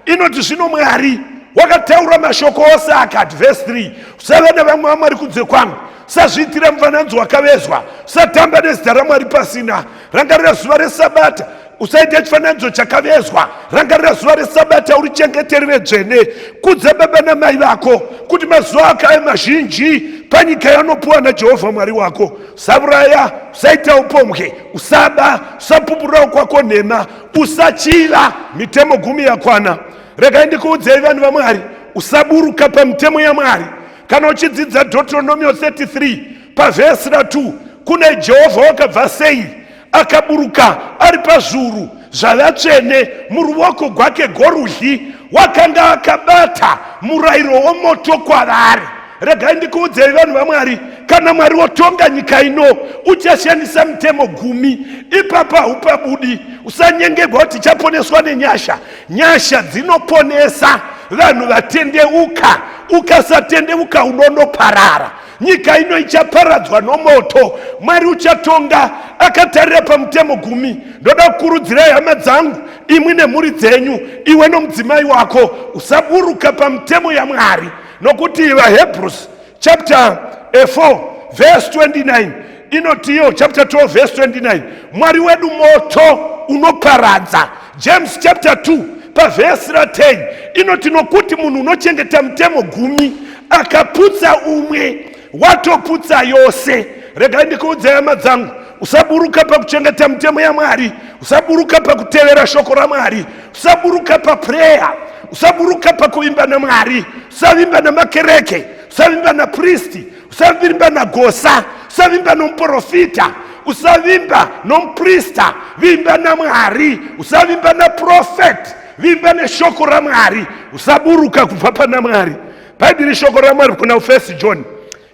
inoti, zvino Mwari wakataura mashoko ose akati, verse 3, usava navamwe vaMwari kunze kwangu, usazviitira mufananidzo wakavezwa, usatamba nezita raMwari pasina, rangarira zuva reSabata, usaita chifananidzo chakavezwa, rangarira zuva reSabata urichengeterere dzvene, kudza baba namai vako, kuti mazuva ako ave mazhinji panyika yanopuwa naJehovha Mwari wako. Usauraya, usaita upombwe, usaba, usapupurira kwako nhema, usachiva. Mitemo 10 yakwana. Regai ndikuudzei vanhu vaMwari, usaburuka pamutemo yaMwari. Kana uchidzidza Deuteronomy 33 pavhesi ra2, kune Jehovha wakabva Seiri, akaburuka ari pazvuru zvavatsvene, muruoko rwake gorudyi wakanga akabata murayiro womoto kwavari. Regai ndikuudzei vanhu vaMwari, kana Mwari wotonga nyika ino uchashandisa mitemo 10, ipapa hupabudi. Usanyengerwa kuti chaponeswa nenyasha. Nyasha dzinoponesa vanhu vatendeuka. Ukasatendeuka unonoparara. Nyika ino ichaparadzwa nomoto. Mwari uchatonga akatarira pamutemo 10. Ndoda kukurudzirai hama dzangu, imwe nemhuri dzenyu, iwe nomudzimai wako, usaburuka pamutemo yaMwari. Nokuti vaHebrews chapter 4 verse 29 inotiyo, chapter 12 verse 29, Mwari wedu moto unoparadza. James chapter 2 pavhesi ra10 inoti, nokuti munhu unochengeta mutemo 10 akaputsa umwe watoputsa yose. Regai ndikuudzei hama dzangu, usaburuka pakuchengeta mitemo ya Mwari, usaburuka pakutevera shoko ra Mwari, usaburuka pa prayer, usaburuka pakuvimba na Mwari, usavimba na makereke, usavimba na priesti, usavimba na gosa, usavimba na mprofita, usavimba na mprista, vimba na Mwari, usavimba na prophet, vimba na shoko ra Mwari, usaburuka kupapa na Mwari. Bible shoko ra Mwari kuna 1 John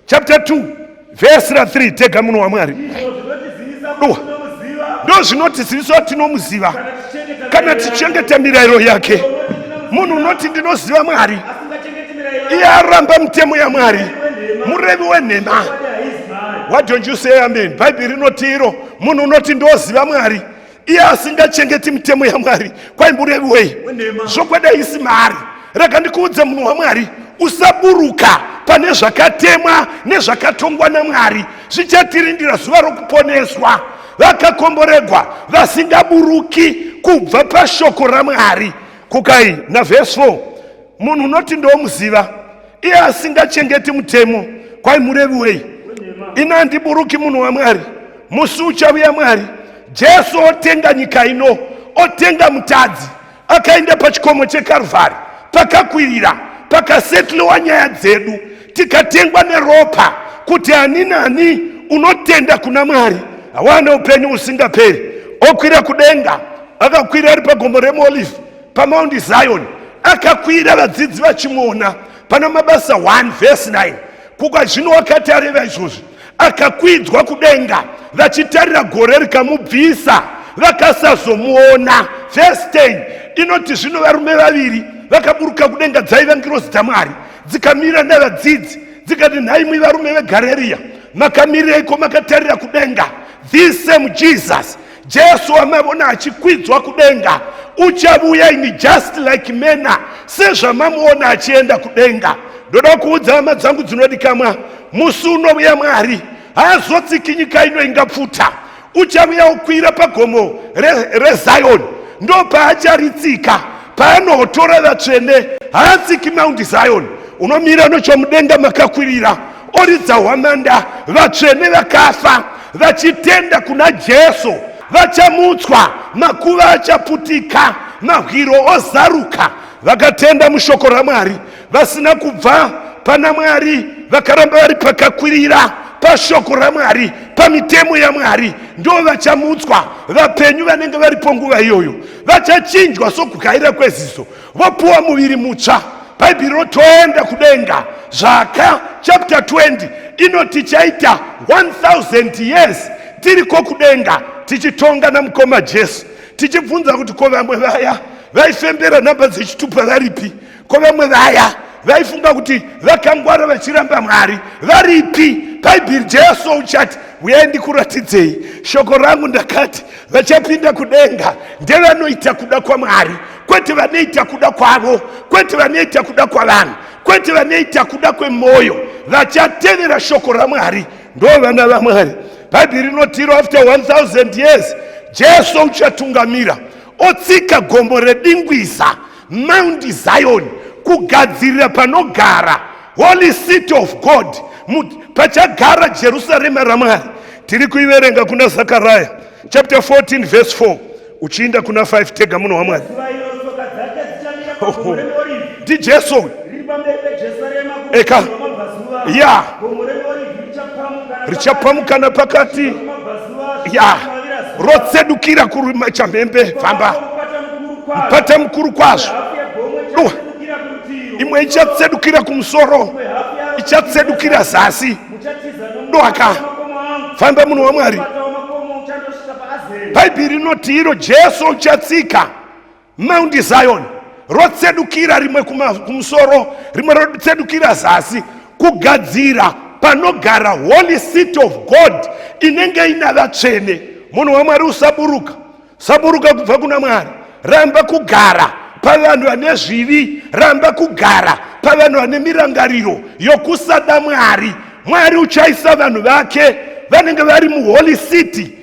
chapter 2 verse 3, tega munhu wa Mwari. Ndo zvinotizivisa kuti tinomuziva kana tichengeta mirayiro yake. Munhu unoti ndinoziva Mwari iye aramba mitemo ya Mwari, murevi wenhema. What don't you say amen? Bible rinoti iro, munhu unoti ndoziva Mwari iye asingachengeti mitemo ya Mwari, kwai murevi wei? Zvokwada isi mari. Rega ndikuudze munhu wa Mwari, usaburuka pane zvakatemwa nezvakatongwa naMwari. Zvichatirindira zuva rokuponeswa. Vakakomboregwa vasingaburuki kubva pashoko raMwari. Kukai na verse 4, munhu unoti ndomuziva iye asingachengeti mutemo, kwai murevi wei? Ina handiburuki munhu wa Mwari. Musi uchauya Mwari, Jesu otenga nyika ino, otenga mutadzi, akaenda pachikomo cheKarvari, pakakwirira, pakasetliwa nyaya dzedu, tikatengwa neropa, kuti ani nani unotenda kuna Mwari awana upenyu usingaperi. Okwira kudenga, akakwira ari pagomo reMolive, paMount Zion, akakwira vadzidzi vachimuona. Pana mabasa 1 verse 9, kuka zvino wakati areva izvozvi, akakwidzwa kudenga, vachitarira gore rikamubvisa, vakasazomuona. Verse 10 inoti zvino varume vaviri vakaburuka kudenga, dzaiva ngirozi dzaMwari, dzikamira navadzidzi dzikati, nhai mwi varume veGarirea, makamireiko makatarira kudenga? This same Jesus, Jesu amavona achikwidzwa kudenga, uchavuya ini just like mena, sezvamamuona achienda kudenga. Ndoda kuudza hama dzangu dzinodikamwa, musi unovuya Mwari haazotsiki nyika ino ingapfuta. Uchavuya ukwira pagomo reZion, ndo paacharitsika, paanotora vatsvene, haatsiki Mount Zion. Unomira nochomudenga makakwirira, oridza hwamanda, vatsvene vakafa vachitenda kuna Jesu vachamutswa, makuva achaputika, mahwiro ozaruka. Vakatenda mushoko raMwari, vasina kubva pana Mwari, vakaramba vari pakakwirira pashoko raMwari, pamitemo ya Mwari, ndo vachamutswa. Vapenyu vanenge varipo nguva iyoyo vachachinjwa sokugayira kweziso, vopuwa muviri mutsva. Bhaibheri rotoenda kudenga. Zvaka chapter 20 inoti chaita 1000 years tiriko kudenga tichitonga namukoma Jesu, tichibvunza kuti ko vamwe vaya vaifembera nhamba dzechitupa varipi? Ko vamwe vaya vaifunga kuti vakangwara vachiramba Mwari varipi? Bhaibheri Jesu uchati, uyai ndikuratidzei shoko rangu ndakati, vachapinda kudenga ndevanoita kuda kwaMwari, kwete vanoita kuda kwavo, kwete vanoita kuda kwavanhu, kwete vanoita kuda kwemwoyo. Vachatevera shoko raMwari ndo vana vaMwari. Bhaibheri rinotiro after 1000 years Jesu uchatungamira, otsika gomo redingwisa Mount Zion, kugadzirira panogara Holy City of God, pachagara Jerusalema raMwari. Tiri kuiverenga kuna Zechariah chapter 14 verse 4 uchiinda kuna 5, tega munhu wa Mwari. Ndi Jesu eka ya richapamukana pakati ya rotsedukira kuMachamire, famba mpata mukuru kwazvo. Imwe ichatsedukira kumusoro, ichatsedukira zasi. Aka famba munhu wa Mwari. Bhaibheri rinoti iro Jesu uchatsika Mount Zion, rotsedukira rimwe kumusoro, rimwe rotsedukira zasi, kugadzira panogara Holy City of God inenge ina vatsvene. Munhu wa Mwari usaburuka, saburuka kubva kuna Mwari, ramba kugara pavanhu vane zvivi, ramba kugara pavanhu vane mirangariro yokusada Mwari. Mwari uchaisa vanhu vake vanenge vari muHoly City,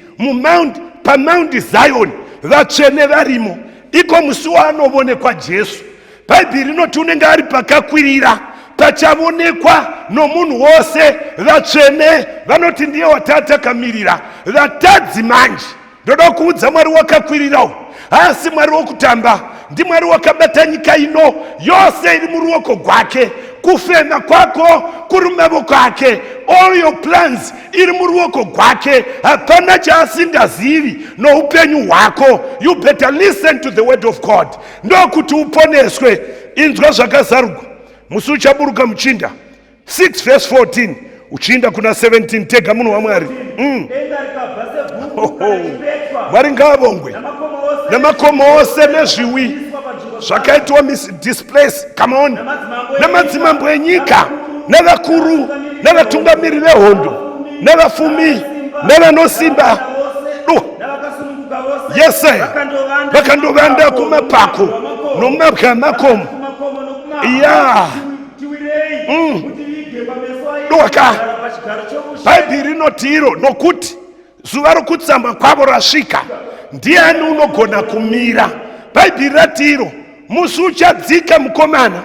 paMount Zion, vatsvene varimo. Iko musi waanoonekwa Jesu. Bhaibheri rinoti unenge ari pakakwirira, pachavonekwa nomunhu wose. Vatsvene vanoti ndiye watata kamirira, vatadzi manje. Ndoda kuudza Mwari wakakwirirawo, asi Mwari wokutamba, ndi Mwari wakabata nyika ino yose iri muruoko gwake. Kufema kwako kuri mumavoko ake. All your plans iri muruoko gwake. Hapana chaasingazivi noupenyu hwako. You better listen to the word of God. Ndokuti uponeswe. Inzwa zvakazarugwa musi uchaburuka muchinda 6 verse 14 uchinda kuna 17. Tega munhu waMwari. Mwari ngaavongwe namakomo ose nezviwi zvakaitwa displace. Come on. Namadzimambo enyika navakuru navatungamiri vehondo navafumi navanosimba. Yese vakandovanda kumapako nomabwa makomo. Ya doka Bhaibheri rinoti iro nokuti zuva rokutsamba kwavo rasvika. Ndiani unogona kumira? Bhaibheri rati iro musi uchadzika mukomana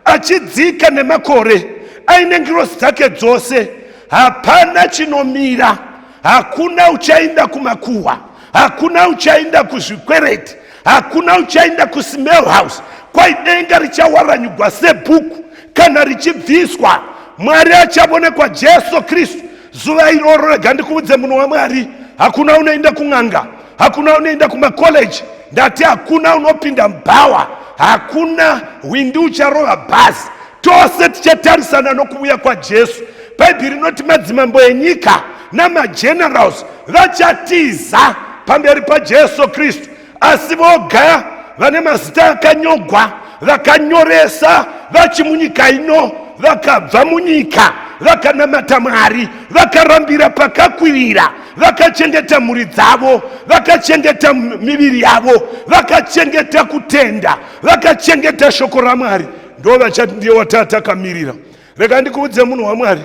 achidzika nemakore aine ngirozi dzake dzose. Hapana chinomira. Hakuna uchaenda kumakuhwa, hakuna uchaenda kuzvikwereti, hakuna uchaenda kusmell house. Kwai denga richawaranyugwa sebhuku kana richibviswa. Mwari achavonekwa Jesu Kristu zuva iroro. Rega ndikuudze munhu waMwari, hakuna unoenda kun'anga, hakuna unoenda kumakoleji. Ndati hakuna unopinda mbhawa, hakuna windi ucharova bhazi. Tose tichatarisana nokuuya kwaJesu. Bhaibheri rinoti madzimambo enyika namagenerals vachatiza pamberi paJesu Kristu, asi voga vane mazita akanyogwa vakanyoresa vachimunyika ino vakabva munyika vakanamata Mwari, vakarambira pakakwirira, vakachengeta mhuri dzavo, vakachengeta miviri yavo, vakachengeta kutenda, vakachengeta shoko raMwari. Ndo vachati ndiye watata akamirira. Rega ndikuudze munhu waMwari,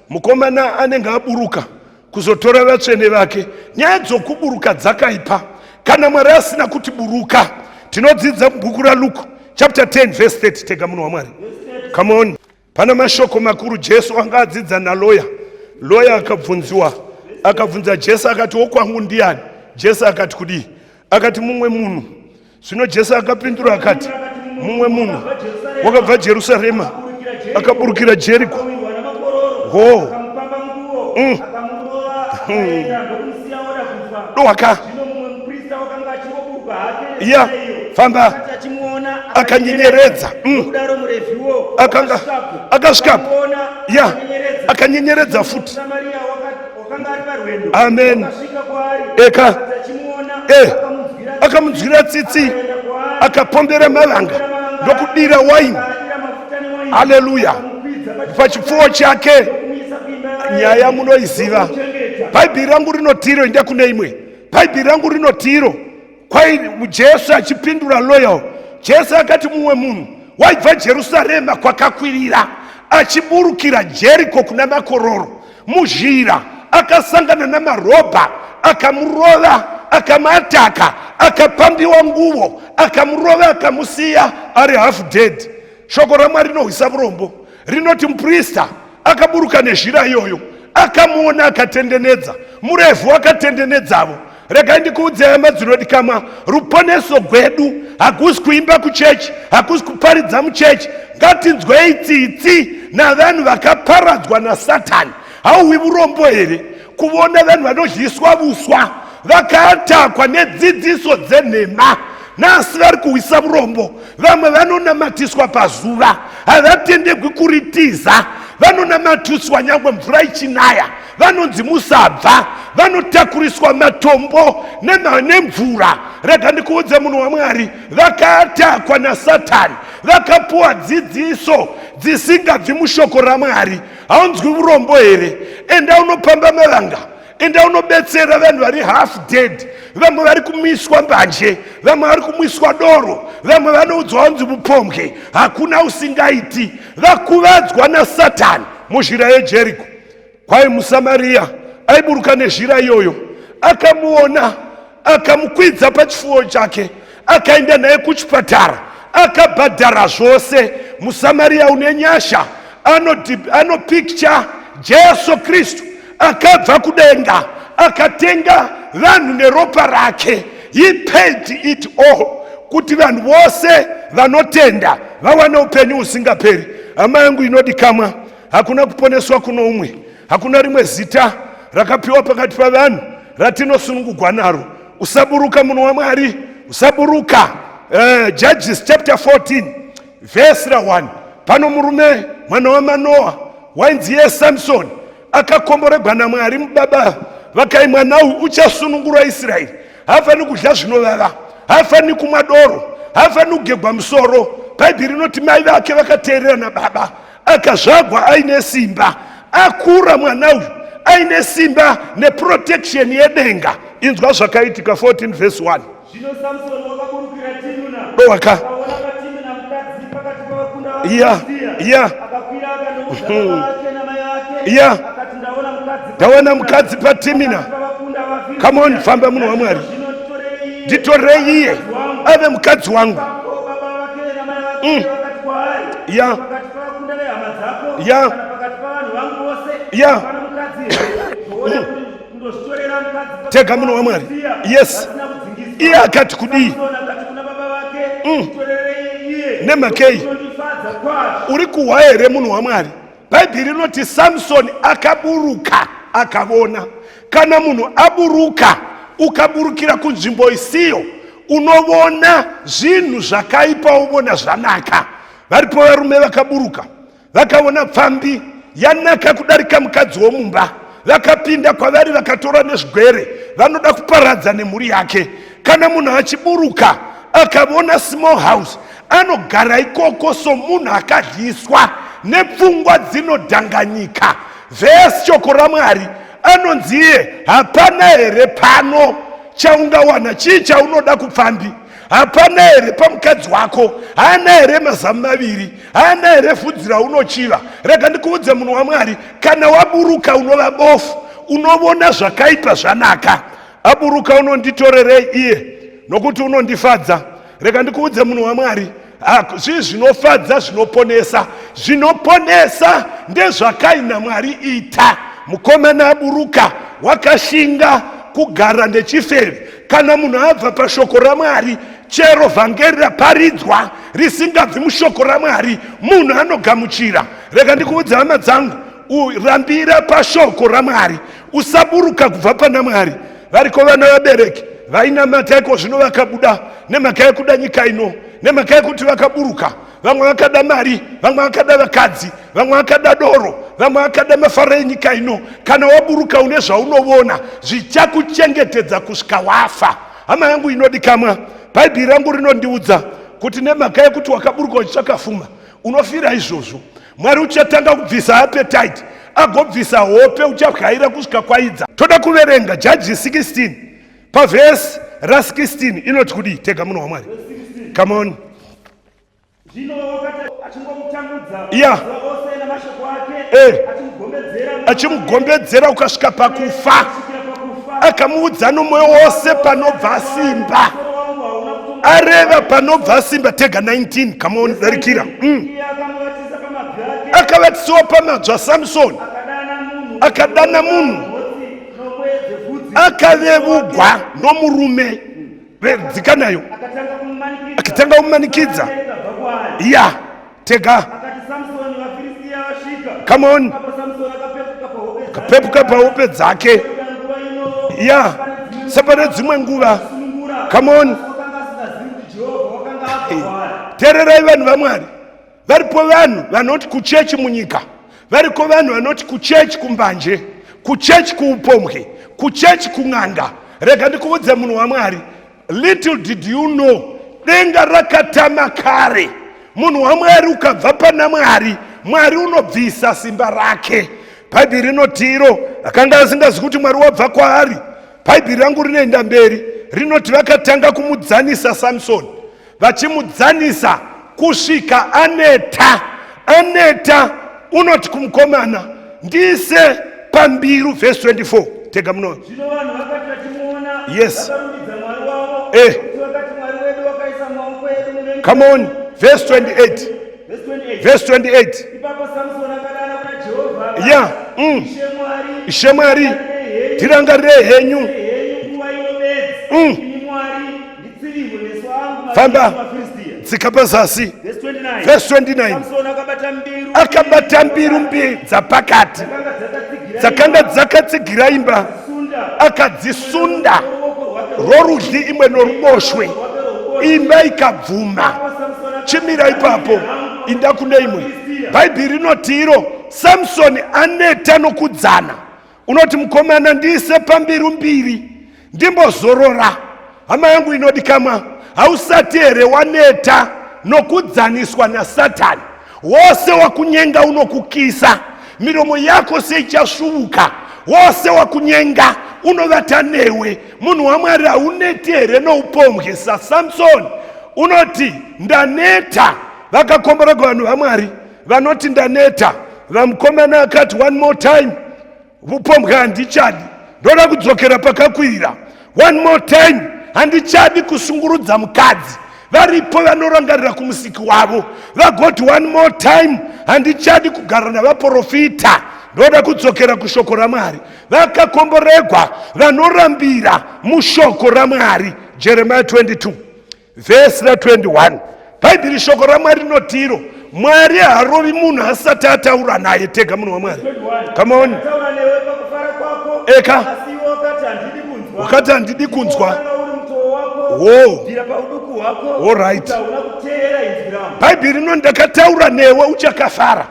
mukomana anenge aburuka kuzotora vatsvene vake. Nyaya dzokuburuka dzakaipa. Kana Mwari asina kuti buruka, tinodzidza bhuku raLuke chapter 10 verse 30. Tega munhu waMwari. Come on. Pana mashoko makuru Jesu anga adzidza naloya. Loya akabvunza Jesu akati wokwangu ndiani? Jesu akati kudii? Akati mumwe munhu. Zvino Jesu akapindura akati mumwe munhu wakabva Jerusarema akaburukira Jeriko. Doka ya famba akanyenyeredza akasvika ya akanyenyeredza futi. Amen. Eka akamudzvira tsitsi akapombera mavanga ndokudira waini. Haleluya. Pachipfuwo chake. Nyaya munoiziva. Bhaibheri rangu rinotiro inda kune imwe. Bhaibheri rangu rinotiro kwai Jesu achipindura loya. Jesu akati mumwe munhu waibva Jerusarema kwakakwirira achiburukira Jeriko kuna makororo. Muzhira akasangana namarobha akamurova akamataka akapambiwa nguvo akamurova akamusiya ari half dead. Shoko raMwari rinohwisa urombo. Rinoti muprista akaburuka nezhira iyoyo akamuona akatendenedza. Murefu akatendenedzavo. Rega ndikuudze hama dzinodikama, ruponeso gwedu hakusi kuimba kuchechi, hakusi kuparidza muchechi. Ngatinzwei tsitsi navanhu vakaparadzwa naSatani. Hauhwi urombo here kuona vanhu vanodyiwa vuswa vakatakwa nedzidziso dzenhema. Nasi vari kuhwisa urombo. Vamwe vanonamatiswa pazuva, havatendegwi kuritiza. Vanonamatiswa nyangwe mvura ichinaya, vanonzi musabva, vanotakuriswa matombo nemvura. Rega ndikuudze munhu waMwari, vakatakwa naSatani, vakapuwa dzidziso dzisingabvi mushoko raMwari. Haunzwi urombo here? Enda unopamba mavanga, enda unobetsera vanhu vari half dead. Vamwe vari kumiswa mbanje, vamwe vari kumiswa doro, vamwe vanoudzwa vanzi mupombwe. Hakuna usingaiti. Vakuvadzwa naSatani muzhira yeJeriko. Kwai muSamaria aiburuka nezhira iyoyo, akamuona akamukwidza pachipfuwo chake, akaenda naye kuchipatara, akabhadhara zvose. muSamaria une nyasha anopicture Jesu Kristu akabva kudenga akatenga vanhu neropa rake. He paid it all kuti vanhu vose vanotenda vawane upenyu usingaperi. Hama yangu inodikamwa, hakuna kuponeswa kuno umwe, hakuna rimwe zita rakapiwa pakati pavanhu ratinosunungugwa naro. Usaburuka munhu waMwari, usaburuka. Judges chapter 14 verse 1, pano murume mwana waManoa wainzi Samson akakomboregwa naMwari mubaba vakai mwana uyu uchasunungura Israeri. Hafani kudya zvinovava, hafani kumwa doro, hafani kugegwa musoro. Bhaibheri rinoti mai vake vakateerera nababa, akazvagwa aine simba, akura mwana uyu aine simba neprotection yedenga. Inzwa zvakaitika 14 verse 1. Zvino Samson wakaburukira Timna. Waka. Akaona Timna mukadzi pakati pavafunda vavaFilistia. Akakwira akandoudza baba vake namai vake. Akati ndaona mukadzi paTimina. Come on, famba munhu waMwari. Nditorei iye ave mukadzi wangu. Tega munhu waMwari. Yes. Iye akati kudii? Nemakei uri kuhwa here munhu waMwari? Bhaibheri rinoti Samson akaburuka akavona. Kana munhu aburuka ukaburukira kunzvimbo isiyo, unovona zvinhu zvakaipa, uvona zvanaka. Varipo varume vakaburuka vakaona pfambi yanaka kudarika mukadzi womumba, vakapinda kwavari vakatora nezvigwere, vanoda kuparadza nemhuri yake. Kana munhu achiburuka akavona small house, anogara ikoko somunhu akadyiswa nepfungwa dzinodhanganyika. Vhesi shoko raMwari anonziye, hapana here pano chaungawana chii chaunoda kupfambi? Hapana here pamukadzi wako? Haana here mazamu maviri? Haana here vhudzi raunochiva? Rega ndikuudze munhu waMwari, kana waburuka unova bofu, unovona zvakaipa zvanaka. Aburuka unonditorerei iye nokuti unondifadza. Rega ndikuudze munhu waMwari, zvinofadza zvinoponesa. Zvinoponesa ndezvakaina Mwari ita. Mukomana aburuka wakashinga kugara nechifeve. Kana munhu abva pashoko raMwari, chero vhangeri raparidzwa risingabvi mushoko raMwari, munhu anogamuchira. Rega ndikuudza hama dzangu, rambira pashoko raMwari, usaburuka kubva pana Mwari. Variko vana vabereki vainamata iko zvino vakabuda nemhaka yekuda nyika ino, nemhaka yekuti vakaburuka. Vamwe vakada mari, vamwe vakada vakadzi, vamwe vakada doro, vamwe vakada mafara enyika ino. Kana waburuka une zvaunovona zvichakuchengetedza kusvika wafa. Hama yangu inodikamwa, Bhaibheri rangu rinondiudza kuti nemhaka yekuti wakaburuka uchitsvaka pfuma, unofira izvozvo. Mwari uchatanga kubvisa appetite, agobvisa hope, uchabwaira kusvika kwaidza. Toda kuverenga Judges 16 pavhesi ra16 inoti kudii? Tega munhu waMwari. Come on. Achimugombedzera ukasvika pakufa, akamuudza nomwoyo wose panobva simba, areva panobva simba. Tega 19. Come on, darikira. Akavatisawo pamadzva Samson, akadana munhu, akavevugwa nomurume vedzikanayo, akatanga kumumanikidza. Ya, tega. Come on. Kapepuka pahope dzake. Ya, sapane dzimwe nguva. Come on. Tererai vanhu vaMwari. Varipo vanhu vanoti kuchechi munyika, variko vanhu vanoti kuchechi kumbanje, kuchechi kuupombwe, kuchechi kun'anga. Rega ndikuudze munhu waMwari, little did you know, denga rakatama kare. Munhu waMwari ukabva pana Mwari, Mwari unobvisa simba rake. Bhaibheri rinoti iro akanga asingazi kuti Mwari wabva kwaari. Bhaibheri rangu rinoenda mberi rinoti vakatanga kumudzanisa Samson, vachimudzanisa kusvika aneta. Unoti kumukomana, ndise pambiru verse 24. Tega muno. Yes. Come on, verse 28. Verse 28. Yeah. Ishemwari. tirangarire henyu famba tsika pazasi verse 29 akabata mbiru mbiri dzapakati dzakanga dzakatsigira imba akadzisunda rorudyi imwe noruboshwe imba ikabvuma. Chimira ipapo inda kune imwe. Bhaibheri rinotiro Samsoni aneta nokudzana. Unoti mukomana ndiise pambiru mbiri ndimbozorora. Hama yangu inodikamwa hausati here waneta nokudzaniswa naSatani. Wose wakunyenga unokukisa, miromo yako seichasvuuka. Wose wakunyenga unovata newe. Munhu waMwari hauneti here noupombwe saSamsoni. Unoti ndaneta. Vakakombera kuvanhu vaMwari vanoti ndaneta. Vamukomana akati one more time upombwe handichadi, ndoda kudzokera pakakwirira. One more time handichadi kusungurudza mukadzi. Varipo vanorangarira kumusiki wavo vagoti one more time handichadi kugara navaprofita, ndoda kudzokera kushoko raMwari. Vakakomboregwa vanorambira mushoko raMwari. Jeremiah 22 verse 21. Bhaibheri shoko raMwari rinotiro Mwari harovi munhu asati ataura naye tega. Munhu waMwari, come on. Eka wakati handidi kunzwa. All right. Bhaibheri rino ndakataura newe uchakafara.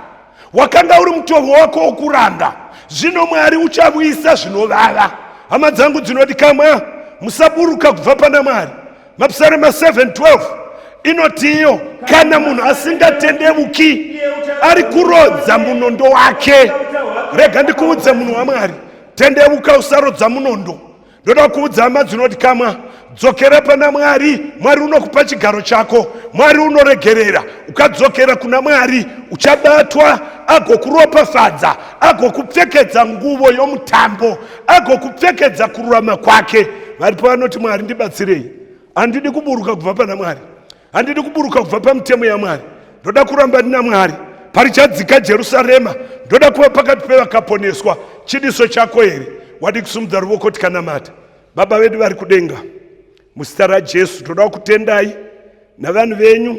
Wakanga uri mutovo wako wokuranga, zvino Mwari uchavuyisa zvinovava. Hama dzangu dzinodikamwa, musaburuka kubva pana Mwari. Mapsalm 7:12 inotiyo kana munhu asingatendevuki ari kurodza munondo wake. Rega ndikuudze munhu waMwari, tendevuka usarodza munondo. Ndoda kuudza hama dzinodikamwa, dzokera pana Mwari. Mwari unokupa chigaro chako. Mwari unoregerera. Ukadzokera kuna Mwari uchabatwa, agokuropafadza, agokupfekedza nguvo yomutambo, agokupfekedza kururama kwake. Varipo vanoti Mwari ndibatsirei, handidi kuburuka kubva pana Mwari, handidi kuburuka kubva pamitemo yaMwari, ndoda kuramba ndina Mwari. Parichadzika Jerusarema ndoda kuva pakati pevakaponeswa. Chidiso chako here? Wadi kusumudza ruoko tikanamata. Baba vedu vari kudenga, muzita raJesu toda kutendai navanhu venyu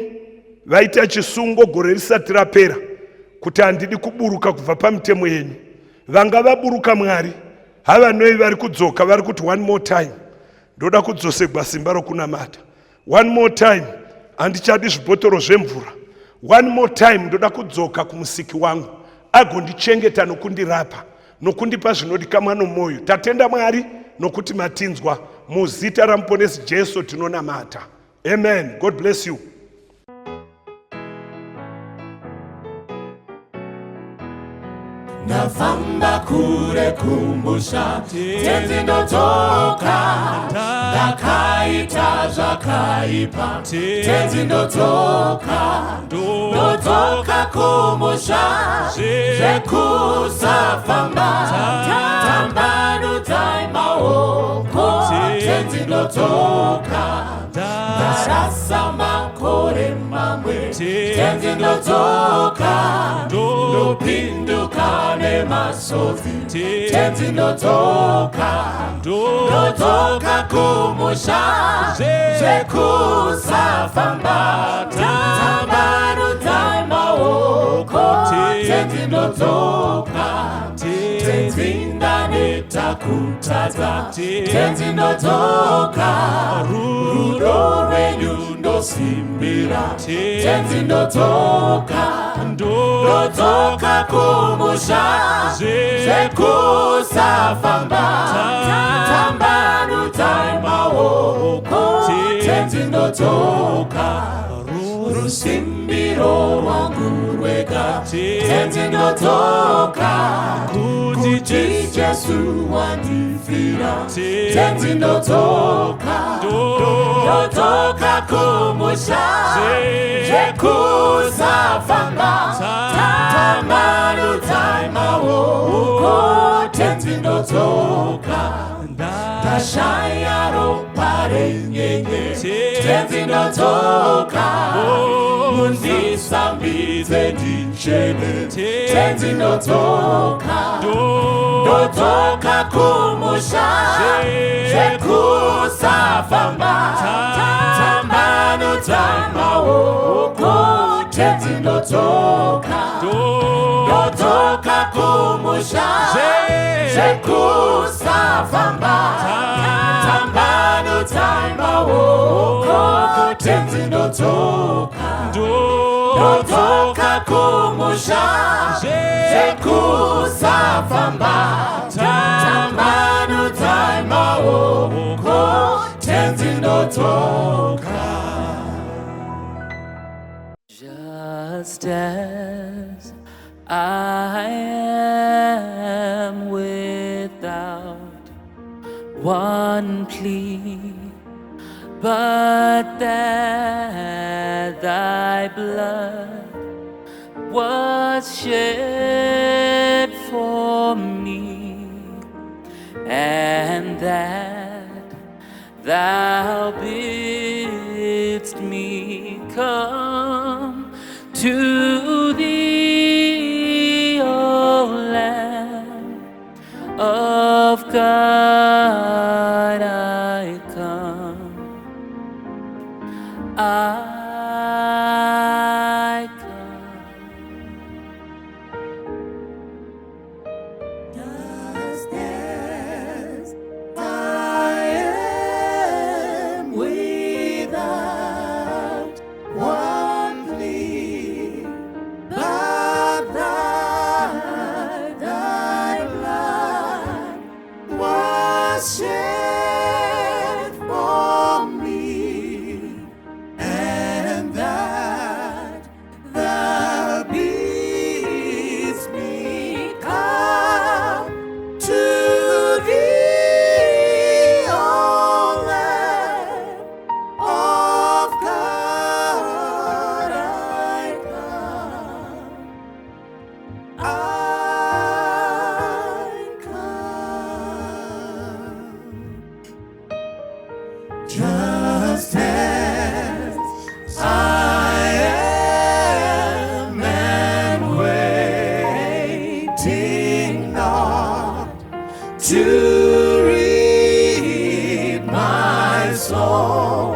vaita chisungo gore risati rapera kuti handidi kuburuka kubva pamitemo yenyu. Vanga vaburuka Mwari, hava noi vari kudzoka vari kuti one more time ndoda kudzosegwa simba rokunamata. One more time handichadi zvibhotoro zvemvura. One more time ndoda kudzoka kumusiki wangu agondichengeta nokundirapa nokundipa zvinodikamwa nomwoyo. Tatenda Mwari nokuti matinzwa. Muzita ramuponesi Jesu tinonamata. Amen. God bless you. Nafamba kure kumbusha tenzi ndotoka, ndakaita zvakaipa tenzi ndotoka, ndotoka kumbusha zvekusafamba, tambanudzai maoko tenzi ndotoka, ndarasa makore mamwe tenzi ndotoka, ndopinduka nemasodzi tenzi ndotoka, ndotoka kumusha zvekusafamba, tambanudzai maoko tenzi ndotoka, tenzi ndaneta kutadza tenzi ndotoka, rudo rwenyu ndosimbira tenzi ndotoka, ndotoka kumusha zvekusafamba, tambanudzai maoko tenzi ndotoka, rusimbiro rwangu rwega tenzi ndotoka, kuti Jesu wandifira tenzi ndotoka, ndotoka kumusha zvekusafamba, tambanudzai maoko tenzi ndotoka, ndashaya ropa renyenye tenzi ndotoka, mundisambidze ndichene tenzi ndotoka, ndotoka kumusha zvekusafamba tambano dzamaoko tenzi ndotoka kumusha zvekusafamba tambano dzamaoko tenzi ndotoka kumusha zvekusafamba tambano dzamaoko tenzi ndotoka. Just as I am without one plea, but that thy blood was shed for me, and that thou bidst me come to thee, O Lamb of God, I come. I Just as I am without one plea, but that thy blood was shed for me, and that thou bidst me come to thee, O Lamb of God, I come. Just as I am and waiting not to read my soul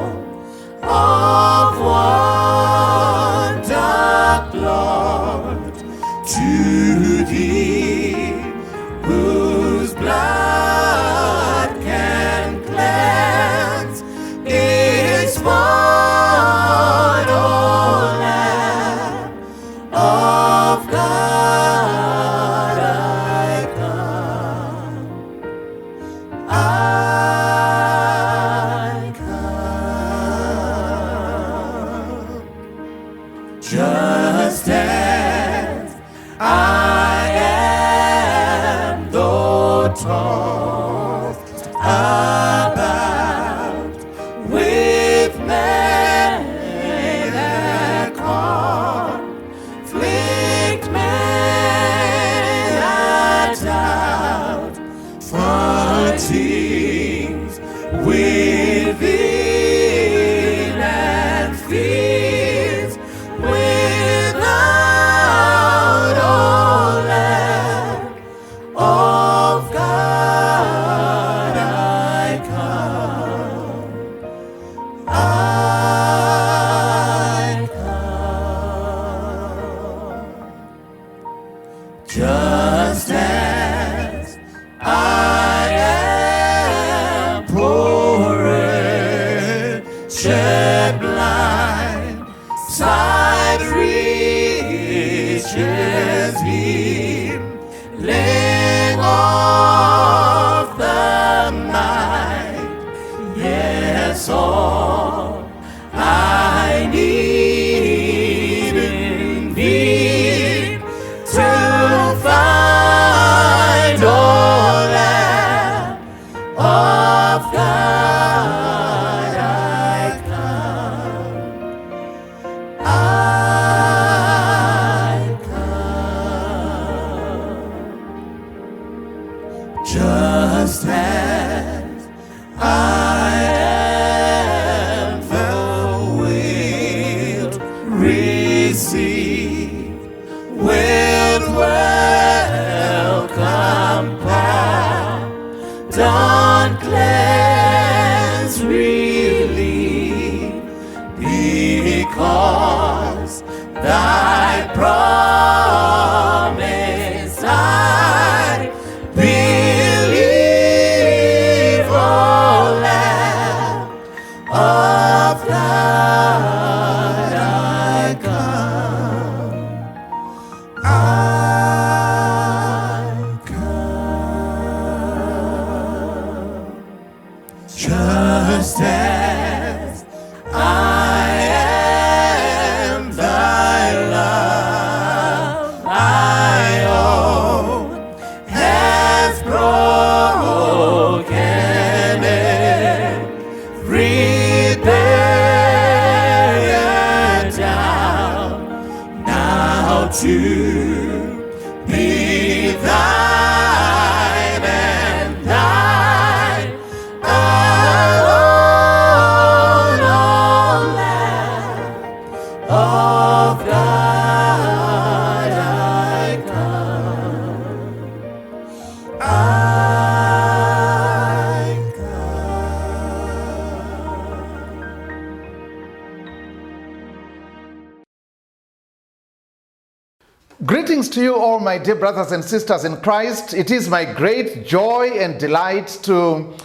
of one dark Lord to thee, whose blood can cleanse its born, O Lamb of God, I come. I come. Just as I am, though tossed about with men that conflict, men that doubt, fatigues within and fears without, O Lamb of God, I come. I come. Just as I am poor, shed blind, sight reaches him, laying off the mind. Yes, all I need in thee to find, O Lamb of God, I come. I come. Just as I am, thou wilt receive with welcome. Greetings to you all, my dear brothers and sisters in Christ. It is my great joy and delight to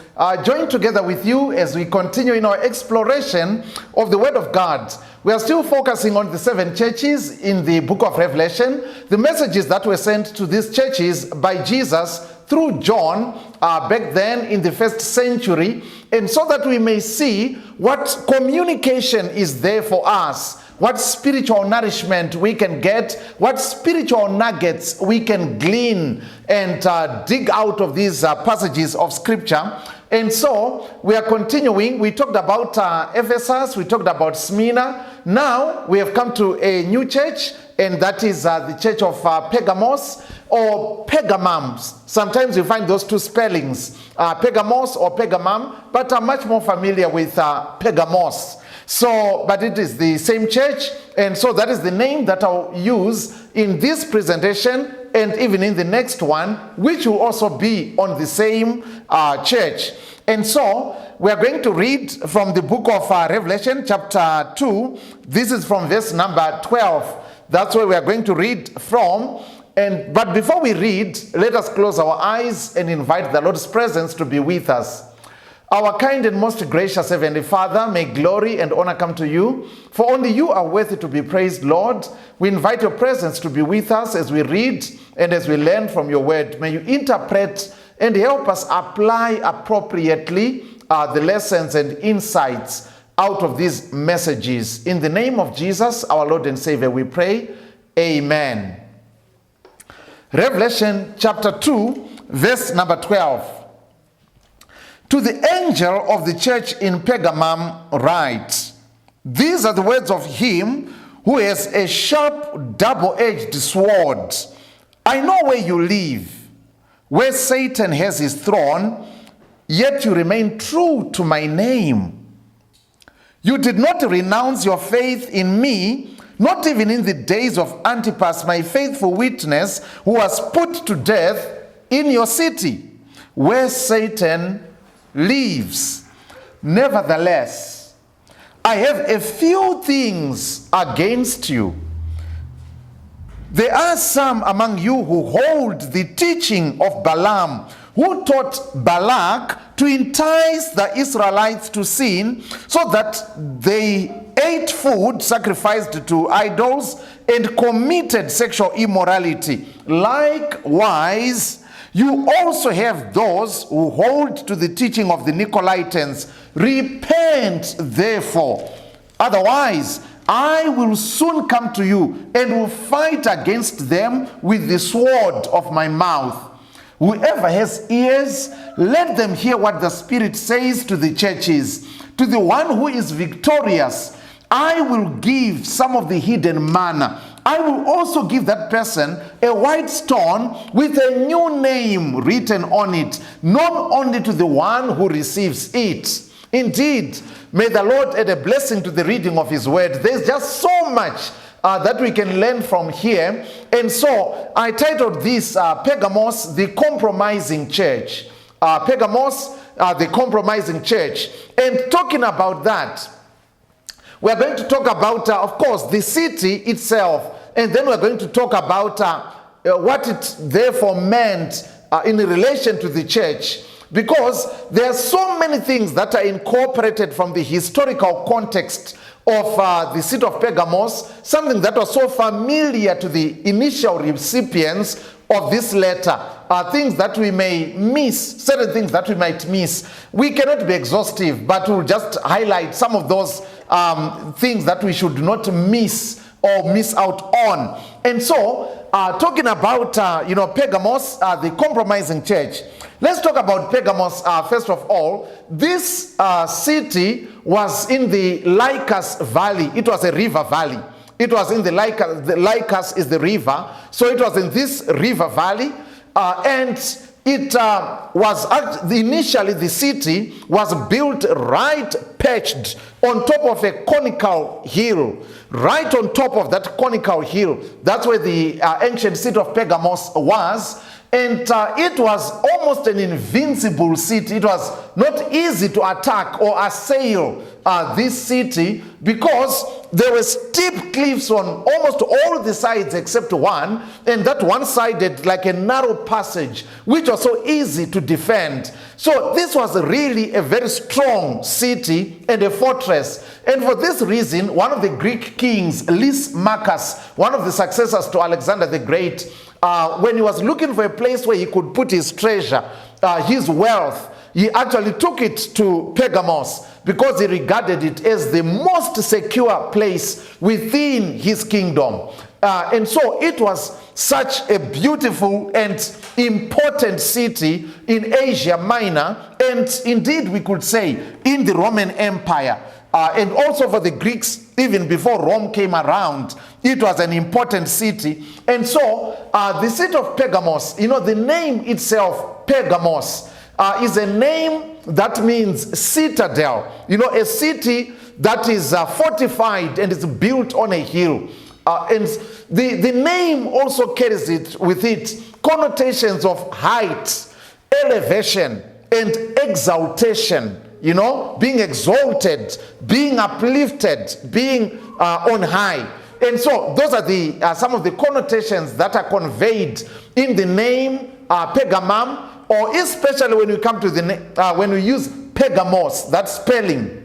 join together with you as we continue in our exploration of the Word of God. We are still focusing on the 7 churches in the book of Revelation, the messages that were sent to these churches by Jesus through John back then in the 1st century, and so that we may see what communication is there for us, what spiritual nourishment we can get, what spiritual nuggets we can glean and dig out of these passages of Scripture. And so we are continuing. We talked about Ephesus, we talked about Smyrna. Now we have come to a new church, and that is the church of Pergamos or Pergamums. Sometimes you find those two spellings, Pergamos or Pergamum, but I'm much more familiar with Pergamos. So, but it is the same church, and so that is the name that I'll use in this presentation and even in the next one, which will also be on the same church. And so we are going to read from the book of Revelation chapter 2. This is from verse number 12. That's where we are going to read from. But before we read, let us close our eyes and invite the Lord's presence to be with us. Our kind and most gracious Heavenly Father, may glory and honor come to you, for only you are worthy to be praised, Lord. We invite your presence to be with us as we read and as we learn from your word. May you interpret and help us apply appropriately the lessons and insights out of these messages. In the name of Jesus, our Lord and Savior, we pray. Amen. Revelation chapter 2, verse number 12. To the angel of the church in Pergamum write, these are the words of him who has a sharp double-edged sword. I know where you live, where Satan has his throne, yet you remain true to my name. You did not renounce your faith in me, not even in the days of Antipas, my faithful witness, who was put to death in your city, where Satan lives. Nevertheless, I have a few things against you. There are some among you who hold the teaching of Balaam, who taught Balak to entice the Israelites to sin, so that they ate food sacrificed to idols and committed sexual immorality. Likewise, you also have those who hold to the teaching of the Nicolaitans. Repent, therefore. Otherwise, I will soon come to you and will fight against them with the sword of my mouth. Whoever has ears, let them hear what the Spirit says to the churches. To the one who is victorious, I will give some of the hidden manna. I will also give that person a white stone with a new name written on it, known only to the one who receives it. Indeed, may the Lord add a blessing to the reading of his word. There's just so much that we can learn from here. And so I titled this Pergamos, the Compromising Church. Pergamos, the Compromising Church. And talking about that, we're going to talk about, of course, the city itself, and then we're going to talk about what it therefore meant in relation to the church, because there are so many things that are incorporated from the historical context of the city of Pergamos, something that was so familiar to the initial recipients of this letter, things that we may miss, certain things that we might miss. We cannot be exhaustive, but we'll just highlight some of those things that we should not miss or miss out on. And so, talking about, Pergamos, the compromising church, let's talk about Pergamos first of all. This city was in the Lycus Valley. It was a river valley. It was in the Lycus is the river. So it was in this river valley. And it was initially the city was built right perched on top of a conical hill. Right on top of that conical hill. That's where the ancient city of Pergamos was. And it was almost an invincible city. It was not easy to attack or assail this city, because there were steep cliffs on almost all the sides except one, and that one side had like a narrow passage, which was so easy to defend. So this was really a very strong city and a fortress. And for this reason, one of the Greek kings, Lysimachus, one of the successors to Alexander the Great, when he was looking for a place where he could put his treasure, his wealth, he actually took it to Pergamos because he regarded it as the most secure place within his kingdom. And so it was such a beautiful and important city in Asia Minor, and indeed we could say in the Roman Empire. And also for the Greeks, even before Rome came around, it was an important city. And so the city of Pergamos, the name itself, Pergamos, is a name that means citadel. A city that is fortified and is built on a hill. And the name also carries it with it connotations of height, elevation, and exaltation. Being exalted, being uplifted, being on high. And so those are some of the connotations that are conveyed in the name Pergamum, or especially when we come to when we use Pergamos, that spelling.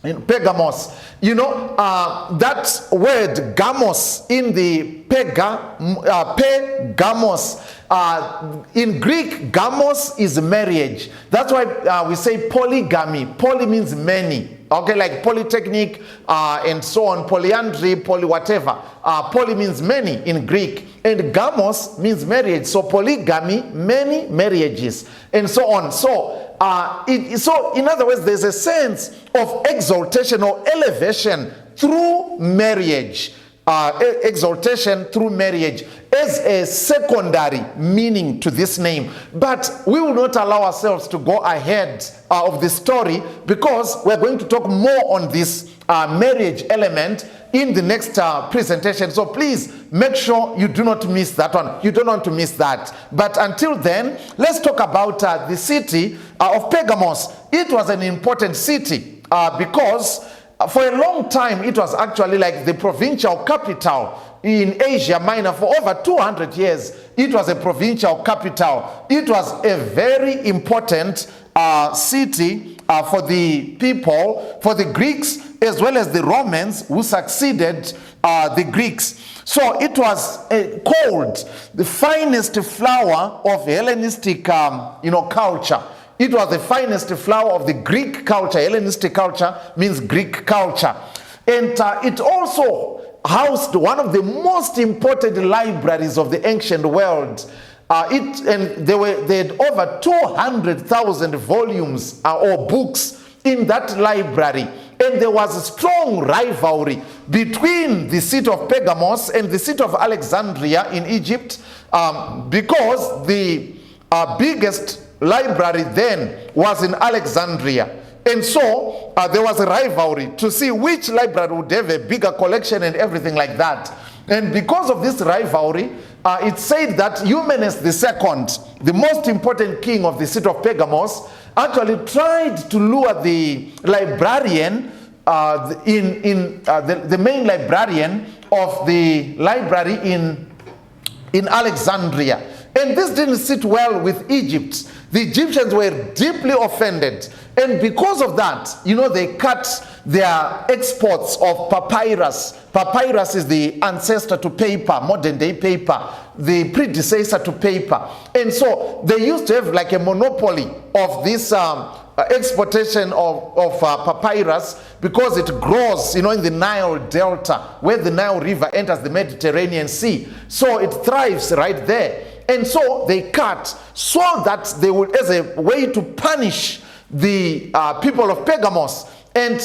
In Pergamos, that word gamos in the Pergamos, in Greek, gamos is marriage. That's why we say polygamy. Poly means many. Okay, like polytechnic and so on, polyandry, poly whatever. Poly means many in Greek. And gamos means marriage. So polygamy, many marriages, and so on. So, so in other words, there's a sense of exaltation or elevation through marriage. Exaltation through marriage as a secondary meaning to this name. But we will not allow ourselves to go ahead of the story, because we're going to talk more on this marriage element in the next presentation. So please make sure you do not miss that one. You don't want to miss that. But until then, let's talk about the city of Pergamos. It was an important city because for a long time, it was actually like the provincial capital in Asia Minor. For over 200 years, it was a provincial capital. It was a very important city for the people, for the Greeks, as well as the Romans who succeeded the Greeks. So it was called the finest flower of Hellenistic culture. It was the finest flower of the Greek culture. Hellenistic culture means Greek culture. And it also housed one of the most important libraries of the ancient world. They had over 200,000 volumes or books in that library. And there was a strong rivalry between the city of Pergamos and the city of Alexandria in Egypt, because the biggest library then was in Alexandria. And so there was a rivalry to see which library would have a bigger collection and everything like that. And because of this rivalry, it said that Eumenes II, the most important king of the city of Pergamos, actually tried to lure the librarian, the main librarian of the library in Alexandria. And this didn't sit well with Egypt. The Egyptians were deeply offended. And because of that, they cut their exports of papyrus. Papyrus is the ancestor to paper, modern day paper, the predecessor to paper. And so they used to have like a monopoly of this exportation of papyrus, because it grows, in the Nile Delta, where the Nile River enters the Mediterranean Sea. So it thrives right there. And so they cut so that they would, as a way to punish the people of Pergamos. And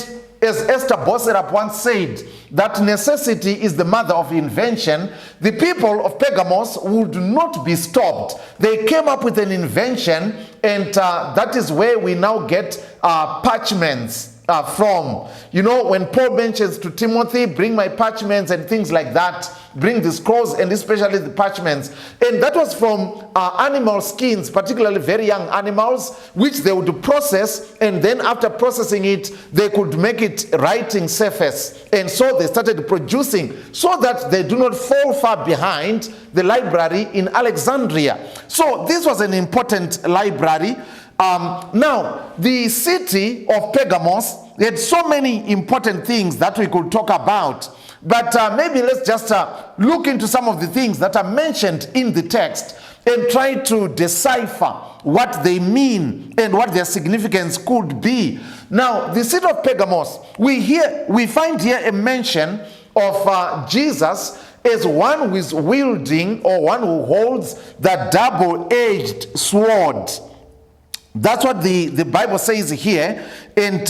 as Esther Bosserap once said, that necessity is the mother of invention. The people of Pergamos would not be stopped. They came up with an invention, and that is where we now get parchments. from. You know, when Paul mentions to Timothy, bring my parchments and things like that, bring the scrolls and especially the parchments. And that was from animal skins, particularly very young animals, which they would process, and then after processing it, they could make it writing surface. And so they started producing so that they do not fall far behind the library in Alexandria. So this was an important library. Now, the city of Pergamos had so many important things that we could talk about. But maybe let's just look into some of the things that are mentioned in the text and try to decipher what they mean and what their significance could be. Now, the city of Pergamos, we find here a mention of Jesus as one who is wielding, or one who holds the double-edged sword. That's what the Bible says here. And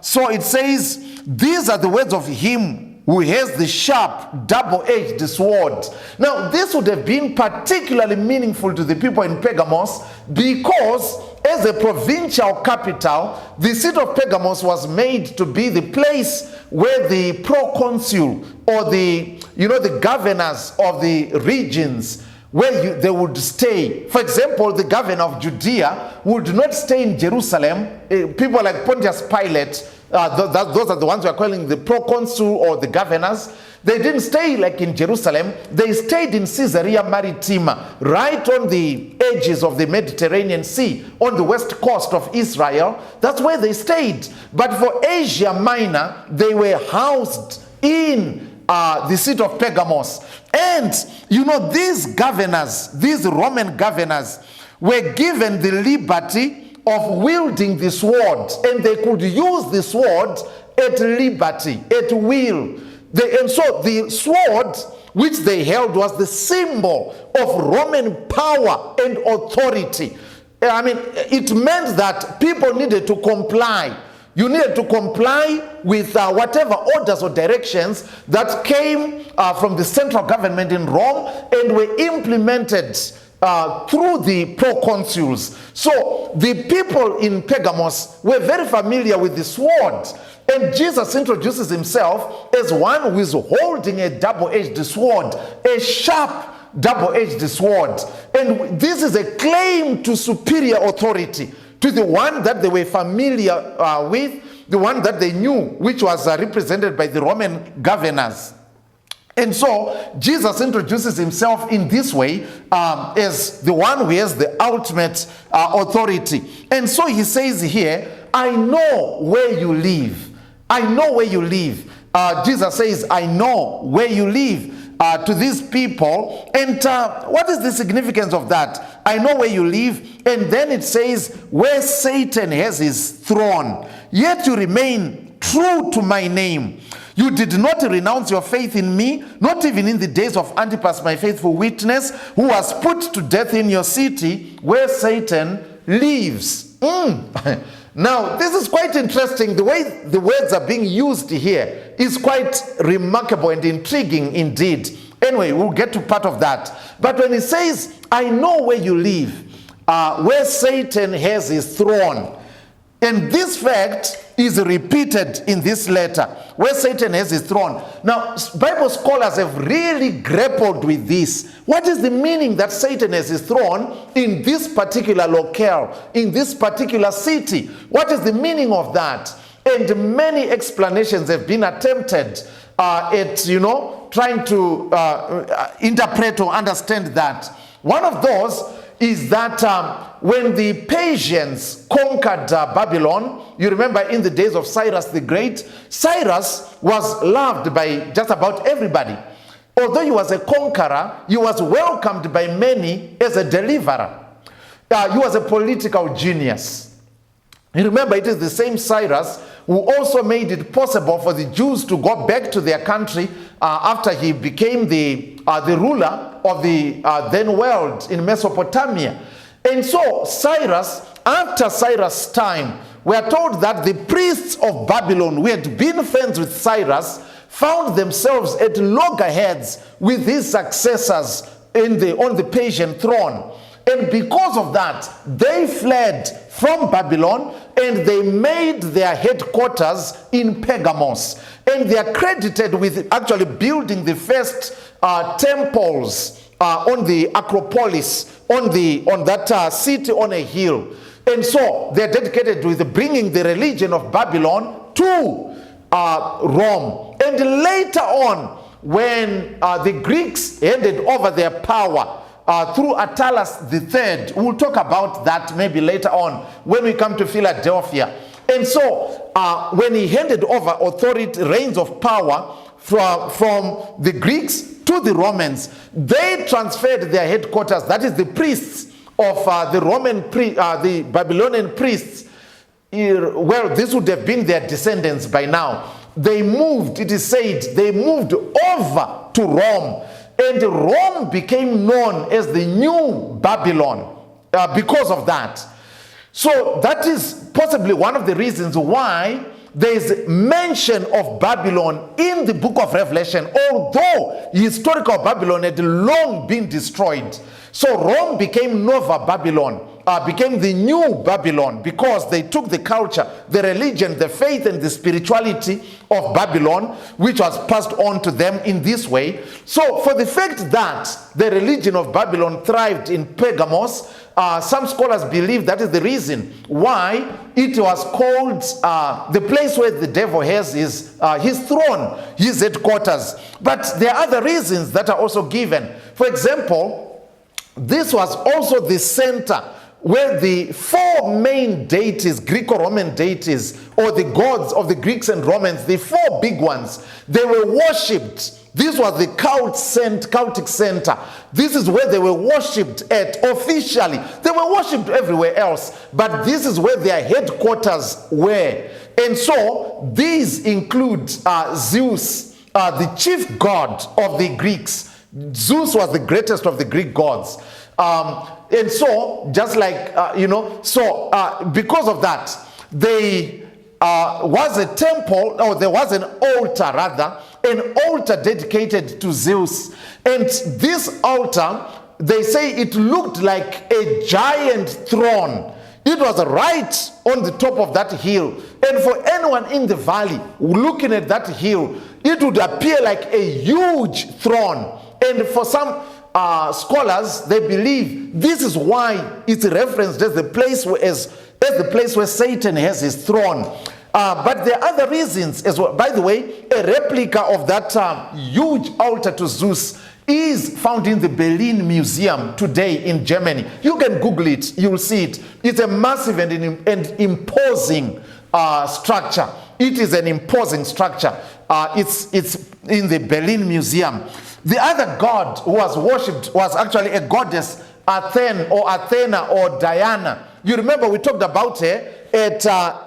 so it says, these are the words of him who has the sharp, double-edged sword. Now, this would have been particularly meaningful to the people in Pergamos because as a provincial capital, the city of Pergamos was made to be the place where the proconsul, or the governors of the regions, where they would stay. For example, the governor of Judea would not stay in Jerusalem. People like Pontius Pilate, those are the ones we are calling the proconsul or the governors. They didn't stay like in Jerusalem. They stayed in Caesarea Maritima, right on the edges of the Mediterranean Sea, on the west coast of Israel. That's where they stayed. But for Asia Minor, they were housed in the city of Pergamos. And these governors, these Roman governors, were given the liberty of wielding the sword, and they could use the sword at liberty, at will. And so the sword which they held was the symbol of Roman power and authority. I mean, it meant that people needed to comply. You needed to comply with whatever orders or directions that came from the central government in Rome and were implemented through the proconsuls. So the people in Pergamos were very familiar with the sword. And Jesus introduces himself as one who is holding a double-edged sword, a sharp double-edged sword. And this is a claim to superior authority, to the one that they were familiar with, the one that they knew, which was represented by the Roman governors. And so Jesus introduces himself in this way as the one who has the ultimate authority. And so he says here, I know where you live. I know where you live. Jesus says, I know where you live. To these people. And what is the significance of that? I know where you live. And then it says, where Satan has his throne, yet you remain true to my name. You did not renounce your faith in me, not even in the days of Antipas, my faithful witness, who was put to death in your city where Satan lives. Now, this is quite interesting. The way the words are being used here is quite remarkable and intriguing indeed. Anyway, we'll get to part of that. But when he says, I know where you live, where Satan has his throne, and this fact is repeated in this letter, where Satan has his throne. Now, Bible scholars have really grappled with this. What is the meaning that Satan has his throne in this particular locale, in this particular city? What is the meaning of that? And many explanations have been attempted at, trying to interpret or understand that. One of those is that when the Persians conquered Babylon, you remember in the days of Cyrus the Great, Cyrus was loved by just about everybody. Although he was a conqueror, he was welcomed by many as a deliverer. He was a political genius. You remember, it is the same Cyrus who also made it possible for the Jews to go back to their country after he became the ruler of the then world in Mesopotamia. And so Cyrus, after Cyrus' time, we are told that the priests of Babylon, who had been friends with Cyrus, found themselves at loggerheads with his successors on the Persian throne. And because of that, they fled from Babylon and they made their headquarters in Pergamos. And they are credited with actually building the first temples on the Acropolis, on that city on a hill. And so they're dedicated with bringing the religion of Babylon to Rome. And later on, when the Greeks handed over their power through Attalus III, we'll talk about that maybe later on when we come to Philadelphia. And so when he handed over authority, reigns of power from the Greeks to the Romans, they transferred their headquarters, that is the priests of the Babylonian priests. Well, this would have been their descendants by now. They moved, it is said, they moved over to Rome. And Rome became known as the new Babylon because of that. So that is possibly one of the reasons why there is mention of Babylon in the book of Revelation, although historical Babylon had long been destroyed. So Rome became Nova Babylon, became the new Babylon, because they took the culture, the religion, the faith, and the spirituality of Babylon, which was passed on to them in this way. So for the fact that the religion of Babylon thrived in Pergamos, some scholars believe that is the reason why it was called the place where the devil has his throne, his headquarters. But there are other reasons that are also given. For example, this was also the center where the four main deities, Greco-Roman deities, or the gods of the Greeks and Romans, the four big ones, they were worshipped. This was the cultic center. This is where they were worshipped at officially. They were worshipped everywhere else, but this is where their headquarters were. And so these include Zeus, the chief god of the Greeks. Zeus was the greatest of the Greek gods. And so, just like, because of that, there was a temple, or there was an altar rather, an altar dedicated to Zeus. And this altar, they say it looked like a giant throne. It was right on the top of that hill. And for anyone in the valley looking at that hill, it would appear like a huge throne. And for some scholars, they believe this is why it's referenced as the place where Satan has his throne. But there are other reasons as well. By the way, a replica of that huge altar to Zeus is found in the Berlin Museum today in Germany. You can Google it, you'll see it. It's a massive and imposing structure. It is an imposing structure. It's in the Berlin Museum. The other god who was worshipped was actually a goddess, Athena or Diana. You remember we talked about her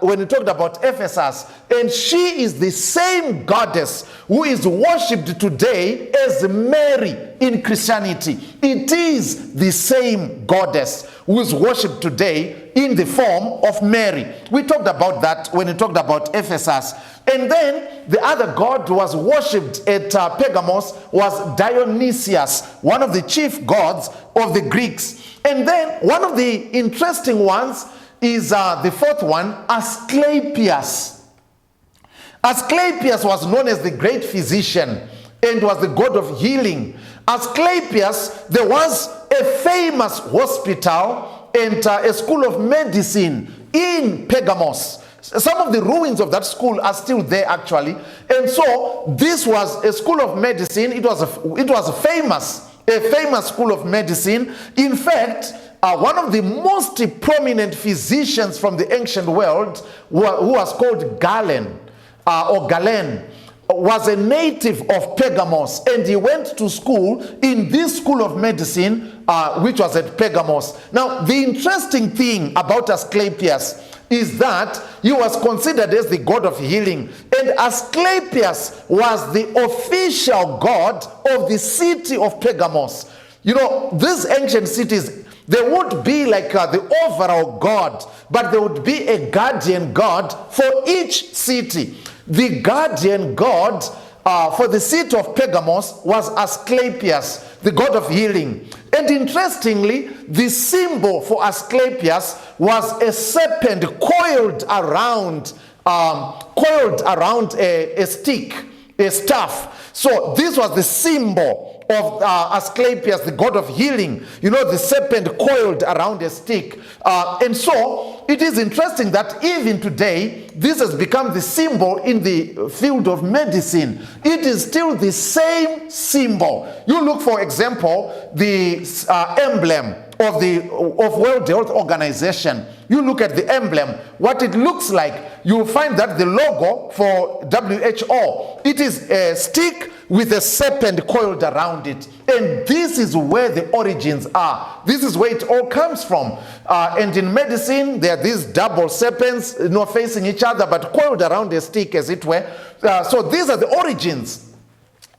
when we talked about Ephesus. And she is the same goddess who is worshipped today as Mary in Christianity. It is the same goddess who is worshipped today in the form of Mary. We talked about that when we talked about Ephesus. And then the other god who was worshipped at Pergamos was Dionysius, one of the chief gods of the Greeks. And then one of the interesting ones is the fourth one, Asclepius. Asclepius was known as the great physician and was the god of healing. Asclepius, there was a famous hospital and a school of medicine in Pergamos. Some of the ruins of that school are still there actually. And so this was a school of medicine. It was a famous school of medicine. In fact, one of the most prominent physicians from the ancient world, who was called Galen, was a native of Pergamos, and he went to school in this school of medicine, which was at Pergamos. Now, the interesting thing about Asclepius is that he was considered as the god of healing, and Asclepius was the official god of the city of Pergamos. You know, these ancient cities, there would be like the overall god, but there would be a guardian god for each city. The guardian god for the seat of Pergamos was Asclepius, the god of healing. And interestingly, the symbol for Asclepius was a serpent coiled around a stick, a staff. So this was the symbol of Asclepius, the god of healing. You know, the serpent coiled around a stick. And so it is interesting that even today, this has become the symbol in the field of medicine. It is still the same symbol. You look, for example, the emblem of World Health Organization. You look at the emblem, what it looks like, you'll find that the logo for WHO, it is a stick with a serpent coiled around it. And this is where the origins are. This is where it all comes from. And in medicine, there are these double serpents, facing each other, but coiled around a stick, as it were. So these are the origins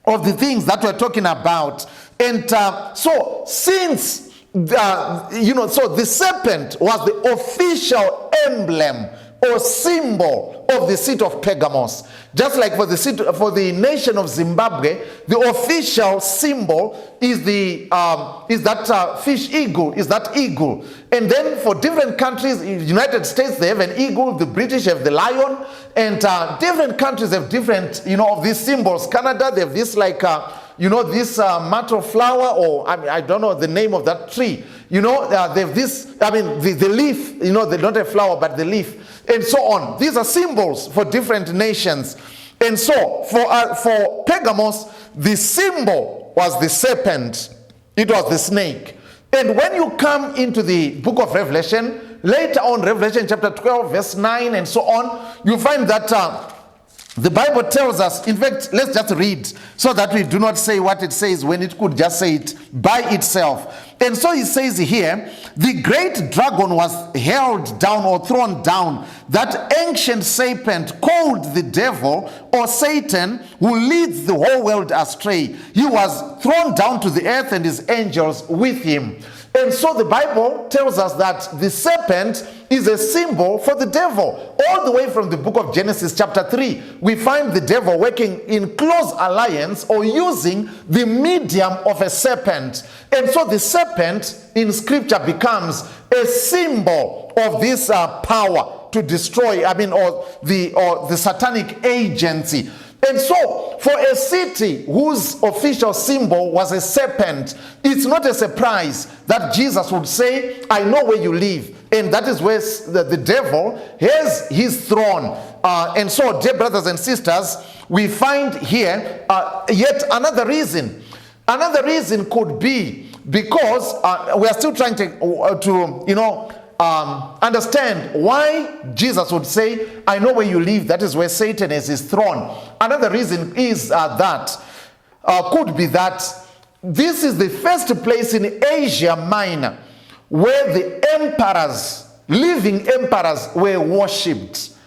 of the things that we're talking about. And so since so the serpent was the official emblem or symbol of the seat of Pergamos. Just like for the nation of Zimbabwe, the official symbol is that fish eagle, is that eagle. And then for different countries, in the United States, they have an eagle, the British have the lion, and different countries have different, of these symbols. Canada, they have this this myrtle flower, or I don't know the name of that tree. They have this, the leaf, they don't have flower, but the leaf, and so on. These are symbols for different nations. And so for Pergamos, the symbol was the serpent. It was the snake. And when you come into the book of Revelation, later on, Revelation chapter 12, verse 9, and so on, you find that the Bible tells us, in fact, let's just read so that we do not say what it says when it could just say it by itself. And so he says here, the great dragon was held down or thrown down, that ancient serpent called the devil or Satan, who leads the whole world astray. He was thrown down to the earth and his angels with him. And so the Bible tells us that the serpent is a symbol for the devil. All the way from the book of Genesis chapter 3, we find the devil working in close alliance or using the medium of a serpent. And so the serpent in scripture becomes a symbol of this power to destroy, or the satanic agency. And so, for a city whose official symbol was a serpent, it's not a surprise that Jesus would say, I know where you live. And that is where the devil has his throne. And so, dear brothers and sisters, we find here yet another reason. Another reason could be because we are still trying to understand why Jesus would say, I know where you live. That is where Satan has his throne. Another reason is could be that this is the first place in Asia Minor where the living emperors were worshipped.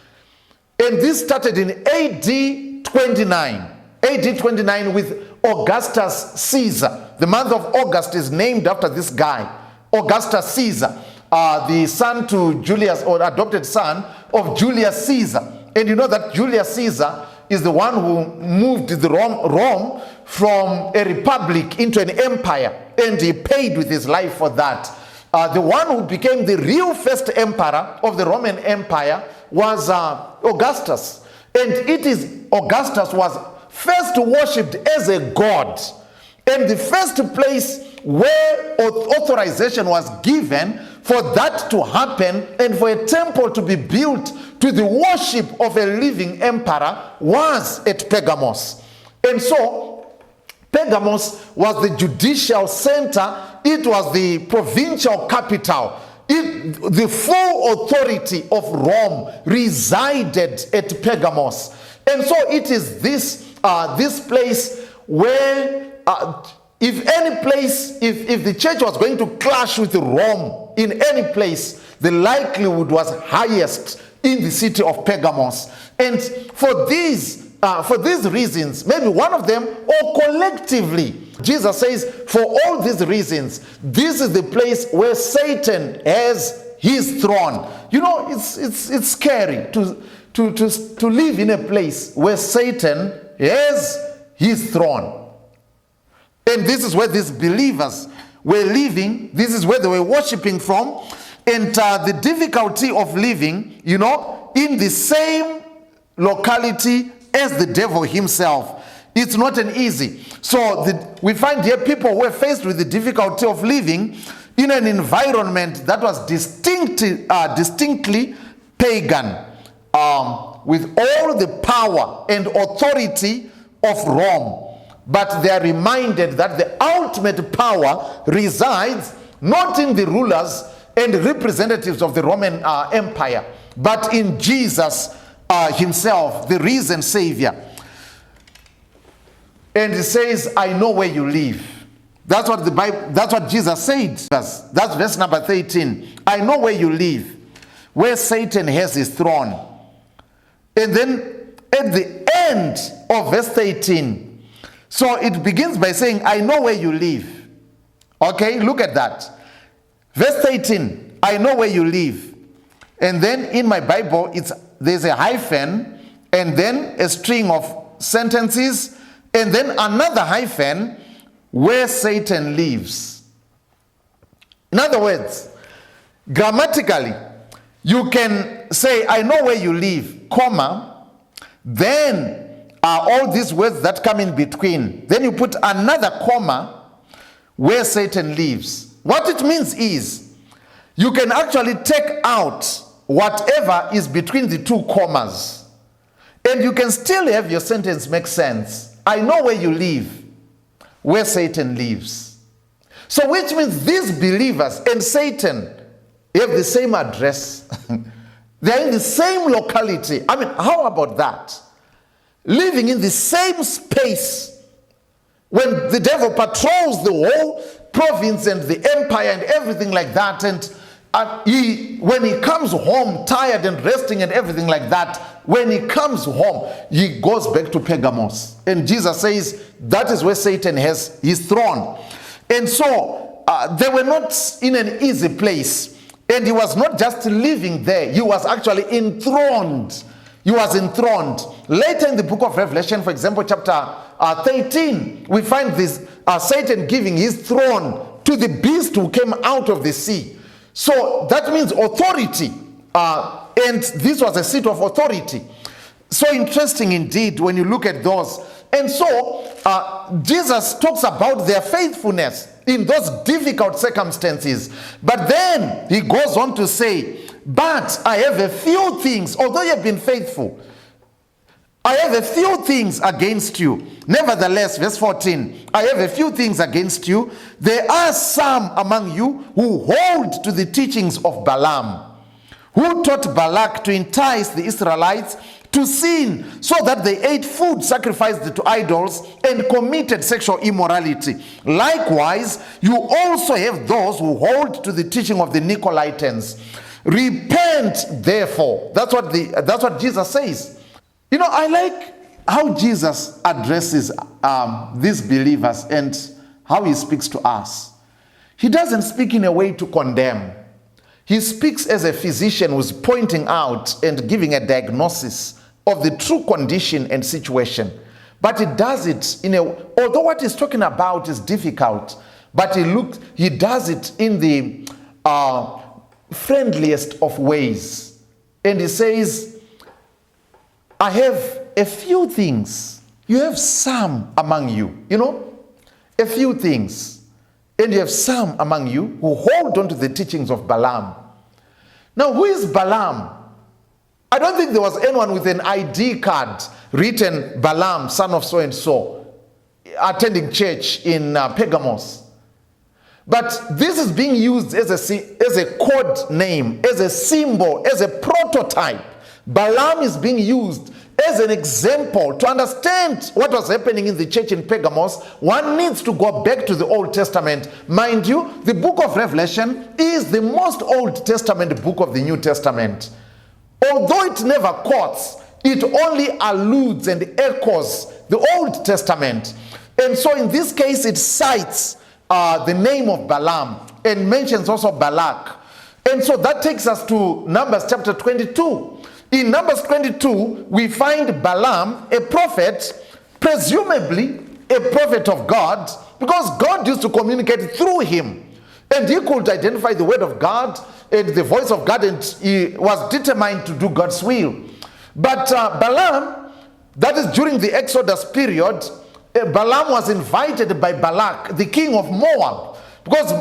And this started in AD 29. AD 29 with Augustus Caesar. The month of August is named after this guy, Augustus Caesar. The son to Julius, or adopted son of Julius Caesar. And you know that Julius Caesar is the one who moved Rome from a republic into an empire, and he paid with his life for that. The one who became the real first emperor of the Roman Empire was Augustus. And Augustus was first worshipped as a god. And the first place where authorization was given for that to happen and for a temple to be built to the worship of a living emperor was at Pergamos. And so Pergamos was the judicial center. It was the provincial capital. The full authority of Rome resided at Pergamos. And so it is this place where if the church was going to clash with Rome in any place, the likelihood was highest in the city of Pergamos. And for these reasons, maybe one of them, or collectively, Jesus says, for all these reasons, this is the place where Satan has his throne. It's scary to live in a place where Satan has his throne. And this is where these believers were living. This is where they were worshiping from. And the difficulty of living, in the same locality as the devil himself, it's not an easy. So we find here people who were faced with the difficulty of living in an environment that was distinctly pagan, with all the power and authority of Rome. But they are reminded that the ultimate power resides not in the rulers and representatives of the Roman Empire, but in Jesus himself, the risen Savior. And he says, I know where you live. That's what the Bible, that's what Jesus said. That's verse number 13. I know where you live, where Satan has his throne. And then at the end of verse 13, so it begins by saying, I know where you live. Okay, look at that. Verse 13, I know where you live. And then in my Bible, there's a hyphen, and then a string of sentences, and then another hyphen, where Satan lives. In other words, grammatically, you can say, I know where you live, comma, then all these words that come in between. Then you put another comma where Satan lives. What it means is, you can actually take out whatever is between the two commas, and you can still have your sentence make sense. I know where you live, where Satan lives. So which means these believers and Satan have the same address. They're in the same locality. I mean, how about that? Living in the same space. When the devil patrols the whole province and the empire and everything like that, and when he comes home tired and resting and everything like that, when he comes home, he goes back to Pergamos. And Jesus says that is where Satan has his throne. And so they were not in an easy place. And he was not just living there, he was actually enthroned. He was enthroned. Later in the book of Revelation, for example, chapter 13, we find this Satan giving his throne to the beast who came out of the sea. So that means authority. And this was a seat of authority. So interesting indeed when you look at those. And so Jesus talks about their faithfulness in those difficult circumstances. But then he goes on to say, but I have a few things, although you have been faithful, I have a few things against you. Nevertheless, verse 14, I have a few things against you. There are some among you who hold to the teachings of Balaam, who taught Balak to entice the Israelites to sin, so that they ate food sacrificed to idols and committed sexual immorality. Likewise, you also have those who hold to the teaching of the Nicolaitans. Repent, therefore. That's what Jesus says. I like how Jesus addresses these believers and how he speaks to us. He doesn't speak in a way to condemn. He speaks as a physician who's pointing out and giving a diagnosis of the true condition and situation. But he does it although what he's talking about is difficult, but he does it in the friendliest of ways. And he says, I have a few things. You have some among you, a few things. And you have some among you who hold on to the teachings of Balaam. Now, who is Balaam? I don't think there was anyone with an ID card written Balaam, son of so-and-so, attending church in Pergamos. But this is being used as a code name, as a symbol, as a prototype. Balaam is being used as an example. To understand what was happening in the church in Pergamos, one needs to go back to the Old Testament. Mind you, the book of Revelation is the most Old Testament book of the New Testament. Although it never quotes, it only alludes and echoes the Old Testament. And so in this case, it cites the name of Balaam and mentions also Balak. And so that takes us to Numbers chapter 22. In Numbers 22, we find Balaam, a prophet, presumably a prophet of God, because God used to communicate through him. And he could identify the word of God and the voice of God, and he was determined to do God's will. But Balaam, that is during the Exodus period, Balaam was invited by Balak, the king of Moab, because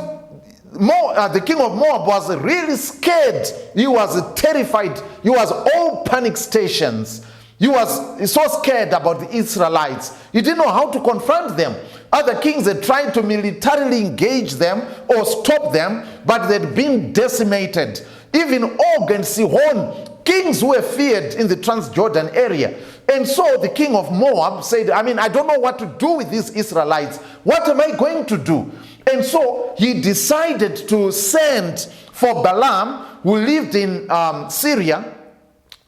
the king of Moab was really scared. He was terrified. He was all panic stations. He was so scared about the Israelites. He didn't know how to confront them. Other kings had tried to militarily engage them or stop them, but they'd been decimated. Even Og and Sihon, kings who were feared in the Transjordan area. And so the king of Moab said, I don't know what to do with these Israelites. What am I going to do? And so he decided to send for Balaam, who lived in Syria.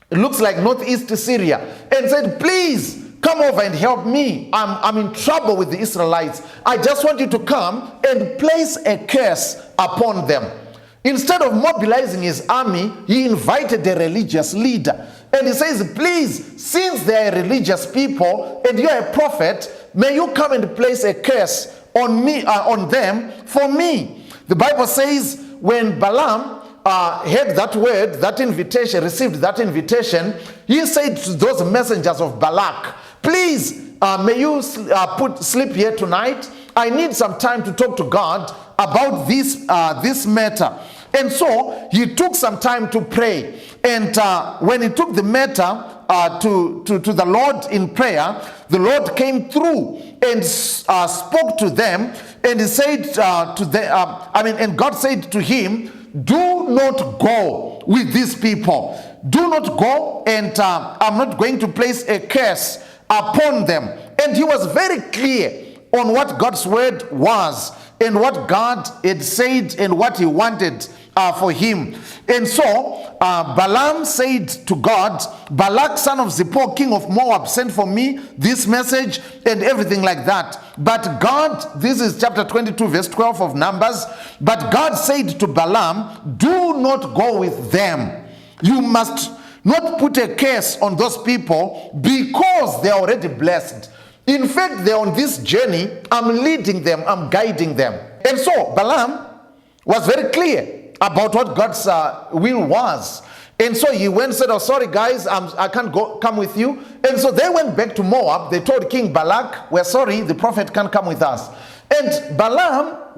It looks like northeast Syria, and said, please come over and help me. I'm in trouble with the Israelites. I just want you to come and place a curse upon them. Instead of mobilizing his army, he invited a religious leader. And he says, please, since they are religious people and you are a prophet, may you come and place a curse on me, on them for me. The Bible says when Balaam heard that word, that invitation, received that invitation, he said to those messengers of Balak, please, may you sleep here tonight. I need some time to talk to God about this matter. And so he took some time to pray. And when he took the matter to the Lord in prayer, the Lord came through and spoke to them. And he said to them, and God said to him, do not go with these people. Do not go, and I'm not going to place a curse upon them. And he was very clear on what God's word was and what God had said and what he wanted for him. And so Balaam said to God, Balak, son of Zippor, king of Moab, sent for me this message and everything like that. But God, this is chapter 22, verse 12 of Numbers. But God said to Balaam, do not go with them. You must not put a curse on those people because they are already blessed. In fact, they're on this journey. I'm leading them. I'm guiding them. And so Balaam was very clear about what God's will was. And so he went and said, oh, sorry guys, I can't come with you. And so they went back to Moab. They told King Balak, we're sorry, the prophet can't come with us. And Balak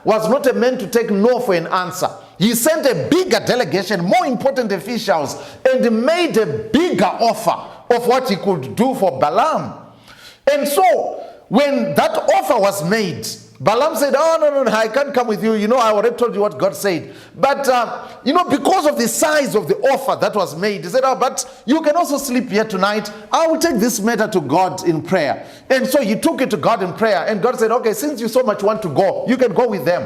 was not a man to take no for an answer. He sent a bigger delegation, more important officials, and made a bigger offer of what he could do for Balaam. And so when that offer was made, Balaam said, oh, no, I can't come with you. I already told you what God said. But, because of the size of the offer that was made, he said, oh, but you can also sleep here tonight. I will take this matter to God in prayer. And so he took it to God in prayer. And God said, okay, since you so much want to go, you can go with them.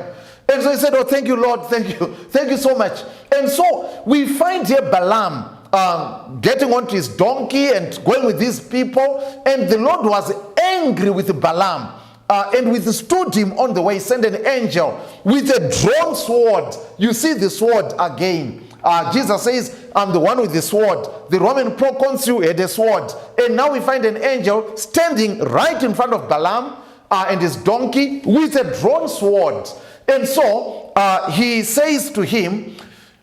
And so he said, oh, thank you, Lord. Thank you. Thank you so much. And so we find here Balaam getting onto his donkey and going with these people. And the Lord was angry with Balaam. And withstood him on the way, sent an angel with a drawn sword. You see the sword again. Jesus says, I'm the one with the sword. The Roman proconsul had a sword. And now we find an angel standing right in front of Balaam and his donkey with a drawn sword. And so he says to him,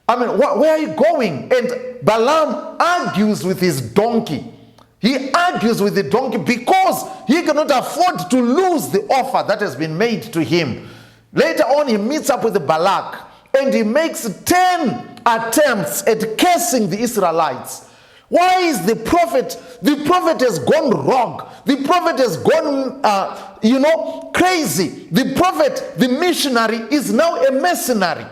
where are you going? And Balaam argues with his donkey. He argues with the donkey because he cannot afford to lose the offer that has been made to him. Later on, he meets up with Balak and he makes 10 attempts at cursing the Israelites. Why is the prophet? The prophet has gone wrong. The prophet has gone, crazy. The prophet, the missionary, is now a mercenary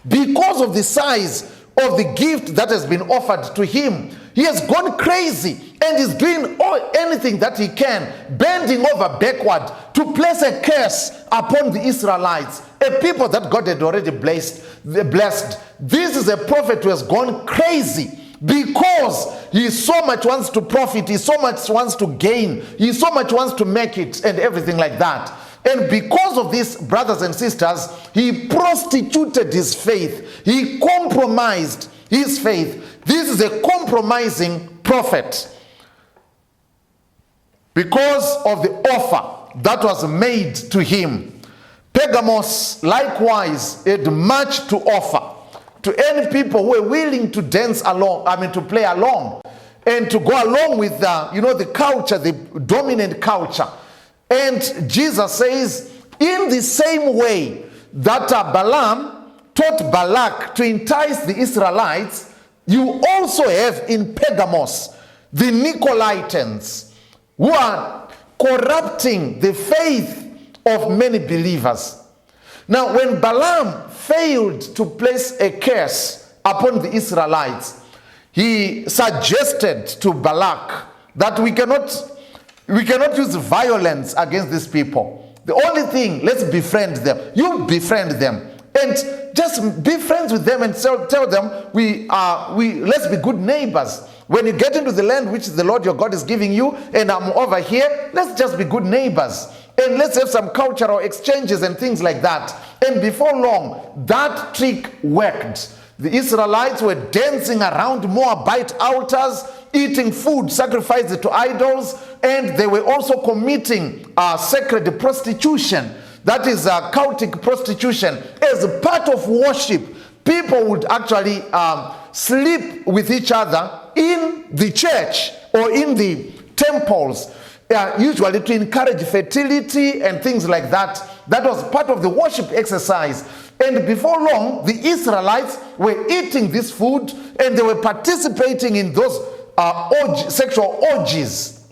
because of the size of the gift that has been offered to him. He has gone crazy and is doing anything that he can, bending over backward to place a curse upon the Israelites, a people that God had already blessed. This is a prophet who has gone crazy because he so much wants to profit, he so much wants to gain, he so much wants to make it and everything like that. And because of this, brothers and sisters, he prostituted his faith. He compromised his faith. This is a compromising prophet. because of the offer that was made to him. Pergamos likewise had much to offer to any people who were willing to dance along, to play along, and to go along with the culture, the dominant culture. And Jesus says, in the same way that Balaam taught Balak to entice the Israelites, you also have in Pergamos the Nicolaitans, who are corrupting the faith of many believers. Now, when Balaam failed to place a curse upon the Israelites, he suggested to Balak that we cannot use violence against these people. The only thing, let's befriend them. You befriend them, and just be friends with them and tell them let's be good neighbors. When you get into the land which the Lord your God is giving you, and I'm over here, let's just be good neighbors. And let's have some cultural exchanges and things like that. And before long, that trick worked. The Israelites were dancing around Moabite altars, eating food sacrificed to idols, and they were also committing sacred prostitution. That is cultic prostitution. As a part of worship, people would actually sleep with each other in the church or in the temples, usually to encourage fertility and things like that. That was part of the worship exercise. And before long, the Israelites were eating this food and they were participating in those sexual orgies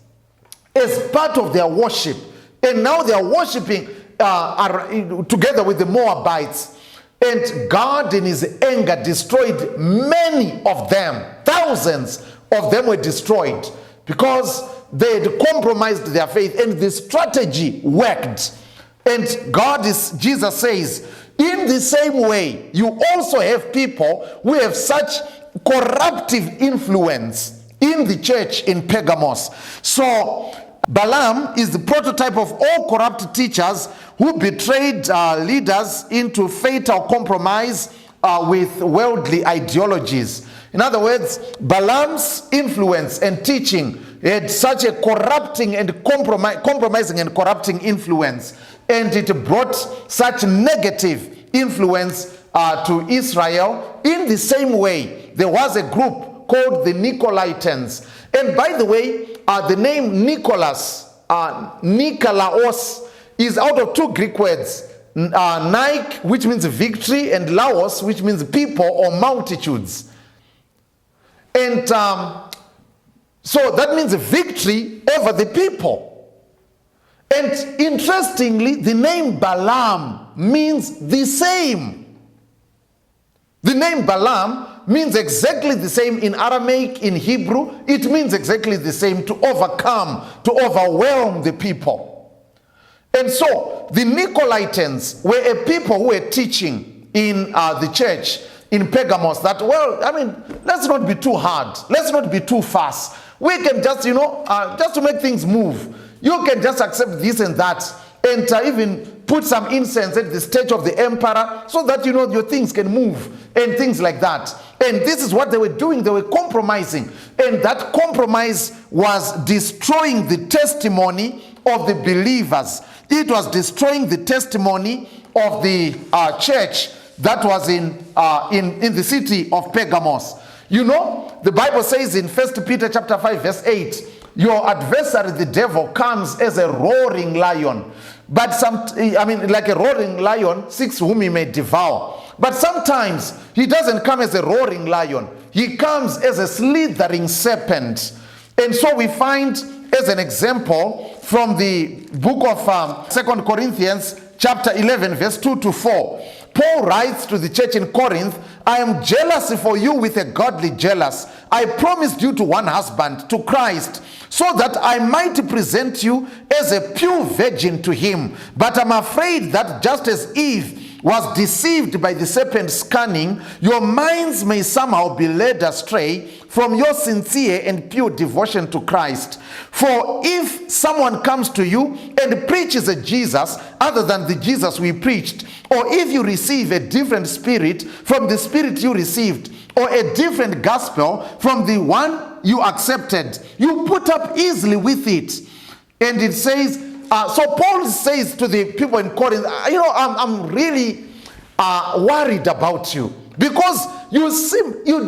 as part of their worship. And now they are worshiping together with the Moabites. And God in his anger destroyed many of them. Thousands of them were destroyed because they had compromised their faith, and the strategy worked. And Jesus says, in the same way, you also have people who have such corruptive influence in the church in Pergamos. So Balaam is the prototype of all corrupt teachers who betrayed leaders into fatal compromise with worldly ideologies. In other words, Balaam's influence and teaching had such a corrupting and compromising and corrupting influence, and it brought such negative influence to Israel. In the same way, there was a group called the Nicolaitans. And by the way, the name Nicholas, Nikolaos, is out of two Greek words, Nike, which means victory, and Laos, which means people or multitudes. And so that means victory over the people. And interestingly, the name Balaam means the same. The name Balaam means exactly the same in Aramaic, in Hebrew. It means exactly the same, to overcome, to overwhelm the people. And so the Nicolaitans were a people who were teaching in the church in Pergamos that, let's not be too hard. Let's not be too fast. We can just, just to make things move, you can just accept this and that, and even put some incense at the stage of the emperor so that, your things can move and things like that. And this is what they were doing. They were compromising. And that compromise was destroying the testimony of the believers. It was destroying the testimony of the church that was in the city of Pergamos. The Bible says in 1 Peter chapter 5, verse 8, your adversary, the devil, comes as a roaring lion. But like a roaring lion, seeks whom he may devour. But sometimes he doesn't come as a roaring lion. He comes as a slithering serpent. And so we find, as an example, from the book of 2 Corinthians chapter 11, verse 2 to 4. Paul writes to the church in Corinth, I am jealous for you with a godly jealous. I promised you to one husband, to Christ, so that I might present you as a pure virgin to him. But I'm afraid that just as Eve was deceived by the serpent's cunning, your minds may somehow be led astray from your sincere and pure devotion to Christ. For if someone comes to you and preaches a Jesus other than the Jesus we preached, or if you receive a different spirit from the spirit you received, or a different gospel from the one you accepted, you put up easily with it. And it says, so Paul says to the people in Corinth, I'm really worried about you, because you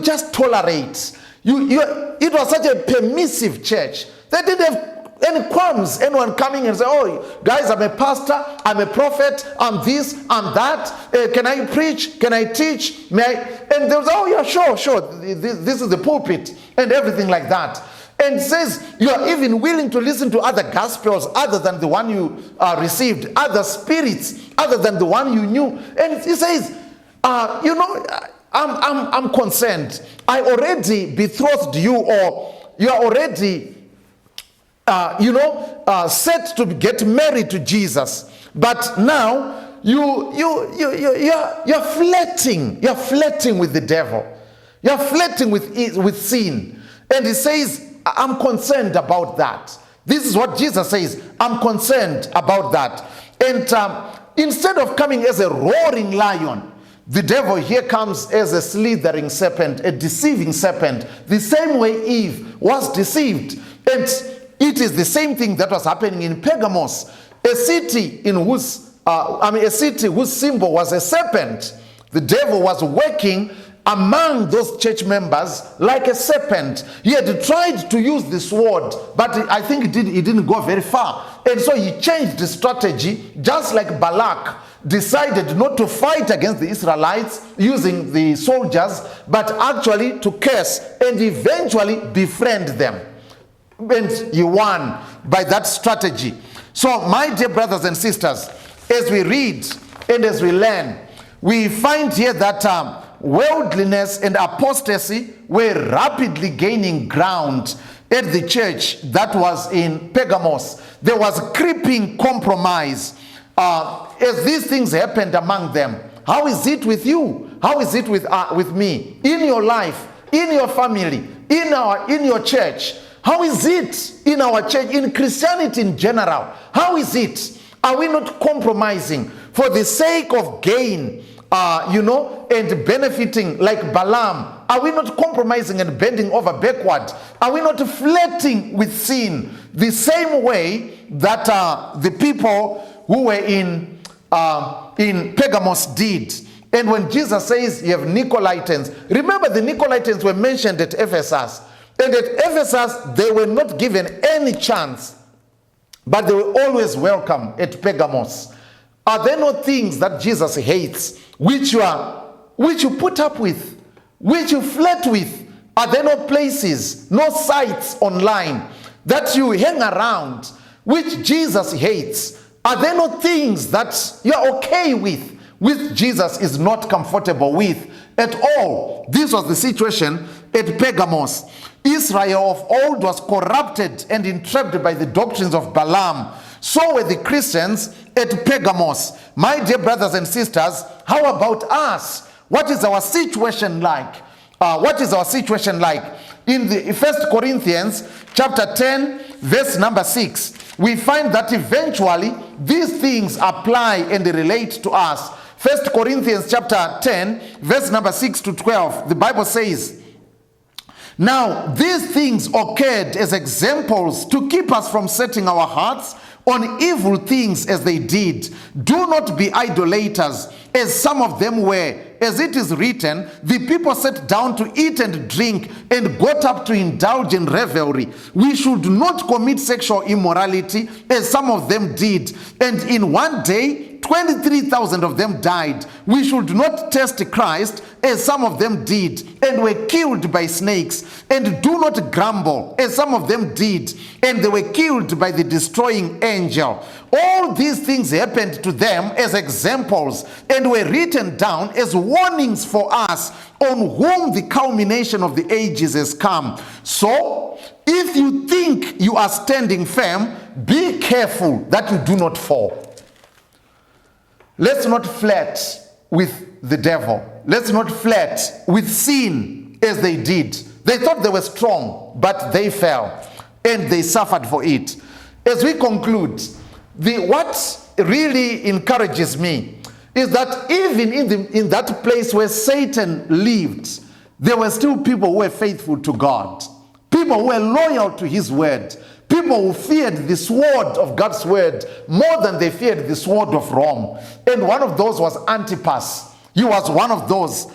just tolerate. It was such a permissive church. They didn't have any qualms, anyone coming and say, oh, guys, I'm a pastor, I'm a prophet, I'm this, I'm that. Can I preach? Can I teach? May I? And they was, oh, yeah, sure. This is the pulpit and everything like that. And it says you are even willing to listen to other gospels other than the one you received, other spirits other than the one you knew. And it says, I'm concerned. I already betrothed you, or you are already set to get married to Jesus, but now you're flirting. You're flirting with the devil. You're flirting with sin. And he says, I'm concerned about that. This is what Jesus says. I'm concerned about that. And instead of coming as a roaring lion, the devil here comes as a slithering serpent, a deceiving serpent, the same way Eve was deceived. And it is the same thing that was happening in Pergamos, a city whose symbol was a serpent. The devil was working among those church members like a serpent. He had tried to use the sword, but I think he didn't go very far. And so he changed the strategy, just like Balak decided not to fight against the Israelites using the soldiers, but actually to curse and eventually befriend them. And he won by that strategy. So, my dear brothers and sisters, as we read and as we learn, we find here that worldliness and apostasy were rapidly gaining ground at the church that was in Pergamos. There was creeping compromise as these things happened among them. How is it with you? How is it with me? In your life, in your family, in your church? How is it in our church, in Christianity in general? How is it? Are we not compromising for the sake of gain, and benefiting like Balaam? Are we not compromising and bending over backward? Are we not flirting with sin the same way that the people who were in Pergamos did? And when Jesus says you have Nicolaitans, remember the Nicolaitans were mentioned at Ephesus. And at Ephesus, they were not given any chance, but they were always welcome at Pergamos. Are there no things that Jesus hates, which you put up with, which you flirt with? Are there no places, no sites online that you hang around, which Jesus hates? Are there no things that you're okay with, which Jesus is not comfortable with at all? This was the situation at Pergamos. Israel of old was corrupted and entrapped by the doctrines of Balaam. So were the Christians at Pergamos. My dear brothers and sisters, how about us? What is our situation like? In the 1 Corinthians chapter 10, verse number 6, we find that eventually these things apply and relate to us. 1 Corinthians chapter 10, verse number 6 to 12, the Bible says, now these things occurred as examples to keep us from setting our hearts on evil things as they did. Do not be idolaters, as some of them were. As it is written, the people sat down to eat and drink and got up to indulge in revelry. We should not commit sexual immorality, as some of them did. And in one day, 23,000 of them died. We should not test Christ, as some of them did, and were killed by snakes. And do not grumble, as some of them did, and they were killed by the destroying angel. All these things happened to them as examples, and were written down as warnings for us, on whom the culmination of the ages has come. So, if you think you are standing firm, be careful that you do not fall. Let's not flirt with the devil. Let's not flirt with sin as they did. They thought they were strong, but they fell and they suffered for it. As we conclude, what really encourages me is that even in that place where Satan lived, there were still people who were faithful to God, people who were loyal to his word, people who feared the sword of God's word more than they feared the sword of Rome. And one of those was Antipas. He was one of those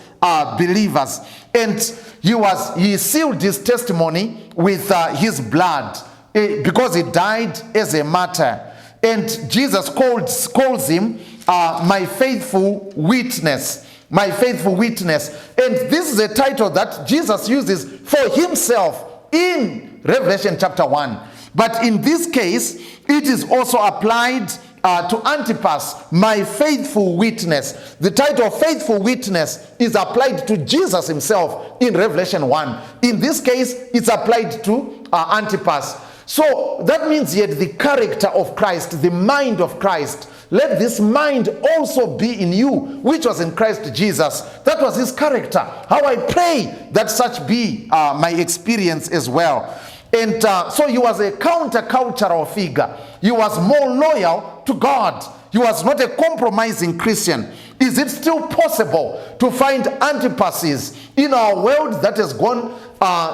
believers. And he sealed his testimony with his blood because he died as a martyr. And Jesus calls him my faithful witness. My faithful witness. And this is a title that Jesus uses for himself in Revelation chapter 1. But in this case, it is also applied to Antipas, my faithful witness. The title of faithful witness is applied to Jesus himself in Revelation 1. In this case, it's applied to Antipas. So that means he had the character of Christ, the mind of Christ. Let this mind also be in you, which was in Christ Jesus. That was his character. How I pray that such be my experience as well. And so he was a countercultural figure. He was more loyal to God. He was not a compromising Christian. Is it still possible to find Antipases in our world that has gone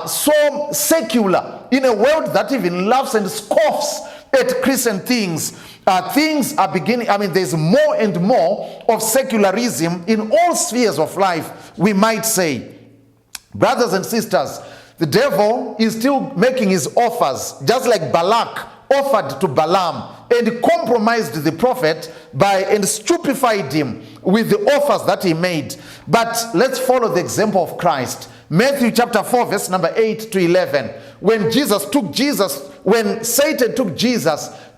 so secular, in a world that even laughs and scoffs at Christian things? Things are beginning, there's more and more of secularism in all spheres of life, we might say. Brothers and sisters, the devil is still making his offers, just like Balak offered to Balaam and compromised the prophet and stupefied him with the offers that he made. But let's follow the example of Christ. Matthew chapter 4, verse number 8 to 11. When Satan took Jesus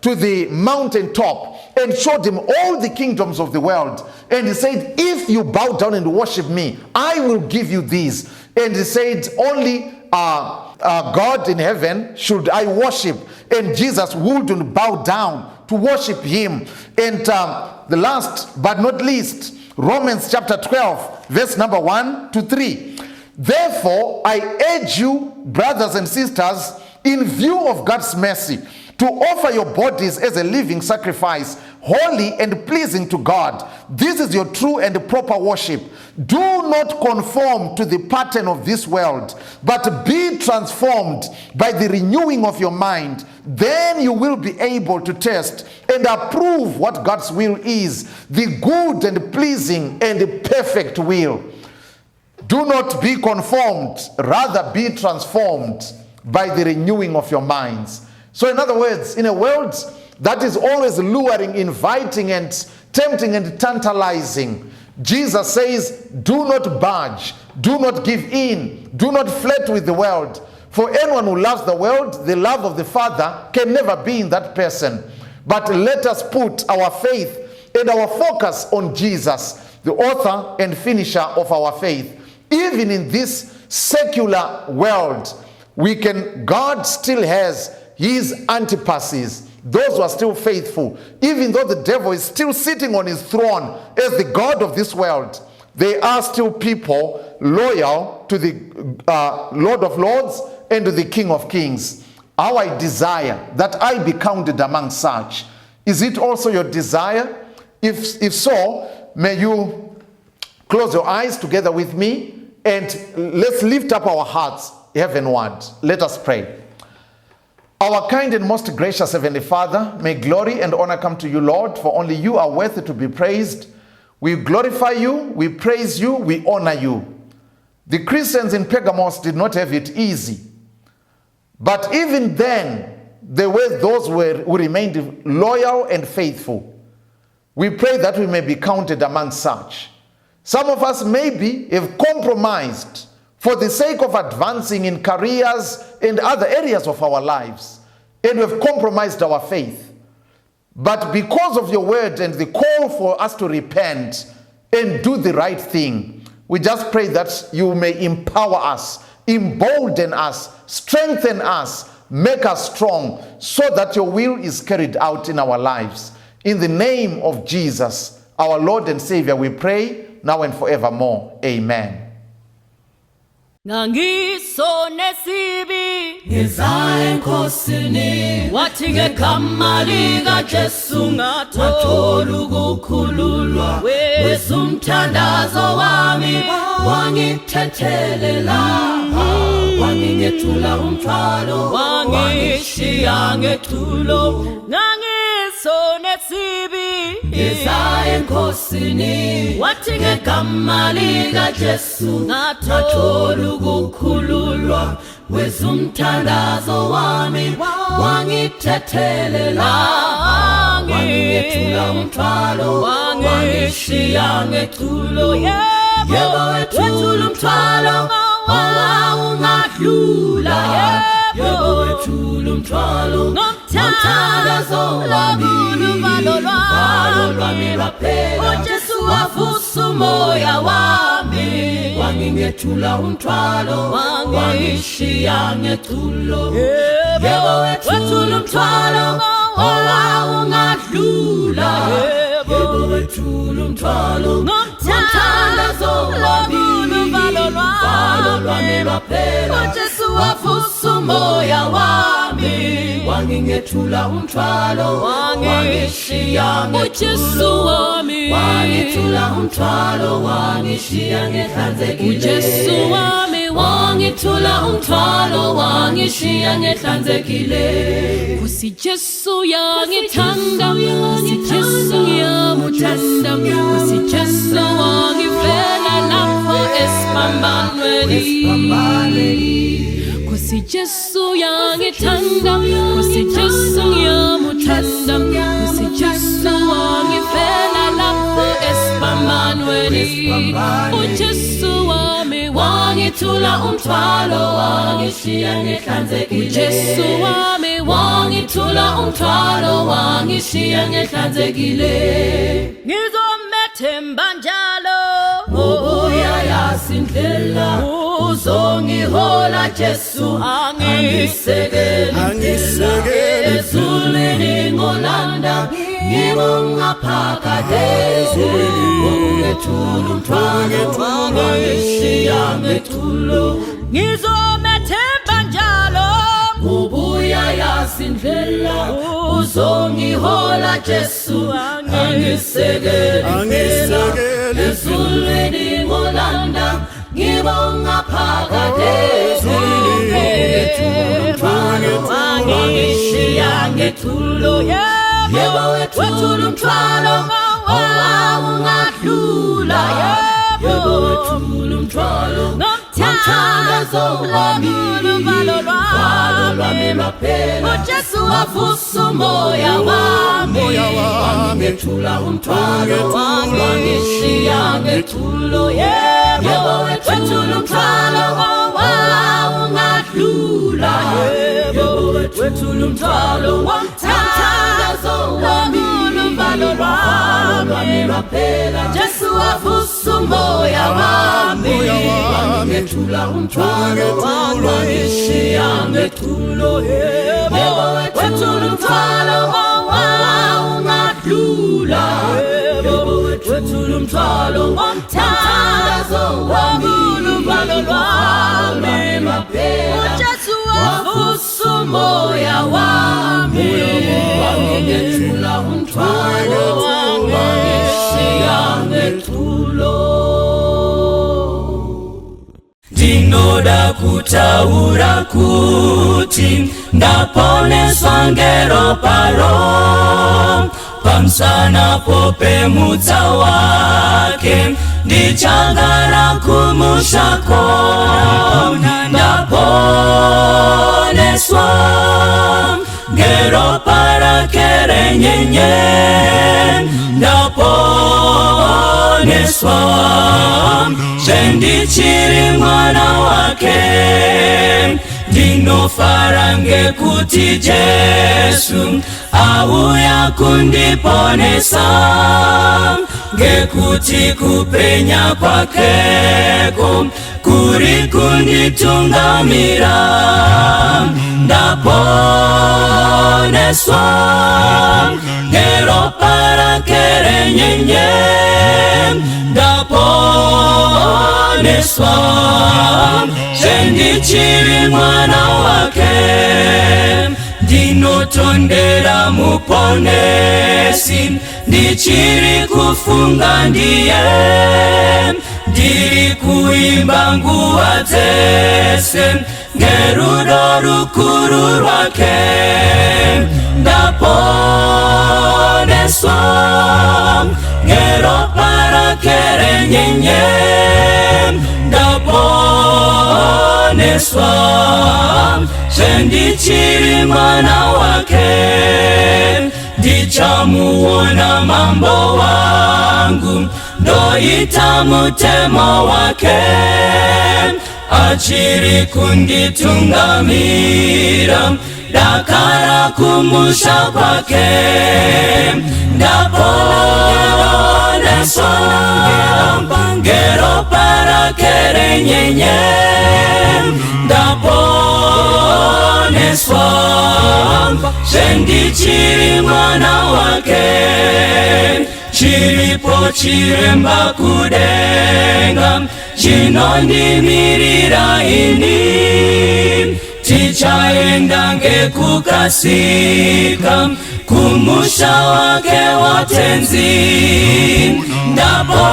to the mountaintop and showed him all the kingdoms of the world, and he said, if you bow down and worship me, I will give you these. And he said, only God in heaven should I worship. And Jesus wouldn't bow down to worship him. And the last but not least, Romans chapter 12, verse number 1 to 3. Therefore, I urge you, brothers and sisters, in view of God's mercy, to offer your bodies as a living sacrifice, holy and pleasing to God. This is your true and proper worship. Do not conform to the pattern of this world, but be transformed by the renewing of your mind. Then you will be able to test and approve what God's will is, the good and pleasing and perfect will. Do not be conformed, rather be transformed by the renewing of your minds. So in other words, in a world that is always luring, inviting and tempting and tantalizing, Jesus says, do not budge, do not give in, do not flirt with the world. For anyone who loves the world, the love of the Father can never be in that person. But let us put our faith and our focus on Jesus, the author and finisher of our faith. Even in this secular world, God still has his Antipases, those who are still faithful. Even though the devil is still sitting on his throne as the God of this world, they are still people loyal to the Lord of Lords and to the King of Kings. How I desire that I be counted among such. Is it also your desire? If so, may you close your eyes together with me and let's lift up our hearts heavenward. Let us pray. Our kind and most gracious Heavenly Father, may glory and honor come to you, Lord, for only you are worthy to be praised. We glorify you, we praise you, we honor you. The Christians in Pergamos did not have it easy. But even then, there were those who remained loyal and faithful. We pray that we may be counted among such. Some of us maybe have compromised for the sake of advancing in careers and other areas of our lives, and we have compromised our faith. But because of your word and the call for us to repent and do the right thing, we just pray that you may empower us, embolden us, strengthen us, make us strong, so that your will is carried out in our lives. In the name of Jesus, our Lord and Savior, we pray, now and forevermore. Amen. Ngangisone sibi ngezankosini wathi ngegama lika Jesu ngathola ukukhululwa wesumthandazo wami wangithethelela wangingethula umthwalo wangishiya ngethulo ngangisonesibi ngeza enkosini wathi ngegama likaJesu ngathola ukukhululwa wezumthandazo wami wangithethelela wangingethula umthwalo wangishiya ngethulo yebo wethula umthwalo ungadlula yebo wethula umthwalo ngomthandazo wami uvalo lwami lwaphela uJesu wavusa umoya wami wangingethula umthwalo wangishiya ngethulo yebo wethula umthwalo ungadlula yebo wethula umthwalo ngomthandazo wami uvalo lwami lwaphela uJesu wavusa umoya wami wangingethula umthwalo wangishiya ngethulo wangithula umthwalo wangishiya ngehlanzekile uJesu wami wangithula umthwalo wangishiya ngehlanzekile kusi Jesu yangithanda kusi Jesu ngiyamuthanda kusi Jesu wangifela lapho esiphambanweni kusi Jesu yangithanda kusi Jesu ngiyamuthanda kusi Jesu wangifela lapho esiphambanweni uJesu wami wangithula umthwalo wangishiya ngehlanzekile uJesu wami wangithula umthwalo wangishiya ngehlanzekile ngizomethemba njalo ubuya yasindlela uzongihola Jesu angisekele ezulwini ngolanda ngibongaphakade ngethula umthwalo wangishiya ngethulo ngizomethemba njalo ubuya yasindlela uzongihola Jesu angisekele ezulwini ngolanda ngibongaphakade ngethula umthwalo wangishiya ngethulo yebo wethula umthwalo ungadlula yebo wethula umthwalo ngomthandazo wami uvalo lwami lwaphela uJesu wavusa umoya wami wangithula umthwalo wangishiya ngethulo yebo wethula umthwalo ungadlula yebo wethula umthwalo ngomthandazo wami uvalo lwami lwaphela Jesu wavusa umoya wami wangithula umthwalo wangishiya ngethulo yebo wethula umthwalo ungadlula yebo wethula umthwalo ngomthandazo wami uvalo lwami lwaphela Jesu wavusa umoya wami wangithula umthwalo wangishiya ngethulo ndinoda kutaura kuti ndaponeswa ngeroparo pamsana popemudza wake ndichagara kumushako ndaponeswa ngeropa rake renyenye ndaponeswa sendichiri mwana wake ndinofara ngekuti Jesu auya kundiponesa ngekuti kupenya kwakeko kuri kunditungamira ndaponeswa ngeropa rake renyenye ndaponeswa sendichiri mwana wake ndinotondera muponesi ndichiri kufunga ndiye ndiri kuimba nguva dzese ngerudo rukuru rwake ndaponeswa ngeropa rake renyenye ndaponeswa sendichiri mwana wake ndichamuona mambo wangu ndoita mutemo wake achiri kunditungamira dakara kumusha kwake ndaponeswa ngeropa rake renyenye ndaponeswa sendichiri mwana wake chiripo chiremba kudenga chinondimirira ini tichaenda ngekukasika kumusha wake watenzi ndaponeswa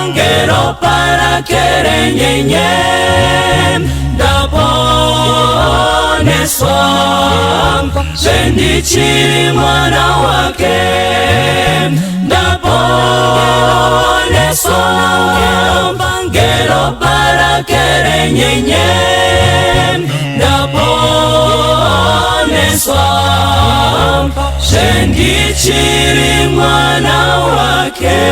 ngeropa rake renyenye ndaponeswa sendichiri mwana wake ndaponeswa ngeropa rake renyenye ndaponeswa sendichiri mwana wake.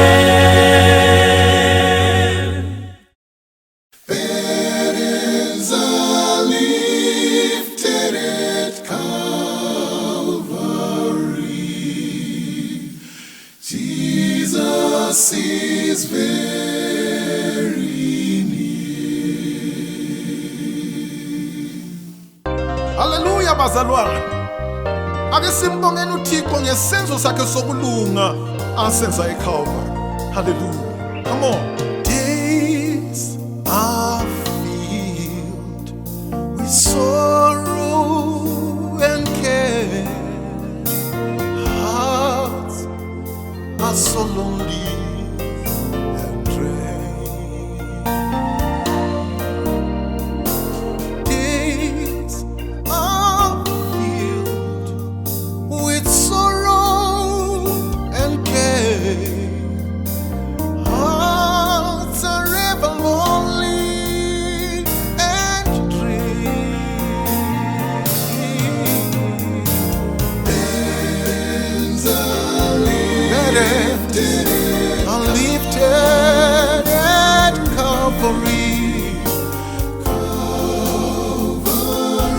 Is very near. Hallelujah bazalwane. Ake simbongeni uThixo ngesenzo sakhe sokulunga asenza eCalvary. Hallelujah. Come on. Days are filled with sorrow and care. Hearts are so lonely.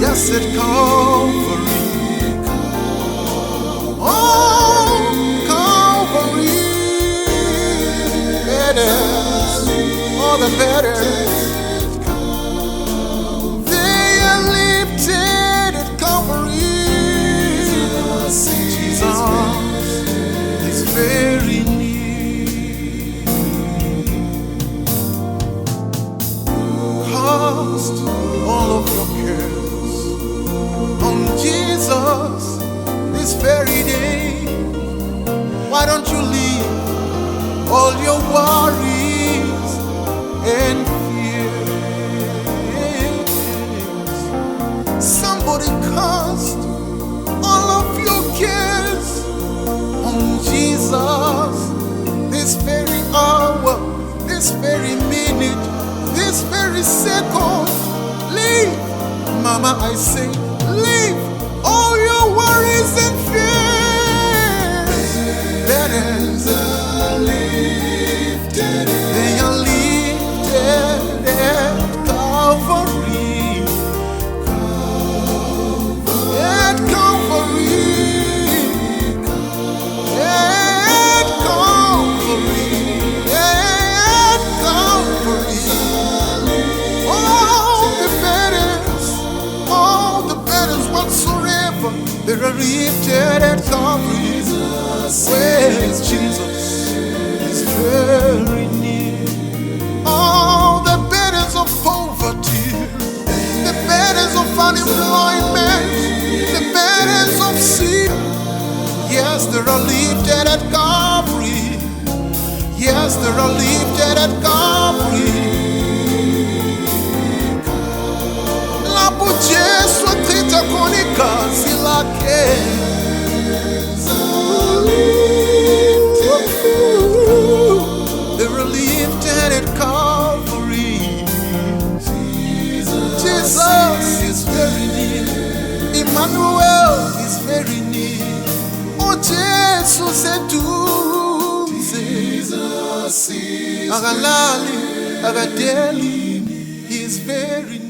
Yes, at Calvary. Oh, Calvary. Burdens, all the burdens, they are lifted at Calvary. Jesus is very near. Cast all of your cares on Jesus this very day. Why don't you leave all your worries and fears? Somebody cast all of your cares on Jesus this very hour, this very minute, this very second. Leave, Mama, I say, leave all your worries and fears. Burdens are lifted. They are lifted at Calvary. At Calvary. At Calvary. At Calvary. All the burdens whatsoever, they are lifted at Calvary. Where is Jesus? He's very near. All the burdens of poverty, the burdens of unemployment, the burdens of sin, yes, they are lifted at Calvary. Yes, they are lifted at Calvary. Agalali, agadeli, he's very